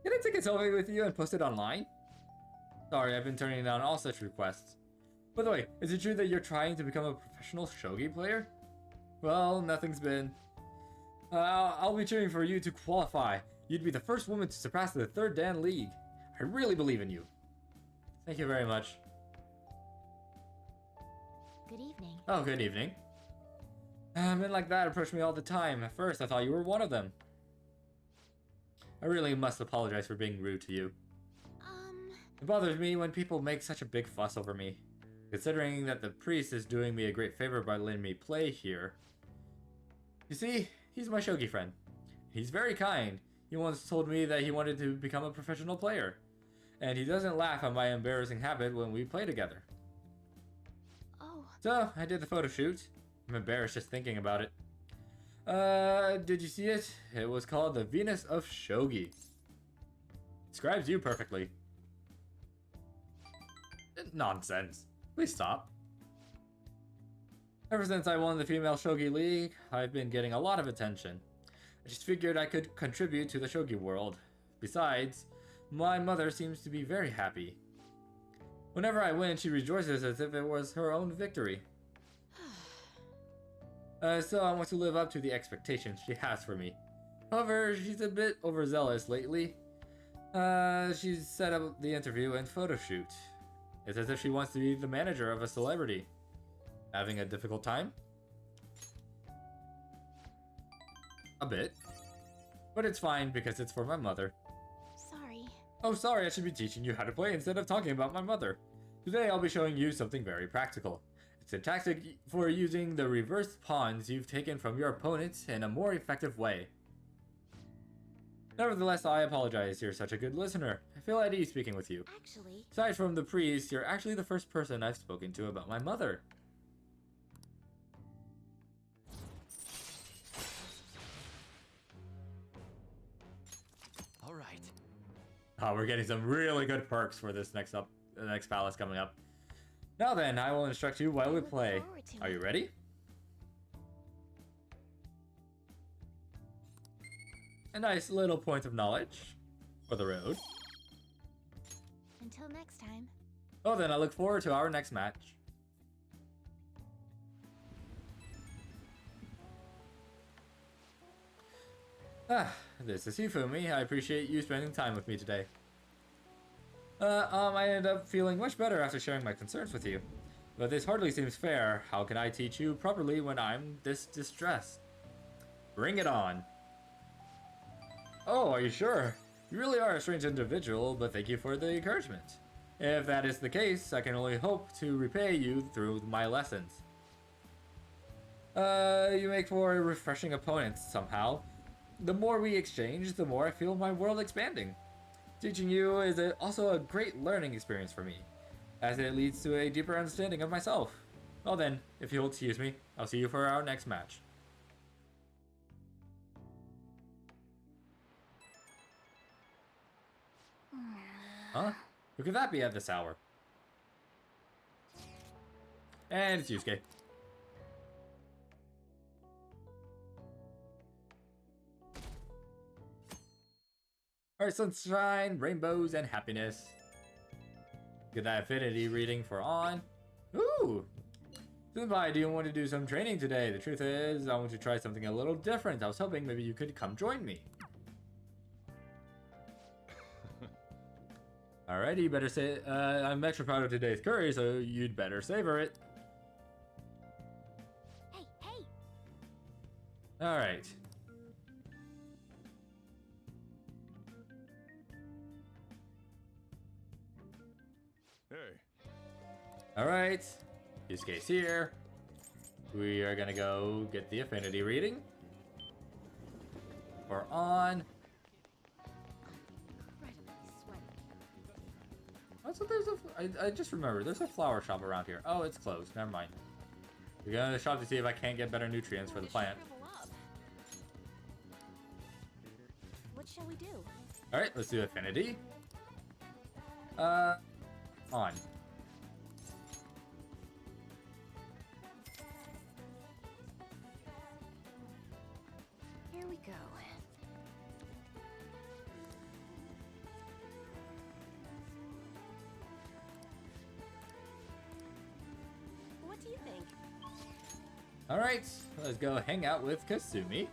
Can I take a selfie with you and post it online? Sorry, I've been turning down all such requests. By the way, is it true that you're trying to become a professional shogi player? Well, nothing's been. I'll be cheering for you to qualify. You'd be the first woman to surpass the 3rd Dan League. I really believe in you. Thank you very much. Good evening. Oh, good evening. Men like that approach me all the time. At first, I thought you were one of them. I really must apologize for being rude to you. It bothers me when people make such a big fuss over me. Considering that the priest is doing me a great favor by letting me play here. You see, he's my shogi friend. He's very kind. He once told me that he wanted to become a professional player. And he doesn't laugh at my embarrassing habit when we play together. Oh. So, I did the photo shoot. I'm embarrassed just thinking about it. Did you see it? It was called the Venus of Shogi. Describes you perfectly. Nonsense. Please stop. Ever since I won the Female Shogi League, I've been getting a lot of attention. I just figured I could contribute to the shogi world. Besides, my mother seems to be very happy. Whenever I win, she rejoices as if it was her own victory. So I want to live up to the expectations she has for me. However, she's a bit overzealous lately. She's set up the interview and photo shoot. It's as if she wants to be the manager of a celebrity. Having a difficult time? A bit. But it's fine because it's for my mother. Sorry. Oh, sorry, I should be teaching you how to play instead of talking about my mother. Today I'll be showing you something very practical. It's a tactic for using the reverse pawns you've taken from your opponents in a more effective way. Nevertheless, I apologize, you're such a good listener. I feel at ease speaking with you. Actually... Aside from the priest, you're actually the first person I've spoken to about my mother. Oh, we're getting some really good perks for this next palace coming up. Now then, I will instruct you while we play. Are you ready? A nice little point of knowledge for the road. Until next time. Oh, then I look forward to our next match. This is Hifumi. I appreciate you spending time with me today. I ended up feeling much better after sharing my concerns with you. But this hardly seems fair. How can I teach you properly when I'm this distressed? Bring it on. Oh, are you sure? You really are a strange individual, but thank you for the encouragement. If that is the case, I can only hope to repay you through my lessons. You make for a refreshing opponent somehow. The more we exchange, the more I feel my world expanding. Teaching you is also a great learning experience for me, as it leads to a deeper understanding of myself. Well then, if you'll excuse me, I'll see you for our next match. Huh? Who could that be at this hour? And it's Yusuke. Alright, sunshine, rainbows, and happiness. Get that affinity reading for on. Ooh! Senpai, do you want to do some training today? The truth is, I want to try something a little different. I was hoping maybe you could come join me. Alrighty, you better say, I'm extra proud of today's curry, so you'd better savor it. Hey, hey! Alright. Hey. Alright. Yusuke's here. We are gonna go get the affinity reading. We're on. Also, I just remembered, there's a flower shop around here. Oh, it's closed. Never mind. We're going to the shop to see if I can't get better nutrients for the plant. What shall we do? Alright, let's do affinity. On. Here we go. What do you think? Alright, let's go hang out with Kasumi.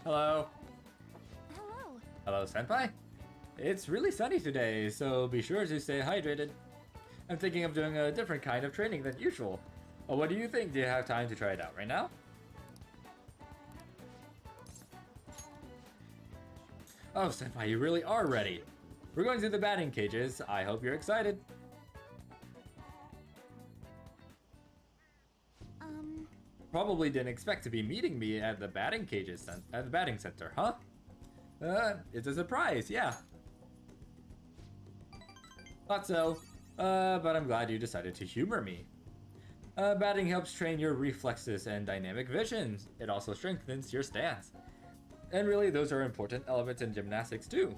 Hello. Hello. Hello, Senpai. It's really sunny today, so be sure to stay hydrated. I'm thinking of doing a different kind of training than usual. Well, what do you think? Do you have time to try it out right now? Oh, Senpai, you really are ready. We're going to the batting cages. I hope you're excited. Probably didn't expect to be meeting me at the batting cages at the batting center, huh? It's a surprise, yeah. Thought so. But I'm glad you decided to humor me. Batting helps train your reflexes and dynamic vision. It also strengthens your stance. And really, those are important elements in gymnastics too.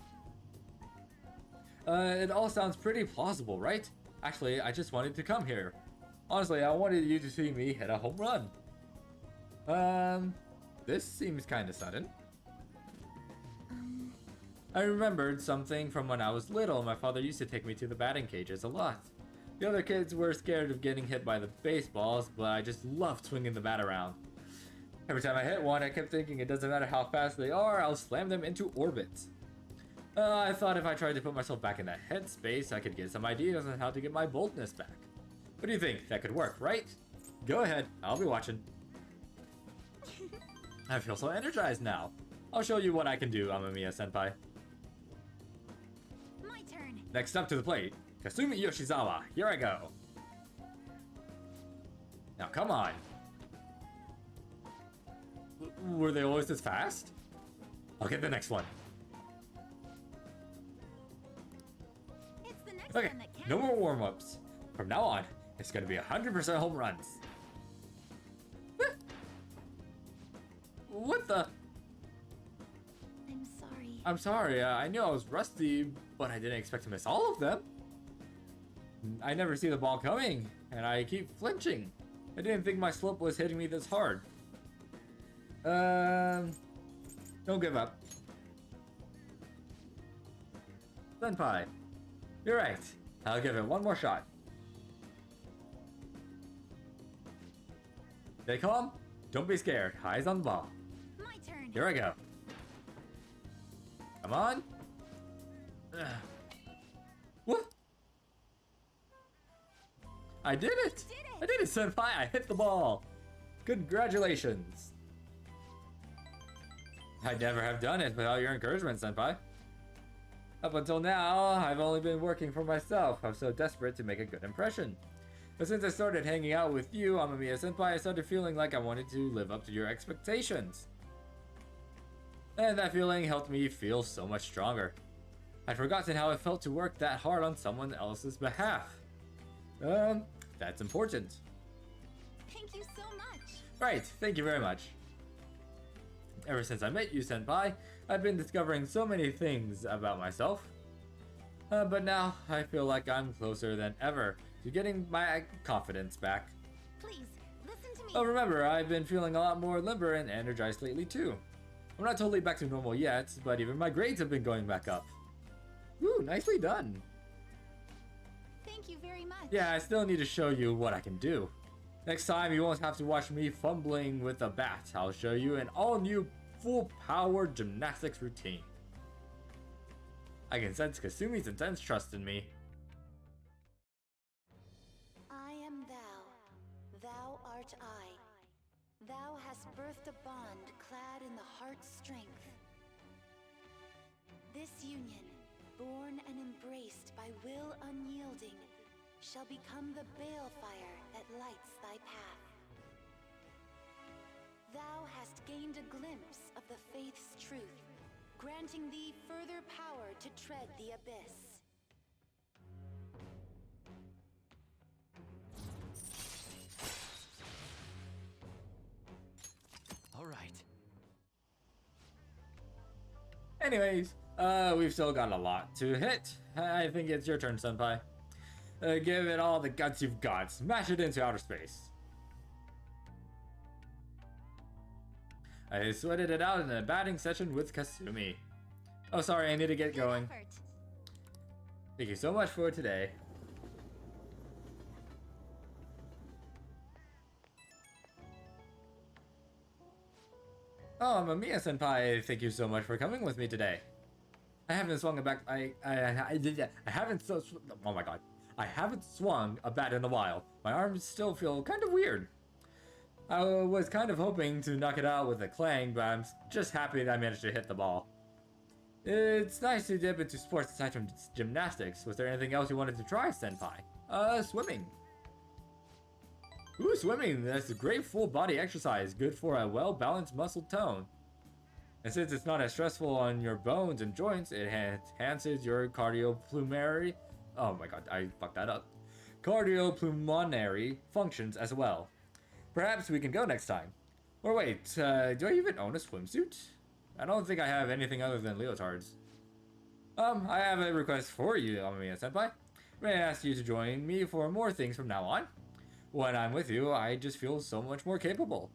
It all sounds pretty plausible, right? Actually, I just wanted to come here. Honestly, I wanted you to see me hit a home run. This seems kinda sudden. I remembered something from when I was little. My father used to take me to the batting cages a lot. The other kids were scared of getting hit by the baseballs, but I just loved swinging the bat around. Every time I hit one, I kept thinking it doesn't matter how fast they are, I'll slam them into orbit. I thought if I tried to put myself back in that headspace, I could get some ideas on how to get my boldness back. What do you think? That could work, right? Go ahead, I'll be watching. I feel so energized now. I'll show you what I can do, Amamiya-senpai. My turn. Next up to the plate, Kasumi Yoshizawa. Here I go. Now come on. Were they always this fast? I'll get the next one. It's the next Okay, one that counts. no more warm-ups. From now on, it's gonna be 100% home runs. What the? I'm sorry. I'm sorry, I knew I was rusty, but I didn't expect to miss all of them. I never see the ball coming, and I keep flinching. I didn't think my slope was hitting me this hard. Don't give up. Senpai, you're right. I'll give it one more shot. Stay calm. Don't be scared. Eyes on the ball. My turn. Here I go. Come on. Ugh. What? I did it! I did it, Senpai! I hit the ball! Congratulations! I'd never have done it without your encouragement, Senpai. Up until now, I've only been working for myself. I'm so desperate to make a good impression. But since I started hanging out with you, Amamiya Senpai, I started feeling like I wanted to live up to your expectations. And that feeling helped me feel so much stronger. I'd forgotten how it felt to work that hard on someone else's behalf. That's important. Thank you so much. Right, thank you very much. Ever since I met you, Senpai, I've been discovering so many things about myself. But now, I feel like I'm closer than ever to getting my confidence back. Please, listen to me. Oh, remember, I've been feeling a lot more limber and energized lately too. I'm not totally back to normal yet, but even my grades have been going back up. Ooh, nicely done. Thank you very much. Yeah, I still need to show you what I can do. Next time, you won't have to watch me fumbling with a bat. I'll show you an all-new, full-power gymnastics routine. I can sense Kasumi's intense trust in me. I am thou, thou art I. Thou hast birthed a bond clad in the heart's strength. This union, born and embraced by will unyielding, shall become the balefire that lights thy path. Thou hast gained a glimpse of the faith's truth, granting thee further power to tread the abyss. All right. Anyways, we've still got a lot to hit. I think it's your turn, Senpai. Give it all the guts you've got. Smash it into outer space. I sweated it out in a batting session with Kasumi. Oh, sorry, I need to get going. Thank you so much for today. Oh, Mamiya Senpai, thank you so much for coming with me today. I haven't swung a bat. I haven't oh my god. I haven't swung a bat in a while. My arms still feel kind of weird. I was kind of hoping to knock it out with a clang, but I'm just happy that I managed to hit the ball. It's nice to dip into sports aside from gymnastics. Was there anything else you wanted to try, Senpai? Swimming. Ooh, swimming. That's a great full body exercise. Good for a well-balanced muscle tone. And since it's not as stressful on your bones and joints, it enhances your cardiopulmonary... Oh my god, I fucked that up. Cardiopulmonary functions as well. Perhaps we can go next time. Or wait, do I even own a swimsuit? I don't think I have anything other than leotards. I have a request for you, Amamiya Senpai. May I ask you to join me for more things from now on? When I'm with you, I just feel so much more capable.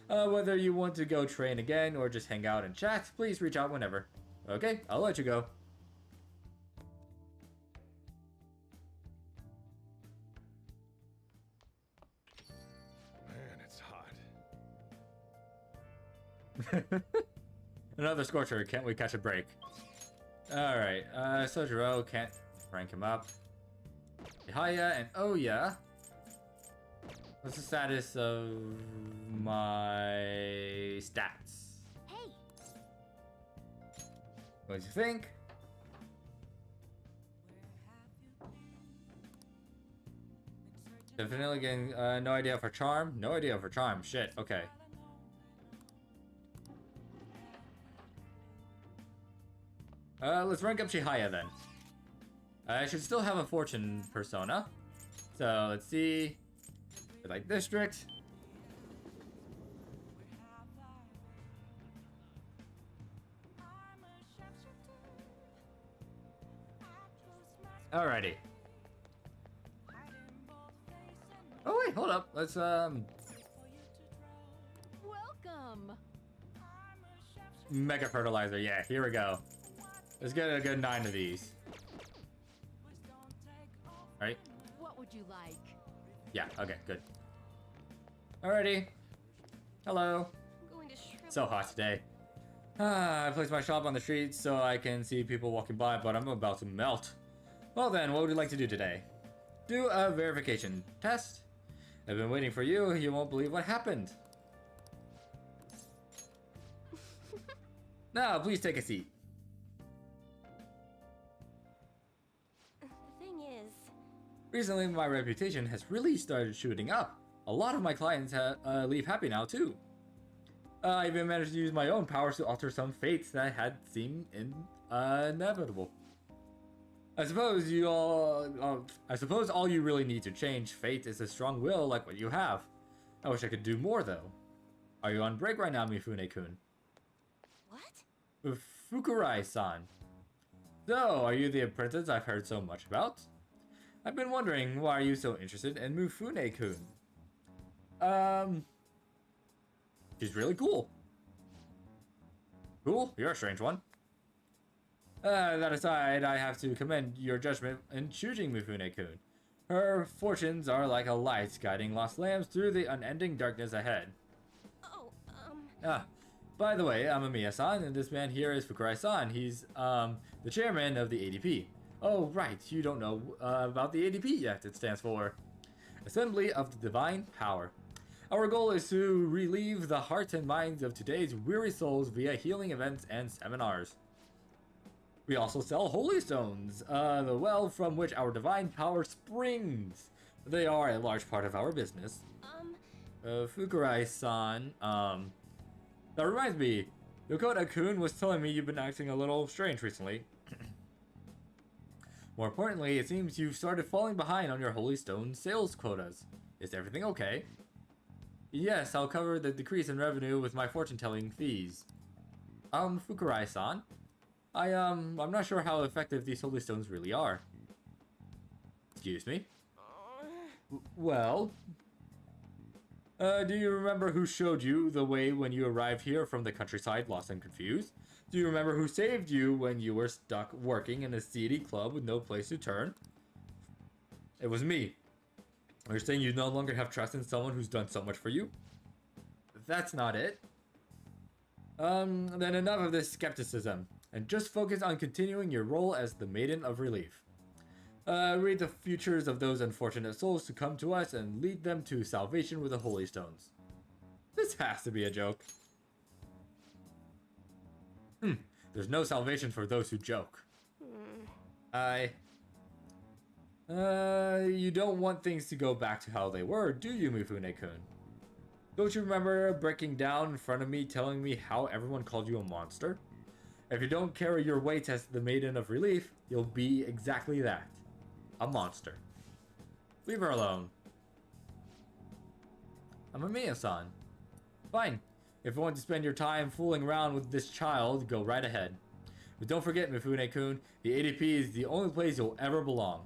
Whether you want to go train again or just hang out and chat, please reach out whenever. Okay, I'll let you go. Man, it's hot. Another scorcher, can't we catch a break? Alright, Sojiro can't rank him up. Haya and Oya. What's the status of my stats? Hey! What do you think? Definitely getting no idea for charm. No idea for charm. Shit. Okay. Let's rank up Chihaya then. I should still have a fortune persona. So let's see. Like district. Alrighty. Oh wait, hold up. Let's Welcome. Mega fertilizer. Yeah, here we go. Let's get a good 9 of these. Right? What would you like? Yeah. Okay. Good. Alrighty. Hello. Going to shrivel. So hot today. I placed my shop on the street so I can see people walking by, but I'm about to melt. Well then, what would you like to do today? Do a verification test. I've been waiting for you. You won't believe what happened. Now, please take a seat. The thing is, Recently, my reputation has really started shooting up. A lot of my clients leave happy now, too. I even managed to use my own powers to alter some fates that had seemed inevitable. I suppose all you really need to change fate is a strong will like what you have. I wish I could do more, though. Are you on break right now, Mifune-kun? what? Fukurai-san. So, are you the apprentice I've heard so much about? I've been wondering, why are you so interested in Mifune-kun? She's really cool. Cool? You're a strange one. That aside, I have to commend your judgment in choosing Mifune-kun. Her fortunes are like a light guiding lost lambs through the unending darkness ahead. Oh, By the way, I'm Amiya-san, and this man here is Fukurai-san. He's, the chairman of the ADP. Oh, right, you don't know about the ADP yet. It stands for Assembly of the Divine Power. Our goal is to relieve the hearts and minds of today's weary souls via healing events and seminars. We also sell holy stones, the well from which our divine power springs. They are a large part of our business. Fukurai-san, that reminds me, Yokota-kun was telling me you've been acting a little strange recently. More importantly, it seems you've started falling behind on your holy stone sales quotas. Is everything okay? Yes, I'll cover the decrease in revenue with my fortune-telling fees. Fukurai-san? I'm not sure how effective these holy stones really are. Excuse me? Well? Do you remember who showed you the way when you arrived here from the countryside lost and confused? Do you remember who saved you when you were stuck working in a seedy club with no place to turn? It was me. You're saying you no longer have trust in someone who's done so much for you? That's not it. Then enough of this skepticism, and just focus on continuing your role as the Maiden of Relief. Read the futures of those unfortunate souls to come to us and lead them to salvation with the Holy Stones. This has to be a joke. There's no salvation for those who joke. You don't want things to go back to how they were, do you, Mifune-kun? Don't you remember breaking down in front of me telling me how everyone called you a monster? If you don't carry your weight as the Maiden of Relief, you'll be exactly that. A monster. Leave her alone. I'm Amiya-san. Fine. If you want to spend your time fooling around with this child, go right ahead. But don't forget, Mifune-kun, the ADP is the only place you'll ever belong.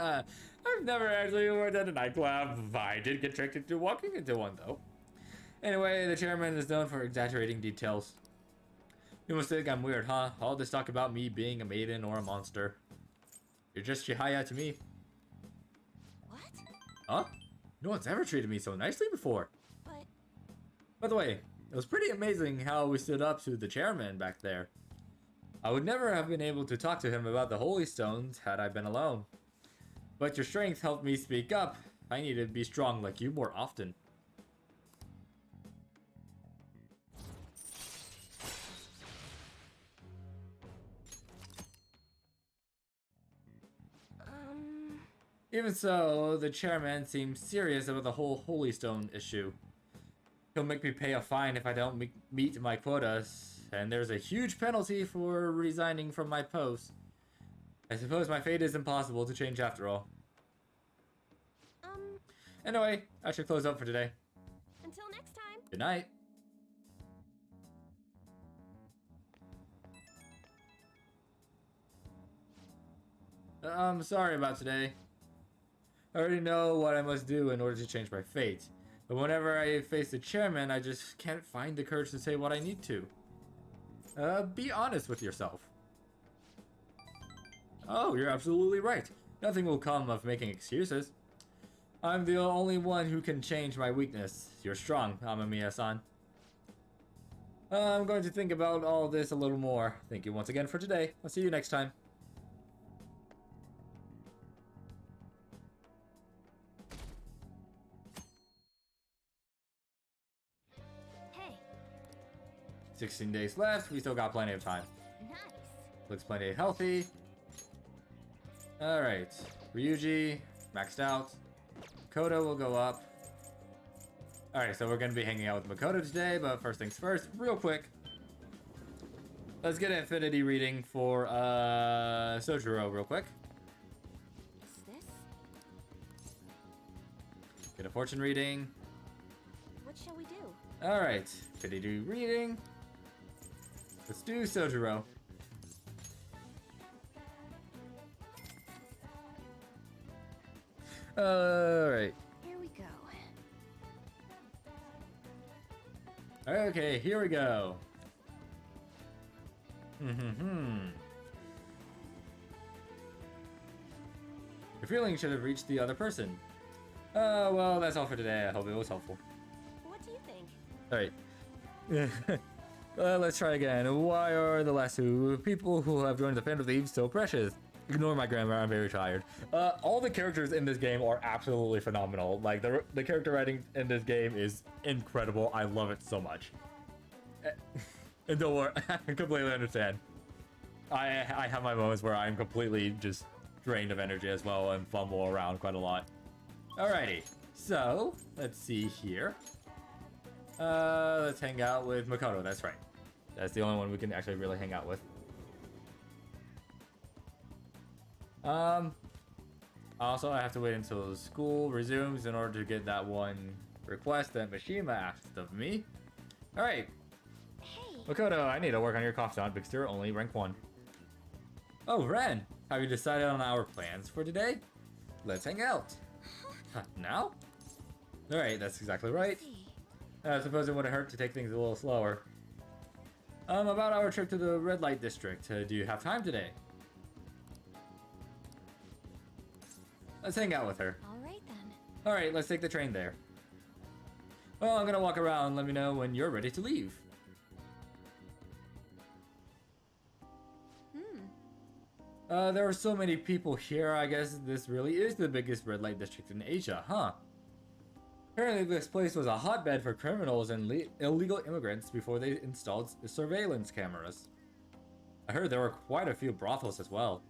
I've never actually worked at a nightclub. I did get tricked into walking into one, though. Anyway, the chairman is known for exaggerating details. You must think I'm weird, huh? All this talk about me being a maiden or a monster. You're just Chihaya to me. what? Huh? No one's ever treated me so nicely before. But By the way, it was pretty amazing how we stood up to the chairman back there. I would never have been able to talk to him about the Holy Stones had I been alone. But your strength helped me speak up. I need to be strong like you more often. Even so, the chairman seems serious about the whole Holy Stone issue. He'll make me pay a fine if I don't meet my quotas, and there's a huge penalty for resigning from my post. I suppose my fate is impossible to change after all. Anyway, I should close up for today. until next time. Good night. I'm sorry about today. I already know what I must do in order to change my fate. But whenever I face the chairman, I just can't find the courage to say what I need to. Be honest with yourself. Oh, you're absolutely right. Nothing will come of making excuses. I'm the only one who can change my weakness. You're strong, Amamiya-san. I'm going to think about all this a little more. Thank you once again for today. I'll see you next time. Hey. 16 days left. We still got plenty of time. Nice. Looks plenty healthy. Alright. Ryuji, maxed out. Kodo will go up. Alright, so we're going to be hanging out with Makoto today, but first things first, real quick. Let's get an affinity reading for Sojiro real quick. Is this? Get a fortune reading. What shall we do? Alright, affinity reading. Let's do Sojiro. Alright. Here we go. Okay, here we go. Your feeling should have reached the other person. Well, that's all for today. I hope it was helpful. What do you think? Alright. Let's try again. Why are the last two people who have joined the Phantom Thieves so precious? Ignore my grammar, I'm very tired. All the characters in this game are absolutely phenomenal. Like, the character writing in this game is incredible. I love it so much. And don't worry, I completely understand. I have my moments where I'm completely just drained of energy as well and fumble around quite a lot. Alrighty, so, let's see here. Let's hang out with Makoto, that's right. That's the only one we can actually really hang out with. Also, I have to wait until school resumes in order to get that one request that Mishima asked of me. Alright. Hey. Makoto, I need to work on your confidant because you're only rank 1. Oh, Ren, have you decided on our plans for today? Let's hang out. Now? Alright, that's exactly right. I suppose it wouldn't hurt to take things a little slower. About our trip to the red light district, do you have time today? Let's hang out with her. Alright then. Alright, let's take the train there. Well, I'm gonna walk around. Let me know when you're ready to leave. There are so many people here. I guess this really is the biggest red light district in Asia, huh? Apparently this place was a hotbed for criminals and illegal immigrants before they installed surveillance cameras. I heard there were quite a few brothels as well.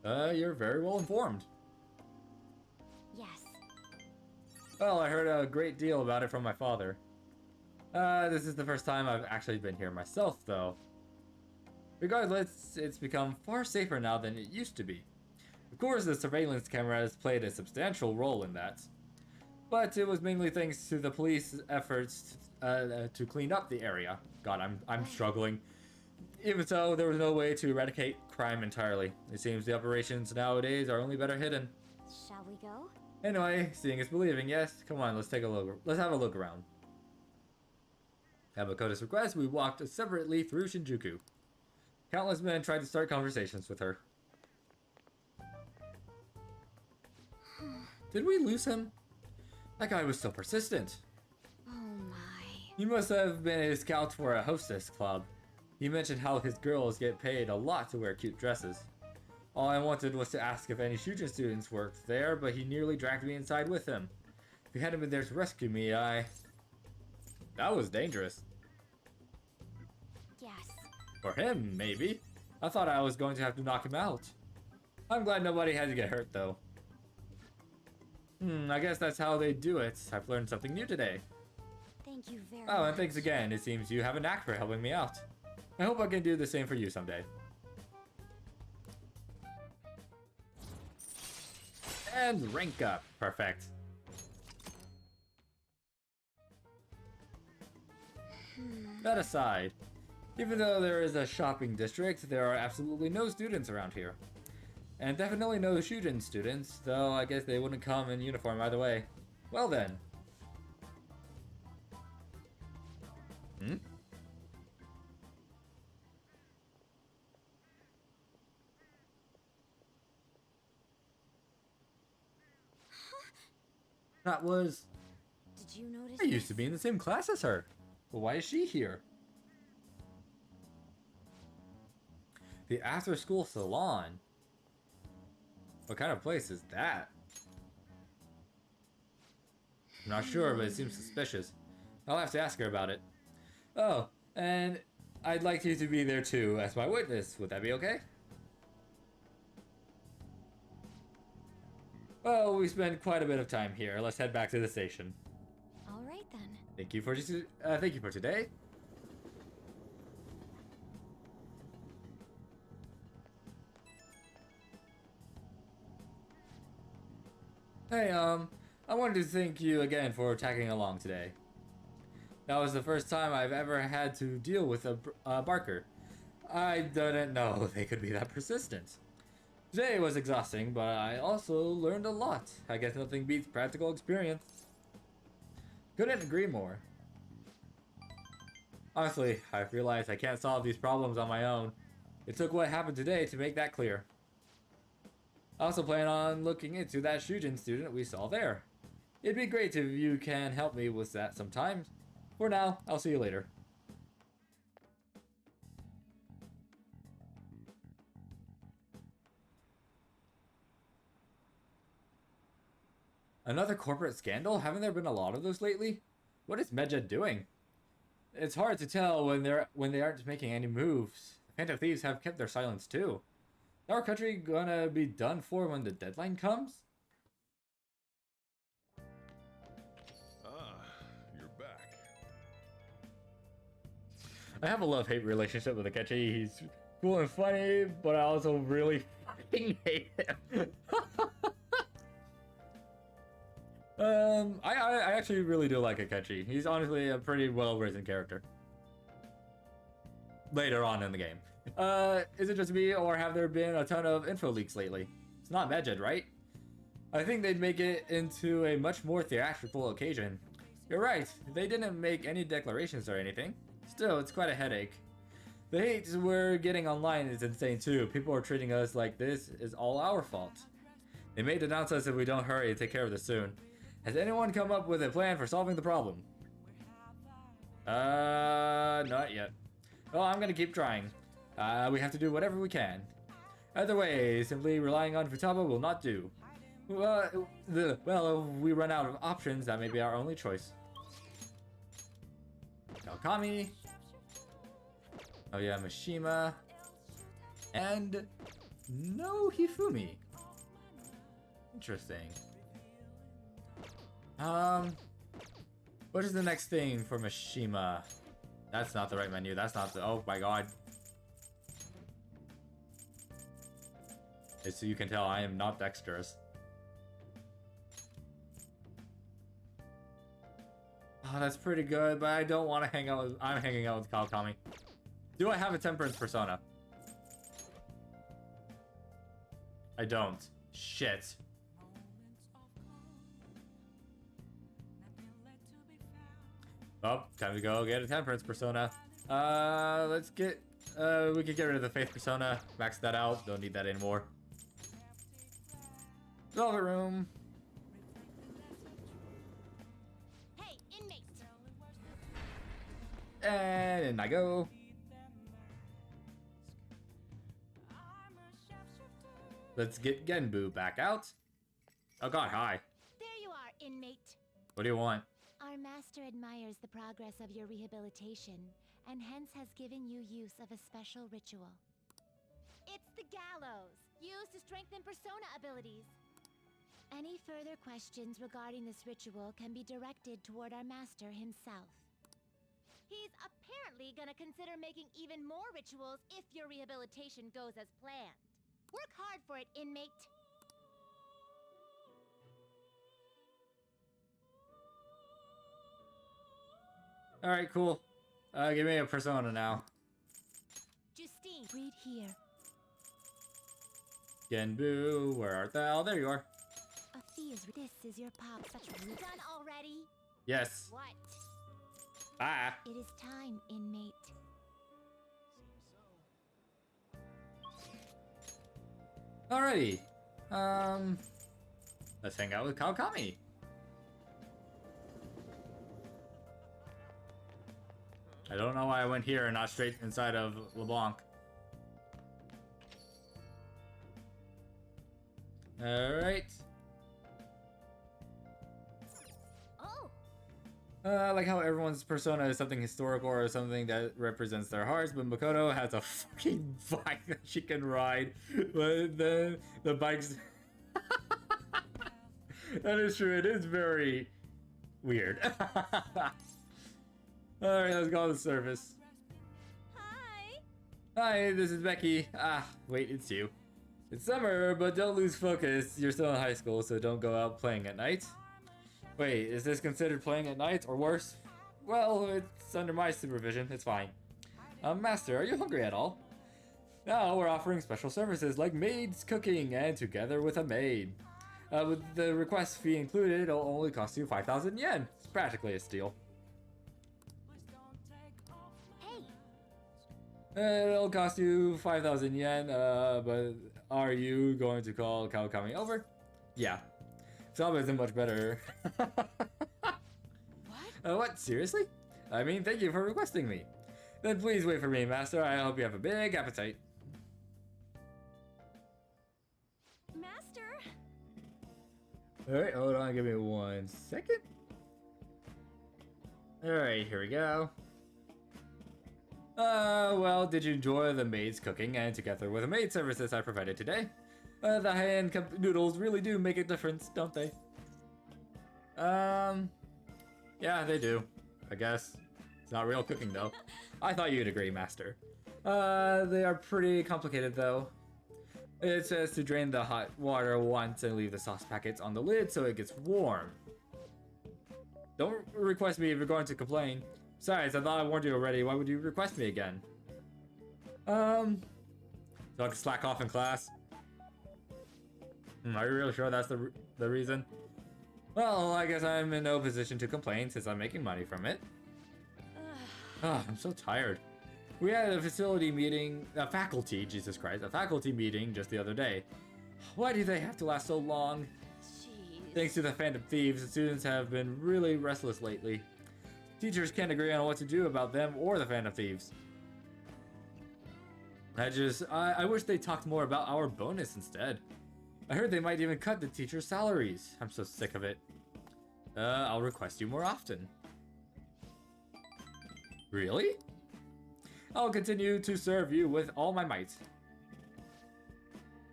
You're very well informed. Yes. Well, I heard a great deal about it from my father. This is the first time I've actually been here myself, though. Regardless, it's become far safer now than it used to be. Of course, the surveillance camera has played a substantial role in that. But it was mainly thanks to the police efforts to clean up the area. God, I'm struggling. Even so, there was no way to eradicate crime entirely. It seems the operations nowadays are only better hidden. Shall we go? Anyway, seeing is believing, yes? Come on, let's take a look. Let's have a look around. At Makoto's request, we walked separately through Shinjuku. Countless men tried to start conversations with her. Did we lose him? That guy was so persistent. Oh my. He must have been a scout for a hostess club. He mentioned how his girls get paid a lot to wear cute dresses. All I wanted was to ask if any Shujin students worked there, but he nearly dragged me inside with him. If he hadn't been there to rescue me, That was dangerous. Yes. For him, maybe. I thought I was going to have to knock him out. I'm glad nobody had to get hurt, though. I guess that's how they do it. I've learned something new today. Thank you very much. Oh, and thanks again. It seems you have a knack for helping me out. I hope I can do the same for you someday. And rank up. Perfect. That aside, even though there is a shopping district, there are absolutely no students around here. And definitely no Shujin students, though I guess they wouldn't come in uniform either way. Well then. Hmm? That was... Did you notice I used to be in the same class as her. Well, why is she here? The after-school salon? What kind of place is that? I'm not sure, but it seems suspicious. I'll have to ask her about it. Oh, and I'd like you to be there too as my witness. Would that be okay? Well, we spent quite a bit of time here. Let's head back to the station. All right then. Thank you for today. Hey, I wanted to thank you again for tagging along today. That was the first time I've ever had to deal with a Barker. I didn't know they could be that persistent. Today was exhausting, but I also learned a lot. I guess nothing beats practical experience. Couldn't agree more. Honestly, I realized I can't solve these problems on my own. It took what happened today to make that clear. I also plan on looking into that Shujin student we saw there. It'd be great if you can help me with that sometime. For now, I'll see you later. Another corporate scandal? Haven't there been a lot of those lately? What is Medjed doing? It's hard to tell when they aren't making any moves. Phantom Thieves have kept their silence too. Is our country gonna be done for when the deadline comes? Ah, you're back. I have a love-hate relationship with Akechi. He's cool and funny, but I also really fucking hate him. I actually really do like Akechi. He's honestly a pretty well-written character. Later on in the game. Is it just me, or have there been a ton of info leaks lately? It's not Medjed, right? I think they'd make it into a much more theatrical occasion. You're right, they didn't make any declarations or anything. Still, it's quite a headache. The hate we're getting online is insane too. People are treating us like this is all our fault. They may denounce us if we don't hurry and take care of this soon. Has anyone come up with a plan for solving the problem? Not yet. Well, I'm gonna keep trying. We have to do whatever we can. Either way, simply relying on Futaba will not do. Well, if we run out of options, that may be our only choice. Kami. Oh yeah, Mishima. And no Hifumi. Interesting. What is the next thing for Mishima? That's not the right menu. That's not the... Oh my god. So you can tell I am not dexterous. Oh, that's pretty good, but I don't want to hang out with... I'm hanging out with Kawakami. Do I have a Temperance persona? I don't. Shit. Oh, time to go get a Temperance persona. Let's get... we could get rid of the Faith persona. Max that out. Don't need that anymore. Velvet room. Hey, inmate. And in I go. Let's get Genbu back out. Oh god, hi. There you are, inmate. What do you want? Our master admires the progress of your rehabilitation, and hence has given you use of a special ritual. It's the gallows, used to strengthen persona abilities. Any further questions regarding this ritual can be directed toward our master himself. He's apparently gonna consider making even more rituals if your rehabilitation goes as planned. Work hard for it, inmate. Alright, cool. Give me a persona now. Justine, read here. Pumpkin Boo, where art thou? Oh, there you are. This is your pop. Such done already. Yes. What? Ah. It is time, inmate. Alrighty. Let's hang out with Kawakami. I don't know why I went here and not straight inside of LeBlanc. Alright. Oh. I like how everyone's persona is something historical or something that represents their hearts, but Makoto has a fucking bike that she can ride. But the bike's... That is true, it is very weird. Alright, let's go to the service. Hi! Hi, this is Becky. Ah, wait, it's you. It's summer, but don't lose focus. You're still in high school, so don't go out playing at night. Wait, is this considered playing at night, or worse? Well, it's under my supervision. It's fine. Master, are you hungry at all? Now we're offering special services like maids cooking and together with a maid. With the request fee included, it'll only cost you 5,000 yen. It's practically a steal. Hey. It'll cost you 5,000 yen, but are you going to call Kawakami over? Yeah. Saba isn't much better. What? What? Seriously? I mean, thank you for requesting me. Then please wait for me, Master. I hope you have a big appetite. Master? Alright, hold on, give me 1 second. Alright, here we go. Well, did you enjoy the maid's cooking and together with the maid services I provided today? The hand cup noodles really do make a difference, don't they? Yeah, they do, I guess. It's not real cooking, though. I thought you'd agree, Master. They are pretty complicated, though. It says to drain the hot water once and leave the sauce packets on the lid so it gets warm. Don't request me if you're going to complain. Besides, I thought I warned you already. Why would you request me again? So I can slack off in class? Are you really sure that's the reason? Well, I guess I'm in no position to complain since I'm making money from it. I'm so tired. We had a faculty meeting just the other day. Why do they have to last so long? Jeez. Thanks to the Phantom Thieves, the students have been really restless lately. Teachers can't agree on what to do about them or the Phantom Thieves. I wish they talked more about our bonus instead. I heard they might even cut the teachers' salaries. I'm so sick of it. I'll request you more often. Really? I'll continue to serve you with all my might.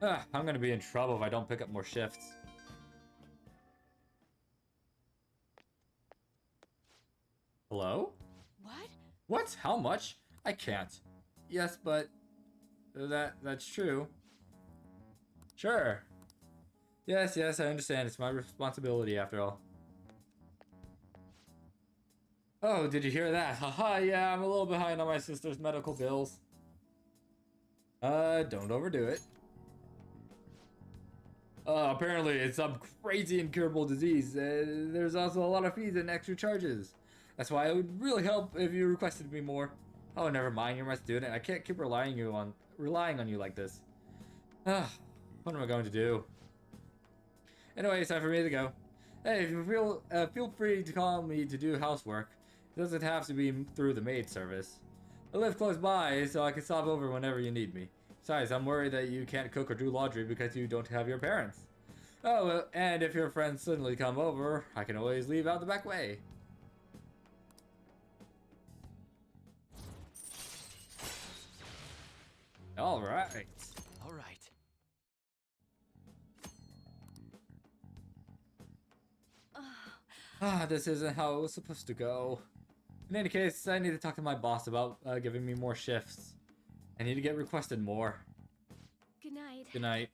I'm gonna be in trouble if I don't pick up more shifts. Hello? What? What? How much? I can't. Yes, but that's true. Sure. Yes, I understand. It's my responsibility after all. Oh, did you hear that? Haha, yeah, I'm a little behind on my sister's medical bills. Don't overdo it. Apparently it's some crazy incurable disease. There's also a lot of fees and extra charges. That's why it would really help if you requested me more. Oh, never mind, you're my student. I can't keep relying on you like this. What am I going to do? Anyway, it's time for me to go. Hey, if you feel free to call me to do housework. It doesn't have to be through the maid service. I live close by, so I can stop over whenever you need me. Besides, I'm worried that you can't cook or do laundry because you don't have your parents. Oh, well, and if your friends suddenly come over, I can always leave out the back way. All right. All right. This isn't how it was supposed to go. In any case, I need to talk to my boss about giving me more shifts. I need to get requested more. Good night. Good night.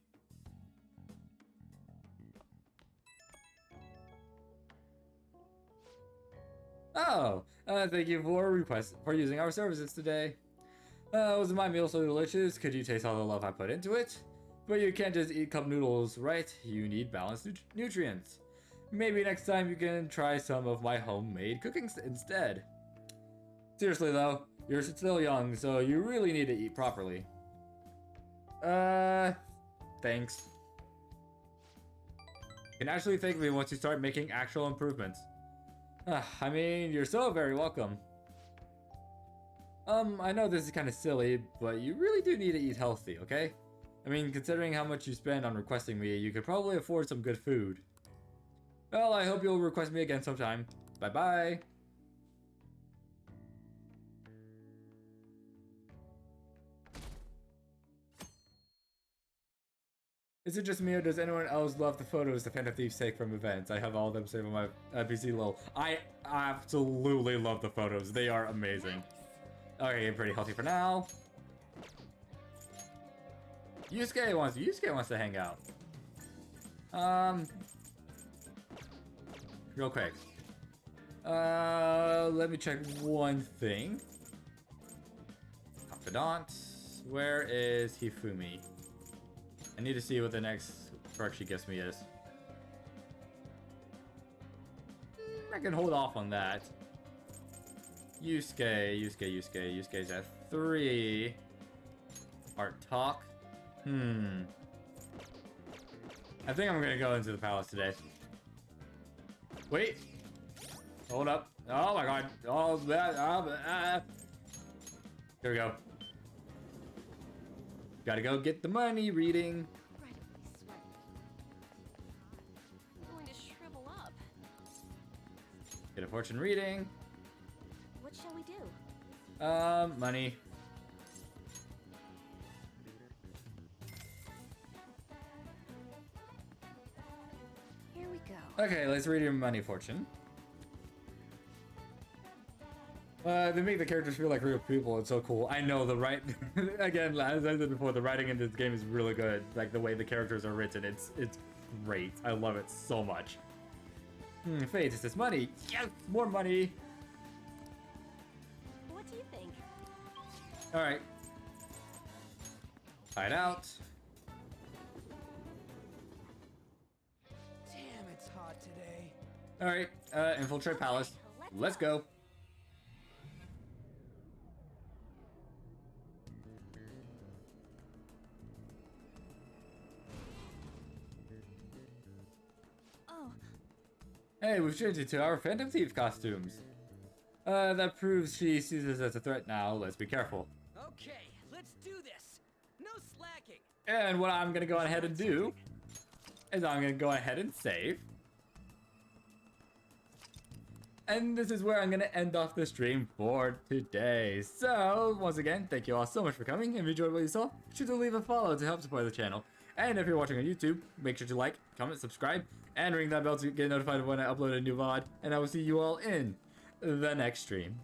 Oh, thank you for using our services today. Was my meal so delicious? Could you taste all the love I put into it? But you can't just eat cup noodles, right? You need balanced nutrients. Maybe next time you can try some of my homemade cooking instead. Seriously though, you're still young, so you really need to eat properly. Thanks. You can actually thank me once you start making actual improvements. I mean, you're so very welcome. I know this is kind of silly, but you really do need to eat healthy, okay? I mean, considering how much you spend on requesting me, you could probably afford some good food. Well, I hope you'll request me again sometime. Bye-bye. Is it just me or does anyone else love the photos the Phantom Thieves take from events? I have all of them saved on my PC lol. I absolutely love the photos. They are amazing. Okay, pretty healthy for now. Yusuke wants to hang out. Real quick. Let me check one thing. Confidants. Where is Hifumi? I need to see what the next perk she gives me is. I can hold off on that. Yusuke's at 3. Art talk. I think I'm gonna go into the palace today. Wait. Hold up. Oh my god. Oh, here we go. Gotta go get the money reading. I'm going to shrivel up. Get a fortune reading. What shall we do? Money. Here we go. Okay, let's read your money fortune. They make the characters feel like real people. It's so cool. I know the again, as I said before, the writing in this game is really good. Like the way the characters are written, it's great. I love it so much. Fate, it says money. Yes, more money. What do you think? All right. Hide out. Damn, it's hot today. All right. Infiltrate palace. Let's go. Hey, we've changed it to our Phantom Thief costumes. That proves she sees us as a threat now. Let's be careful. Okay, let's do this. No slacking. And what I'm gonna go ahead and do is I'm gonna go ahead and save. And this is where I'm gonna end off the stream for today. So, once again, thank you all so much for coming. If you enjoyed what you saw, be sure to leave a follow to help support the channel. And if you're watching on YouTube, make sure to like, comment, subscribe, and ring that bell to get notified when I upload a new VOD. And I will see you all in the next stream.